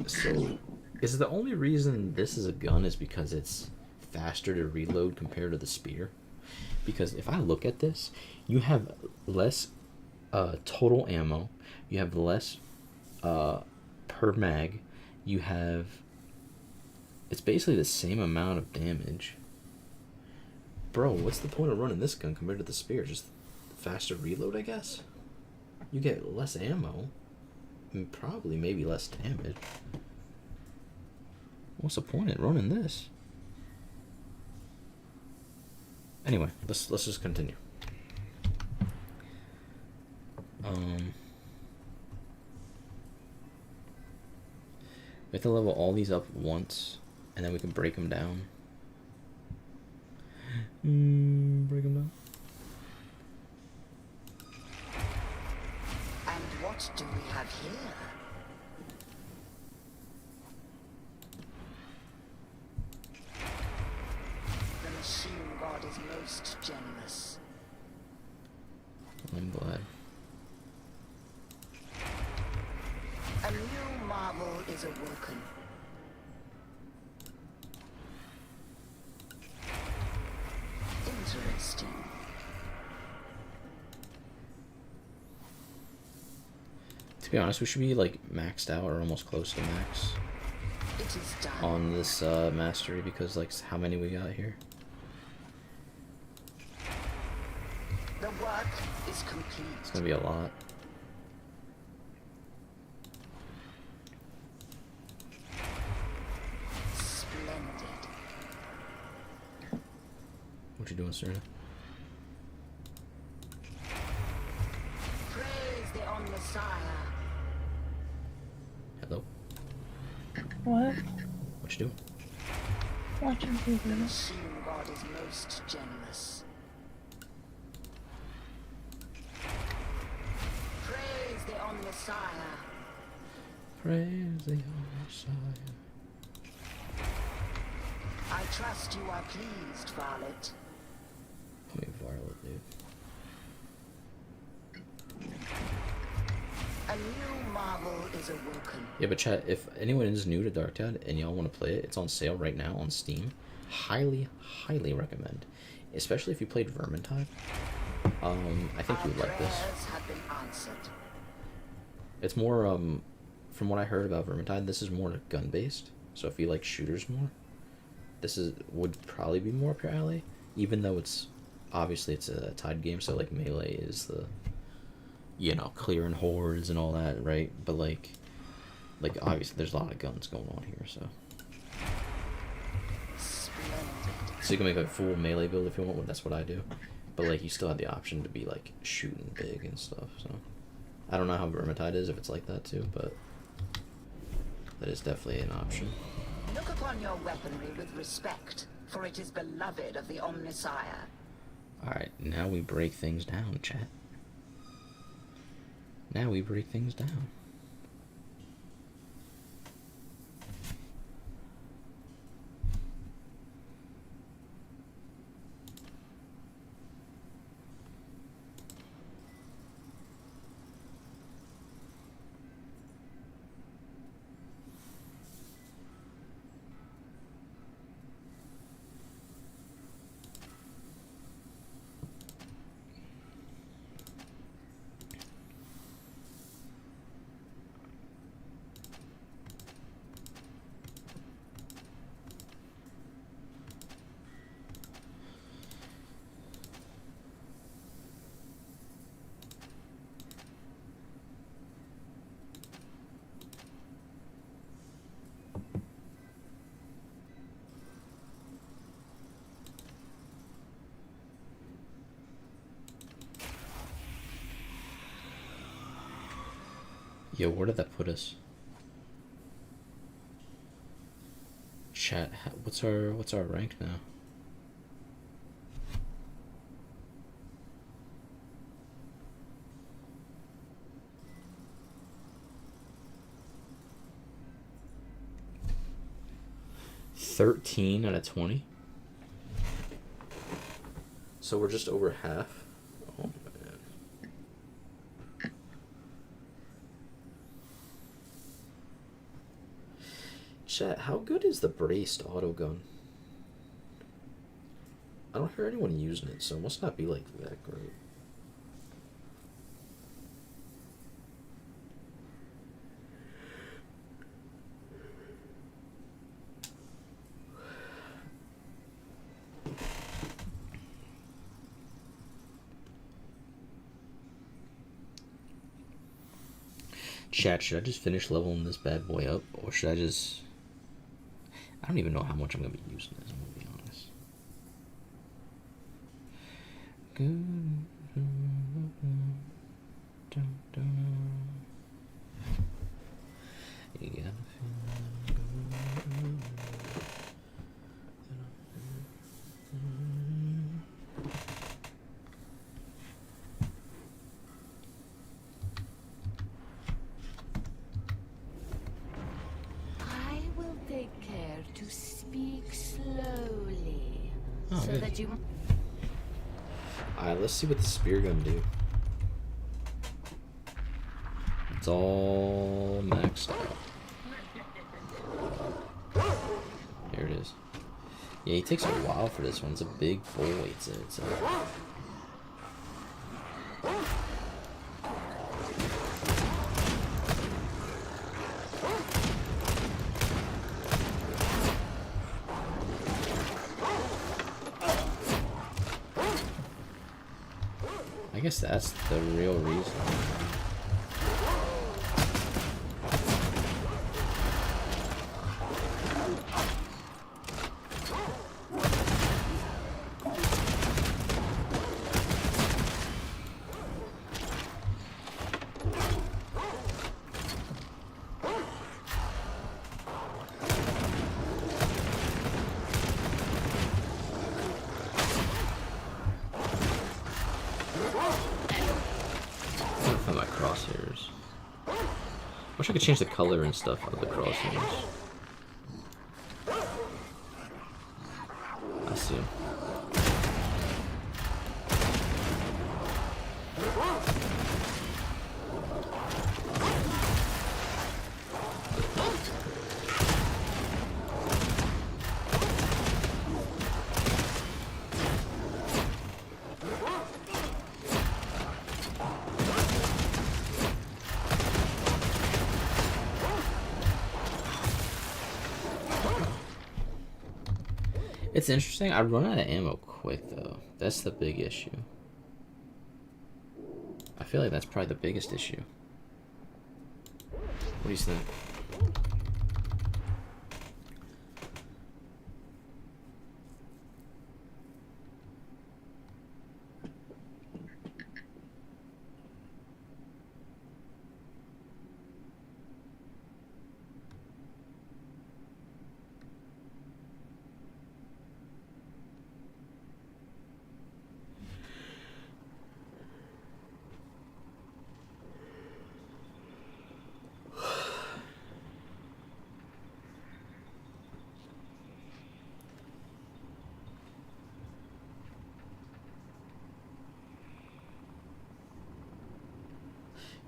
So, is the only reason this is a gun is because it's faster to reload compared to the spear? Because if I look at this, you have less total ammo. You have less per mag. You have... It's basically the same amount of damage. Bro, what's the point of running this gun compared to the spear? Just faster reload, I guess? You get less ammo. And probably maybe less damage. What's the point in running this? Anyway, let's just continue. We have to level all these up once, and then we can break them down. Break them down. And what do we have here? The machine god is most generous. I'm glad. A new marvel is awoken. Interesting. To be honest, we should be like maxed out or almost close to max It is done. on this mastery because like how many we got here? The work is complete. It's gonna be a lot. Splendid. What you doing, Serena? Messiah. Hello? What? What you doing? Watching The TV. machine god is most generous. Praise the Messiah. Praise the Messiah. I trust you are pleased, Varlet. I mean, Varlet, dude. A new marvel is awoken. Yeah, but chat, if anyone is new to Darktide and y'all want to play it, it's on sale right now on Steam. Highly, highly recommend. Especially if you played Vermintide. I think you would like this. Have been answered. It's more, from what I heard about Vermintide, this is more gun-based. So if you like shooters more, this would probably be more up your alley. Even though it's, obviously it's a Tide game, so like melee is the, you know, clearing hordes and all that, right? But like obviously there's a lot of guns going on here, so. So you can make a full melee build if you want, that's what I do. But like you still have the option to be like shooting big and stuff, so. I don't know how Vermintide is, if it's like that too, but that is definitely an option. Look upon your weaponry with respect, for it is beloved of the Omnissiah. Alright, now we break things down, chat. Now we break things down. Yo, where did that put us? Chat, what's our rank now? $13 out of 20. So we're just over half. Oh man. Chat, how good is the braced auto gun? I don't hear anyone using it, so it must not be like that great. Chat, should I just finish leveling this bad boy up, or should I just... I don't even know how much I'm going to be using this, I'm going to be honest. You gotta I will take care to speak slowly, Oh, so good. that you. Alright, let's see what the spear gun do. It's all maxed out. Here it is. Yeah, he takes a while for this one. It's a big boy. It's a I guess that's the real reason. I find my crosshairs. Wish I could change the color and stuff of the crosshairs. I see. It's interesting. I run out of ammo quick, though. That's the big issue. I feel like that's probably the biggest issue. What do you think?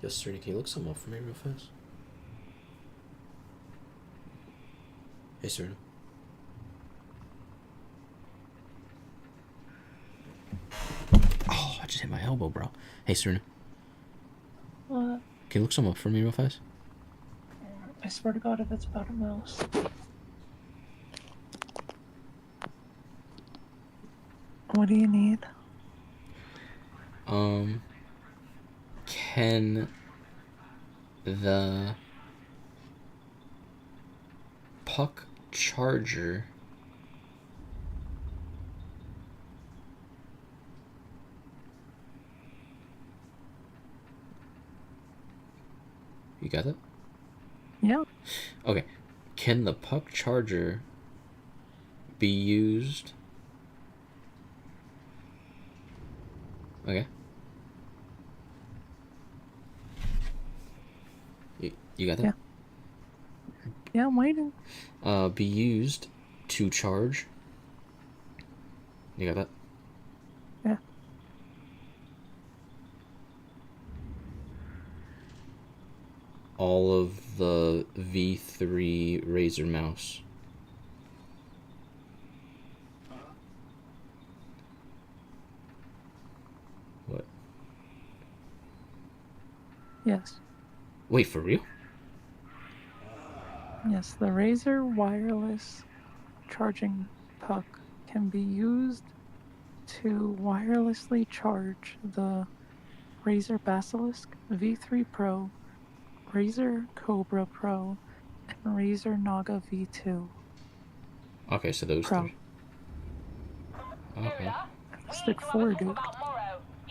Yo, Serena, can you look something up for me real fast? Hey, Serena. Oh, I just hit my elbow, bro. Hey, Serena. What? Can you look something up for me real fast? I swear to God, if it's about a mouse. What do you need? Can the puck charger you got it? Yeah. Okay. Can the puck charger be used? Okay. You got that? Yeah. Yeah, I'm waiting. Be used to charge. You got that? Yeah. All of the V3 Razer mouse. What? Yes. Wait, for real? Yes, the Razer wireless charging puck can be used to wirelessly charge the Razer Basilisk V3 Pro, Razer Cobra Pro, and Razer Naga V2. Okay, so those Pro. three. Okay. I listed 4, dude.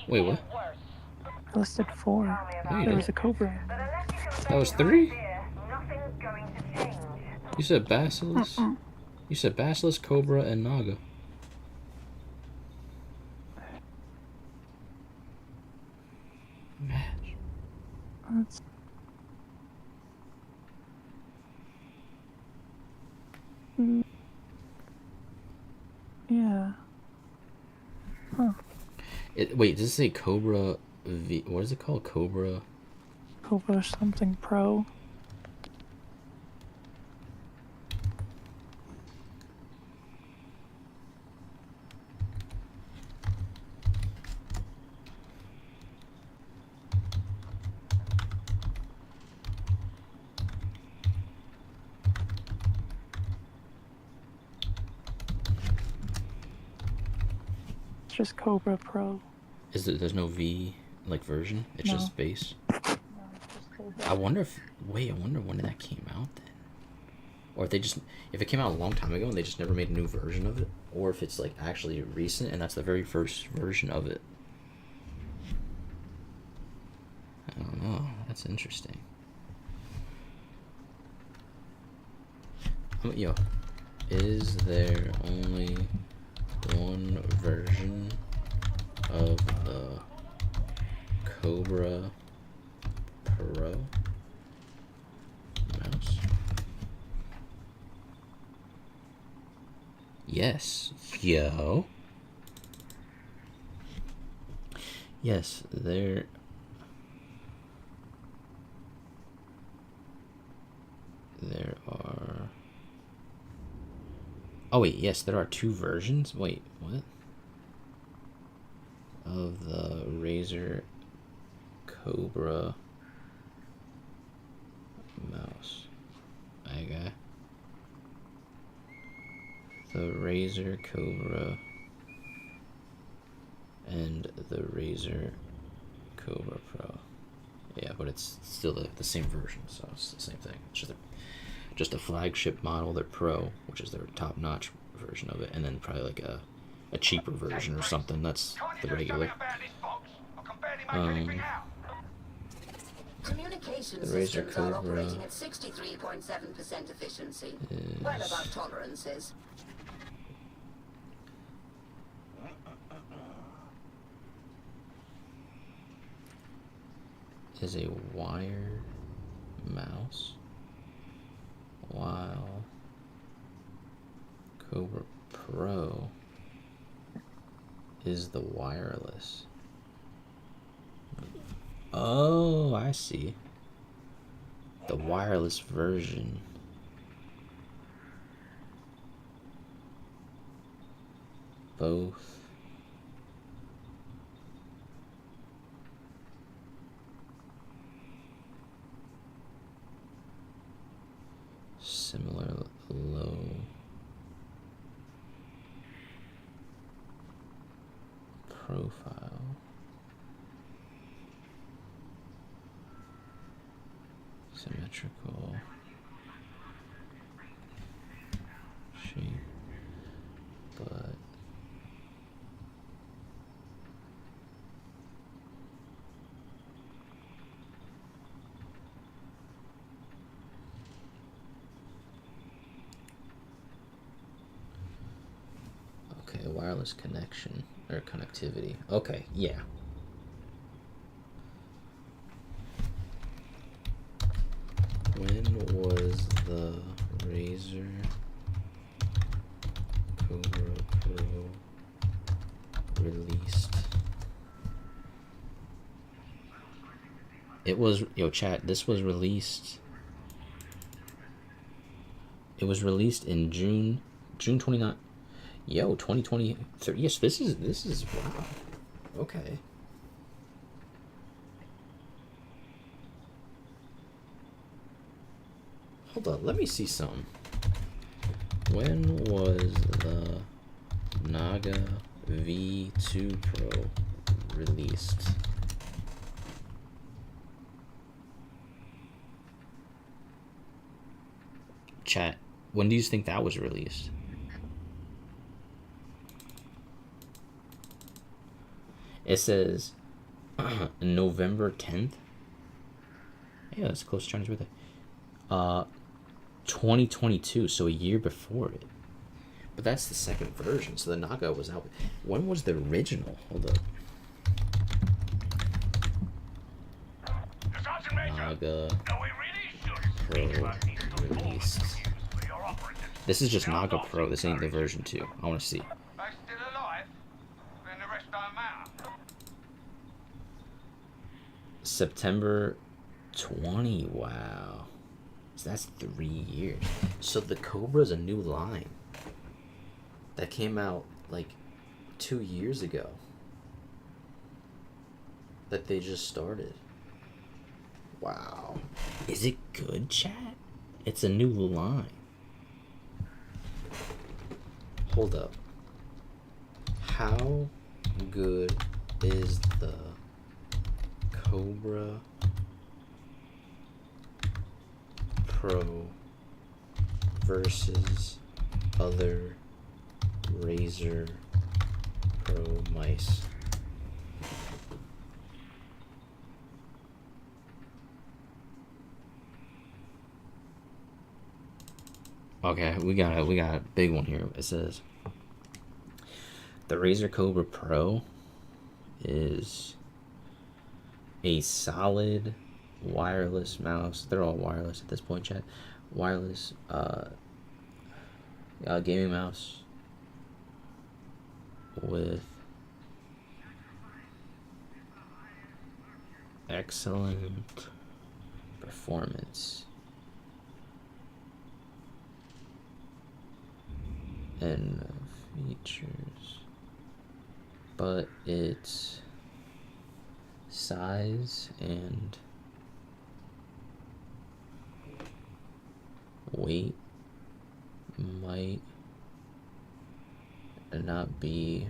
Wait, what? I listed 4. No, you There was didn't. a Cobra. That was 3? You said Basilisk? You said Basilisk, Cobra, and Naga. That's... Yeah. Huh. Wait, does it say Cobra V? What is it called? Cobra? Cobra something Pro. It's just Cobra Pro. Is it? There's no V like version. It's No. just base. No, it's just Cobra. I wonder if. Wait, I wonder when that came out then. Or if they just, if it came out a long time ago and they just never made a new version of it, or if it's like actually recent and that's the very first version of it. I don't know. That's interesting. Yo, is there only one version of the Cobra Pro mouse. Yes, yo. Yes, there are. Oh wait, yes, there are 2 versions. Wait, what? Of the Razer Cobra mouse. Okay. The Razer Cobra and the Razer Cobra Pro. Yeah, but it's still the same version, so it's the same thing. It's just a flagship model, their Pro, which is their top-notch version of it, and then probably like a cheaper version or something. That's the regular. Communication The Razer systems Cobra are operating at 63.7% efficiency, well above tolerances. is a wired mouse, while Cobra Pro is the wireless. Oh, I see. The wireless version. Both similar low profile. Symmetrical shape, but okay, wireless connection or connectivity. Okay, yeah. When was the Razer Cobra Pro released? It was, yo chat, this was released. It was released in June 29th. Yo, 2020. Yes, this is wow. Okay. Hold on, let me see some. When was the Naga V2 Pro released? Chat, when do you think that was released? It says November 10th. Yeah, that's close to Chinese birthday. 2022, so a year before it. But that's the second version, so the Naga was out. When was the original? Hold up. Naga Pro released. This is just Naga Pro. This ain't the version 2. I want to see. September 20. Wow. So that's 3 years. So the Cobra's a new line that came out like 2 years ago that they just started. Wow. Is it good, chat? It's a new line. Hold up. How good is the Cobra Pro versus other Razer Pro mice? Okay, we got a big one here. It says the Razer Cobra Pro is a solid wireless mouse. They're all wireless at this point, chat. Wireless gaming mouse with excellent performance and features, but its size and weight might not be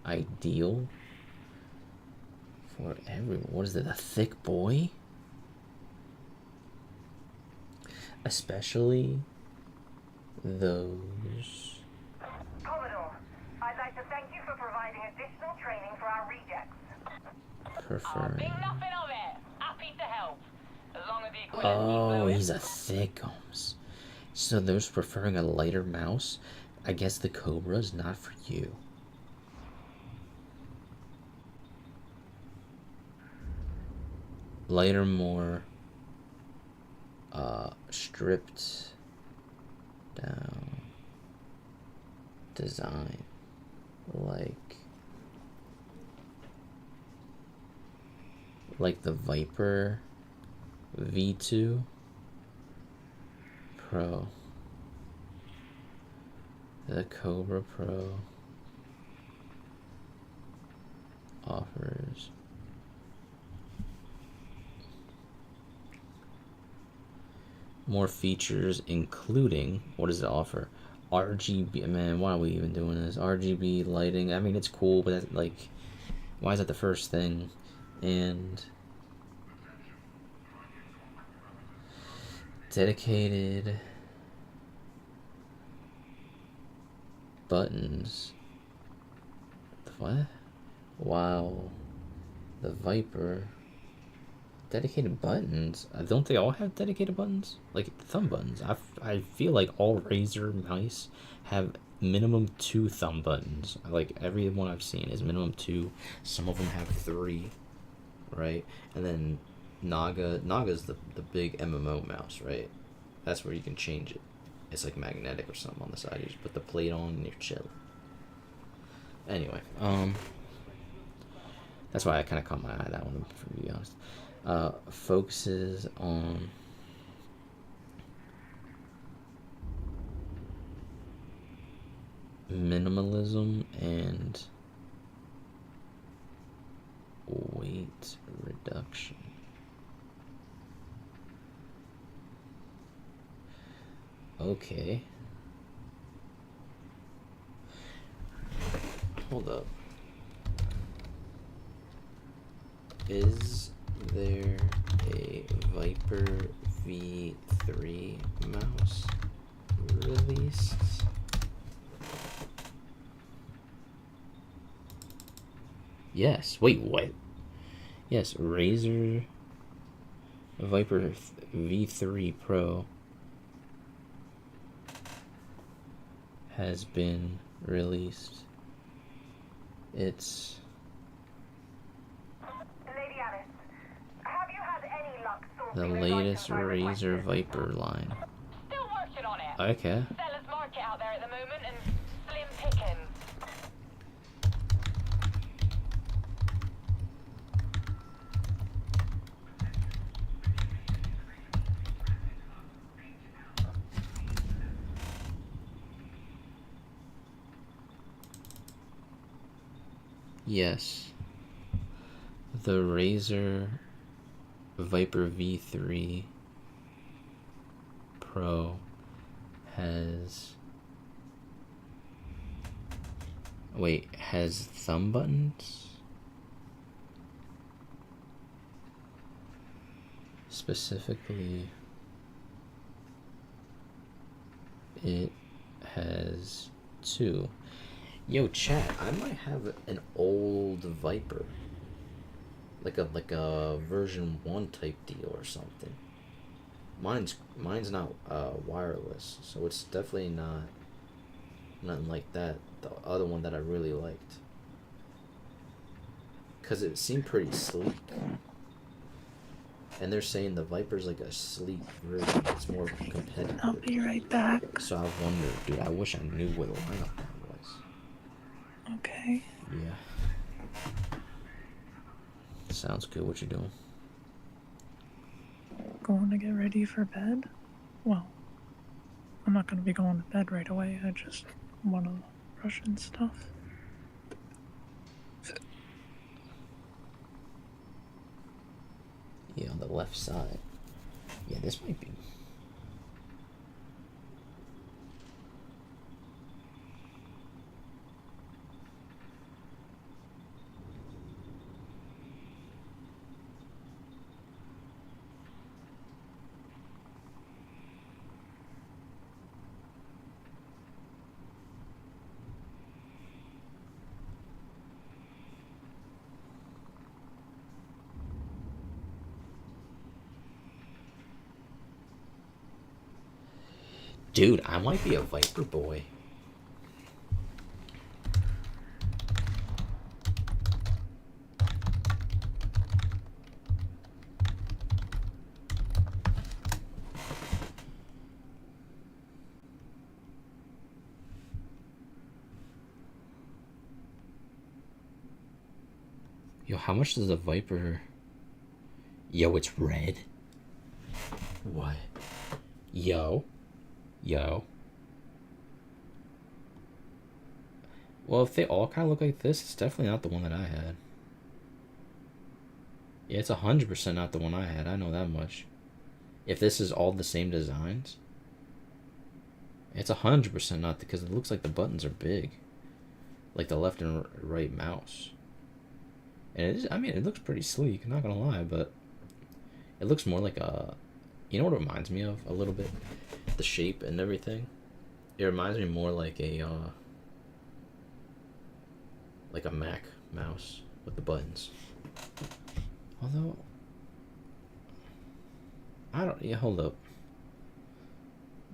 ideal for everyone. What is it, a thick boy? Especially those. Commodore, I'd like to thank you for providing additional training for our rejects. Preferring. Think nothing of it. Happy to help. As long as the equipment Oh, he's a thickums. So those preferring a lighter mouse, I guess the Cobra is not for you. Lighter, more stripped down design, like the Viper V2 Pro, the Cobra Pro offers more features, including, what does it offer? RGB, man, why are we even doing this? RGB lighting, I mean, it's cool, but that's, like, why is that the first thing? And dedicated buttons. What? Wow. The Viper. Dedicated buttons? Don't they all have dedicated buttons? Like thumb buttons. I feel like all Razer mice have minimum 2 thumb buttons. Like every one I've seen is minimum 2. Some of them have 3, right? And then Naga's the big MMO mouse, right? That's where you can change it. It's like magnetic or something on the side. You just put the plate on and you're chilling. Anyway, that's why I kind of caught my eye, that one, to be honest. Focuses on minimalism and weight reduction. Okay. Hold up. Is there a Viper V3 mouse released? Yes. Wait, what? Yes, Razer Viper V3 Pro has been released. It's the latest Razer Viper line. Still working on it. Okay. Seller's market out there at the moment and slim pickings. Yes. The Razer Viper V3 Pro has thumb buttons? Specifically, it has 2. Yo, chat, I might have an old Viper. Like a version 1 type deal or something. Mine's not wireless, so it's definitely nothing like that. The other one that I really liked. Because it seemed pretty sleek. And they're saying the Viper's like a sleek version. It's more competitive. I'll be right back. So I wonder, dude, I wish I knew where the lineup was. Okay. Yeah. Sounds good. What you doing? Going to get ready for bed? Well, I'm not going to be going to bed right away. I just want to brush and stuff. Yeah, on the left side. Yeah, this might be. Dude, I might be a Viper boy. Yo, how much does a Viper... Yo, it's red? What? Yo. Well, if they all kind of look like this, it's definitely not the one that I had. Yeah, it's 100% not the one I had. I know that much. If this is all the same designs, it's 100% not, because it looks like the buttons are big. Like the left and right mouse. And it is, I mean, it looks pretty sleek, not gonna lie, but it looks more like a... You know what it reminds me of a little bit? The shape and everything. It reminds me more like a Mac mouse with the buttons. Although, I don't. Yeah, hold up.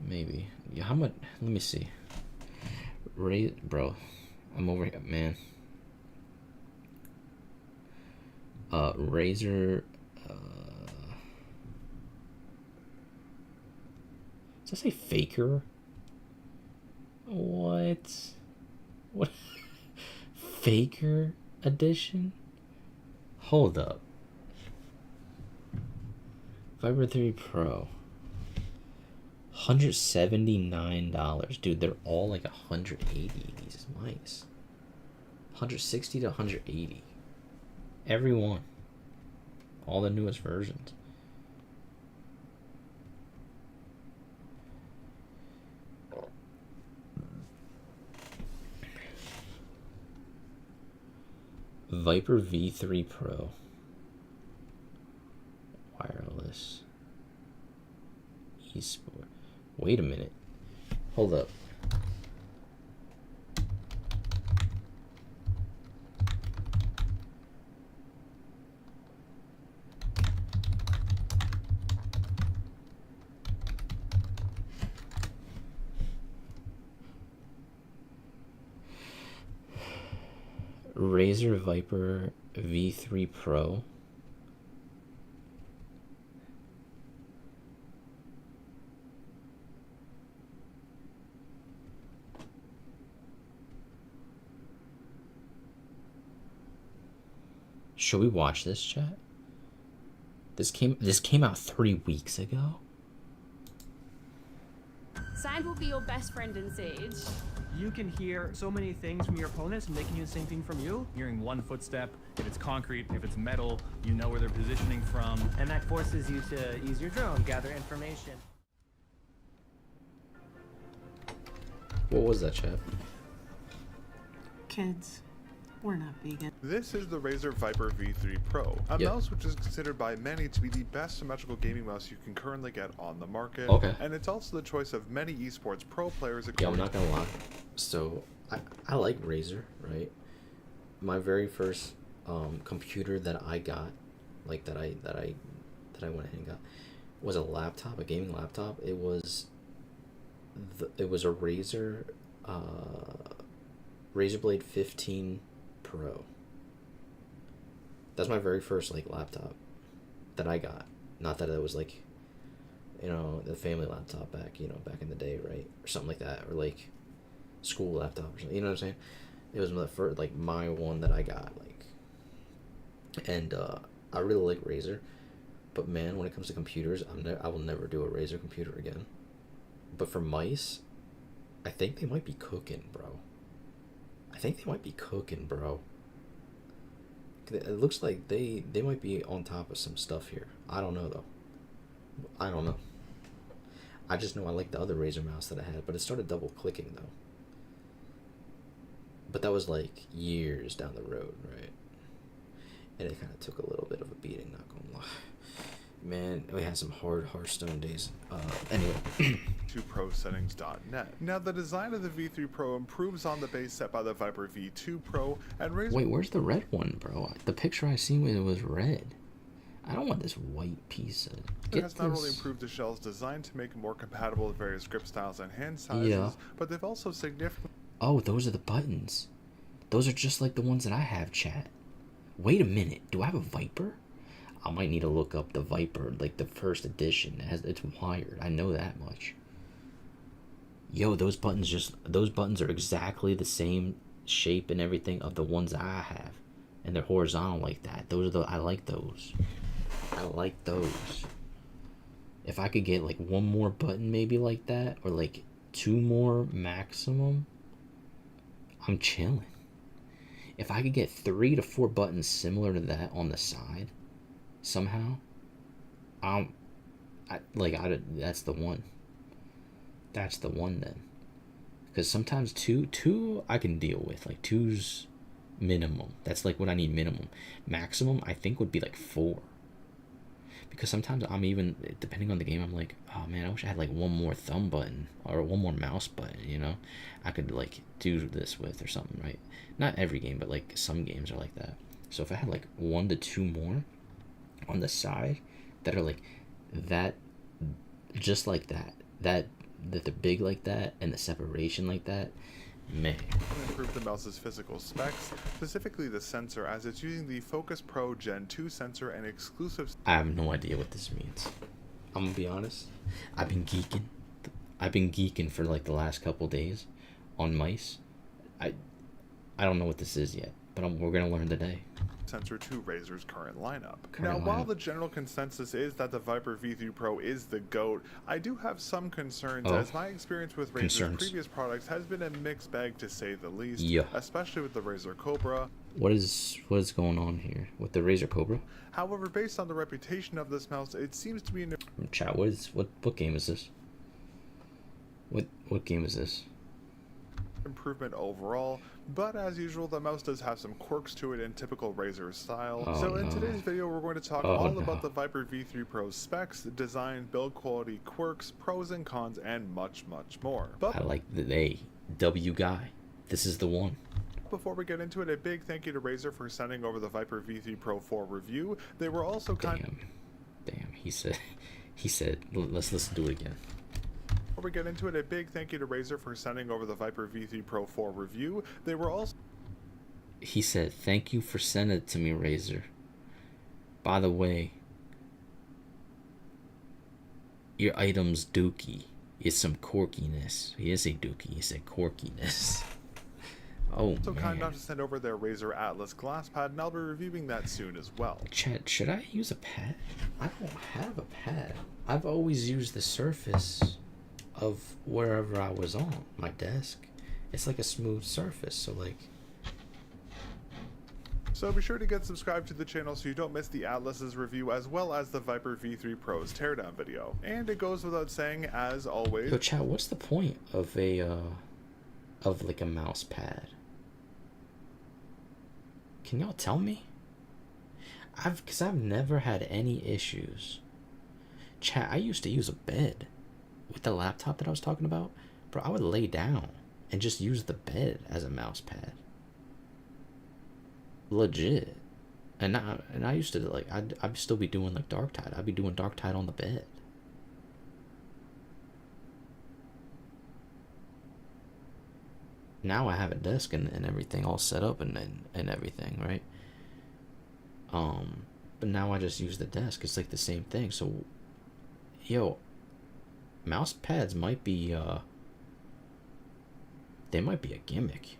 Maybe. Yeah, how much? Let me see. Bro, I'm over here, man. Razer. Does that say Faker? What? Faker edition? Hold up. Viper 3 Pro. $179. Dude, they're all like 180, these mice. 160 to 180. Every one. All the newest versions. Viper V3 Pro. Wireless. eSport. Wait a minute. Hold up. Razer Viper V3 Pro. Should we watch this, chat? This came out 3 weeks ago. Sand will be your best friend in Siege. You can hear so many things from your opponents and they can hear the same thing from you. Hearing one footstep, if it's concrete, if it's metal, you know where they're positioning from. And that forces you to use your drone, gather information. What was that, chat? Kids, we're not vegan. This is the Razer Viper V3 Pro, a mouse which is considered by many to be the best symmetrical gaming mouse you can currently get on the market. Okay. And it's also the choice of many esports pro players. Yeah, I'm not gonna lie. So I like Razer, right? My very first computer that I got, like that I went ahead and got, was a laptop, a gaming laptop. It was a Razer Razer Blade 15 Pro. That's my very first like laptop that I got. Not that it was like, you know, the family laptop back, you know, back in the day, right, or something like that, or like school laptop or something. You know what I'm saying? It was the first, like, my one that I got, like, and I really like Razer, but man, when it comes to computers, I will never do a Razer computer again. But for mice, I think they might be cooking, bro. I think they might be cooking, bro. It looks like they might be on top of some stuff here. I don't know though. I don't know. I just know I like the other Razer mouse that I had, but it started double clicking though. But that was like years down the road, right? And it kind of took a little bit of a beating, not gonna lie. Man, we had some hard Hearthstone days. Anyway. 2prosettings.net. Now, the design of the V3 Pro improves on the base set by the Viper V2 Pro, and Razer... Wait, where's the red one, bro? The picture I seen with it was red. I don't want this white piece. It has not only improved the shell's design to make it more compatible with various grip styles and hand sizes, but they've also significantly... Oh, those are the buttons. Those are just like the ones that I have, chat. Wait a minute. Do I have a Viper? I might need to look up the Viper, like the first edition. It's wired. I know that much. Yo, those buttons are exactly the same shape and everything of the ones I have. And they're horizontal like that. I like those. I like those. If I could get like one more button maybe like that, or like 2 more maximum, I'm chilling. If I could get 3 to 4 buttons similar to that on the side, somehow, that's the one. That's the one then. Because sometimes two I can deal with. Like 2's minimum. That's like what I need minimum. Maximum I think would be like 4. Because sometimes I'm even, depending on the game, I'm like, oh man, I wish I had like one more thumb button or one more mouse button, you know, I could like do this with or something, right? Not every game, but like some games are like that. So if I had like 1 to 2 more on the side that are like that, just like that they're big like that, and the separation like that, man. Improve the mouse's physical specs, specifically the sensor, as it's using the Focus Pro Gen 2 sensor and exclusive... I have no idea what this means. I'm gonna be honest. I've been geeking for like the last couple days on mice. I don't know what this is yet, but we're gonna learn today. Sensor to Razer's current lineup. While the general consensus is that the Viper V3 Pro is the GOAT, I do have some concerns, as my experience with Razer's previous products has been a mixed bag to say the least, especially with the Razer Cobra. What is going on here with the Razer Cobra? However, based on the reputation of this mouse, it seems to be an... Chat, what game is this? What game is this? Improvement overall, but as usual, the mouse does have some quirks to it in typical Razer style. So in today's video, we're going to talk all about the Viper V3 Pro's specs, design, build quality, quirks, pros and cons, and much, much more. But I like the W guy. This is the one. Before we get into it, a big thank you to Razer for sending over the Viper V3 Pro for review. They were also Damn, he said, let's listen to it again. Before we get into it, a big thank you to Razer for sending over the Viper V3 Pro for review. They were also... He said, thank you for sending it to me, Razer. By the way, your item's dookie. It's some quirkiness. He didn't say dookie, he said quirkiness. Oh, so kind enough to send over their Razer Atlas glass pad, and I'll be reviewing that soon as well. Chat, should I use a pad? I don't have a pad. I've always used the surface of wherever I was on my desk. It's like a smooth surface, so like... So be sure to get subscribed to the channel so you don't miss the Atlas's review, as well as the Viper V3 Pro's teardown video. And it goes without saying, as always... Yo, chat, what's the point of like a mouse pad? Can y'all tell me? Because I've never had any issues. Chat, I used to use a bed with the laptop that I was talking about. Bro, I would lay down and just use the bed as a mouse pad. Legit. And I used to, like, I'd still be doing, like, DARKTIDE. I'd be doing DARKTIDE on the bed. Now I have a desk and everything all set up and everything, right? But now I just use the desk. It's like the same thing. So, yo, mouse pads might be they might be a gimmick.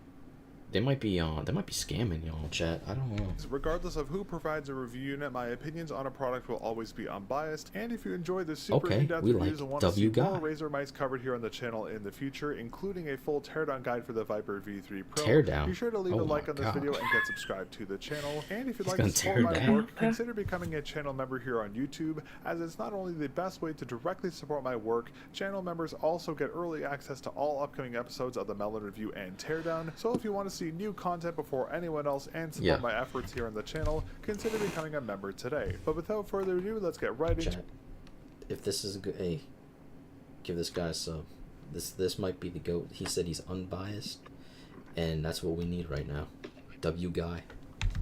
They might be scamming y'all, chat. I don't know. Regardless of who provides a review unit, my opinions on a product will always be unbiased. And if you enjoy the super in-depth reviews and want to see more Razer mice covered here on the channel in the future, including a full teardown guide for the Viper V3 Pro, be sure to leave a like on this video and get subscribed to the channel. And if you'd like to support my work, consider becoming a channel member here on YouTube, as it's not only the best way to directly support my work, channel members also get early access to all upcoming episodes of the Melon Review and Teardown. So if you want to see new content before anyone else and support my efforts here on the channel, consider becoming a member today. But without further ado, let's get right into it. If this is a good, hey, give this guy a sub. This might be the GOAT. He said he's unbiased, and that's what we need right now. W guy.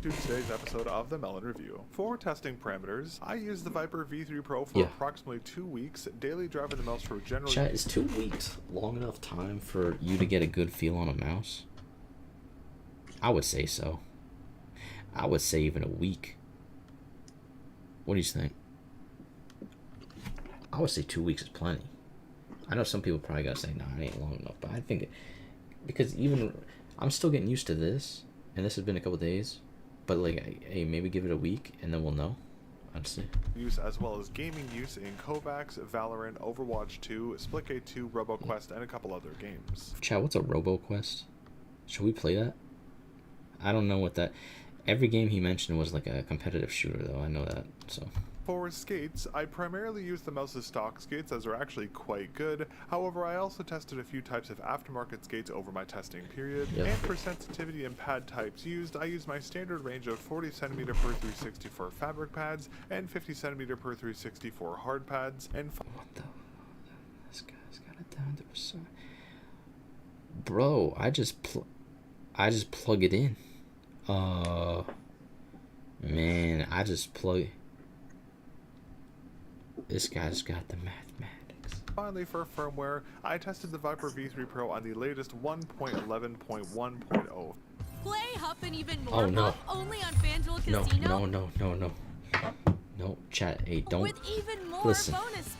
To today's episode of the Melon Review. For testing parameters, I used the Viper V3 Pro for approximately 2 weeks, daily driving the mouse for general Chat, is 2 weeks long enough time for you to get a good feel on a mouse? I would say so. I would say even a week. What do you think? I would say 2 weeks is plenty. I know some people probably gotta say, nah, it ain't long enough, but I think because even I'm still getting used to this, and this has been a couple days, but like, hey, maybe give it a week and then we'll know. I'd say. Use as well as gaming use in Kovacs, Valorant, Overwatch 2, Splitgate 2, RoboQuest, and a couple other games. Chat, what's a RoboQuest? Should we play that? I don't know what that. Every game he mentioned was like a competitive shooter, though. I know that. So. For skates, I primarily use the mouse's stock skates, as they're actually quite good. However, I also tested a few types of aftermarket skates over my testing period. And for sensitivity and pad types used, I use my standard range of 40cm per 360 for fabric pads and 50cm per 360 for hard pads. And what the? This guy's got it down to percent. Bro, I just plug it in. Man, I just plug. This guy's got the mathematics. Finally, for firmware, I tested the Viper V3 Pro on the latest 1.11.1.0. Play Huff and even more Huff only on FanDuel Casino. No, chat. Hey, don't. With even more bonus spins.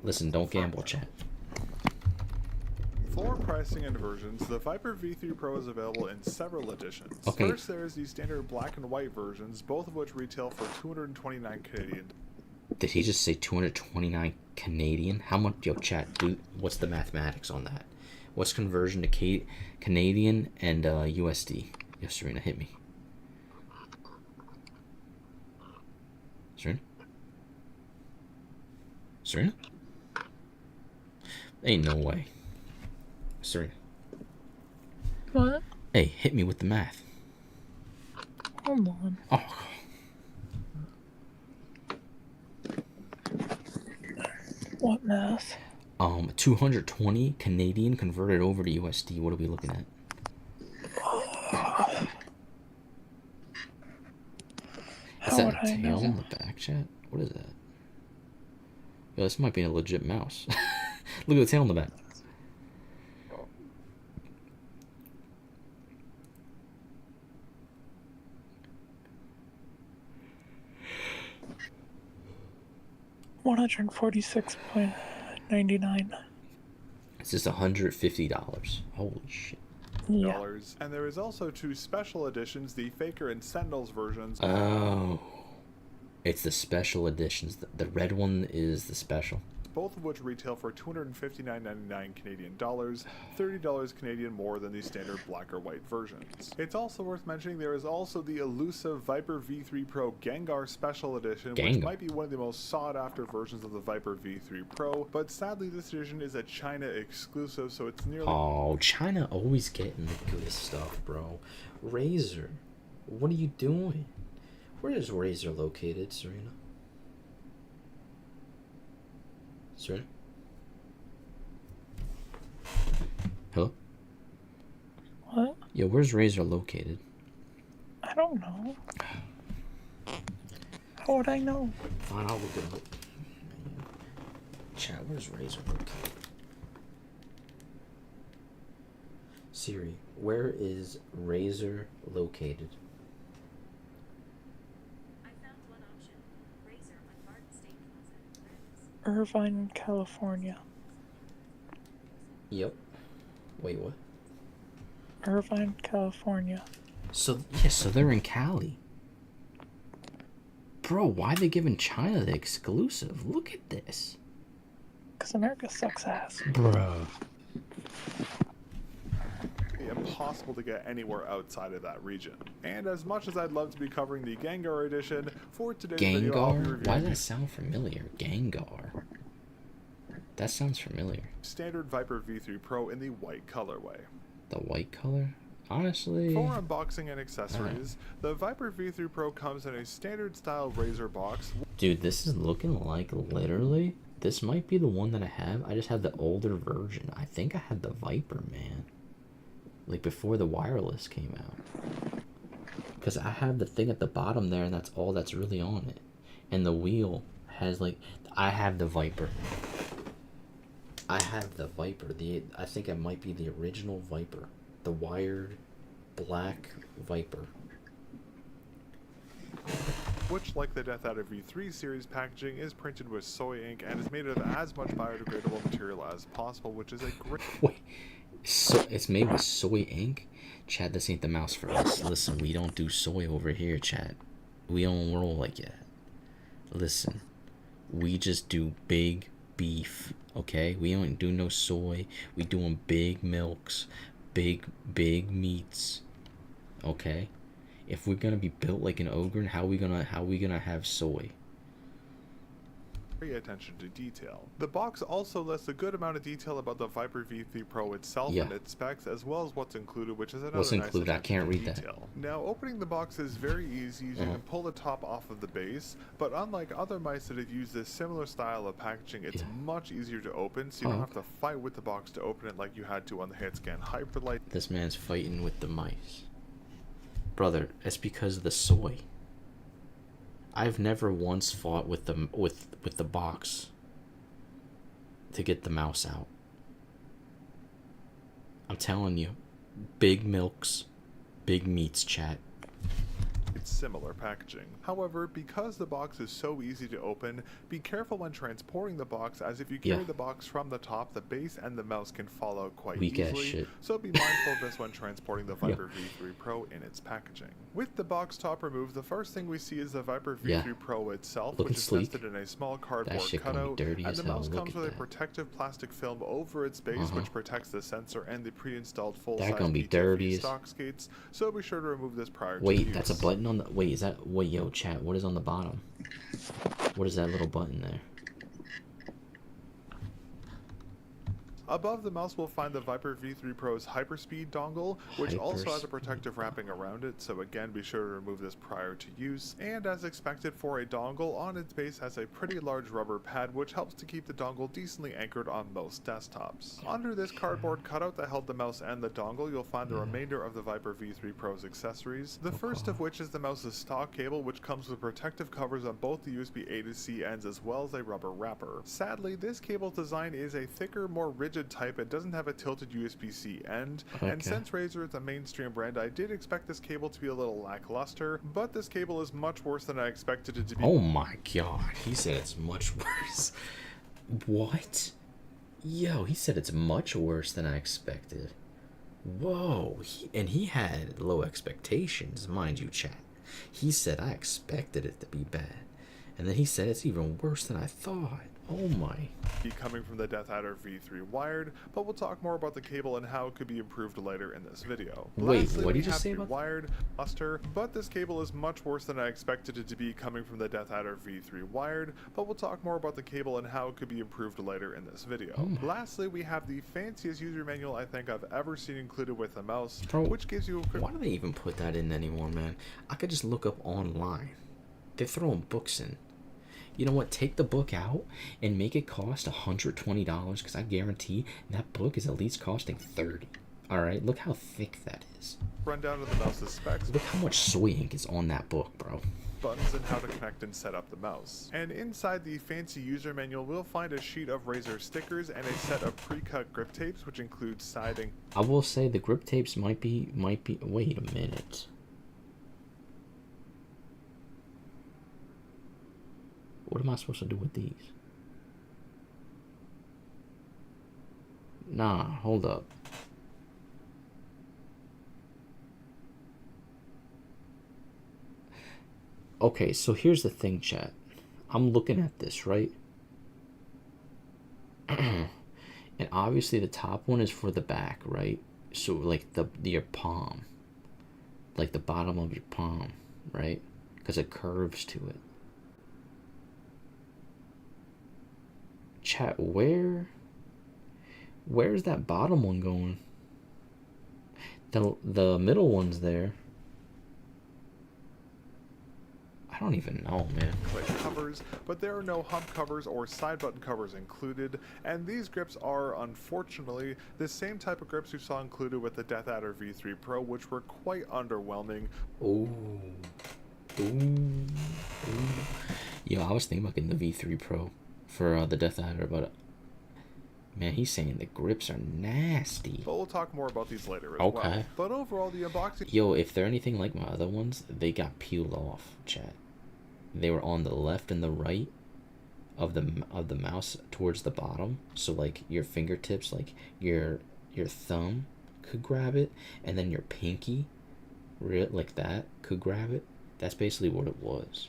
Listen, don't gamble, chat. For pricing and versions, the Viper V3 Pro is available in several editions. First, there is the standard black and white versions, both of which retail for 229 Canadian. Did he just say 229 Canadian? How much, yo, chat, dude, what's the mathematics on that? What's conversion to Canadian and USD? Yo, Serena, hit me. Serena? Ain't no way. Serena. What? Hey, hit me with the math. Hold on. Oh. What math? 220 Canadian converted over to USD. What are we looking at? Is that a tail on the back, chat? What is that? Yo, this might be a legit mouse. Look at the tail on the back. $146.99. It's just $150. Holy shit. Yeah. And there is also 2 special editions, the Faker and Sentinels versions. Oh. It's the special editions. The red one is the special. Both of which retail for $259.99 Canadian dollars, $30 Canadian more than the standard black or white versions. It's also worth mentioning there is also the elusive Viper V3 Pro Gengar Special Edition, which might be one of the most sought after versions of the Viper V3 Pro, but sadly this edition is a China exclusive, so it's nearly... Oh, China always getting the good stuff, bro. Razer, what are you doing? Where is Razer located, Serena? Serena? Hello? What? Yo, where's Razer located? I don't know. How would I know? Fine, I'll look it up. Chat, where's Razer located? Siri, where is Razer located? Irvine, California. Yep. Wait, what? Irvine, California. So, yeah, so they're in Cali. Bro, why are they giving China the exclusive? Look at this. Because America sucks ass. Bro. Impossible to get anywhere outside of that region. And as much as I'd love to be covering the Gengar edition, for today's video I'll be Gengar? reviewing Why does that sound familiar? Gengar. That sounds familiar. standard Viper V3 Pro in the white colorway. The white color? Honestly... For unboxing and accessories, the Viper V3 Pro comes in a standard style razor box. Dude, this is looking like literally... This might be the one that I have. I just have the older version. I think I had the Viper, man. Like before the wireless came out. Because I have the thing at the bottom there and that's all that's really on it. And the wheel has like... I have the Viper. I have the Viper. I think it might be the original Viper. The wired black Viper. Which, like the Death Adder V3 series packaging, is printed with soy ink and is made of as much biodegradable material as possible, which is a great... Wait, so it's made with soy ink? Chat, this ain't the mouse for us. Listen, we don't do soy over here, chat. We don't roll like that. Listen, we just do big beef, okay? We don't do no soy. We doing big milks, big meats, okay? If we're gonna be built like an ogre, how we gonna have soy? Attention to detail. The box also lists a good amount of detail about the Viper V3 Pro itself and its specs, as well as what's included, which is another What's nice included? I can't read detail. Now, opening the box is very easy. You can pull the top off of the base, but unlike other mice that have used this similar style of packaging, it's much easier to open, so you don't have to fight with the box to open it like you had to on the Hitscan Hyperlight. This man's fighting with the mice. Brother, it's because of the soy. I've never once fought with the box to get the mouse out. I'm telling you, big milks, big meats, chat. It's similar packaging. However, because the box is so easy to open, be careful when transporting the box, as if you carry the box from the top, the base and the mouse can fall out quite easily. So be mindful of this when transporting the Viper V3 Pro in its packaging. With the box top removed, the first thing we see is the Viper V3 Pro itself, which is nested in a small cardboard cutout, and the mouse comes with a protective plastic film over its base, which protects the sensor and the pre-installed full-size PTFE stock skates. So be sure to remove this prior to use. Wait, that's a button on the... Wait, is that... Wait, yo, chat, what is on the bottom? What is that little button there? Above the mouse, we'll find the Viper V3 Pro's Hyperspeed dongle, which also has a protective wrapping around it, so again, be sure to remove this prior to use. And as expected for a dongle, on its base has a pretty large rubber pad, which helps to keep the dongle decently anchored on most desktops. Under this cardboard cutout that held the mouse and the dongle, you'll find the remainder of the Viper V3 Pro's accessories, the first of which is the mouse's stock cable, which comes with protective covers on both the USB A to C ends as well as a rubber wrapper. Sadly, this cable's design is a thicker, more rigid type. It doesn't have a tilted USB-C end, and since Razer is a mainstream brand, I did expect this cable to be a little lackluster, but this cable is much worse than I expected it to be. Oh my god, he said it's much worse. What? Yo, he said it's much worse than I expected. Whoa, he had low expectations, mind you, chat. He said I expected it to be bad, and then he said it's even worse than I thought. Oh my. Coming from the Death Adder V3 wired, but we'll talk more about the cable and how it could be improved later in this video. Wait, Lastly, what did you say about wired cluster, but this cable is much worse than I expected it to be coming from the Death Adder V3 wired, but we'll talk more about the cable and how it could be improved later in this video. Lastly, we have the fanciest user manual I think I've ever seen included with the mouse, which gives you a quick... Why do they even put that in anymore, man? I could just look up online. They're throwing books in. You know what? Take the book out and make it cost $120, because I guarantee that book is at least costing $30. Alright, look how thick that is. Run down to the mouse's specs. Look how much soy ink is on that book, bro. Buttons and how to connect and set up the mouse. And inside the fancy user manual, we'll find a sheet of Razer stickers and a set of pre-cut grip tapes, which includes siding. I will say the grip tapes might be. Wait a minute. What am I supposed to do with these? Nah, hold up. Okay, so here's the thing, chat. I'm looking at this, right? And obviously the top one is for the back, right? So like your palm. Like the bottom of your palm, right? Because it curves to it. Chat, where's that bottom one going? The middle one's there. I don't even know, man. Click covers, but there are no hump covers or side button covers included, and these grips are, unfortunately, the same type of grips you saw included with the Death Adder V3 Pro, which were quite underwhelming. Ooh. Ooh. Yo, I was thinking about getting the V3 Pro for the Death Adder, but man, he's saying the grips are nasty. But we'll talk more about these later as well. But overall, the unboxing... Yo, if they're anything like my other ones, they got peeled off, chat. They were on the left and the right of the mouse towards the bottom. So like your fingertips, like your thumb could grab it, and then your pinky, like that, could grab it. That's basically what it was.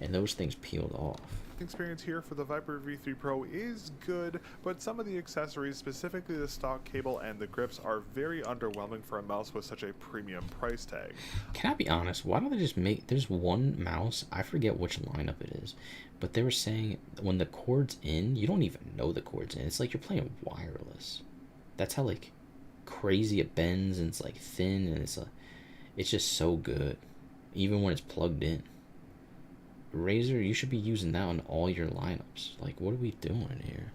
And those things peeled off. Experience here for the Viper V3 Pro is good, but some of the accessories, specifically the stock cable and the grips, are very underwhelming for a mouse with such a premium price tag. Can I be honest? Why don't they just make... There's one mouse, I forget which lineup it is, but they were saying when the cord's in, you don't even know the cord's in. It's like you're playing wireless. That's how like crazy it bends, and it's like thin, and it's just so good, even when it's plugged in. Razer, you should be using that on all your lineups. Like, what are we doing here?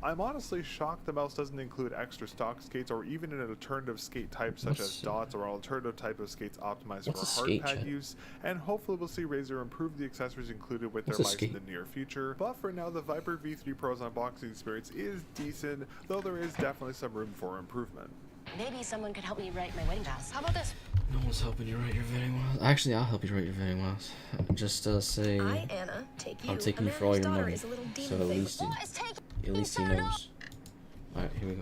I'm honestly shocked the mouse doesn't include extra stock skates or even an alternative skate type such as dots or an alternative type of skates optimized for hard pad use, and hopefully we'll see Razer improve the accessories included with their mice in the near future. But for now, the Viper V3 Pro's unboxing experience is decent, though there is definitely some room for improvement. Maybe someone could help me write my wedding vows. How about this? No one's helping you write your wedding vows. Actually, I'll help you write your wedding vows. Just say, I, Anna, take you. I'm taking you for all your money. So at least he knows. Alright, here we go.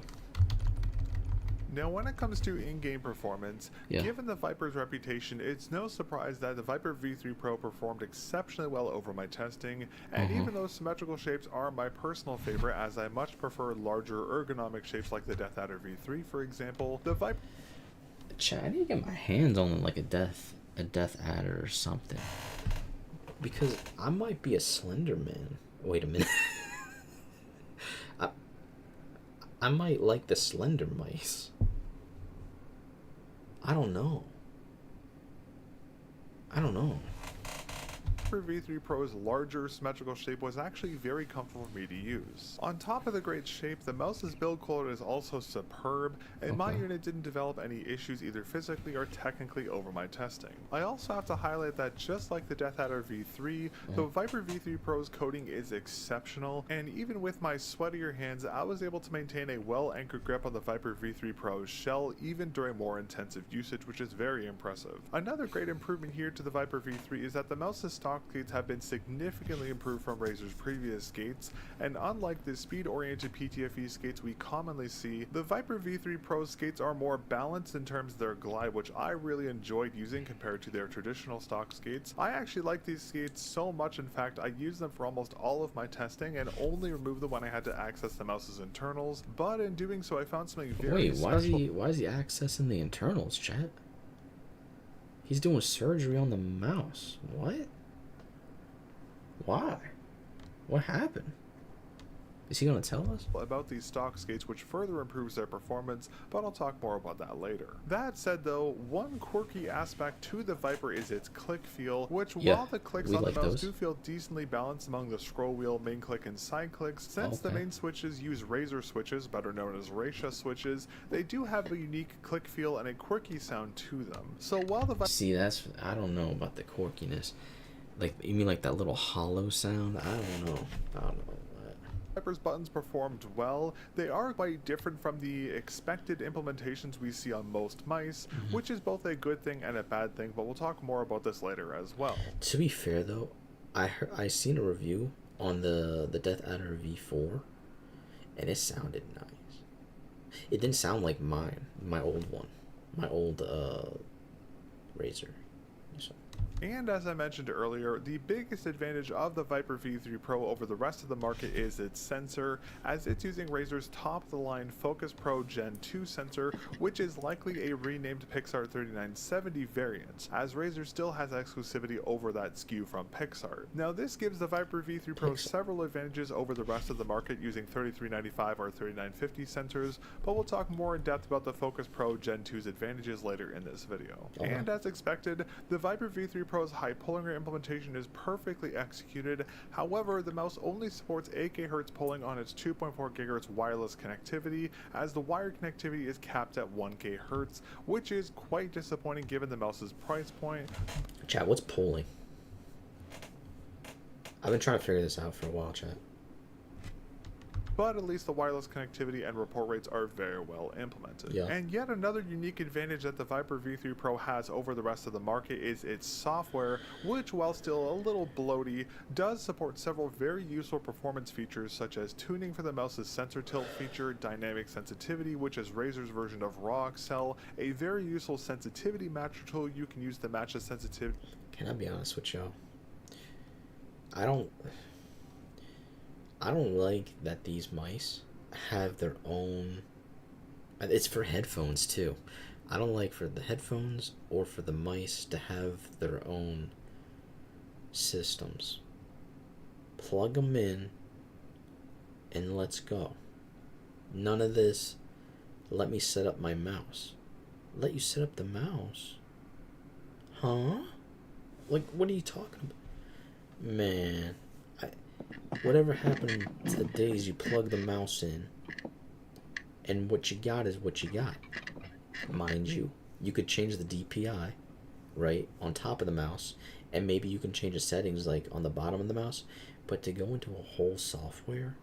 Now, when it comes to in-game performance, given the Viper's reputation, it's no surprise that the Viper V3 Pro performed exceptionally well over my testing, and even though symmetrical shapes are my personal favorite, as I much prefer larger ergonomic shapes like the Death Adder V3, for example, the Viper... Chat, I need to get my hands on like a Death Adder or something. Because I might be a Slender Man. Wait a minute. I might like the Slender Mice. I don't know. V3 Pro's larger symmetrical shape was actually very comfortable for me to use. On top of the great shape, the mouse's build quality is also superb, and my unit didn't develop any issues either physically or technically over my testing. I also have to highlight that just like the Death Adder V3, the Viper V3 Pro's coating is exceptional, and even with my sweatier hands, I was able to maintain a well-anchored grip on the Viper V3 Pro's shell even during more intensive usage, which is very impressive. Another great improvement here to the Viper V3 is that the mouse's stock skates have been significantly improved from Razer's previous skates, and unlike the speed-oriented PTFE skates we commonly see, the Viper V3 Pro skates are more balanced in terms of their glide, which I really enjoyed using compared to their traditional stock skates. I actually like these skates so much, in fact, I used them for almost all of my testing and only removed them when I had to access the mouse's internals, but in doing so I found something very special. Why is he accessing the internals, chat? He's doing surgery on the mouse. What? Why? What happened? Is he going to tell us? About these stock skates, which further improves their performance, but I'll talk more about that later. That said though, one quirky aspect to the Viper is its click feel, which while the clicks on the mouse do feel decently balanced among the scroll wheel, main click, and side clicks, since the main switches use Razer switches, better known as Raisha switches, they do have a unique click feel and a quirky sound to them. So while the See, I don't know about the quirkiness. Like, you mean like that little hollow sound? I don't know. Viper's buttons performed well. They are quite different from the expected implementations we see on most mice, which is both a good thing and a bad thing, but we'll talk more about this later as well. To be fair though, I seen a review on the Death Adder V4, and it sounded nice. It didn't sound like mine, my old one, my old Razer. So. And as I mentioned earlier, the biggest advantage of the Viper V3 Pro over the rest of the market is its sensor, as it's using Razer's top-of-the-line Focus Pro Gen 2 sensor, which is likely a renamed Pixar 3970 variant, as Razer still has exclusivity over that SKU from Pixar. Now this gives the Viper V3 Pro several advantages over the rest of the market using 3395 or 3950 sensors, but we'll talk more in depth about the Focus Pro Gen 2's advantages later in this video. And as expected, the Viper V3 Pro's high polling rate implementation is perfectly executed. However, the mouse only supports 8 GHz polling on its 2.4 GHz wireless connectivity, as the wired connectivity is capped at 1 GHz, which is quite disappointing given the mouse's price point. Chat, what's polling? I've been trying to figure this out for a while, chat. But at least the wireless connectivity and report rates are very well implemented. Yeah. And yet another unique advantage that the Viper V3 Pro has over the rest of the market is its software, which, while still a little bloaty, does support several very useful performance features such as tuning for the mouse's sensor tilt feature, dynamic sensitivity, which is Razer's version of raw Excel, a very useful sensitivity matcher tool you can use to match the sensitivity. Can I be honest with y'all? I don't like that these mice have their own. It's for headphones too. I don't like for the headphones or for the mice to have their own systems. Plug them in and let's go. None of this, let me set up my mouse. Let you set up the mouse? Huh? Like, what are you talking about? Man. Whatever happened to the days you plug the mouse in and what you got is what you got. Mind you, you could change the DPI right on top of the mouse, and maybe you can change the settings like on the bottom of the mouse, but to go into a whole software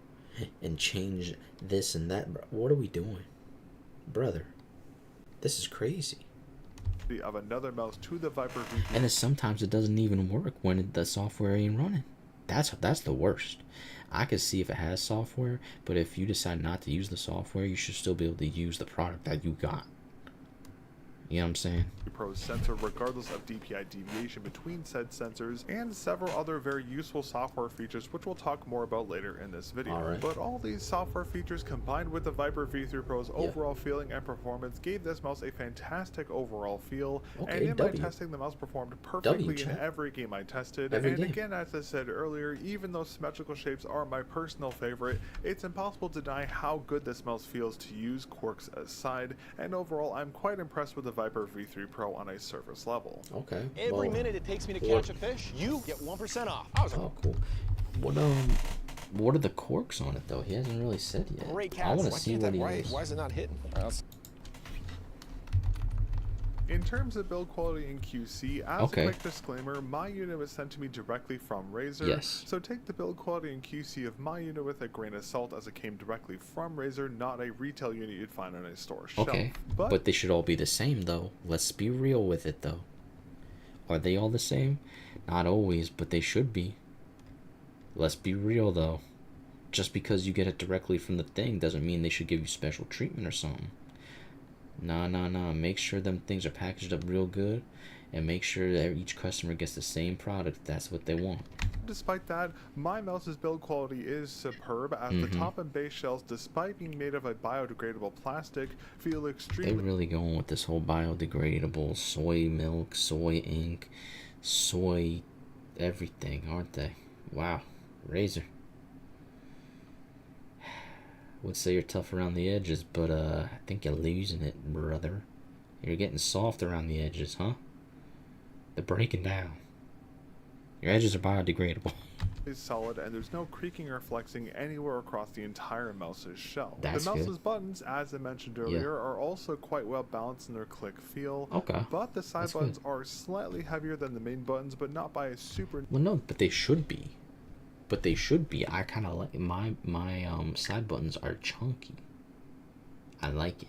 and change this and that, what are we doing, brother? This is crazy. Of another mouse to the Viper V3. And then sometimes it doesn't even work when the software ain't running. That's the worst. I could see if it has software, but if you decide not to use the software, you should still be able to use the product that you got. You know what I'm saying? Pro's sensor regardless of DPI deviation between said sensors, and several other very useful software features which we'll talk more about later in this video. Alright. But all these software features combined with the Viper V3 Pro's overall feeling and performance gave this mouse a fantastic overall feel, and in my testing the mouse performed perfectly in every game I tested. Again, as I said earlier, even though symmetrical shapes are my personal favorite, it's impossible to deny how good this mouse feels to use, quirks aside, and overall I'm quite impressed with the Viper V3 Pro on a surface level. Okay. Every minute it takes me to catch a fish, you get 1% off. Oh, cool. What are the corks on it though? He hasn't really said yet. I want to see what he is. Why is it not hitting? In terms of build quality and QC, as a quick disclaimer, my unit was sent to me directly from Razer, so take the build quality and QC of my unit with a grain of salt as it came directly from Razer, not a retail unit you'd find on a store shelf. Okay, but they should all be the same though. Let's be real with it though. Are they all the same? Not always, but they should be. Let's be real though. Just because you get it directly from the thing doesn't mean they should give you special treatment or something. Nah. Make sure them things are packaged up real good, and make sure that each customer gets the same product if that's what they want. Despite that, my mouse's build quality is superb, as the top and base shells, despite being made of a biodegradable plastic, feel extremely... They're really going with this whole biodegradable soy milk, soy ink, soy everything, aren't they? Wow, Razer. Would say you're tough around the edges, but I think you're losing it, brother. You're getting soft around the edges, huh? They're breaking down. Your edges are biodegradable. Is solid, and there's no creaking or flexing anywhere across the entire mouse's shell. That's the mouse's good. buttons, as I mentioned earlier, are also quite well balanced in their click feel. But the side buttons are slightly heavier than the main buttons, but not by a super... Well, no, but they should be. I kind of like my side buttons are chunky. I like it.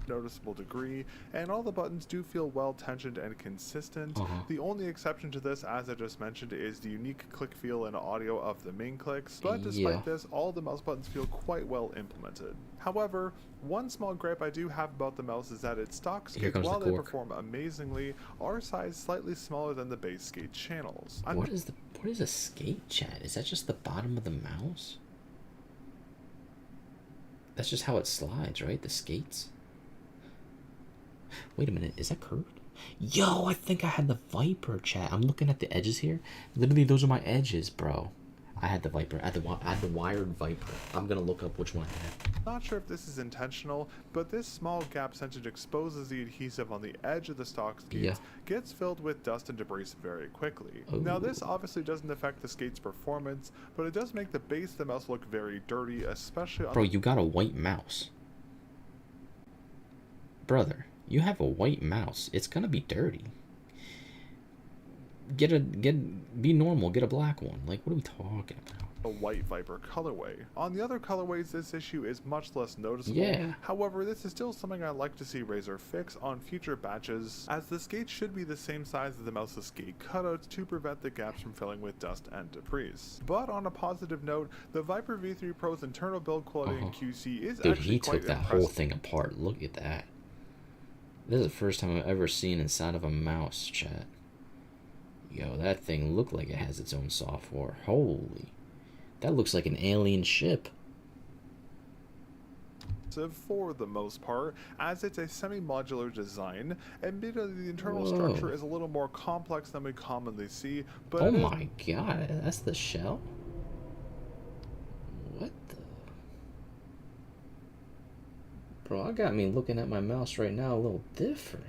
noticeable degree, and all the buttons do feel well tensioned and consistent. The only exception to this, as I just mentioned, is the unique click feel and audio of the main clicks, but despite this, all the mouse buttons feel quite well implemented. However, one small gripe I do have about the mouse is that its stock skates, while they perform amazingly, are sized slightly smaller than the base skate channels. What is a skate, chat? Is that just the bottom of the mouse? That's just how it slides, right? The skates? Wait a minute, is that curved? Yo, I think I had the Viper, chat. I'm looking at the edges here. Literally, those are my edges, bro. I had the Viper. I had the wired Viper. I'm gonna look up which one I had. Not sure if this is intentional, but this small gap, since it exposes the adhesive on the edge of the stock skates, gets filled with dust and debris very quickly. Now this obviously doesn't affect the skate's performance, but it does make the base of the mouse look very dirty, especially on— Bro, you got a white mouse. Brother, you have a white mouse. It's gonna be dirty. Be normal, get a black one. Like, what are we talking about? A white Viper colorway. On the other colorways, this issue is much less noticeable. Yeah. However, this is still something I'd like to see Razer fix on future batches, as the skates should be the same size as the mouse's skate cutouts to prevent the gaps from filling with dust and debris. But on a positive note, the Viper V3 Pro's internal build quality in QC is Dude, actually he quite took that impressive. whole thing apart. Look at that. This is the first time I've ever seen inside of a mouse, chat. Yo, that thing looked like it has its own software. Holy. That looks like an alien ship. For the most part, as it's a semi-modular design. Admittedly, the internal structure is a little more complex than we commonly see, but— Oh my god, that's the shell? What the... Bro, I got me looking at my mouse right now a little different.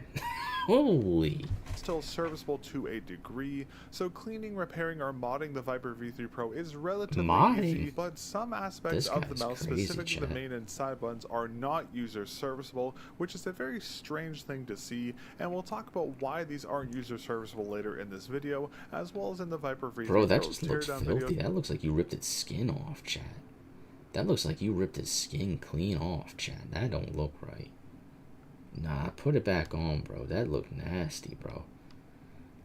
Holy... Still serviceable to a degree, so cleaning, repairing, or modding the Viper V3 Pro is relatively easy, but some aspects of the mouse, specifically the main and side buttons, are not user serviceable, which is a very strange thing to see, and we'll talk about why these aren't user serviceable later in this video, as well as in the Viper V3 Bro, that Pro's just looks teardown filthy. video. That looks like you ripped its skin off, chat. That looks like you ripped its skin clean off, chat. That don't look right. Nah, put it back on, bro. That looked nasty, bro.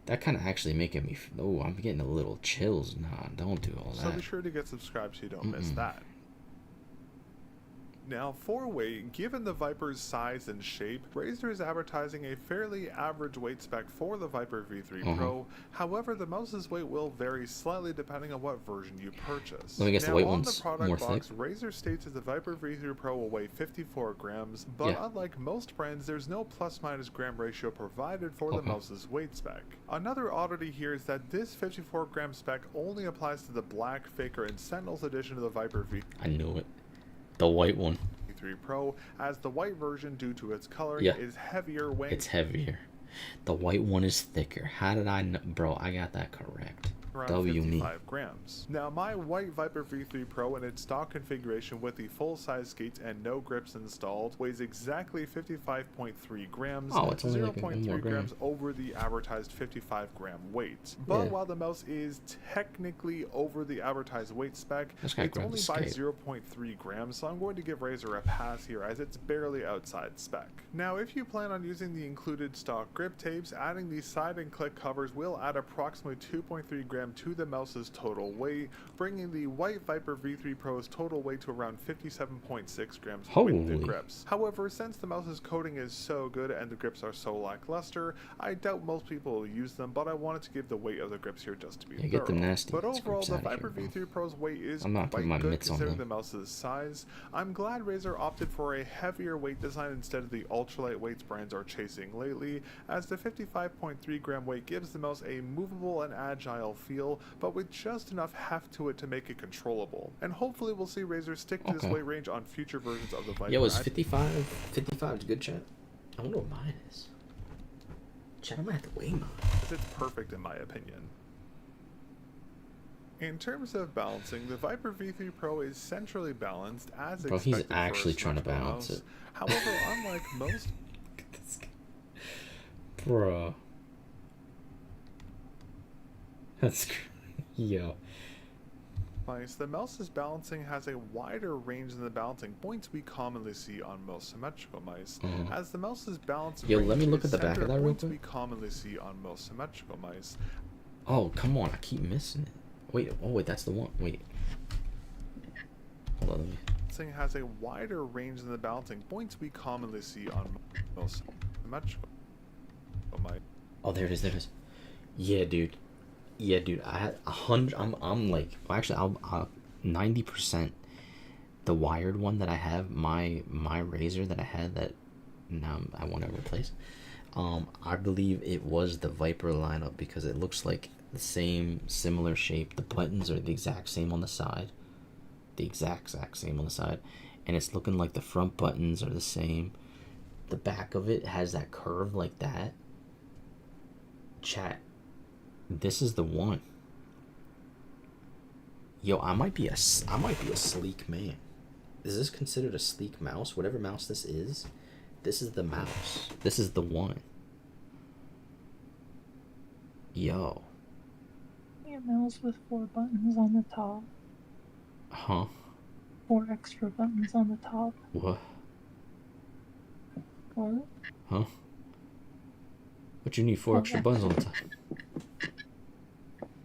That kind of actually making me... Oh, I'm getting a little chills. Nah, don't do all that. So be sure to get subscribed so you don't miss that. Now, for weight, given the Viper's size and shape, Razer is advertising a fairly average weight spec for the Viper V3 Pro. However, the mouse's weight will vary slightly depending on what version you purchase. Let me guess, now, the white on one's the product more box, thick? Razer states that the Viper V3 Pro will weigh 54 grams, but unlike most brands, there's no plus-minus gram ratio provided for the mouse's weight spec. Another oddity here is that this 54 gram spec only applies to the Black, Faker, and Sentinels edition of the Viper V3. I knew it. The white one. Pro, as the white version, due to its coloring, is heavier weight. It's heavier. The white one is thicker. How did I know? Bro, I got that correct. Around 55 grams. Now, my white Viper V3 Pro in its stock configuration with the full-size skates and no grips installed weighs exactly 55.3 grams, oh, it's only 0.3 like grams over the advertised 55 gram weight. But while the mouse is technically over the advertised weight spec, it's only by 0.3 grams, so I'm going to give Razer a pass here as it's barely outside spec. Now, if you plan on using the included stock grip tapes, adding the side and click covers will add approximately 2.3 grams to the mouse's total weight, bringing the white Viper V3 Pro's total weight to around 57.6 grams with the grips. However, since the mouse's coating is so good and the grips are so lackluster, I doubt most people will use them, but I wanted to give the weight of the grips here just to be thorough. Get the nasty but overall, the Viper V3 Pro's weight is quite good considering the mouse's size. I'm glad Razer opted for a heavier weight design instead of the ultralight weights brands are chasing lately, as the 55.3 gram weight gives the mouse a movable and agile feel, but with just enough heft to it to make it controllable. And hopefully we'll see Razer stick to this weight range on future versions of the Viper. Yo, is 55 is good, chat? I wonder what mine is. Chat, I'm gonna have to weigh mine. It's perfect in my opinion. In terms of balancing, the Viper V3 Pro is centrally balanced as expected. Bro, he's actually trying to balance it. However, unlike most... Bruh. That's... Yo. mice, the mouse's balancing has a wider range than the balancing points we commonly see on most symmetrical mice. As the mouse's balance Yo, range let me look is at the back of that real points quick. we commonly see on most symmetrical mice. Oh, come on, I keep missing it. Wait, oh wait, that's the one. Wait. Hold on, let me. Balancing has a wider range than the balancing points we commonly see on most symmetrical mice. Oh, there it is, there it is. Yeah, dude. Yeah, dude. I had 100. I'm like, well, actually, I'll 90%. The wired one that I have, my razor that I had that now I want to replace. I believe it was the Viper lineup because it looks like the same, similar shape. The buttons are the exact same on the side. The exact same on the side. And it's looking like the front buttons are the same. The back of it has that curve like that. Chat. This is the one. Yo, I might be a sleek man. Is this considered a sleek mouse? Whatever mouse this is the mouse. This is the one. Yo. A mouse with 4 buttons on the top. Huh? 4 extra buttons on the top. What? What? Huh? What you need 4 extra buttons on the top?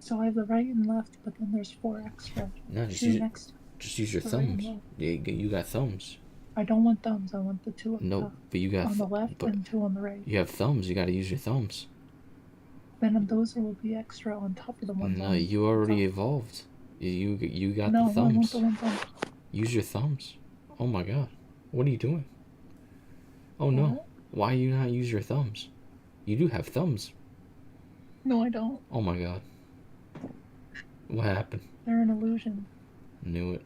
So I have the right and left, but then there's 4 extra. No, just use your the right and thumbs. left. You got thumbs. I don't want thumbs. I want the 2 up No, top. but you got on the left and 2 on the right. You have thumbs. You got to use your thumbs. Then those will be extra on top of the ones. No, on you already evolved. You got no, the thumbs. I want the ones on. Use your thumbs. Oh my god, what are you doing? Oh no, why you not use your thumbs? You do have thumbs. No, I don't. Oh my god. What happened? They're an illusion. Knew it.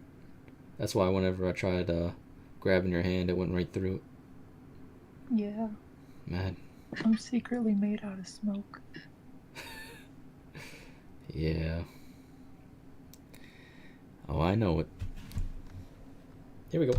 That's why whenever I tried grabbing your hand, it went right through it. Yeah. Mad. I'm secretly made out of smoke. Yeah. Oh, I know it. Here we go.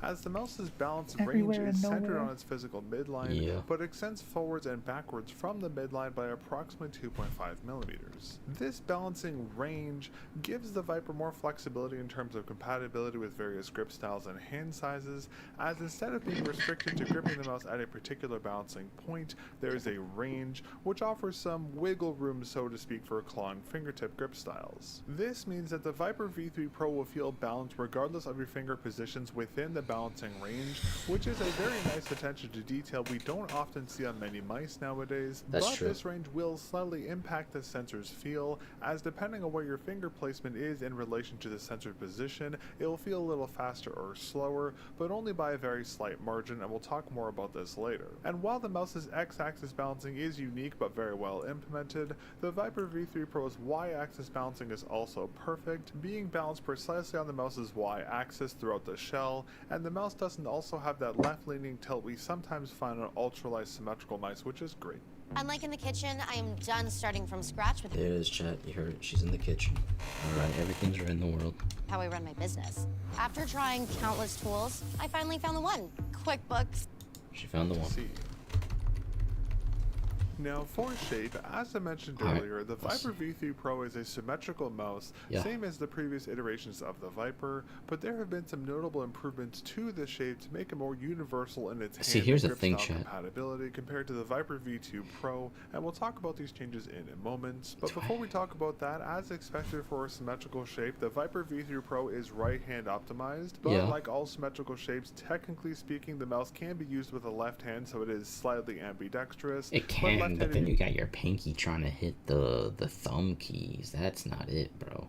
As the mouse's balance Everywhere range is and centered nowhere. on its physical midline, Yeah. but extends forwards and backwards from the midline by approximately 2.5 millimeters. This balancing range gives the Viper more flexibility in terms of compatibility with various grip styles and hand sizes, as instead of being restricted to gripping the mouse at a particular balancing point, there is a range which offers some wiggle room, so to speak, for claw and fingertip grip styles. This means that the Viper V3 Pro will feel balanced regardless of your finger positions within the balancing range, which is a very nice attention to detail we don't often see on many mice nowadays. That's but true. this range will slightly impact the sensor's feel, as depending on where your finger placement is in relation to the sensor position, it will feel a little faster or slower, but only by a very slight margin, and we'll talk more about this later. And while the mouse's X-axis balancing is unique but very well implemented, the Viper V3 Pro's Y-axis balancing is also perfect, being balanced precisely on the mouse's Y-axis throughout the shell, and the mouse doesn't also have that left-leaning tilt we sometimes find on ultralight symmetrical mice, which is great. Unlike in the kitchen, I am done starting from scratch with There it is, chat. You heard it. She's in the kitchen. Alright, everything's right in the world. how I run my business. After trying countless tools, I finally found the one. QuickBooks. She found the one. See. Now for shape, as I mentioned Alright, earlier, the Viper V3 Pro is a symmetrical mouse, Yeah. same as the previous iterations of the Viper, but there have been some notable improvements to the shape to make it more universal in its See, hand here's and the grip thing, style chat. compatibility compared to the Viper V2 Pro, and we'll talk about these changes in a moment. But before we talk about that, as expected for a symmetrical shape, the Viper V3 Pro is right-hand optimized, but Yeah. like all symmetrical shapes, technically speaking, the mouse can be used with the left hand, so it is slightly ambidextrous. It can, but then you got your pinky trying to hit the thumb keys. That's not it, bro.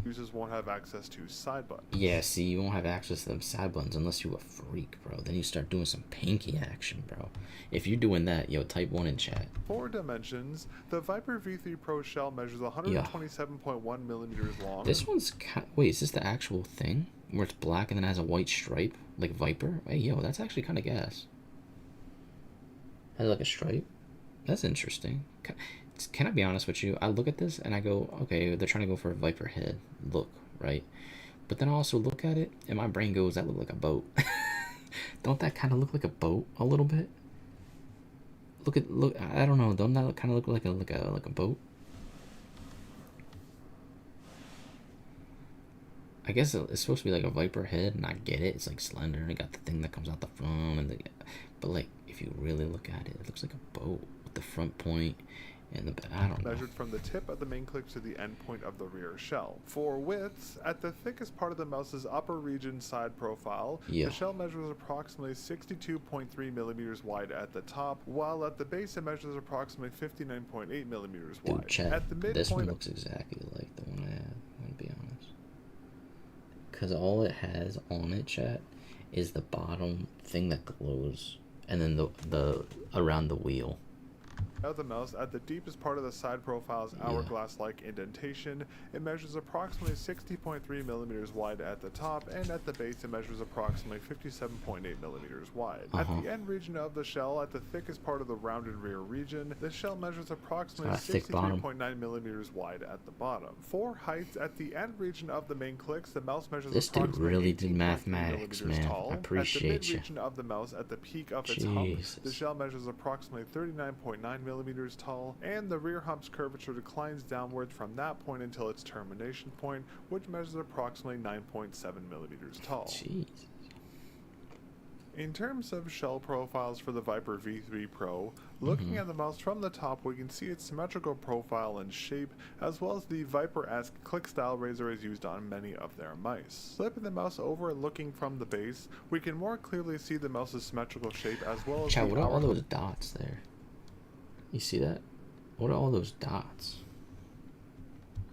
Users won't have access to side buttons. Yeah, see, you won't have access to them side buttons unless you a freak, bro. Then you start doing some pinky action, bro. If you're doing that, yo, type 1 in chat. For dimensions, the Viper V3 Pro shell measures 127.1 millimeters long. This one's wait, is this the actual thing where it's black and then has a white stripe like Viper? Hey, yo, that's actually kind of gas. Has like a stripe. That's interesting. Can I be honest with you? I look at this and I go, okay, they're trying to go for a Viper head look, right? But then I also look at it and my brain goes, that look like a boat. Don't that kind of look like a boat a little bit? Look. I don't know. Don't that kind of look like a boat? I guess it's supposed to be like a viper head, and I get it. It's like slender, and it got the thing that comes out the front, and but like if you really look at it, it looks like a boat with the front point and the I don't know. Measured from the tip of the main click to the end point of the rear shell. For width, at the thickest part of the mouse's upper region side profile, the shell measures approximately 62.3 millimeters wide at the top, while at the base it measures approximately 59.8 millimeters wide. Chat, at the midpoint, this one looks exactly like the one I have, I'm gonna be honest. Because all it has on it, chat, is the bottom thing that glows, and then the around the wheel. Of the mouse, at the deepest part of the side profile's hourglass-like indentation, it measures approximately 60.3 millimeters wide at the top, and at the base it measures approximately 57.8 millimeters wide. At the end region of the shell, at the thickest part of the rounded rear region, the shell measures approximately 63.9 millimeters wide at the bottom. For height, at the end region of the main clicks, the mouse measures approximately dude really did mathematics, man. Tall. I appreciate at the mid region of the mouse, at the peak of its hump, the shell measures approximately 39.9 millimeters tall, and the rear hump's curvature declines downwards from that point until its termination point, which measures approximately 9.7 millimeters tall. Jeez. In terms of shell profiles for the Viper V3 Pro, looking at the mouse from the top, we can see its symmetrical profile and shape, as well as the Viper-esque click-style razor is used on many of their mice. Flipping the mouse over and looking from the base, we can more clearly see the mouse's symmetrical shape, as well as what are all those dots there? You see that? What are all those dots?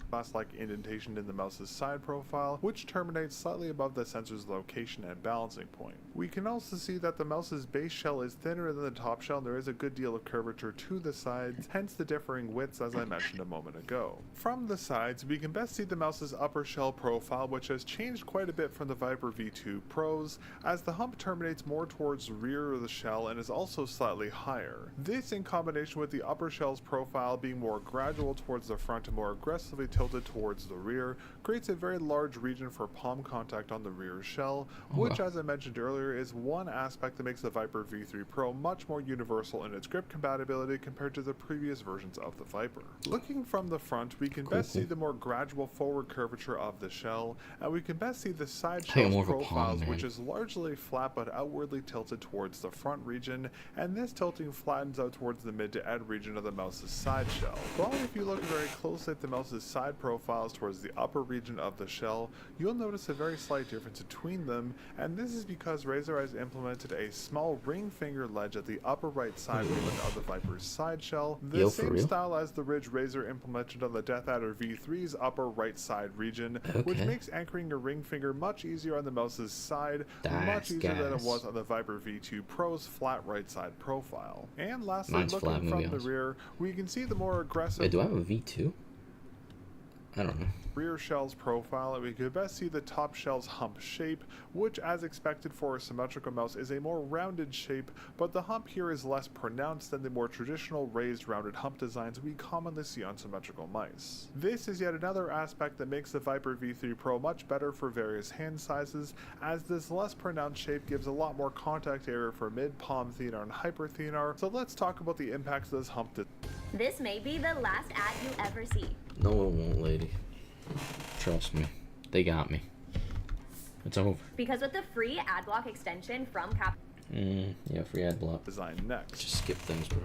Glass-like indentation in the mouse's side profile, which terminates slightly above the sensor's location and balancing point. We can also see that the mouse's base shell is thinner than the top shell, and there is a good deal of curvature to the sides, hence the differing widths as I mentioned a moment ago. From the sides, we can best see the mouse's upper shell profile, which has changed quite a bit from the Viper V2 Pros, as the hump terminates more towards the rear of the shell and is also slightly higher. This, in combination with the upper shell's profile being more gradual towards the front and more aggressively tilted towards the rear, creates a very large region for palm contact on the rear shell, which as I mentioned earlier is one aspect that makes the Viper V3 Pro much more universal in its grip compatibility compared to the previous versions of the Viper. Looking from the front, we can best see the more gradual forward curvature of the shell, and we can best see the side shell's profiles, which is largely flat but outwardly tilted towards the front region, and this tilting flattens out towards the mid to end region of the mouse's side shell. But if you look very closely at the mouse's side profiles towards the upper region of the shell, you'll notice a very slight difference between them, and this is because Razer has implemented a small ring finger ledge at the upper right side region of the Viper's side shell, the same style as the ridge Razer implemented on the Death Adder V3's upper right side region, which makes anchoring a ring finger much easier on the mouse's side, much easier than it was on the Viper V2 Pro's flat right side profile. And lastly, looking from the rear, we can see the more aggressive... Wait, do I have a V2? I don't know. Rear shell's profile, and we could best see the top shell's hump shape, which as expected for a symmetrical mouse is a more rounded shape, but the hump here is less pronounced than the more traditional raised rounded hump designs we commonly see on symmetrical mice. This is yet another aspect that makes the Viper V3 Pro much better for various hand sizes, as this less pronounced shape gives a lot more contact area for mid-palm thenar and hyperthenar. So let's talk about the impacts of this hump. This may be the last ad you ever see. No, it won't, lady. Trust me. They got me. It's over. Because with the free ad block extension from yeah, free ad block. Design next. Just skip things, bro.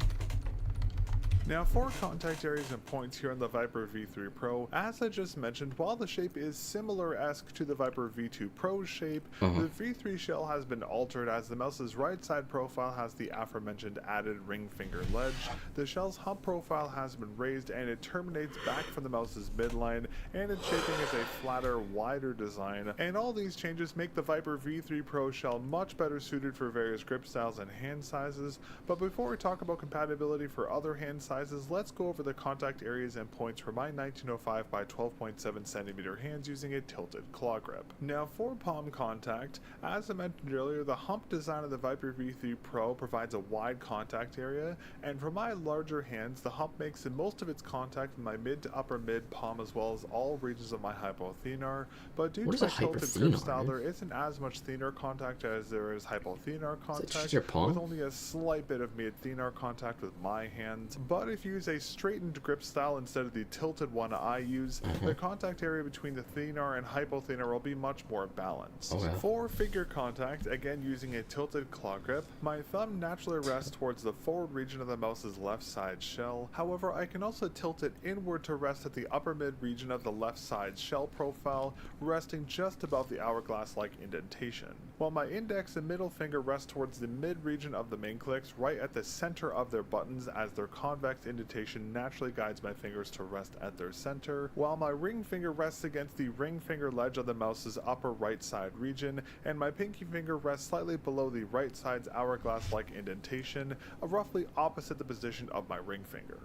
Now for contact areas and points here on the Viper V3 Pro, as I just mentioned, while the shape is similar-esque to the Viper V2 Pro's shape, the V3 shell has been altered as the mouse's right side profile has the aforementioned added ring finger ledge, the shell's hump profile has been raised and it terminates back from the mouse's midline, and its shaping is a flatter, wider design, and all these changes make the Viper V3 Pro shell much better suited for various grip styles and hand sizes. But before we talk about compatibility for other hand sizes, let's go over the contact areas and points for my 1905 by 12.7 centimeter hands using a tilted claw grip. Now for palm contact, as I mentioned earlier, the hump design of the Viper V3 Pro provides a wide contact area, and for my larger hands, the hump makes most of its contact in my mid to upper mid palm as well as all regions of my hypothenar, but due to my tilted grip style, there isn't as much thenar contact as there is hypothenar contact, with only a slight bit of mid-thenar contact with my hands. But but if you use a straightened grip style instead of the tilted one I use, the contact area between the thenar and hypothenar will be much more balanced. For finger contact, again using a tilted claw grip, my thumb naturally rests towards the forward region of the mouse's left side shell. However, I can also tilt it inward to rest at the upper mid region of the left side shell profile, resting just above the hourglass-like indentation, while my index and middle finger rest towards the mid region of the main clicks, right at the center of their buttons, as their convex indentation naturally guides my fingers to rest at their center, while my ring finger rests against the ring finger ledge of the mouse's upper right side region, and my pinky finger rests slightly below the right side's hourglass-like indentation, roughly opposite the position of my ring finger.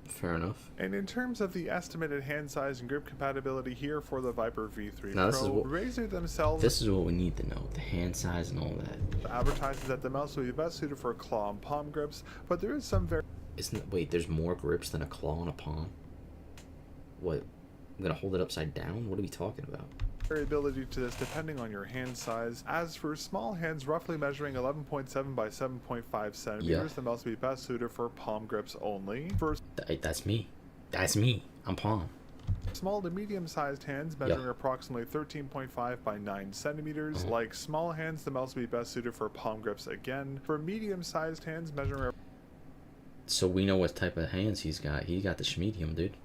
Fair enough. And in terms of the estimated hand size and grip compatibility here for the Viper V3 now, Pro, Razer themselves... This is what we need to know, the hand size and all that. ...advertises that the mouse will be best suited for claw and palm grips, but there is some Wait, there's more grips than a claw and a palm? What? I'm gonna hold it upside down? What are we talking about? variability to this depending on your hand size. As for small hands roughly measuring 11.7 by 7.5 centimeters, the mouse will be best suited for palm grips only. That's me. That's me. I'm palm. Small to medium-sized hands measuring approximately 13.5 by 9 centimeters. Like small hands, the mouse will be best suited for palm grips again. For medium-sized hands measuring... So we know what type of hands he's got. He got the schmedium, dude.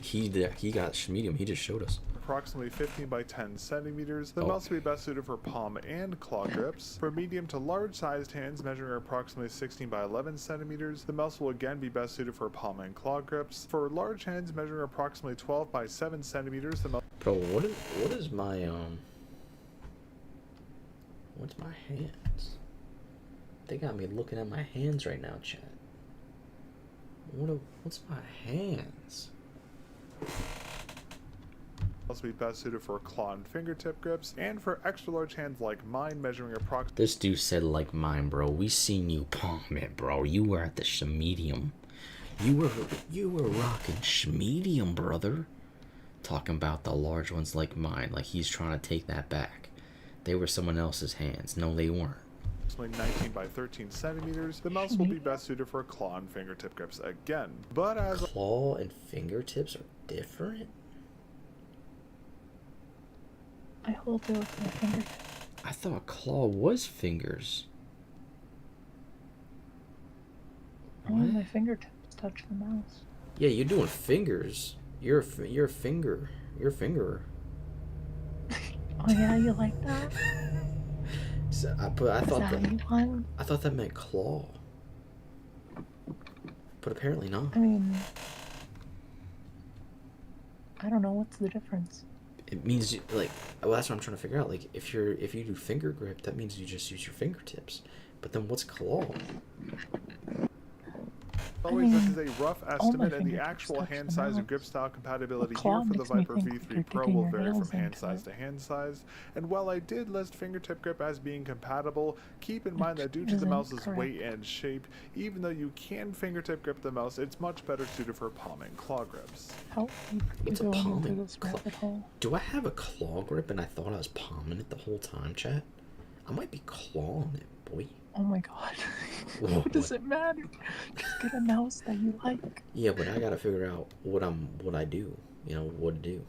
He got schmedium. He just showed us. Approximately 15 by 10 centimeters. The mouse will be best suited for palm and claw grips. For medium to large-sized hands measuring approximately 16 by 11 centimeters, the mouse will again be best suited for palm and claw grips. For large hands measuring approximately 12 by 7 centimeters, the mouse... Bro, what is my what's my hands? They got me looking at my hands right now, chat. What's my hands? Also be best suited for claw and fingertip grips, and for extra large hands like mine measuring approximately... This dude said like mine, bro. We seen you palm it, bro. You were at the schmedium. You were rocking schmedium, brother. Talking about the large ones like mine, like he's trying to take that back. They were someone else's hands. No, they weren't. 19 by 13 centimeters, the mouse will be best suited for claw and fingertip grips again. But as claw and fingertips are different. I hold it with my fingertips. I thought claw was fingers. Only my fingertips touch the mouse. Yeah, you're doing fingers. You're a finger. You're a fingerer. Oh yeah, you like that? So I thought that meant claw. But apparently not. I mean, I don't know what's the difference. It means like, well, that's what I'm trying to figure out. Like, if you do finger grip, that means you just use your fingertips. But then what's claw? Always, this is a rough estimate, and the actual hand size and grip style compatibility here for the Viper V3 Pro will vary from hand size to hand size. And while I did list fingertip grip as being compatible, keep in mind that due to the mouse's weight and shape, even though you can fingertip grip the mouse, it's much better suited for palm and claw grips. What's a palm and claw? Do I have a claw grip and I thought I was palming it the whole time, chat? I might be clawing it, boy. Oh my god. What does it matter? Just get a mouse that you like. Yeah, but I gotta figure out what I do. You know, what to do.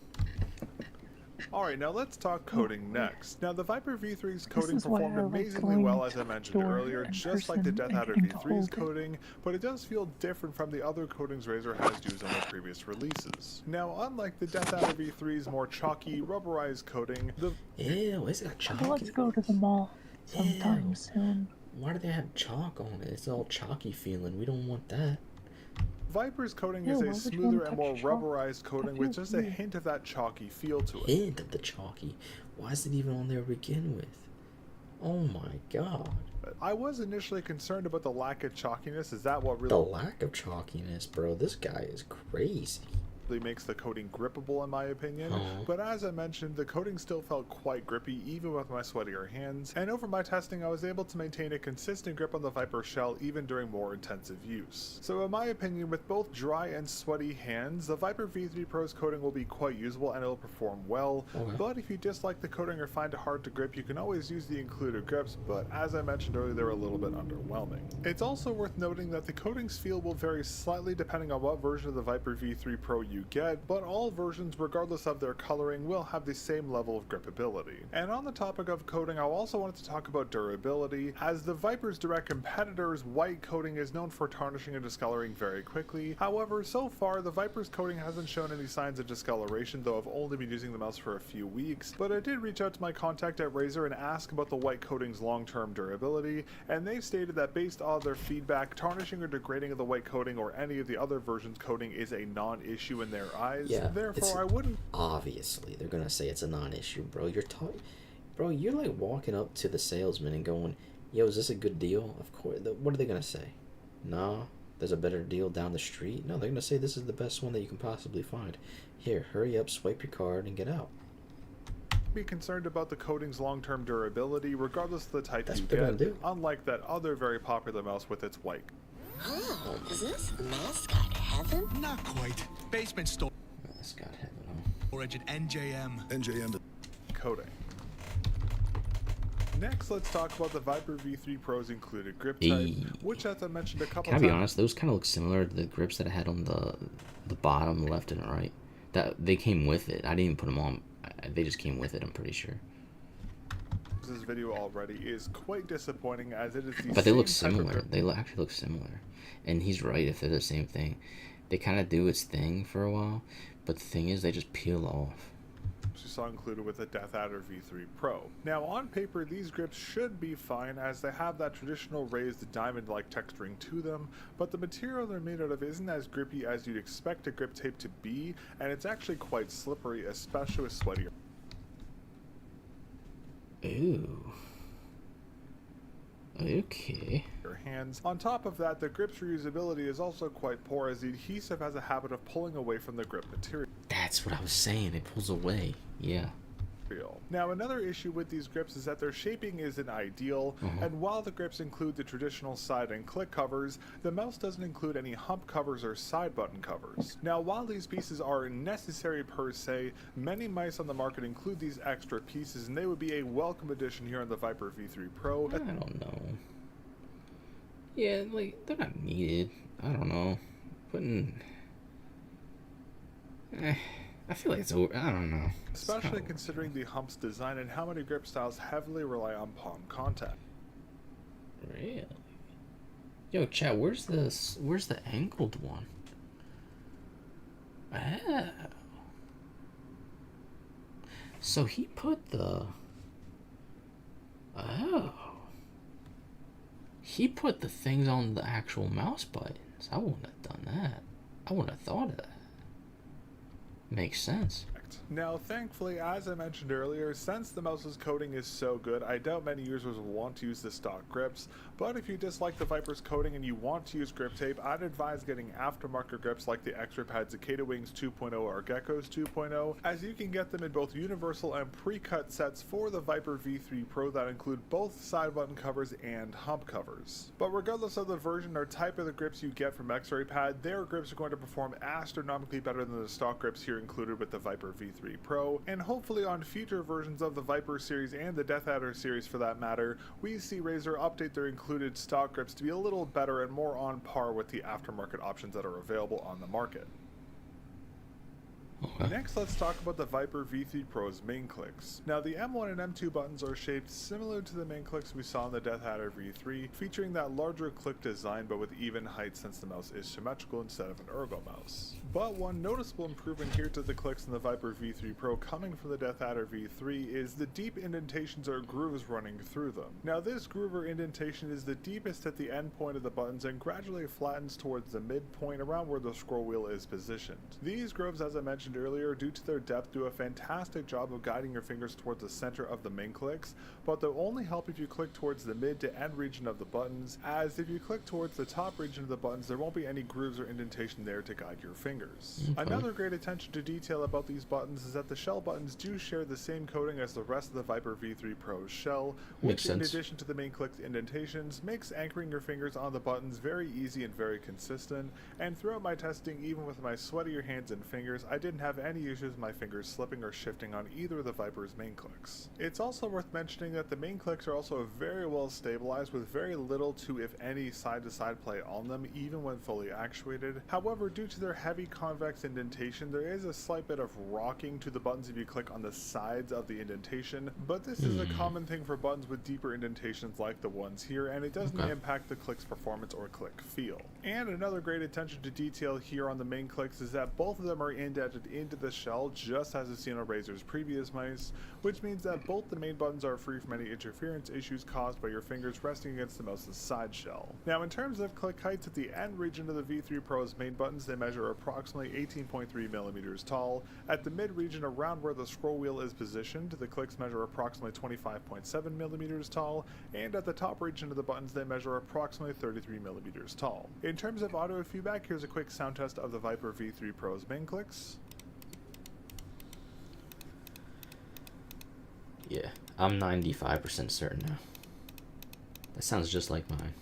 Alright, now let's talk coding next. Now, the Viper V3's coding performed amazingly well, as I mentioned earlier, just like the Death Adder V3's coding, but it does feel different from the other codings Razer has used on the previous releases. Now, unlike the Death Adder V3's more chalky, rubberized coding, the... Ew, is it chalky? Let's go to the mall sometime soon. Why do they have chalk on it? It's all chalky feeling. We don't want that. Viper's coating is a smoother and more rubberized coating with just a hint of that chalky feel to it. Hint of the chalky? Why is it even on there to begin with? Oh my god. I was initially concerned about the lack of chalkiness. Is that what really... The lack of chalkiness, bro. This guy is crazy. makes the coating grippable in my opinion, but as I mentioned, the coating still felt quite grippy even with my sweatier hands, and over my testing I was able to maintain a consistent grip on the Viper shell even during more intensive use. So in my opinion, with both dry and sweaty hands, the Viper V3 Pro's coating will be quite usable and it will perform well, but if you dislike the coating or find it hard to grip, you can always use the included grips, but as I mentioned earlier, they're a little bit underwhelming. It's also worth noting that the coating's feel will vary slightly depending on what version of the Viper V3 Pro you get, but all versions, regardless of their coloring, will have the same level of grippability. And on the topic of coating, I also wanted to talk about durability, as the Viper's direct competitor's white coating is known for tarnishing and discoloring very quickly. However, so far, the Viper's coating hasn't shown any signs of discoloration, though I've only been using the mouse for a few weeks, but I did reach out to my contact at Razer and ask about the white coating's long-term durability, and they stated that based on their feedback, tarnishing or degrading of the white coating or any of the other versions' coating is a non-issue in their eyes. Yeah, therefore I wouldn't. Obviously, they're gonna say it's a non-issue, bro. You're like walking up to the salesman and going, "Yo, is this a good deal?" Of course. What are they gonna say? Nah, there's a better deal down the street. No, they're gonna say this is the best one that you can possibly find. Here, hurry up, swipe your card, and get out. Be concerned about the coating's long-term durability, regardless of the type That's you what they're gonna get. do. Unlike that other very popular mouse with its white. Oh, is this mascot heaven? Not quite. Basement store. Mascot heaven. Origin NJM. Coating. Next, let's talk about the Viper V3 Pro's included grip type, which, as I mentioned a couple times. Can I be honest? Those kind of look similar to the grips that I had on the bottom left and right. That they came with it. I didn't even put them on. They just came with it. I'm pretty sure. This video already is quite disappointing, as it is the But they look same type of similar. They actually look similar, and he's right if they're the same thing. They kind of do its thing for a while, but the thing is, they just peel off. You saw included with the Death Adder V3 Pro. Now on paper these grips should be fine, as they have that traditional raised diamond-like texturing to them, but the material they're made out of isn't as grippy as you'd expect a grip tape to be, and it's actually quite slippery, especially with sweatier. Ooh. Okay. Your hands. On top of that, the grip's reusability is also quite poor, as the adhesive has a habit of pulling away from the grip material. That's what I was saying. It pulls away. Yeah. Now another issue with these grips is that their shaping isn't ideal, and while the grips include the traditional side and click covers, the mouse doesn't include any hump covers or side button covers. Now while these pieces are necessary per se, many mice on the market include these extra pieces, and they would be a welcome addition here on the Viper V3 Pro. I don't know. Yeah, like, they're not needed. I don't know. I feel like it's over. I don't know. Especially considering the hump's design and how many grip styles heavily rely on palm contact. Really? Yo, chat, where's the angled one? Oh. So he put the... Oh. He put the things on the actual mouse buttons. I wouldn't have done that. I wouldn't have thought of that. Makes sense. Now, thankfully, as I mentioned earlier, since the mouse's coating is so good, I doubt many users will want to use the stock grips, but if you dislike the Viper's coating and you want to use grip tape, I'd advise getting aftermarket grips like the XtraPad Cicada Wings 2.0 or Geckos 2.0, as you can get them in both universal and pre-cut sets for the Viper V3 Pro that include both side button covers and hump covers. But regardless of the version or type of the grips you get from XtraPad, their grips are going to perform astronomically better than the stock grips here included with the Viper V3 Pro, and hopefully on future versions of the Viper series and the Death Adder series for that matter, we see Razer update their included stock grips to be a little better and more on par with the aftermarket options that are available on the market. Next, let's talk about the Viper V3 Pro's main clicks. Now, the M1 and M2 buttons are shaped similar to the main clicks we saw in the Death Adder V3, featuring that larger click design but with even height since the mouse is symmetrical instead of an ergo mouse. But one noticeable improvement here to the clicks in the Viper V3 Pro coming from the Death Adder V3 is the deep indentations or grooves running through them. Now, this groove or indentation is the deepest at the end point of the buttons and gradually flattens towards the midpoint around where the scroll wheel is positioned. These grooves, as I mentioned earlier, due to their depth, do a fantastic job of guiding your fingers towards the center of the main clicks, but they'll only help if you click towards the mid to end region of the buttons, as if you click towards the top region of the buttons, there won't be any grooves or indentation there to guide your fingers. fingers. Okay. Another great attention to detail about these buttons is that the shell buttons do share the same coating as the rest of the Viper V3 Pro's shell, which in addition to the main click's indentations, makes anchoring your fingers on the buttons very easy and very consistent, and throughout my testing, even with my sweatier hands and fingers, I didn't have any issues with my fingers slipping or shifting on either of the Viper's main clicks. It's also worth mentioning that the main clicks are also very well stabilized with very little to if any side-to-side play on them, even when fully actuated. However, due to their heavy convex indentation, there is a slight bit of rocking to the buttons if you click on the sides of the indentation, but this is a common thing for buttons with deeper indentations like the ones here, and it doesn't impact the click's performance or click feel. And another great attention to detail here on the main clicks is that both of them are indented into the shell just as is seen on Razer's previous mice, which means that both the main buttons are free from any interference issues caused by your fingers resting against the mouse's side shell. Now in terms of click heights, at the end region of the V3 Pro's main buttons, they measure approximately 18.3 millimeters tall. At the mid region around where the scroll wheel is positioned, the clicks measure approximately 25.7 millimeters tall, and at the top region of the buttons they measure approximately 33 millimeters tall. In terms of audio feedback, here's a quick sound test of the Viper V3 Pro's main clicks. Yeah, I'm 95% certain now. That sounds just like mine.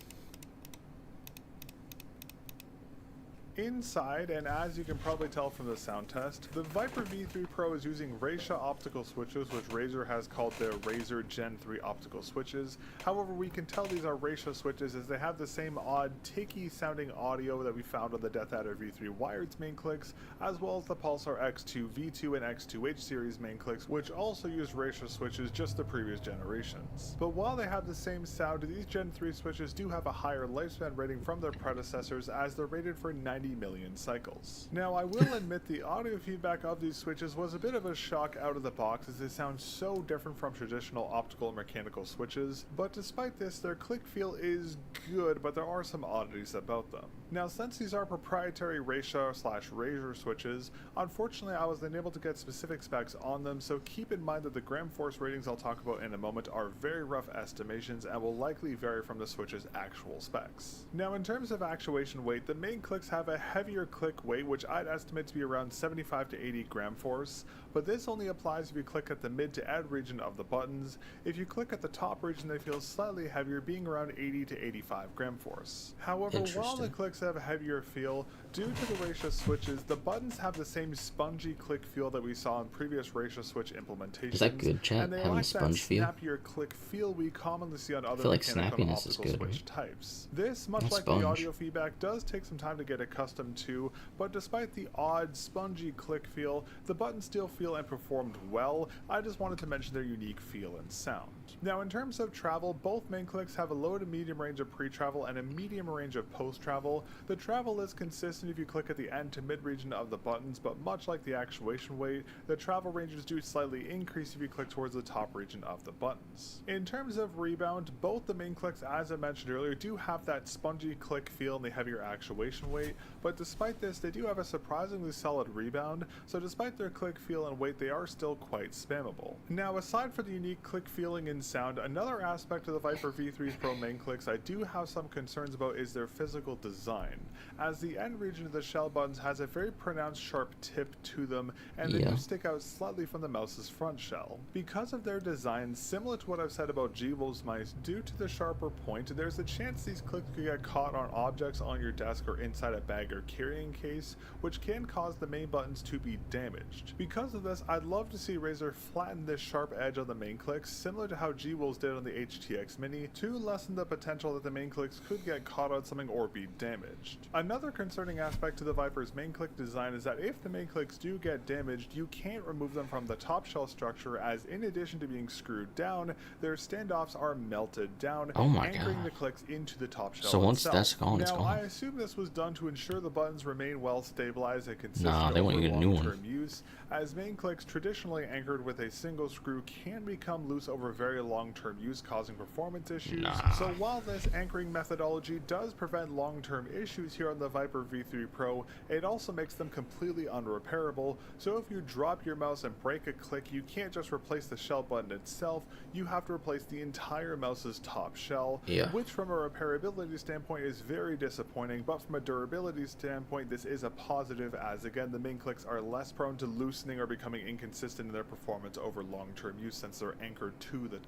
Inside, and as you can probably tell from the sound test, the Viper V3 Pro is using Raisha optical switches, which Razer has called their Razer Gen 3 optical switches. However, we can tell these are Raisha switches as they have the same odd, ticky sounding audio that we found on the Death Adder V3 Wired's main clicks, as well as the Pulsar X2 V2 and X2H series main clicks, which also use Raisha switches, just the previous generations. But while they have the same sound, these Gen 3 switches do have a higher lifespan rating from their predecessors, as they're rated for 90 million cycles. Now I will admit the audio feedback of these switches was a bit of a shock out of the box as they sound so different from traditional optical and mechanical switches, but despite this their click feel is good, but there are some oddities about them. Now since these are proprietary Raisha/Razer switches, unfortunately I was unable to get specific specs on them, so keep in mind that the gram force ratings I'll talk about in a moment are very rough estimations and will likely vary from the switch's actual specs. Now in terms of actuation weight, the main clicks have a heavier click weight, which I'd estimate to be around 75 to 80 gram force, but this only applies if you click at the mid to end region of the buttons. If you click at the top region, they feel slightly heavier, being around 80 to 85 gram force. However, while the clicks have a heavier feel, due to the Raisha switches, the buttons have the same spongy click feel that we saw in previous Raisha switch implementations. Is that good, chat? And they Having lack sponge that feel? snappier click feel we commonly see on other feel like mechanical and snappiness is optical good, switch right? types. This, much Not like sponge. the audio feedback, does take some time to get accustomed to, but despite the odd spongy click feel, the buttons still feel and performed well. I just wanted to mention their unique feel and sound. Now in terms of travel, both main clicks have a low to medium range of pre-travel and a medium range of post-travel. The travel is consistent if you click at the end to mid region of the buttons, but much like the actuation weight, the travel ranges do slightly increase if you click towards the top region of the buttons. In terms of rebound, both the main clicks, as I mentioned earlier, do have that spongy click feel and the heavier actuation weight, but despite this, they do have a surprisingly solid rebound, so despite their click feel and weight, they are still quite spammable. Now, aside from the unique click feeling and sound, another aspect of the Viper V3's Pro main clicks I do have some concerns about is their physical design, as the end region of the shell buttons has a very pronounced sharp tip to them, and they do stick out slightly from the mouse's front shell. Because of their design, similar to what I've said about G-Wolf's mice, due to the sharper point, there's a chance these clicks could get caught on objects on your desk or inside a bag or carrying case, which can cause the main buttons to be damaged. Because of this, I'd love to see Razer flatten this sharp edge on the main clicks, similar to how G-Wolf's did on the HTX Mini, to lessen the potential that the main clicks could get caught on something or be damaged. Another concerning aspect to the Viper's main click design is that if the main clicks do get damaged, you can't remove them from the top shell structure, as in addition to being screwed down, their standoffs are melted down, anchoring the clicks into the top shell. So once itself. that's gone, it's now, gone. I assume this was done to ensure the buttons remain well stabilized and consistent Nah, they want over you to get a new one. long-term use, as main clicks traditionally anchored with a single screw can become loose over very long-term use, causing performance issues. So while this anchoring methodology does prevent long-term issues here on the Viper V3 Pro, it also makes them completely unrepairable. So if you drop your mouse and break a click, you can't just replace the shell button itself, you have to replace the entire mouse's top shell, which from a repairability standpoint is very disappointing, but from a durability standpoint this is a positive, as again the main clicks are less prone to loosening or becoming inconsistent in their performance over long-term use since they're anchored to the...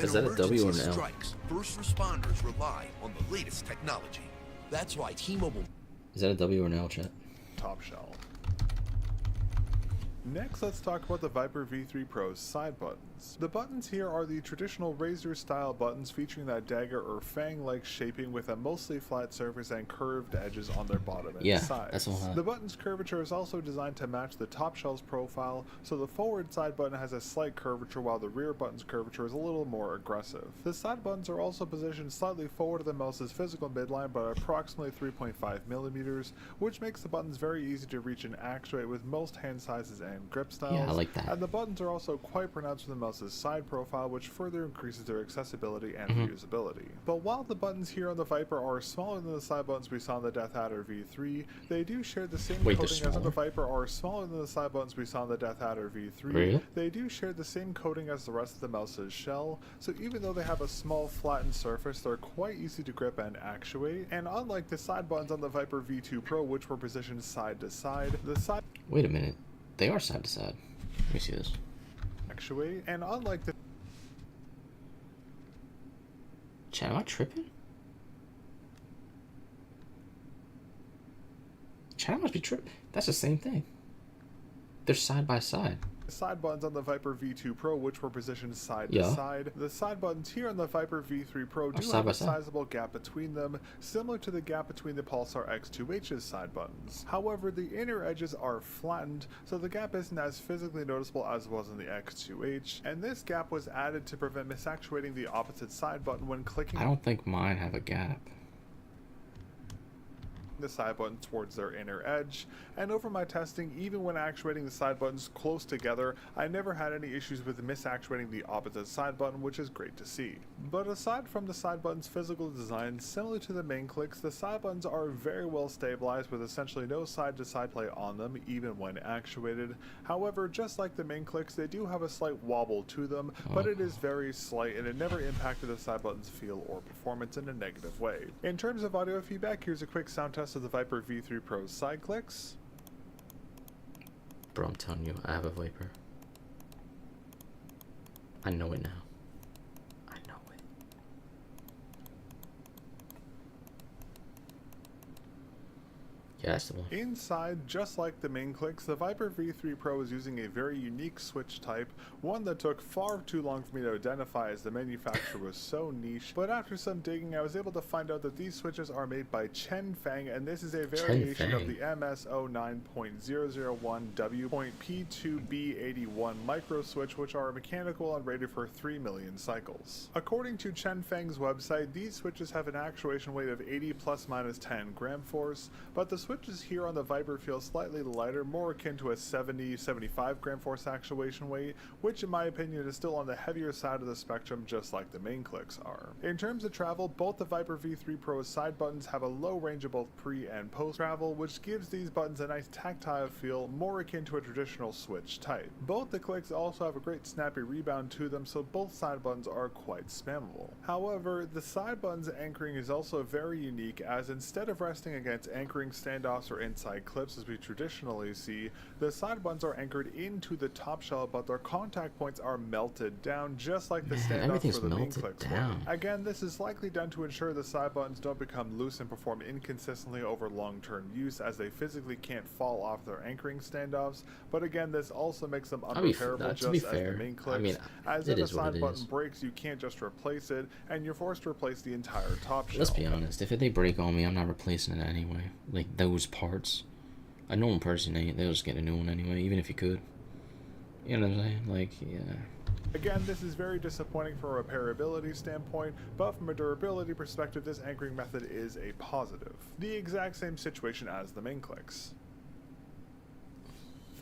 Is that a W or an L? Strikes, first responders rely on the latest technology. That's why T-Mobile... Is that a W or an L, chat? Top shell. Next, let's talk about the Viper V3 Pro's side buttons. The buttons here are the traditional Razer style buttons featuring that dagger or fang-like shaping with a mostly flat surface and curved edges on their bottom and sides. That's all. The button's curvature is also designed to match the top shell's profile, so the forward side button has a slight curvature while the rear button's curvature is a little more aggressive. The side buttons are also positioned slightly forward of the mouse's physical midline by approximately 3.5 millimeters, which makes the buttons very easy to reach and actuate with most hand sizes and grip styles. Yeah, I like that. And the buttons are also quite pronounced with the mouse's side profile, which further increases their accessibility and reusability. But while the buttons here on the Viper are smaller than the side buttons we saw on the Death Adder V3, they do share the same coating as on the Viper are smaller than the side buttons we saw on the Death Adder V3. Really? They do share the same coating as the rest of the mouse's shell, so even though they have a small flattened surface, they're quite easy to grip and actuate. And unlike the side buttons on the Viper V2 Pro, which were positioned side to side, the side... Wait a minute. They are side to side. Let me see this. Actuate, and unlike the... Chat, am I tripping? Chat, I must be tripping. That's the same thing. They're side by side. Side buttons on the Viper V2 Pro, which were positioned side to side. The side buttons here on the Viper V3 Pro do have a sizable gap between them, similar to the gap between the Pulsar X2H's side buttons. However, the inner edges are flattened, so the gap isn't as physically noticeable as was in the X2H, and this gap was added to prevent misactuating the opposite side button when clicking. I don't think mine have a gap. The side button towards their inner edge, and over my testing, even when actuating the side buttons close together, I never had any issues with misactuating the opposite side button, which is great to see. But aside from the side button's physical design, similar to the main clicks, the side buttons are very well stabilized with essentially no side-to-side play on them, even when actuated. However, just like the main clicks, they do have a slight wobble to them, but it is very slight, and it never impacted the side button's feel or performance in a negative way. In terms of audio feedback, here's a quick sound test of the Viper V3 Pro's side clicks. Bro, I'm telling you, I have a Viper. I know it now. I know it. Yeah, that's the one. Inside, just like the main clicks, the Viper V3 Pro is using a very unique switch type, one that took far too long for me to identify as the manufacturer was so niche, but after some digging I was able to find out that these switches are made by Chen Feng, and this is a variation of the MS09.001W.P2B81 micro switch, which are mechanical and rated for 3 million cycles. According to Chen Feng's website, these switches have an actuation weight of 80 plus minus 10 gram force, but the switches here on the Viper feel slightly lighter, more akin to a 70-75 gram force actuation weight, which in my opinion is still on the heavier side of the spectrum, just like the main clicks are. In terms of travel, both the Viper V3 Pro's side buttons have a low range of both pre and post travel, which gives these buttons a nice tactile feel, more akin to a traditional switch type. Both the clicks also have a great snappy rebound to them, so both side buttons are quite spammable. However, the side buttons anchoring is also very unique, as instead of resting against anchoring standoffs or inside clips as we traditionally see, the side buttons are anchored into the top shell, but their contact points are melted down, just like the standoffs for the main clicks were. Again, this is likely done to ensure the side buttons don't become loose and perform inconsistently over long-term use, as they physically can't fall off their anchoring standoffs, but again, this also makes them unrepairable just as the main clicks, as if a side button breaks, you can't just replace it, and you're forced to replace the entire top shell. Let's be honest, if they break on me, I'm not replacing it anyway. Like, those parts. I know in person, they'll just get a new one anyway, even if you could. You know what I'm saying? Like, yeah. Again, this is very disappointing from a repairability standpoint, but from a durability perspective, this anchoring method is a positive. The exact same situation as the main clicks.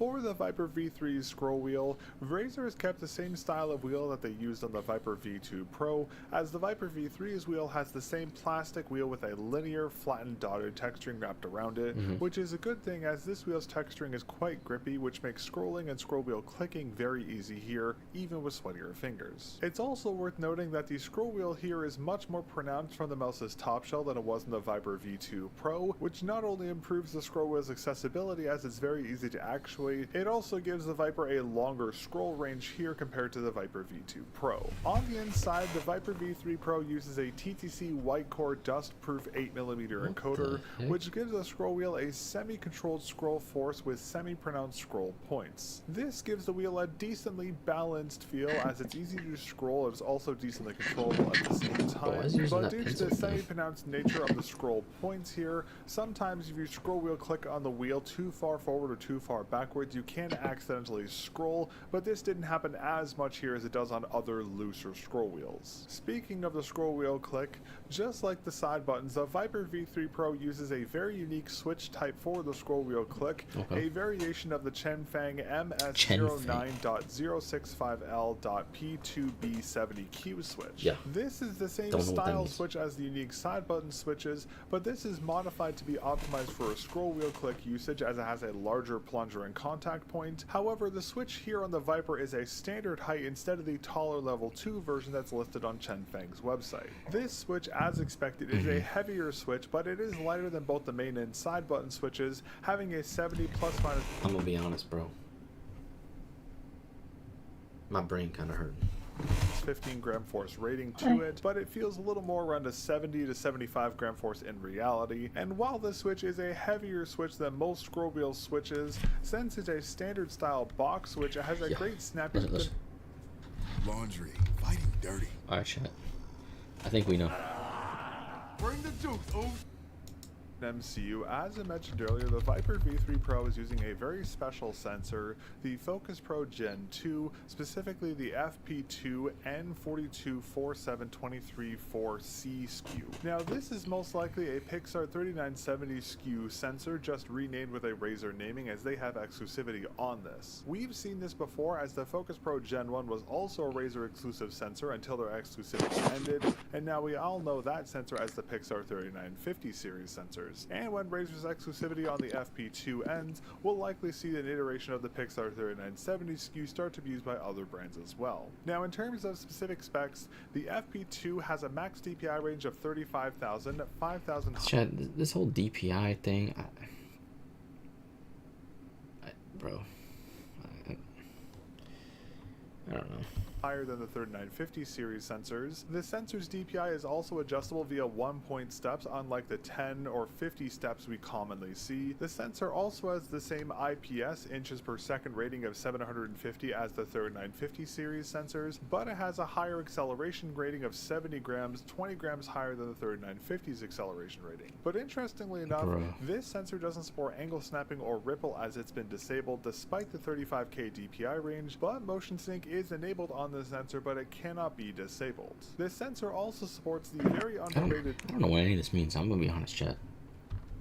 For the Viper V3's scroll wheel, Razer has kept the same style of wheel that they used on the Viper V2 Pro, as the Viper V3's wheel has the same plastic wheel with a linear, flattened, dotted texturing wrapped around it, which is a good thing as this wheel's texturing is quite grippy, which makes scrolling and scroll wheel clicking very easy here, even with sweatier fingers. It's also worth noting that the scroll wheel here is much more pronounced from the mouse's top shell than it was in the Viper V2 Pro, which not only improves the scroll wheel's accessibility as it's very easy to actuate, it also gives the Viper a longer scroll range here compared to the Viper V2 Pro. On the inside, the Viper V3 Pro uses a TTC white core dust-proof 8mm encoder, which gives the scroll wheel a semi-controlled scroll force with semi-pronounced scroll points. This gives the wheel a decently balanced feel as it's easy to scroll and is also decently controllable at the same time, but due to the semi-pronounced nature of the scroll points here, sometimes if you scroll wheel click on the wheel too far forward or too far backwards, you can accidentally scroll, but this didn't happen as much here as it does on other looser scroll wheels. Speaking of the scroll wheel click, just like the side buttons, the Viper V3 Pro uses a very unique switch type for the scroll wheel click, a variation of the Chenfeng MS09.065L.P2B70Q switch. This is the same style switch as the unique side button switches, but this is modified to be optimized for a scroll wheel click usage as it has a larger plunger and contact point. However, the switch here on the Viper is a standard height instead of the taller level 2 version that's listed on Chenfeng's website. This switch, as expected, is a heavier switch, but it is lighter than both the main and side button switches, having a 70 plus minus. I'm gonna be honest, bro. My brain kind of hurt. 15 gram force rating to it, but it feels a little more around a 70 to 75 gram force in reality. And while this switch is a heavier switch than most scroll wheel switches, since it's a standard style box switch, it has a great snapping. Laundry, fighting dirty. Alright, chat. I think we know. Bring the juice, oof. MCU, as I mentioned earlier, the Viper V3 Pro is using a very special sensor, the Focus Pro Gen 2, specifically the FP2 N4247234C SKU. Now, this is most likely a Pixar 3970 SKU sensor, just renamed with a Razer naming as they have exclusivity on this. We've seen this before as the Focus Pro Gen 1 was also a Razer exclusive sensor until their exclusivity ended, and now we all know that sensor as the Pixar 3950 series sensors. And when Razer's exclusivity on the FP2 ends, we'll likely see an iteration of the Pixar 3970 SKU start to be used by other brands as well. Now, in terms of specific specs, the FP2 has a max DPI range of 35,000, 5,000. Chat, this whole DPI thing, bro, I don't know. Higher than the 3950 series sensors. The sensor's DPI is also adjustable via 1-point steps, unlike the 10 or 50 steps we commonly see. The sensor also has the same IPS inches per second rating of 750 as the 3950 series sensors, but it has a higher acceleration rating of 70 grams, 20 grams higher than the 3950's acceleration rating. But interestingly enough, this sensor doesn't support angle snapping or ripple as it's been disabled despite the 35K DPI range, but motion sync is enabled on the sensor, but it cannot be disabled. This sensor also supports the very underrated. I don't know what any of this means. I'm gonna be honest, chat.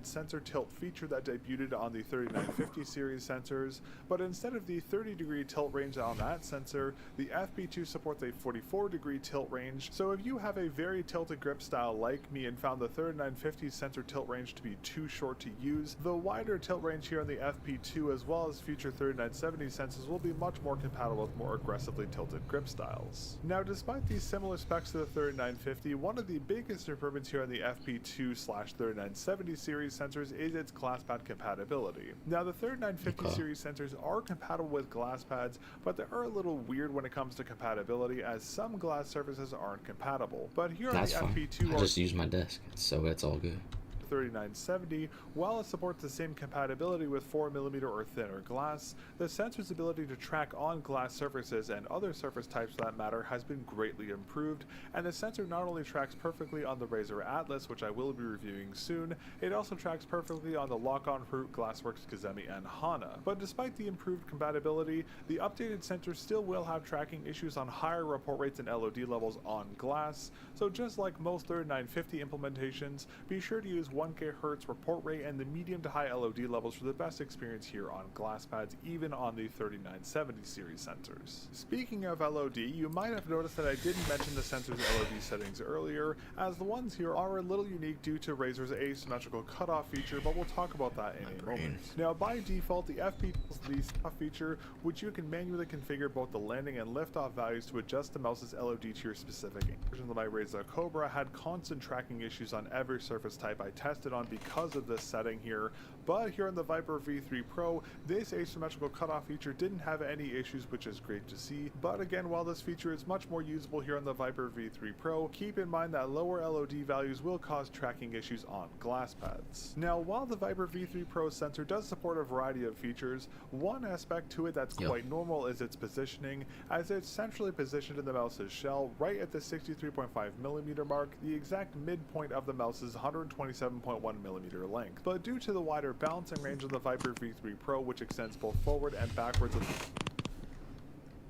Sensor tilt feature that debuted on the 3950 series sensors, but instead of the 30-degree tilt range on that sensor, the FP2 supports a 44-degree tilt range. So if you have a very tilted grip style like me and found the 3950 sensor tilt range to be too short to use, the wider tilt range here on the FP2 as well as future 3970 sensors will be much more compatible with more aggressively tilted grip styles. Now, despite these similar specs to the 3950, one of the biggest improvements here on the FP2/3970 series sensors is its glass pad compatibility. Now, the 3950 series sensors are compatible with glass pads, but they are a little weird when it comes to compatibility as some glass surfaces aren't compatible. But here on the FP2, I just use my desk, so it's all good. 3970, while it supports the same compatibility with 4mm or thinner glass, the sensor's ability to track on glass surfaces and other surface types for that matter has been greatly improved, and the sensor not only tracks perfectly on the Razer Atlas, which I will be reviewing soon, it also tracks perfectly on the Lock-On Fruit, Glassworks, Kazemi, and Hana. But despite the improved compatibility, the updated sensor still will have tracking issues on higher report rates and LOD levels on glass, so just like most 3950 implementations, be sure to use 1K Hz report rate and the medium to high LOD levels for the best experience here on glass pads, even on the 3970 series sensors. Speaking of LOD, you might have noticed that I didn't mention the sensor's LOD settings earlier, as the ones here are a little unique due to Razer's asymmetrical cutoff feature, but we'll talk about that in a moment. Now by default, the FP the stop feature, which you can manually configure both the landing and liftoff values to adjust the mouse's LOD to your specific version of my Razer Cobra had constant tracking issues on every surface type I tested on because of this setting here, but here on the Viper V3 Pro, this asymmetrical cutoff feature didn't have any issues, which is great to see. But again, while this feature is much more usable here on the Viper V3 Pro, keep in mind that lower LOD values will cause tracking issues on glass pads. Now, while the Viper V3 Pro sensor does support a variety of features, one aspect to it that's quite normal is its positioning, as it's centrally positioned in the mouse's shell, right at the 63.5mm mark, the exact midpoint of the mouse's 127.1mm length. But due to the wider balancing range of the Viper V3 Pro, which extends both forward and backwards of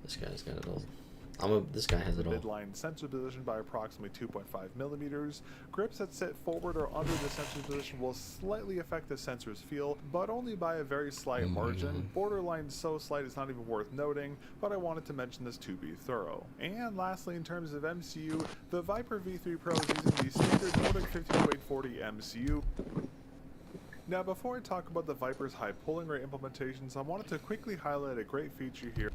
this guy's got it all. This guy has it all. Midline sensor position by approximately 2.5mm. Grips that sit forward or under the sensor position will slightly affect the sensor's feel, but only by a very slight margin. Borderline so slight it's not even worth noting, but I wanted to mention this to be thorough. And lastly, in terms of MCU, the Viper V3 Pro is using the standard Nordic 52840 MCU. Now, before I talk about the Viper's high polling rate implementations, I wanted to quickly highlight a great feature here.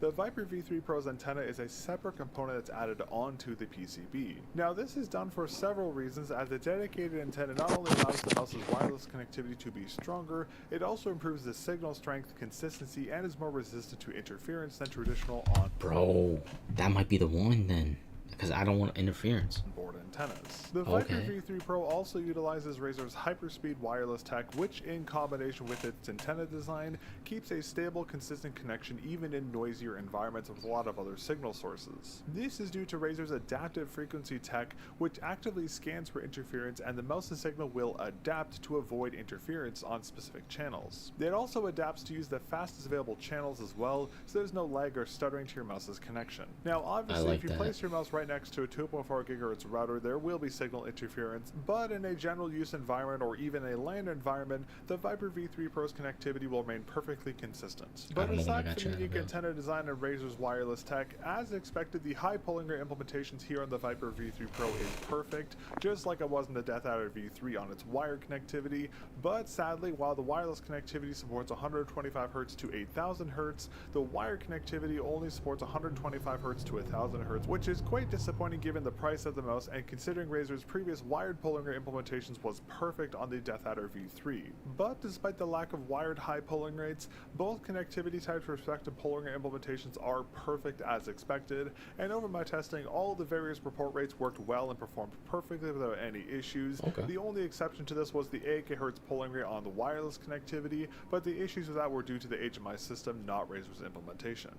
The Viper V3 Pro's antenna is a separate component that's added onto the PCB. Now, this is done for several reasons, as the dedicated antenna not only allows the mouse's wireless connectivity to be stronger, it also improves the signal strength, consistency, and is more resistant to interference than traditional on. Bro, that might be the one then, because I don't want interference. Board antennas. The Viper V3 Pro also utilizes Razer's hyperspeed wireless tech, which in combination with its antenna design keeps a stable, consistent connection even in noisier environments with a lot of other signal sources. This is due to Razer's adaptive frequency tech, which actively scans for interference, and the mouse's signal will adapt to avoid interference on specific channels. It also adapts to use the fastest available channels as well, so there's no lag or stuttering to your mouse's connection. Now obviously if you place your mouse right next to a 2.4 GHz router, there will be signal interference, but in a general use environment or even a LAN environment, the Viper V3 Pro's connectivity will remain perfectly consistent. But aside from the unique antenna design and Razer's wireless tech, as expected, the high polling rate implementations here on the Viper V3 Pro is perfect, just like it was in the Death Adder V3 on its wired connectivity. But sadly, while the wireless connectivity supports 125 Hz to 8000 Hz, the wired connectivity only supports 125 Hz to 1000 Hz, which is quite disappointing given the price of the mouse and considering Razer's previous wired polling rate implementations was perfect on the Death Adder V3. But despite the lack of wired high polling rates, both connectivity types for respective polling rate implementations are perfect as expected, and over my testing, all of the various report rates worked well and performed perfectly without any issues. The only exception to this was the 8 GHz polling rate on the wireless connectivity, but the issues with that were due to the HMI system, not Razer's implementation.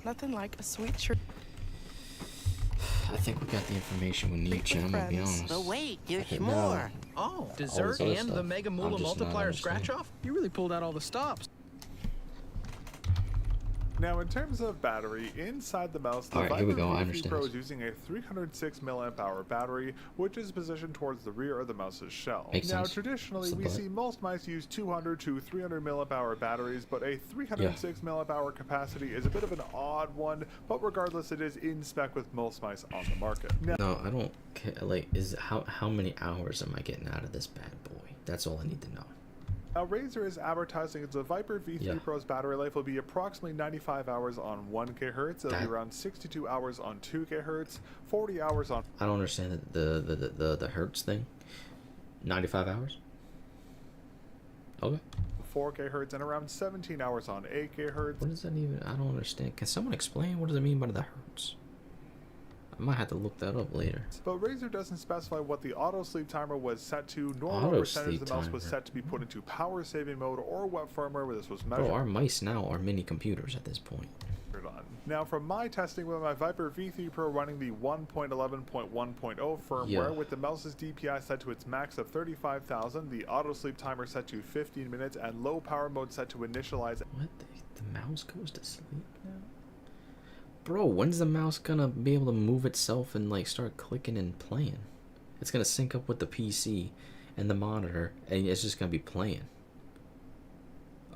Nothing like a sweet treat. I think we got the information we need, Jim, I'll be honest. But wait, there's Right more. now, Oh, Dessert other and stuff, the Mega Moolah I'm just not multiplier understanding. scratch off? You really pulled out all the stops. Now, in terms of battery, inside the mouse, the Alright, here we Viper go, I V3 understand Pro this. is using a 306 mAh battery, which is positioned towards the rear of the mouse's shell. Makes Now, sense. traditionally, What's the we butt? see most mice use 200 to 300 mAh batteries, but a 306 mAh capacity is a bit of an odd one, but regardless, it is in spec with most mice on the market. Now, No, I don't care. Like, how many hours am I getting out of this bad boy? That's all I need to know. Now, Razer is advertising the Viper V3 Pro's battery life will be approximately 95 hours on 1 GHz, it'll be around 62 hours on 2 GHz, 40 hours on... I don't understand the hertz thing. 95 hours? Okay. 4 GHz and around 17 hours on 8 GHz. What does that even... I don't understand. Can someone explain what does it mean by the hertz? I might have to look that up later. But Razer doesn't specify what the auto sleep timer was set to, nor what Auto percentage sleep the mouse was timer. set to be put into power saving mode, or what firmware where this was measured Bro, our mice now are mini computers at this point. on. Now, from my testing with my Viper V3 Pro running the 1.11.1.0 firmware with the mouse's DPI set to its max of 35,000, the auto sleep timer set to 15 minutes, and low power mode set to initialize. What? The mouse goes to sleep now? Bro, when's the mouse gonna be able to move itself and like start clicking and playing? It's gonna sync up with the PC, and the monitor, and it's just gonna be playing.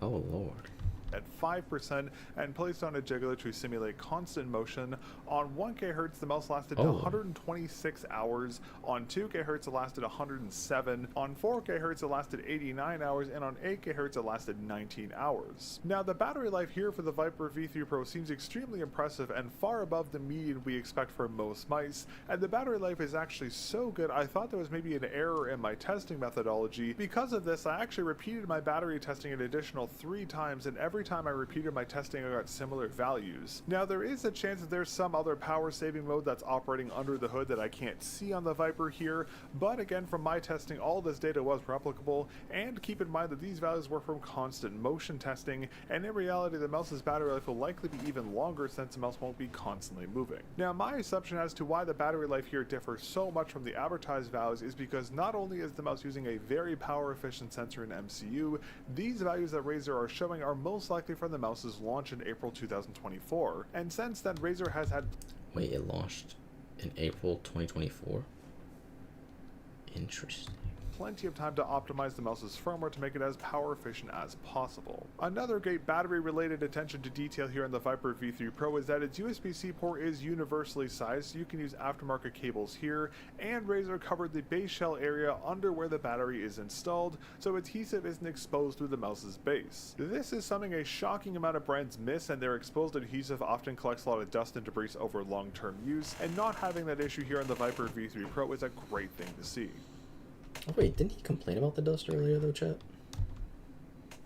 Oh lord. At 5% and placed on a jiggler to simulate constant motion. On 1 kHz, the mouse lasted 126 hours. On 2 kHz, it lasted 107. On 4 kHz, it lasted 89 hours. And on 8 kHz, it lasted 19 hours. Now, the battery life here for the Viper V3 Pro seems extremely impressive and far above the median we expect for most mice. And the battery life is actually so good, I thought there was maybe an error in my testing methodology. Because of this, I actually repeated my battery testing an additional 3 times, and every time I repeated my testing I got similar values. Now there is a chance that there's some other power saving mode that's operating under the hood that I can't see on the Viper here, but again from my testing all this data was replicable, and keep in mind that these values were from constant motion testing, and in reality the mouse's battery life will likely be even longer since the mouse won't be constantly moving. Now my assumption as to why the battery life here differs so much from the advertised values is because not only is the mouse using a very power efficient sensor and MCU, these values that Razer are showing are most likely from the mouse's launch in April 2024, and since then Razer has had... Wait, it launched in April 2024? Interesting. Plenty of time to optimize the mouse's firmware to make it as power efficient as possible. Another great battery related attention to detail here on the Viper V3 Pro is that its USB-C port is universally sized, so you can use aftermarket cables here, and Razer covered the base shell area under where the battery is installed, so adhesive isn't exposed through the mouse's base. This is something a shocking amount of brands miss, and their exposed adhesive often collects a lot of dust and debris over long-term use, and not having that issue here on the Viper V3 Pro is a great thing to see. Oh wait, didn't he complain about the dust earlier though, chat?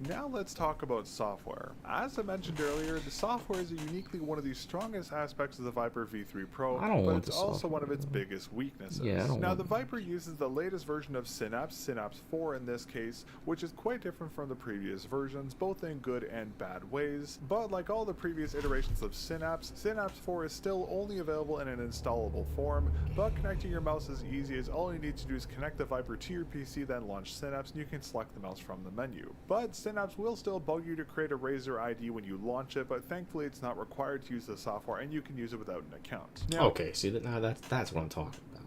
Now let's talk about software. As I mentioned earlier, the software is uniquely one of the strongest aspects of the Viper V3 Pro, but it's also one of its biggest weaknesses. Now the Viper uses the latest version of Synapse, Synapse 4 in this case, which is quite different from the previous versions, both in good and bad ways. But like all the previous iterations of Synapse, Synapse 4 is still only available in an installable form, but connecting your mouse is easy, as all you need to do is connect the Viper to your PC, then launch Synapse, and you can select the mouse from the menu. But Synapse will still bug you to create a Razer ID when you launch it, but thankfully it's not required to use the software and you can use it without an account. Now, okay, see now that's what I'm talking about.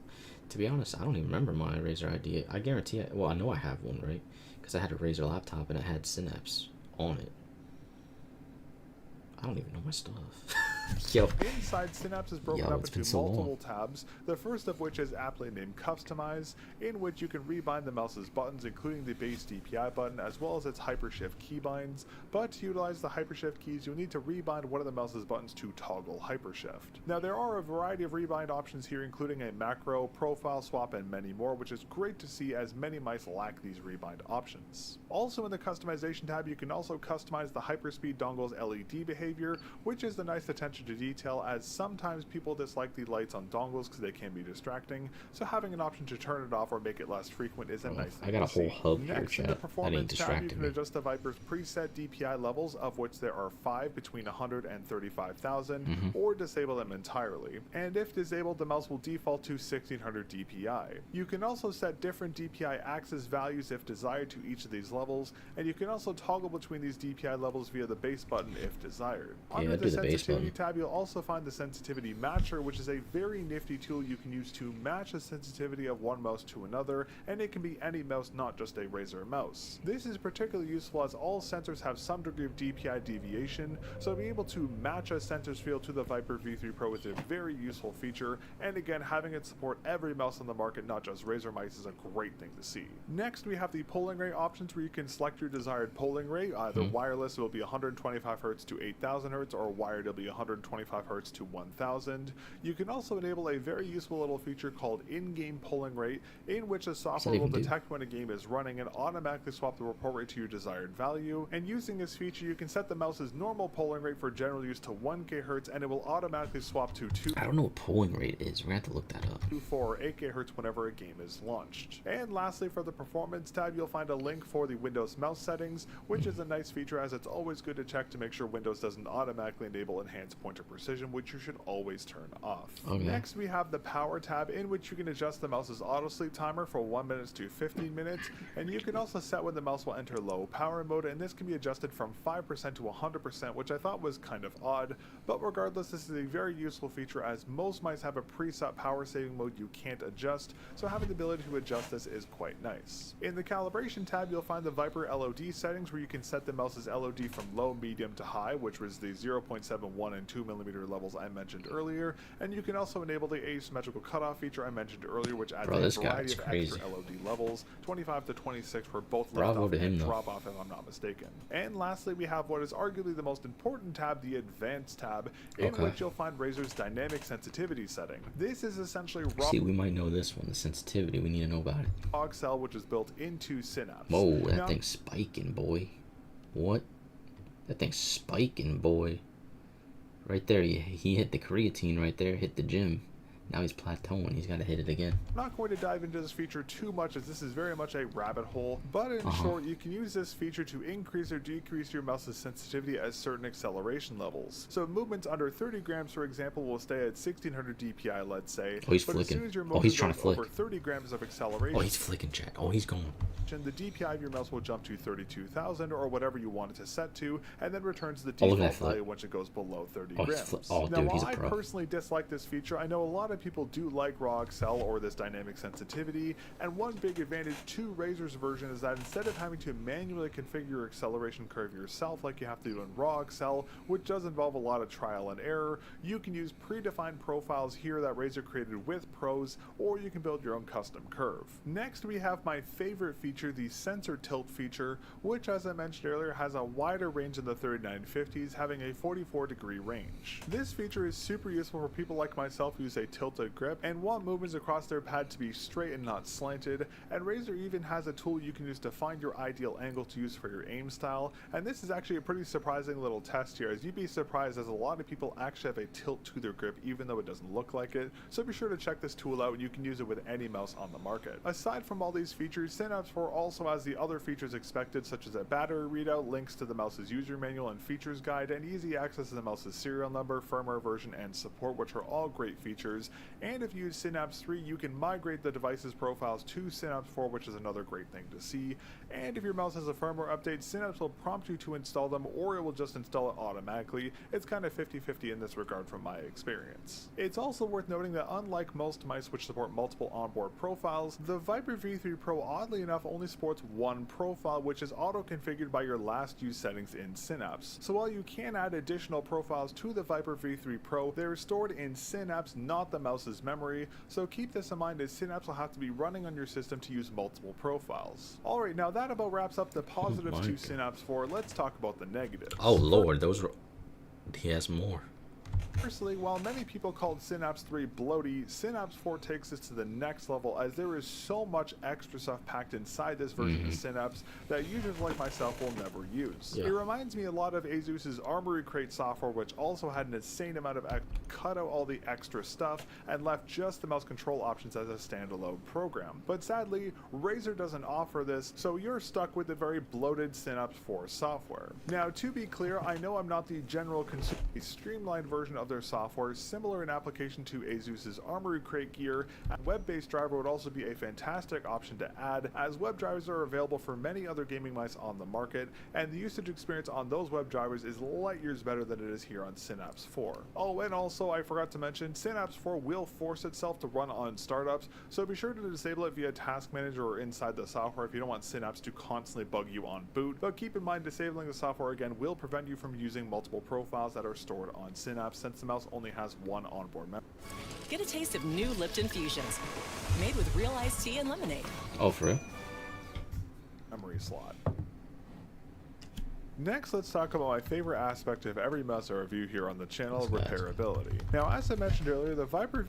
To be honest, I don't even remember my Razer ID. I guarantee well, I know I have one, right? Because I had a Razer laptop and it had Synapse on it. I don't even know my stuff. Yo. Inside, Synapse is broken up into multiple tabs, the first of which is aptly named Customize, in which you can rebind the mouse's buttons, including the base DPI button, as well as its hypershift keybinds. But to utilize the hypershift keys, you'll need to rebind one of the mouse's buttons to toggle hypershift. Now, there are a variety of rebind options here, including a macro, profile swap, and many more, which is great to see as many mice lack these rebind options. Also in the Customization tab, you can also customize the hyperspeed dongle's LED behavior, which is the nice attention to detail, as sometimes people dislike the lights on dongles because they can be distracting, so having an option to turn it off or make it less frequent is a nice thing. I got a whole hub here, Next, in the performance tab, you can adjust the Viper's preset DPI levels, of which there are 5 between 100 and 35,000, or disable them entirely. And if disabled, the mouse will default to 1600 DPI. You can also set different DPI axis values if desired to each of these levels, and you can also toggle between these DPI levels via the base button if desired. Under the sensitivity tab, you'll also find the sensitivity matcher, which is a very nifty tool you can use to match the sensitivity of one mouse to another, and it can be any mouse, not just a Razer mouse. This is particularly useful as all sensors have some degree of DPI deviation, so being able to match a sensor's field to the Viper V3 Pro is a very useful feature, and again, having it support every mouse on the market, not just Razer mice, is a great thing to see. Next, we have the polling rate options, where you can select your desired polling rate. Either wireless, it will be 125 Hz to 8000 Hz, or wired, it'll be 125 Hz to 1000. You can also enable a very useful little feature called in-game polling rate, in which the software will detect when a game is running and automatically swap the report rate to your desired value. And using this feature, you can set the mouse's normal polling rate for general use to 1 kHz, and it will automatically swap to 2. I don't know what polling rate is. We're gonna have to look that up. 4 or 8 kHz whenever a game is launched. And lastly, for the performance tab, you'll find a link for the Windows mouse settings, which is a nice feature, as it's always good to check to make sure Windows doesn't automatically enable enhanced pointer precision, which you should always turn off. Okay. Next, we have the power tab, in which you can adjust the mouse's auto sleep timer for 1 minute to 15 minutes, and you can also set when the mouse will enter low power mode, and this can be adjusted from 5% to 100%, which I thought was kind of odd, but regardless, this is a very useful feature as most mice have a preset power saving mode you can't adjust, so having the ability to adjust this is quite nice. In the calibration tab, you'll find the Viper LOD settings, where you can set the mouse's LOD from low, medium to high, which was the 0.71 and 2mm levels I mentioned earlier, and you can also enable the asymmetrical cutoff feature I mentioned earlier, which adds a variety of extra LOD levels, 25 to 26 for both lift off and drop off if I'm not mistaken. And lastly, we have what is arguably the most important tab, the Advanced tab, in which you'll find Razer's dynamic sensitivity setting. This is essentially raw. See, we might know this one, the sensitivity. We need to know about it. Log cell, which is built into Synapse. Whoa, that thing's spiking, boy. What? That thing's spiking, boy. Right there, he hit the creatine right there, hit the gym. Now he's plateauing. He's got to hit it again. I'm not going to dive into this feature too much, as this is very much a rabbit hole, but in short, you can use this feature to increase or decrease your mouse's sensitivity at certain acceleration levels. So movements under 30 grams, for example, will stay at 1600 DPI, let's say. Oh, he's but flicking. As soon as your Oh, he's trying to flick. Over 30 grams of acceleration. Oh, he's flicking, chat. Oh, he's going. The DPI of your mouse will jump to 32,000 or whatever you want it to set to, and then returns the default value once it goes below 30 grams. Now, while I personally dislike this feature, I know a lot of people do like raw accel or this dynamic sensitivity, and one big advantage to Razer's version is that instead of having to manually configure your acceleration curve yourself like you have to do in raw accel, which does involve a lot of trial and error, you can use predefined profiles here that Razer created with pros, or you can build your own custom curve. Next, we have my favorite feature, the sensor tilt feature, which, as I mentioned earlier, has a wider range than the 3950s, having a 44-degree range. This feature is super useful for people like myself who use a tilted grip and want movements across their pad to be straight and not slanted, and Razer even has a tool you can use to find your ideal angle to use for your aim style, and this is actually a pretty surprising little test here, as you'd be surprised as a lot of people actually have a tilt to their grip even though it doesn't look like it, so be sure to check this tool out and you can use it with any mouse on the market. Aside from all these features, Synapse 4 also has the other features expected, such as a battery readout, links to the mouse's user manual and features guide, and easy access to the mouse's serial number, firmware version, and support, which are all great features. And if you use Synapse 3, you can migrate the device's profiles to Synapse 4, which is another great thing to see. And if your mouse has a firmware update, Synapse will prompt you to install them, or it will just install it automatically. It's kind of 50-50 in this regard from my experience. It's also worth noting that unlike most mice which support multiple onboard profiles, the Viper V3 Pro oddly enough only supports one profile, which is auto-configured by your last used settings in Synapse. So while you can add additional profiles to the Viper V3 Pro, they're stored in Synapse, not the mouse's memory, so keep this in mind as Synapse will have to be running on your system to use multiple profiles. Alright, now that about wraps up the positives to Synapse 4, let's talk about the negatives. Oh lord, those were... he has more. Firstly, while many people called Synapse 3 bloaty, Synapse 4 takes this to the next level as there is so much extra stuff packed inside this version of Synapse that users like myself will never use. It reminds me a lot of Asus's Armory Crate software, which also had an insane amount of cut out all the extra stuff and left just the mouse control options as a standalone program. But sadly, Razer doesn't offer this, so you're stuck with the very bloated Synapse 4 software. Now, to be clear, I know I'm not the general consumer. A streamlined version of their software, similar in application to Asus's Armory Crate gear, and web-based driver would also be a fantastic option to add, as web drivers are available for many other gaming mice on the market, and the usage experience on those web drivers is light years better than it is here on Synapse 4. Oh, and also I forgot to mention, Synapse 4 will force itself to run on startups, so be sure to disable it via Task Manager or inside the software if you don't want Synapse to constantly bug you on boot, but keep in mind disabling the software again will prevent you from using multiple profiles that are stored on Synapse, since the mouse only has one onboard memory. Get a taste of new Lipton Fusions, made with real iced tea and lemonade. Oh, for real? Memory slot. Next, let's talk about my favorite aspect of every mouse I review here on the channel, repairability. Now, as I mentioned earlier, the Viper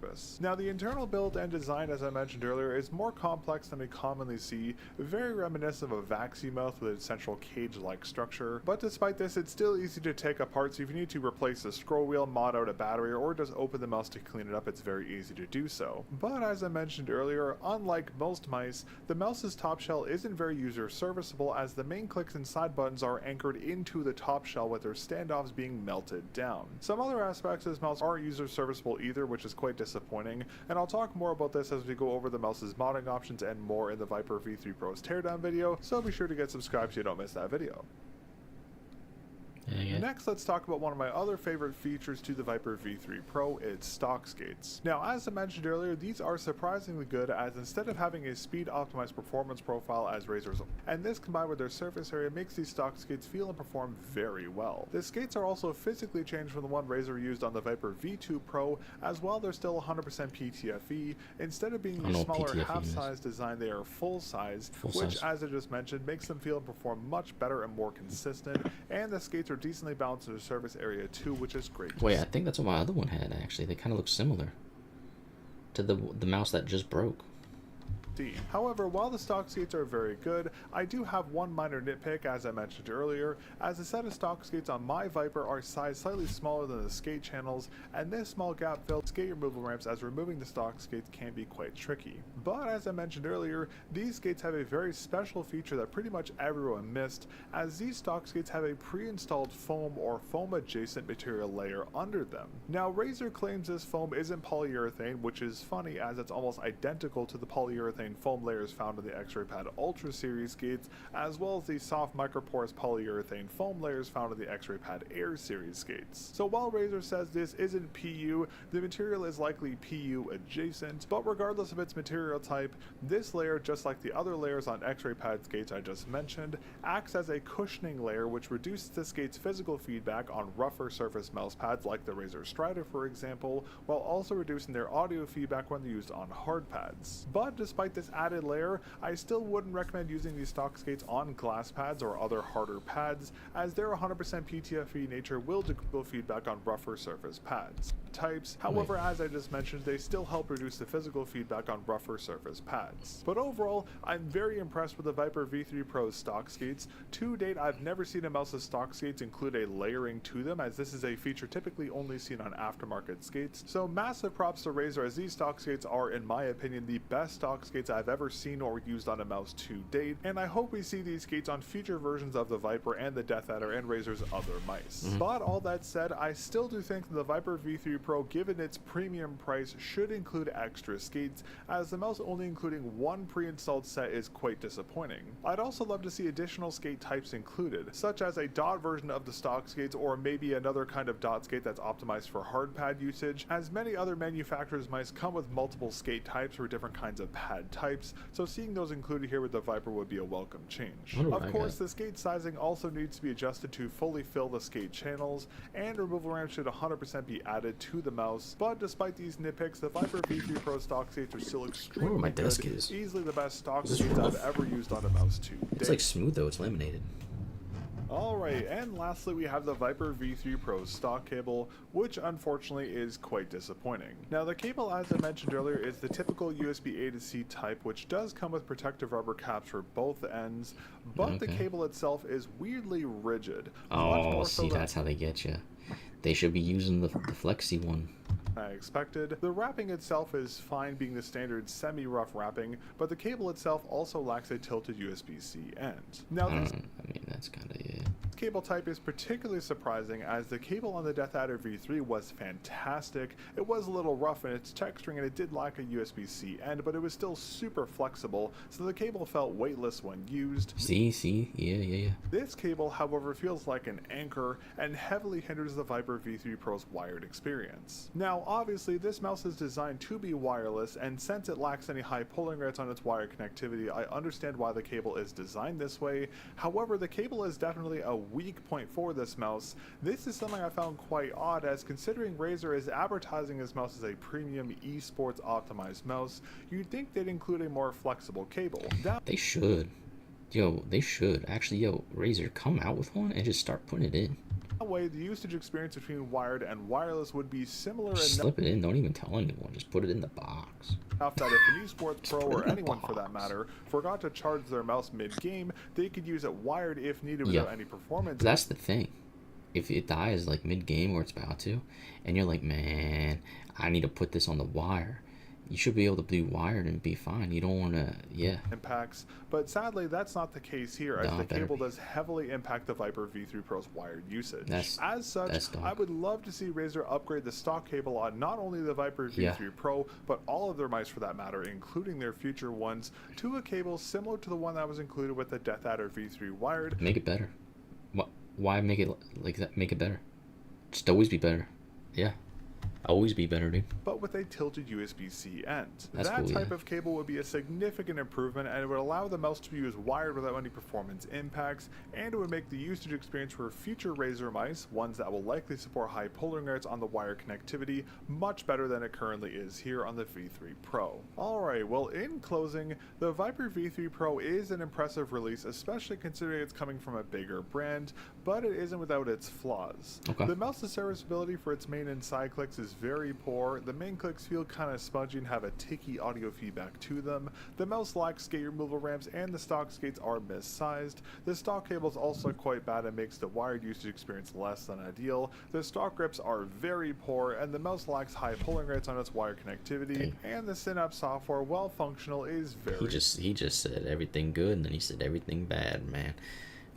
purpose. Now the internal build and design, as I mentioned earlier, is more complex than we commonly see, very reminiscent of a Vaxi-mouth with its central cage-like structure, but despite this it's still easy to take apart, so if you need to replace the scroll wheel, mod out a battery, or just open the mouse to clean it up, it's very easy to do so. But as I mentioned earlier, unlike most mice, the mouse's top shell isn't very user serviceable, as the main clicks and side buttons are anchored into the top shell with their standoffs being melted down. Some other aspects of this mouse aren't user serviceable either, which is quite disappointing, and I'll talk more about this as we go over the mouse's modding options and more in the Viper V3 Pro's teardown video, so be sure to get subscribed so you don't miss that video. Next, let's talk about one of my other favorite features to the Viper V3 Pro, its stock skates. Now, as I mentioned earlier, these are surprisingly good, as instead of having a speed optimized performance profile as Razor's, and this combined with their surface area makes these stock skates feel and perform very well. The skates are also physically changed from the one Razor used on the Viper V2 Pro, as well they're still 100% PTFE. Instead of being the smaller half-size design, they are full-size, which, as I just mentioned, makes them feel and perform much better and more consistent, and the skates are decently balanced in the surface area too, which is great. Wait, I think that's what my other one had, actually. They kind of look similar to the mouse that just broke. However, while the stock skates are very good, I do have one minor nitpick, as I mentioned earlier, as the set of stock skates on my Viper are sized slightly smaller than the skate channels, and this small gap filled skate removal ramps, as removing the stock skates can be quite tricky. But as I mentioned earlier, these skates have a very special feature that pretty much everyone missed, as these stock skates have a pre-installed foam or foam adjacent material layer under them. Now Razor claims this foam isn't polyurethane, which is funny as it's almost identical to the polyurethane foam layers found in the X-Ray Pad Ultra series skates, as well as the soft microporous polyurethane foam layers found in the X-Ray Pad Air series skates. So while Razor says this isn't PU, the material is likely PU adjacent, but regardless of its material type, this layer, just like the other layers on X-Ray Pad skates I just mentioned, acts as a cushioning layer which reduces the skate's physical feedback on rougher surface mouse pads like the Razor Strider for example, while also reducing their audio feedback when used on hard pads. But despite this added layer, I still wouldn't recommend using these stock skates on glass pads or other harder pads, as their 100% PTFE nature will decrease feedback on rougher surface pads types. However, as I just mentioned, they still help reduce the physical feedback on rougher surface pads. But overall, I'm very impressed with the Viper V3 Pro's stock skates. To date, I've never seen a mouse's stock skates include a layering to them, as this is a feature typically only seen on aftermarket skates. So massive props to Razor, as these stock skates are, in my opinion, the best stock skates I've ever seen or used on a mouse to date, and I hope we see these skates on future versions of the Viper and the Death Adder and Razor's other mice. But all that said, I still do think that the Viper V3 Pro, given its premium price, should include extra skates, as the mouse only including one pre-installed set is quite disappointing. I'd also love to see additional skate types included, such as a dot version of the stock skates, or maybe another kind of dot skate that's optimized for hard pad usage, as many other manufacturers' mice come with multiple skate types for different kinds of pad types, so seeing those included here with the Viper would be a welcome change. Of course, the skate sizing also needs to be adjusted to fully fill the skate channels, and removal ramps should 100% be added to the mouse, but despite these nitpicks, the Viper V3 Pro stock skates are still extremely good, easily the best stock skates I've ever used on a mouse to date. It's like smooth though, it's laminated. Alright, and lastly we have the Viper V3 Pro's stock cable, which unfortunately is quite disappointing. Now the cable, as I mentioned earlier, is the typical USB A to C type, which does come with protective rubber caps for both ends, but the cable itself is weirdly rigid. Oh, see, that's how they get you. They should be using the Flexi one. I expected. The wrapping itself is fine, being the standard semi-rough wrapping, but the cable itself also lacks a tilted USB-C end. Now, I mean, that's kind of it. This cable type is particularly surprising, as the cable on the Death Adder V3 was fantastic. It was a little rough in its texturing and it did lack a USB-C end, but it was still super flexible, so the cable felt weightless when used. Yeah. This cable, however, feels like an anchor and heavily hinders the Viper V3 Pro's wired experience. Now, obviously, this mouse is designed to be wireless, and since it lacks any high pulling rates on its wire connectivity, I understand why the cable is designed this way. However, the cable is definitely a weak point for this mouse. This is something I found quite odd, as considering Razor is advertising this mouse as a premium esports optimized mouse, you'd think they'd include a more flexible cable. They should. Yo, they should. Actually, Razor, come out with one and just start putting it in. That way, the usage experience between wired and wireless would be similar Just enough slip it in. Don't even tell anyone. Just put it in the box. that if an esports pro or anyone for that matter forgot to charge their mouse mid-game, they could use it wired if needed without any performance. But that's the thing. If it dies like mid-game or it's about to, and you're like, man, I need to put this on the wire, you should be able to do wired and be fine. You don't want to, impacts, but sadly that's not the case here, as the cable does heavily impact the Viper V3 Pro's wired usage. As such, I would love to see Razer upgrade the stock cable on not only the Viper V3 Pro, but all of their mice for that matter, including their future ones, to a cable similar to the one that was included with the Death Adder V3 wired. Make it better. Why make it like that? Make it better. Just always be better. Yeah. Always be better, dude. But with a tilted USB-C end. That's that cool, type of cable would be a significant improvement, and it would allow the mouse to be used wired without any performance impacts, and it would make the usage experience for future Razer mice, ones that will likely support high polling rates on the wire connectivity, much better than it currently is here on the V3 Pro. Alright, well in closing, the Viper V3 Pro is an impressive release, especially considering it's coming from a bigger brand, but it isn't without its flaws. The mouse's serviceability for its main and side clicks is very poor. The main clicks feel kind of spongy and have a ticky audio feedback to them. The mouse lacks skate removal ramps and the stock skates are missized. The stock cable is also quite bad and makes the wired usage experience less than ideal. The stock grips are very poor and the mouse lacks high polling rates on its wire connectivity. And the Synapse software, while functional, is very... He just said everything good and then he said everything bad, man.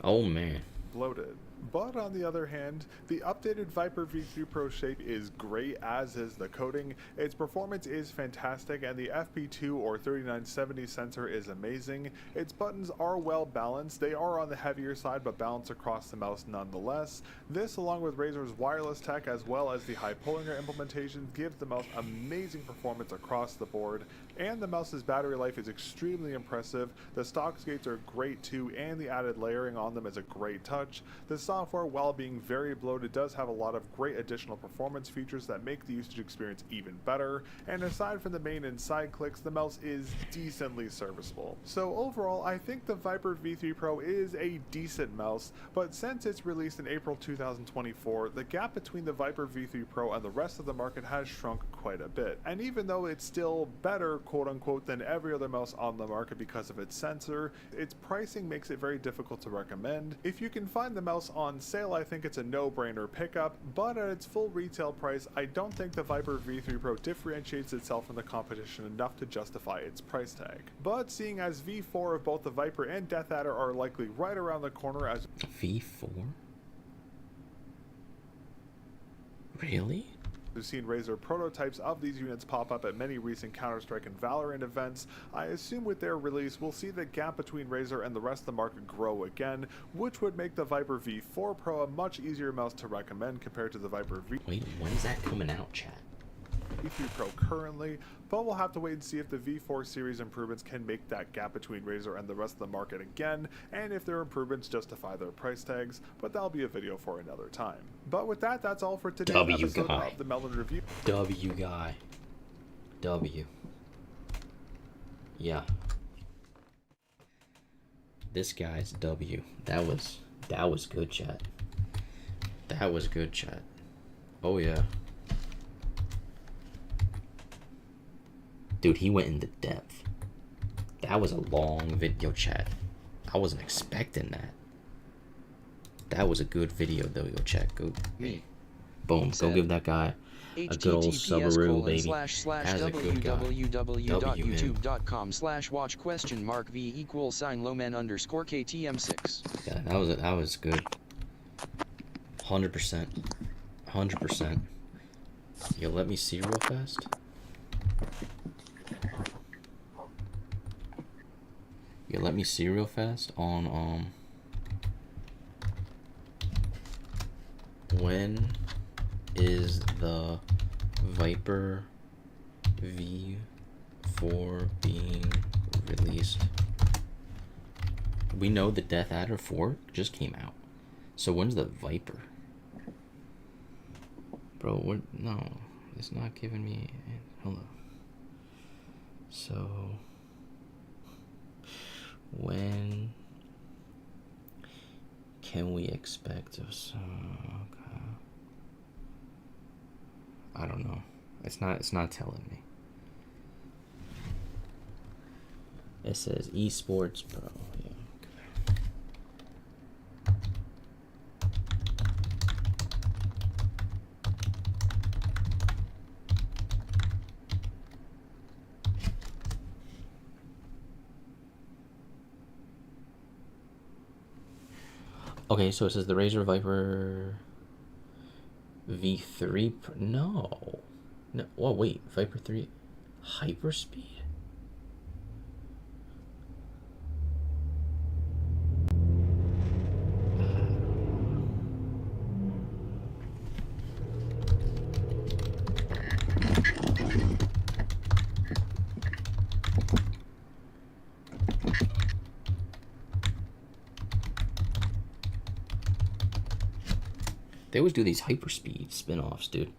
Oh man. Bloated. But on the other hand, the updated Viper V3 Pro shape is great, as is the coating. Its performance is fantastic, and the FP2 or 3970 sensor is amazing. Its buttons are well balanced. They are on the heavier side, but balanced across the mouse nonetheless. This, along with Razer's wireless tech as well as the high polling rate implementation, gives the mouse amazing performance across the board. And the mouse's battery life is extremely impressive. The stock skates are great too, and the added layering on them is a great touch. The software, while being very bloated, does have a lot of great additional performance features that make the usage experience even better, and aside from the main and side clicks, the mouse is decently serviceable. So overall, I think the Viper V3 Pro is a decent mouse, but since its release in April 2024, the gap between the Viper V3 Pro and the rest of the market has shrunk quite a bit. And even though it's still better, quote unquote, than every other mouse on the market because of its sensor, its pricing makes it very difficult to recommend. If you can find the mouse on sale, I think it's a no-brainer pickup, but at its full retail price, I don't think the Viper V3 Pro differentiates itself from the competition enough to justify its price tag. But seeing as V4 of both the Viper and Death Adder are likely right around the corner as V4? Really? We've seen Razer prototypes of these units pop up at many recent Counter-Strike and Valorant events. I assume with their release, we'll see the gap between Razer and the rest of the market grow again, which would make the Viper V4 Pro a much easier mouse to recommend compared to the Viper V3 Wait, when's that coming out, chat? Pro currently, but we'll have to wait and see if the V4 series improvements can make that gap between Razer and the rest of the market again, and if their improvements justify their price tags, but that'll be a video for another time. But with that, that's all for today's episode of the Melon Review. W guy. W. Yeah. This guy's W. That was good, chat. That was good, chat. Oh yeah. Dude, he went into depth. That was a long video, chat. I wasn't expecting that. That was a good video, though. Yo, chat. Go. Boom. Go give that guy a good old Subaru, baby. As a good guy. www.youtube.com/watchquestionmark v=sign lowman_ktm6. Yeah, that was good. 100%. 100%. Yo, let me see real fast. Yeah, let me see real fast on when is the Viper V4 being released? We know the Death Adder 4 just came out. So when's the Viper? Bro, what? No, it's not giving me. Hold on. So when can we expect of some? Okay. I don't know. It's not telling me. It says esports pro. Yeah. Okay, so it says the Razer Viper V3. No. No. Well, wait. Viper 3 hyperspeed? They always do these hyperspeed spin-offs, dude.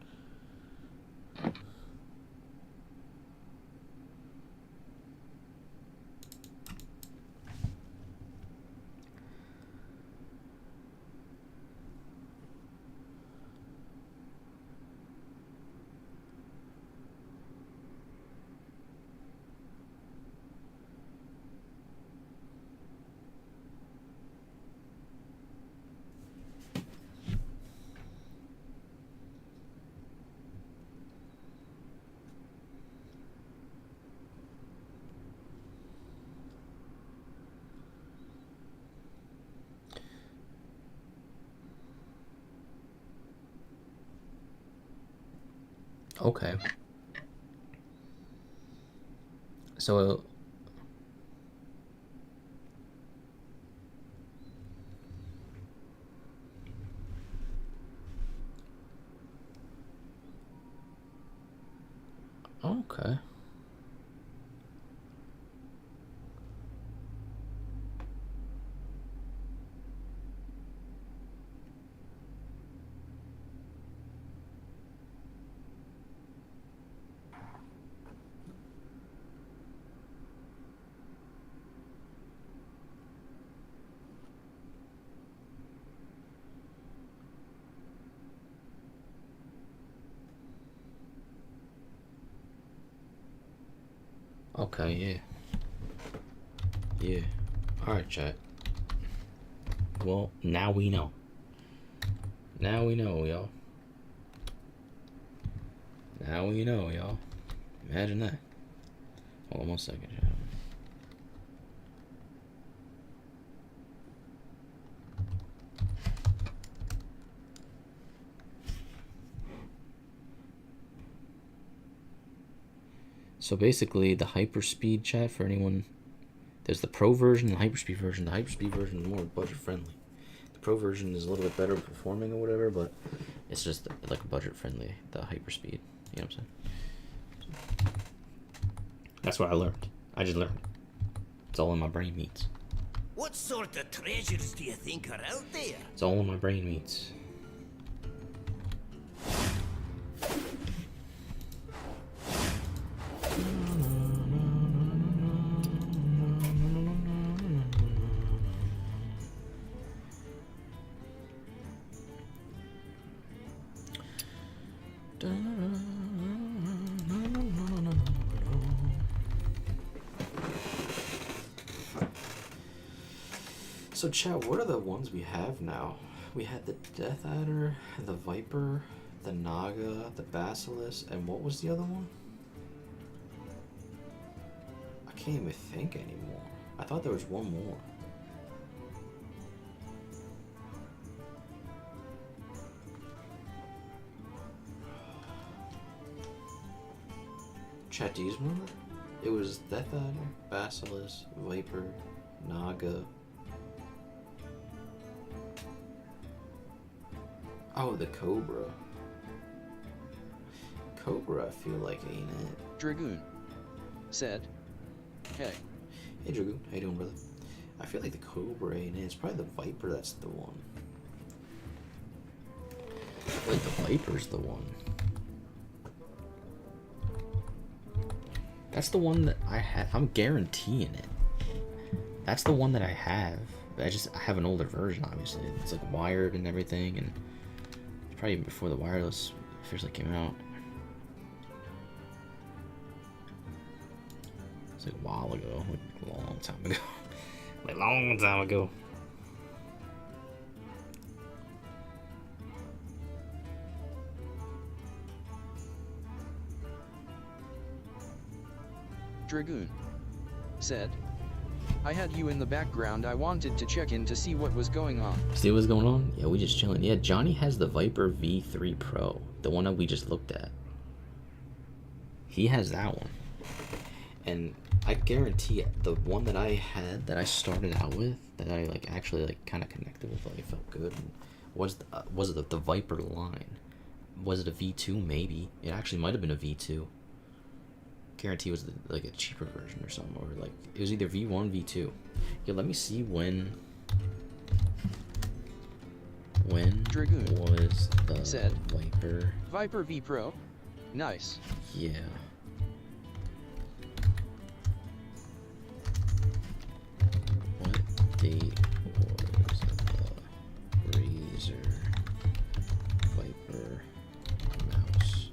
Okay. So okay. Okay, yeah. Yeah. Alright, chat. Well, now we know. Now we know, y'all. Now we know, y'all. Imagine that. Hold on 1 second, chat. So basically, the hyperspeed, chat, for anyone, there's the pro version and the hyperspeed version. The hyperspeed version is more budget friendly. The pro version is a little bit better performing or whatever, but it's just like budget friendly, the hyperspeed. You know what I'm saying? That's what I learned. I just learned. It's all in my brain meats. What sort of treasures do you think are out there? It's all in my brain meats. So chat, what are the ones we have now? We had the Death Adder, the Viper, the Naga, the Basilisk, and what was the other one? I can't even think anymore. I thought there was one more. Chat, do you remember? It was Death Adder, Basilisk, Viper, Naga. Oh, the Cobra. Cobra, I feel like, ain't it? Dragoon said, hey. Hey, Dragoon. How you doing, brother? I feel like the Cobra ain't it. It's probably the Viper that's the one. I feel like the Viper's the one. That's the one that I have. I'm guaranteeing it. That's the one that I have. I have an older version, obviously. It's like wired and everything, and it's probably before the wireless officially came out. It's like a while ago, like a long time ago. Like a long time ago. Dragoon said, I had you in the background. I wanted to check in to see what was going on. See what's going on? Yeah, we just chilling. Yeah, Johnny has the Viper V3 Pro, the one that we just looked at. He has that one. And I guarantee the one that I had, that I started out with, that I like actually like kind of connected with, like it felt good, was it the Viper line? Was it a V2? Maybe. It actually might have been a V2. Guarantee it was like a cheaper version or something, or like it was either V1, V2. Yeah, let me see when Dragoon was the said, Viper V Pro. Nice. Yeah. What date was the Razer Viper mouse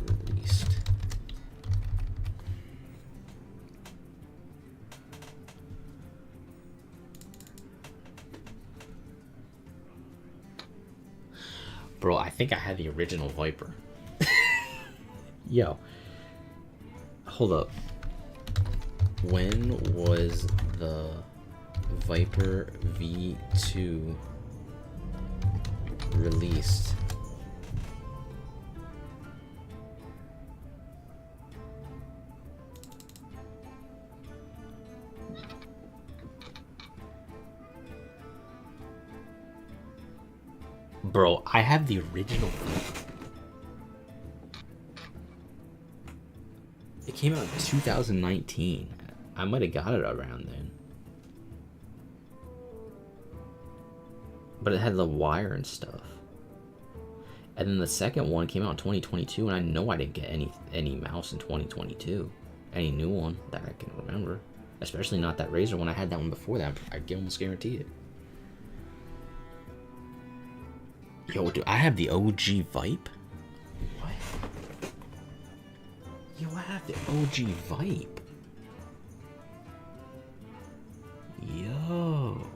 released? Bro, I think I had the original Viper. Yo. Hold up. When was the Viper V2 released? Bro, I have the original. It came out in 2019. I might have got it around then. But it had the wire and stuff. And then the second one came out in 2022, and I know I didn't get any mouse in 2022. Any new one that I can remember. Especially not that Razer one. I had that one before that. I can almost guarantee it. Yo, dude, I have the OG Vipe? What? Yo, I have the OG Vipe. Yo.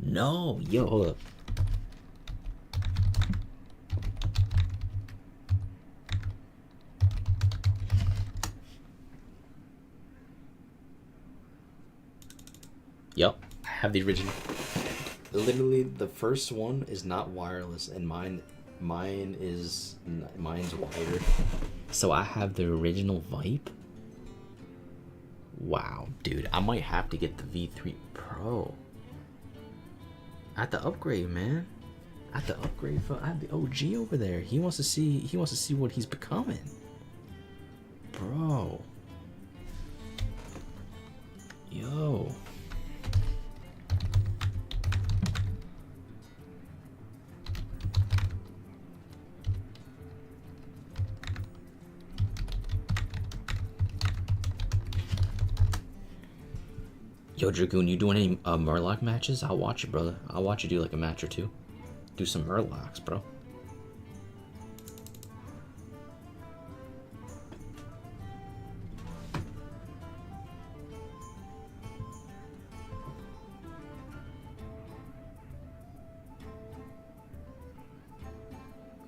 No, yo, hold up. Yup, I have the original. Literally, the first one is not wireless, and mine's wired. So I have the original Vipe. Wow, dude, I might have to get the V3 Pro. I have to upgrade, man. I have to upgrade. I have the OG over there. He wants to see what he's becoming, bro. Yo. Yo, Dragoon, you doing any Murloc matches? I'll watch you, brother. I'll watch you do like a match or two. Do some Murlocs, bro.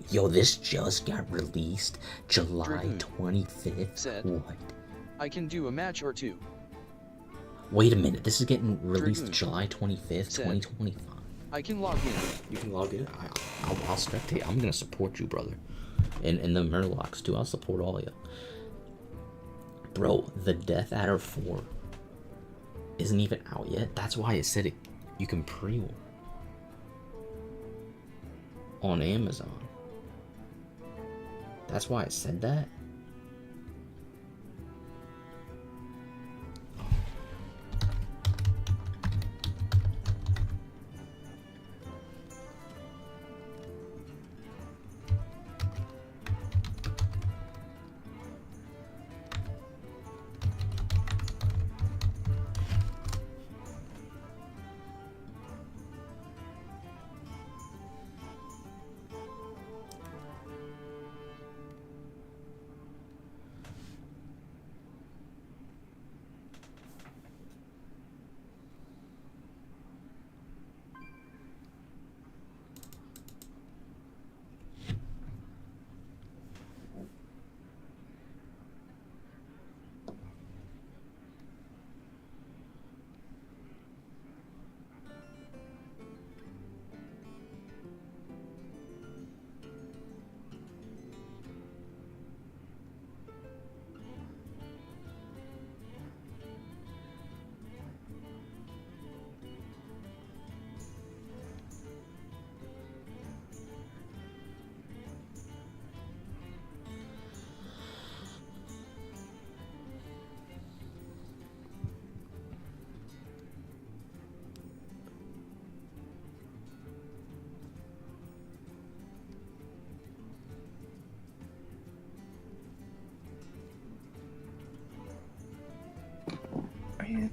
Yo, this just got released July 25th. Said, what? I can do a match or two. Wait a minute, this is getting released July 25th, 2025. I can log in. You can log in? I'll spectate. I'm gonna support you, brother. And the Murlocs, too. I'll support all of you. Bro, the Death Adder 4 isn't even out yet. That's why it said you can pre-order on Amazon. That's why it said that.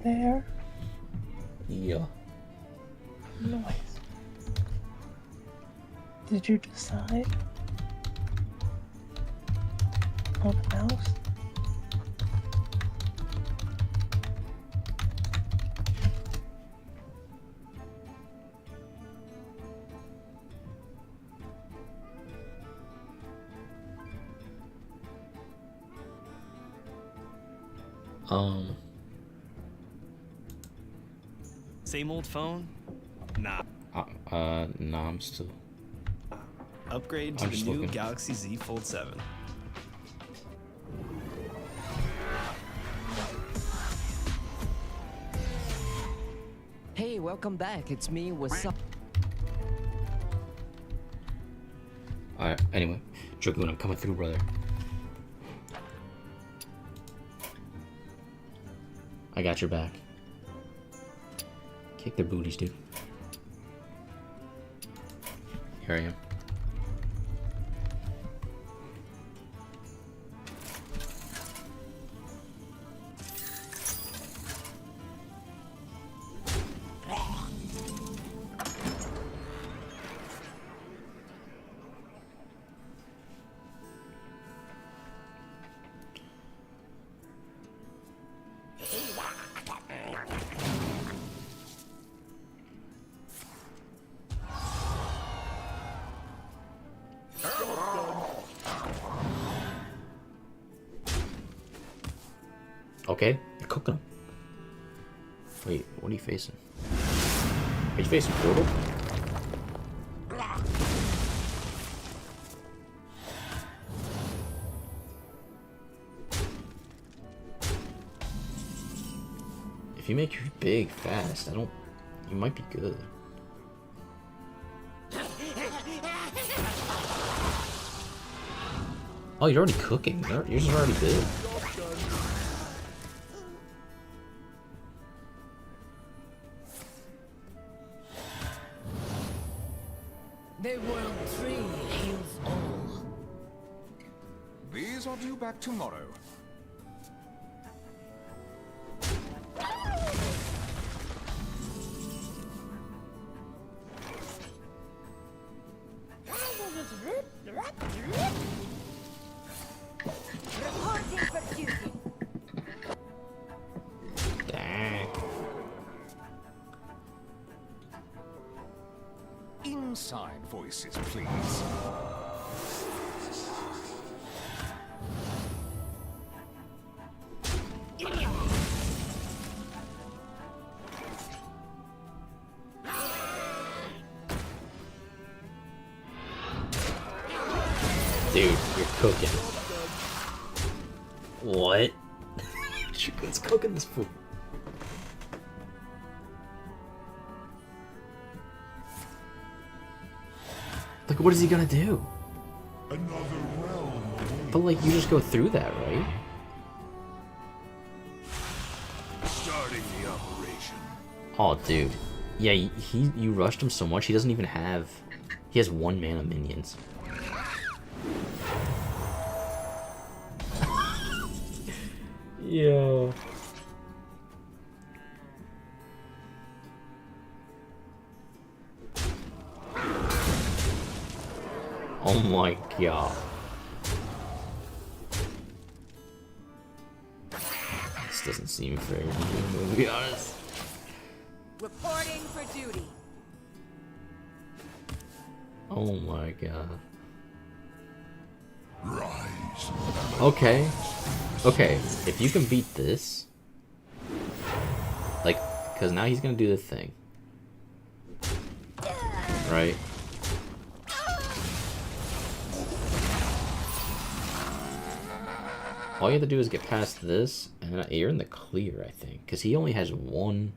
there? Yeah. Nice. Did you decide on a mouse? Same old phone? Nah. Nah, I'm still. Upgrade to I'm the just new looking. Galaxy Z Fold 7. Hey, welcome back. It's me. What's up? Alright, anyway. Dragoon, I'm coming through, brother. I got your back. Kick their booties, dude. Here I am. Okay, you're cooking them. Wait, what are you facing? Are you facing Portal? If you make your big fast, you might be good. Oh, you're already cooking. Yours is already big. The World Tree heals all. These are due back tomorrow. Reporting for duty. Dang. Inside voices, please. Dude, you're cooking. What? Dragoon's cooking this food. Like, what is he gonna do? But like, you just go through that, right? Starting the operation. Oh, dude. Yeah, you rushed him so much, he doesn't even have... He has 1 mana minions. Yo. Oh my god. This doesn't seem fair to me, to be honest. Reporting for duty. Oh my god. Rise. Okay. Okay, if you can beat this... Like, because now he's gonna do the thing. Right? All you have to do is get past this, and you're in the clear, I think. Because he only has 1...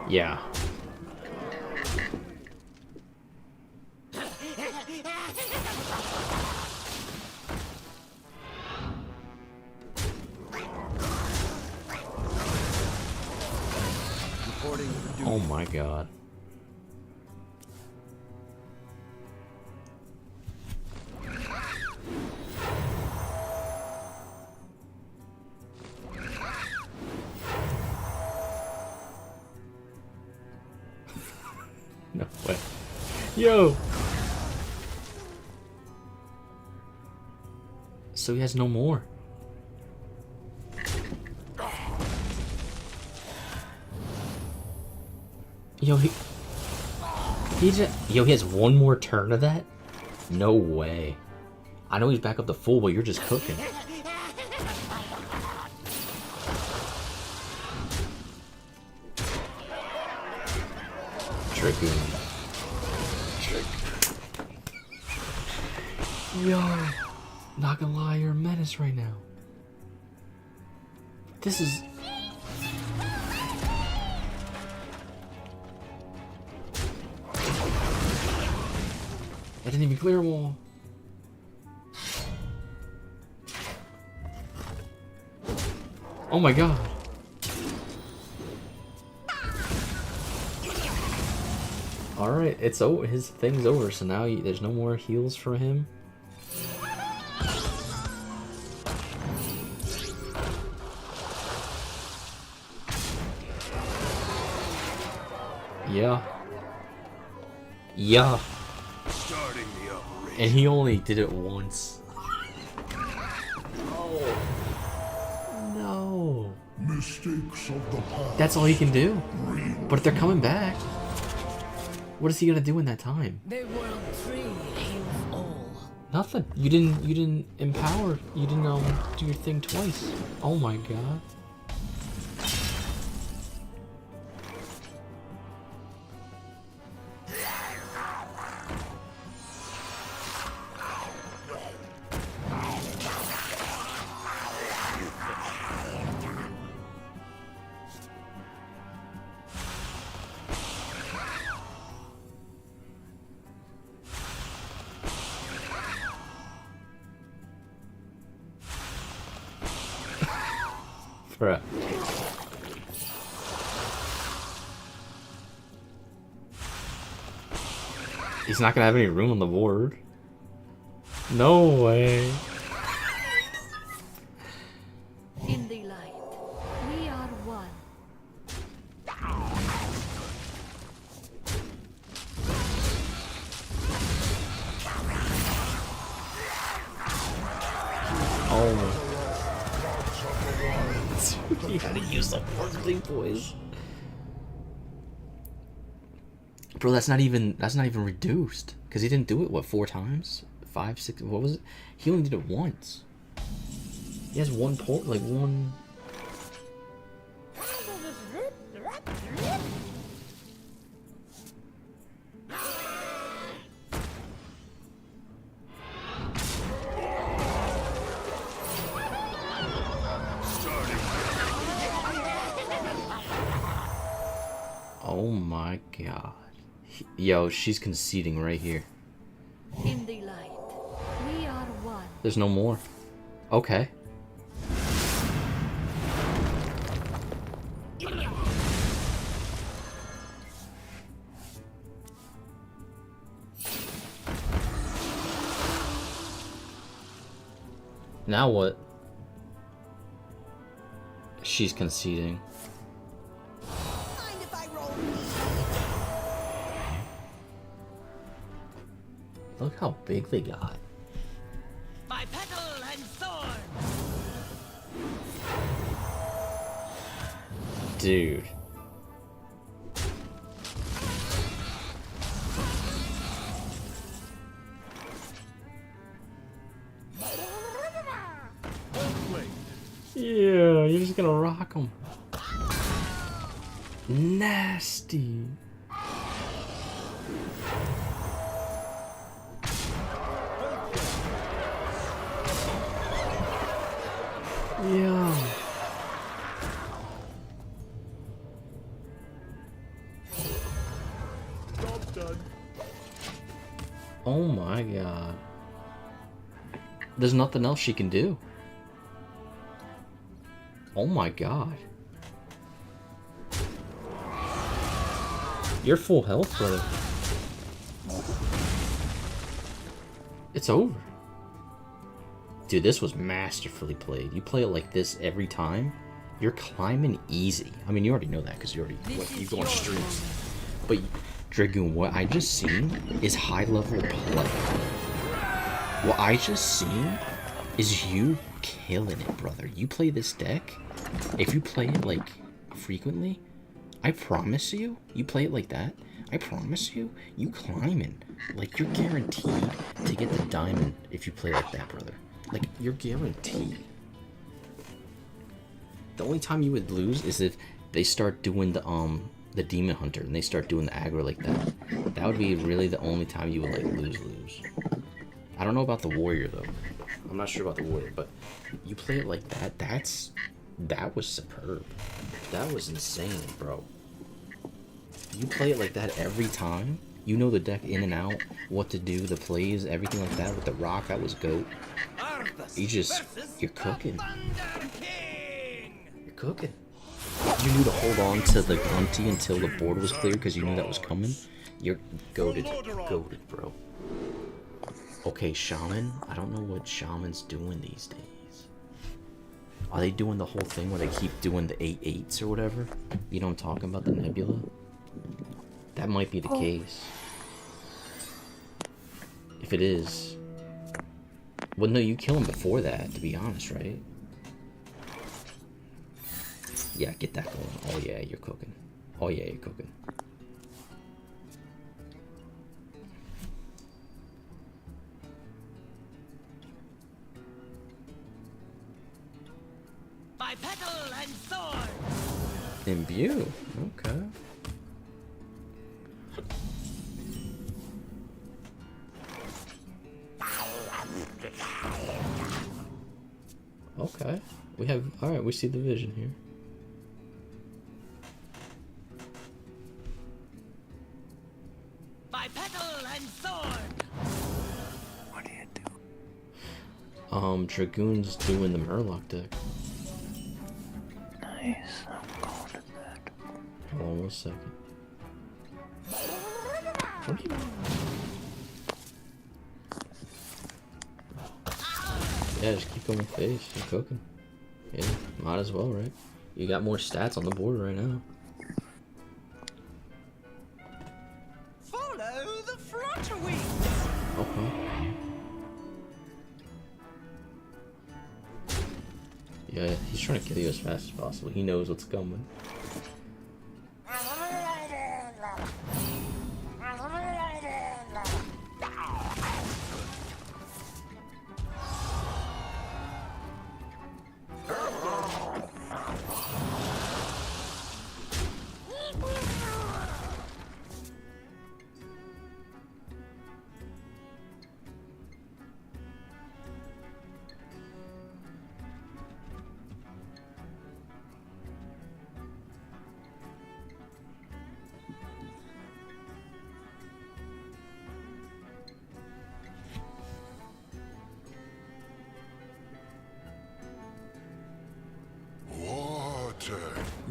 Yeah. Oh my god. No way. Yo! So he has no more. Yo, he has one more turn of that? No way. I know he's back up to full, but you're just cooking. Dragoon. Yo, not gonna lie, you're a menace right now. This is... I didn't even clear them all. Oh my god. Alright, it's over. His thing's over, so now there's no more heals for him. Yeah. Yeah. And he only did it once. Oh. No. Mistakes of the past. That's all he can do. But if they're coming back, what is he gonna do in that time? The world tree heals all. Nothing. You didn't empower. You didn't do your thing twice. Oh my god. Bruh. He's not gonna have any room on the board. No way. In the light, we are one. Oh. You gotta use the big boys. Bro, that's not even reduced. Cause he didn't do it, what, 4 times? 5, 6, what was it? He only did it once. He has one port, like one. Oh my god. Yo, she's conceding right here. In the light, we are one. There's no more. Okay. Now what? She's conceding. Look how big they got. My petal and thorn. Dude. Yeah, you're just gonna rock them. Nasty. Yeah. Oh my god. There's nothing else she can do. Oh my god. You're full health, brother. It's over. Dude, this was masterfully played. You play it like this every time, you're climbing easy. I mean, you already know that because you go on streams. But Dragoon, what I just seen is high level play. What I just seen is you killing it, brother. You play this deck, if you play it like frequently, I promise you, you play it like that, I promise you, you climbing. Like, you're guaranteed to get the diamond if you play like that, brother. Like, you're guaranteed. The only time you would lose is if they start doing the demon hunter and they start doing the aggro like that. That would be really the only time you would like lose. I don't know about the warrior though. I'm not sure about the warrior, but you play it like that. That was superb. That was insane, bro. You play it like that every time. You know the deck in and out, what to do, the plays, everything like that with the rock. That was GOAT. You're cooking. You're cooking. You knew to hold on to the Grunty until the board was clear because you knew that was coming. You're goated, bro. Okay, Shaman. I don't know what Shaman's doing these days. Are they doing the whole thing where they keep doing the 8/8s or whatever? You know what I'm talking about, the Nebula? That might be the case. If it is. Well, no, you kill him before that, to be honest, right? Yeah, get that going. Oh yeah, you're cooking. Oh yeah, you're cooking. By petal and sword. Imbue. Okay. Okay. We have. All right. We see the vision here. By petal and sword. What do you do? Dragoon's doing the Murloc deck. Nice. I'm going to that. Hold on 1 second. What are you? Yeah, just keep going face. You're cooking. Yeah, might as well, right? You got more stats on the board right now. Follow the flutterwings. Okay. Yeah, he's trying to kill you as fast as possible. He knows what's coming.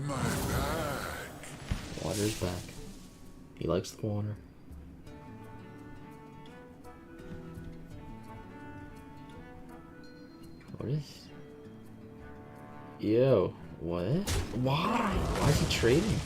My back. Water's back. He likes the water. What is? Yo, what? Why? Why is he trading?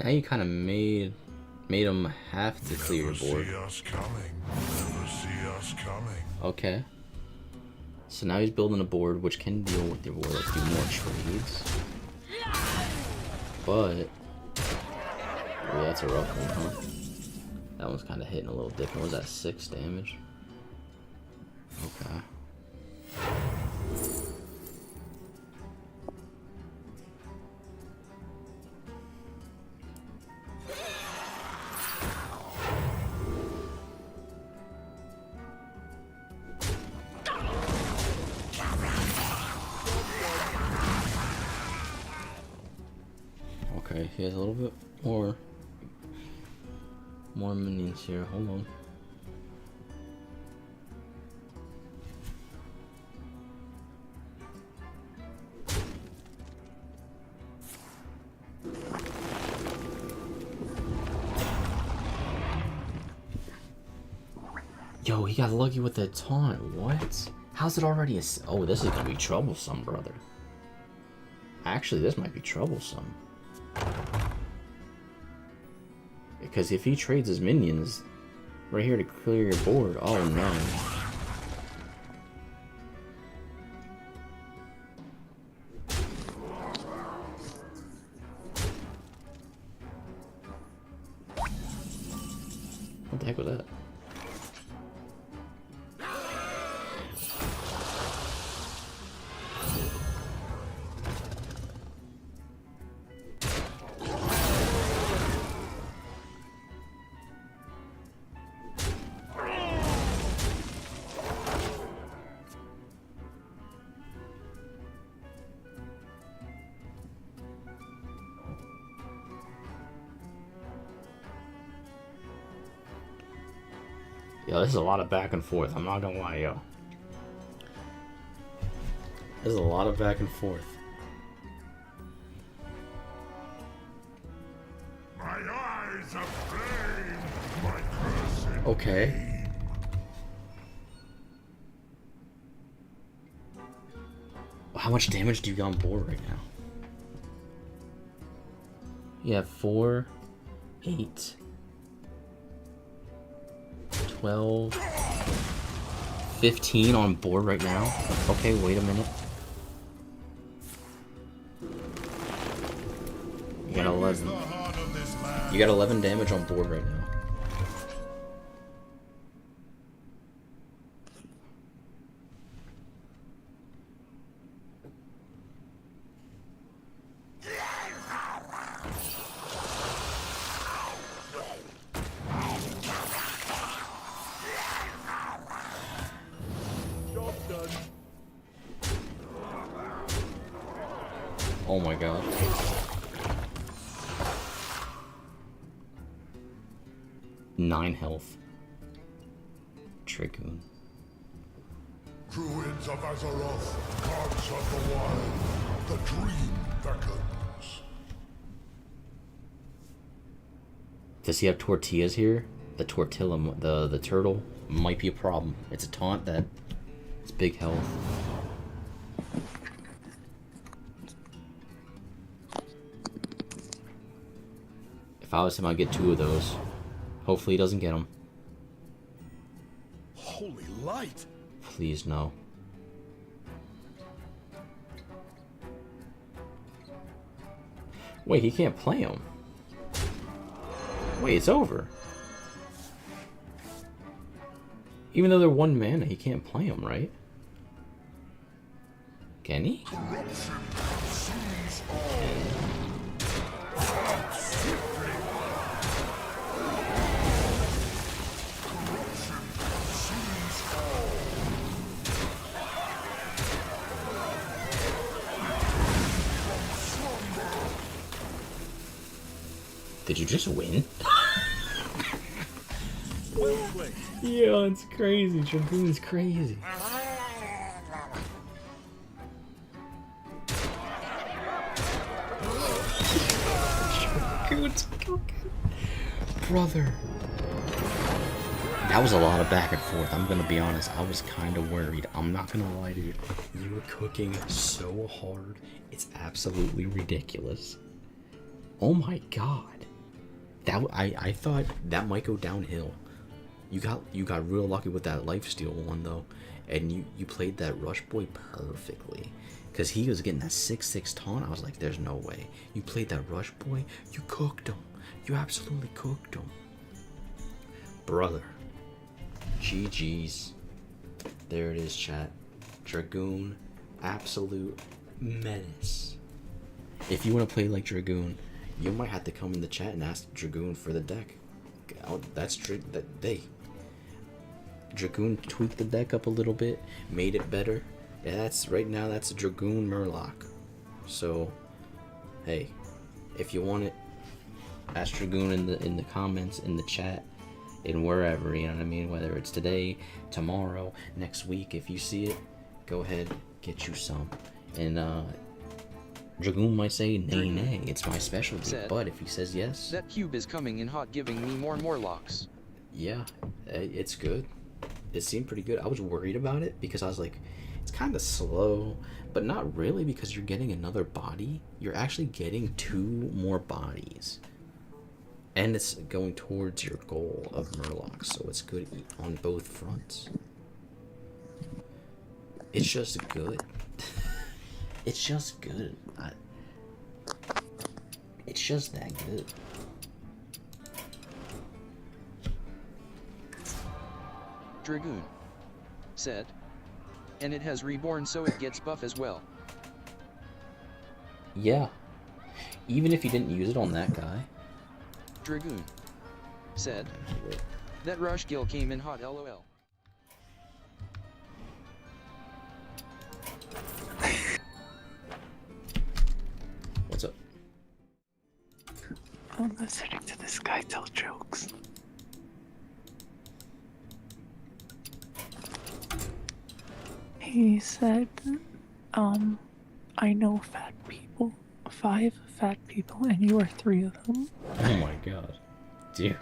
Now you kind of made him have to clear your board. Okay. So now he's building a board which can deal with your board, like do more trades. But oh, that's a rough one, huh? That one's kind of hitting a little different. Was that 6 damage? Okay. Okay, he has a little bit more minions here. Hold on. Yo, he got lucky with that taunt. What? How's it already a... Oh, this is gonna be troublesome, brother. Actually, this might be troublesome. Because if he trades his minions right here to clear your board, oh no. What the heck was that? Yo, this is a lot of back and forth. I'm not gonna lie, yo. There's a lot of back and forth. My eyes are flame, my cursed. Okay. How much damage do you got on board right now? You have 4, 8, 12, 15 on board right now. Okay, wait a minute. You got 11. You got 11 damage on board right now. Oh my god. Nine health. Dragoon. Druids of Azeroth, gods of the wild, the dream beckons. Does he have tortillas here? The tortilla, the turtle might be a problem. It's a taunt that it's big health. If I was him, I'd get 2 of those. Hopefully he doesn't get them. Holy light! Please no. Wait, he can't play them. Wait, it's over. Even though they're 1 mana, he can't play them, right? Can he? Did you just win? Yeah, it's crazy. Dragoon's crazy. Dragoon's brother. That was a lot of back and forth. I'm gonna be honest. I was kind of worried. I'm not gonna lie to you. You were cooking so hard. It's absolutely ridiculous. Oh my god. That I thought that might go downhill. You got real lucky with that lifesteal one though, and you played that rush boy perfectly, cause he was getting that 6/6 taunt. I was like, there's no way. You played that rush boy. You cooked him. You absolutely cooked him, brother. GG's. There it is, chat. Dragoon, absolute menace. If you want to play like Dragoon, you might have to come in the chat and ask Dragoon for the deck. That's true. Dragoon tweaked the deck up a little bit, made it better. Yeah, that's right now. That's a Dragoon Murloc. So, hey, if you want it, ask Dragoon in the comments, in the chat, in wherever, you know what I mean? Whether it's today, tomorrow, next week, if you see it, go ahead, get you some. And Dragoon might say, nay, nay, it's my specialty. But if he says yes... That cube is coming in hot, giving me more and more locks. Yeah, it's good. It seemed pretty good. I was worried about it because I was like, it's kind of slow, but not really, because you're getting another body. You're actually getting 2 more bodies. And it's going towards your goal of Murlocs, so it's good on both fronts. It's just good. It's just good. It's just that good. Dragoon said. And it has reborn, so it gets buff as well. Yeah. Even if you didn't use it on that guy. Dragoon said. That rush kill came in hot, lol. What's up? I'm listening to this guy tell jokes. He said, I know fat people, 5 fat people, and you are 3 of them. Oh my god. Dude.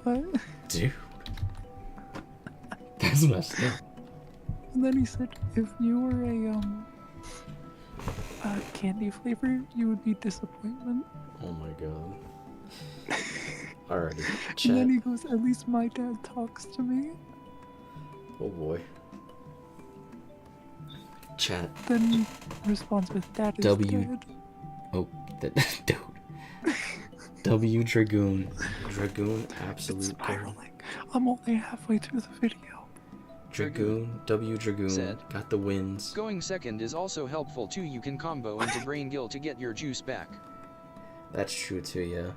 What? Dude. That's messed up. And then he said, if you were a candy flavor, you would be disappointment. Oh my god. Alrighty. And then he goes, at least my dad talks to me. Oh boy. Chat. Then he responds with, Dad is dead. Oh, dude. W Dragoon. Dragoon, absolute gold. I'm only halfway through the video. Dragoon, W Dragoon, said, got the wins. Going second is also helpful too. You can combo into Brain Gill to get your juice back. That's true too, yeah.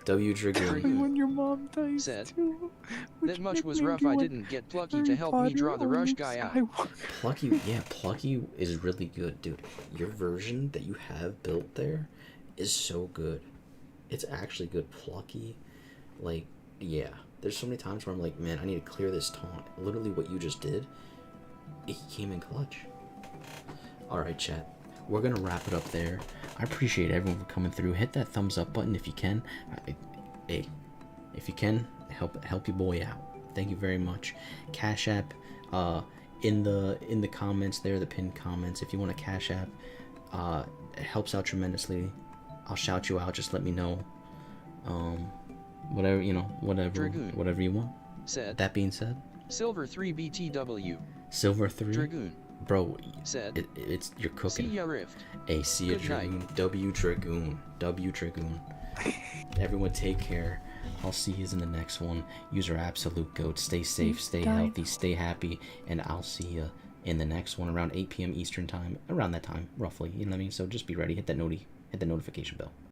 W Dragoon. And when your mom dies said, too, that much was rough. I didn't get Plucky to help me draw the rush guy out. Plucky, yeah, Plucky is really good, dude. Your version that you have built there is so good. It's actually good. Plucky, like, yeah. There's so many times where I'm like, man, I need to clear this taunt. Literally what you just did, it came in clutch. Alright, chat. We're going to wrap it up there. I appreciate everyone for coming through. Hit that thumbs up button if you can. Hey, if you can, help your boy out. Thank you very much. Cash App, in the comments there, the pinned comments. If you want a Cash App, it helps out tremendously. I'll shout you out. Just let me know. Whatever, you know, Dragoon whatever you want. Said. That being said, Silver 3 BTW. Silver 3. Dragoon. Bro, said. It's you're cooking. See ya, Rift. Hey, see ya, Dragoon. W Dragoon. W Dragoon. Everyone take care. I'll see you in the next one. Use our absolute goat. Stay safe, stay healthy, stay happy, and I'll see you in the next one around 8 p.m. Eastern time. Around that time, roughly. You know what I mean? So just be ready. Hit that notification bell.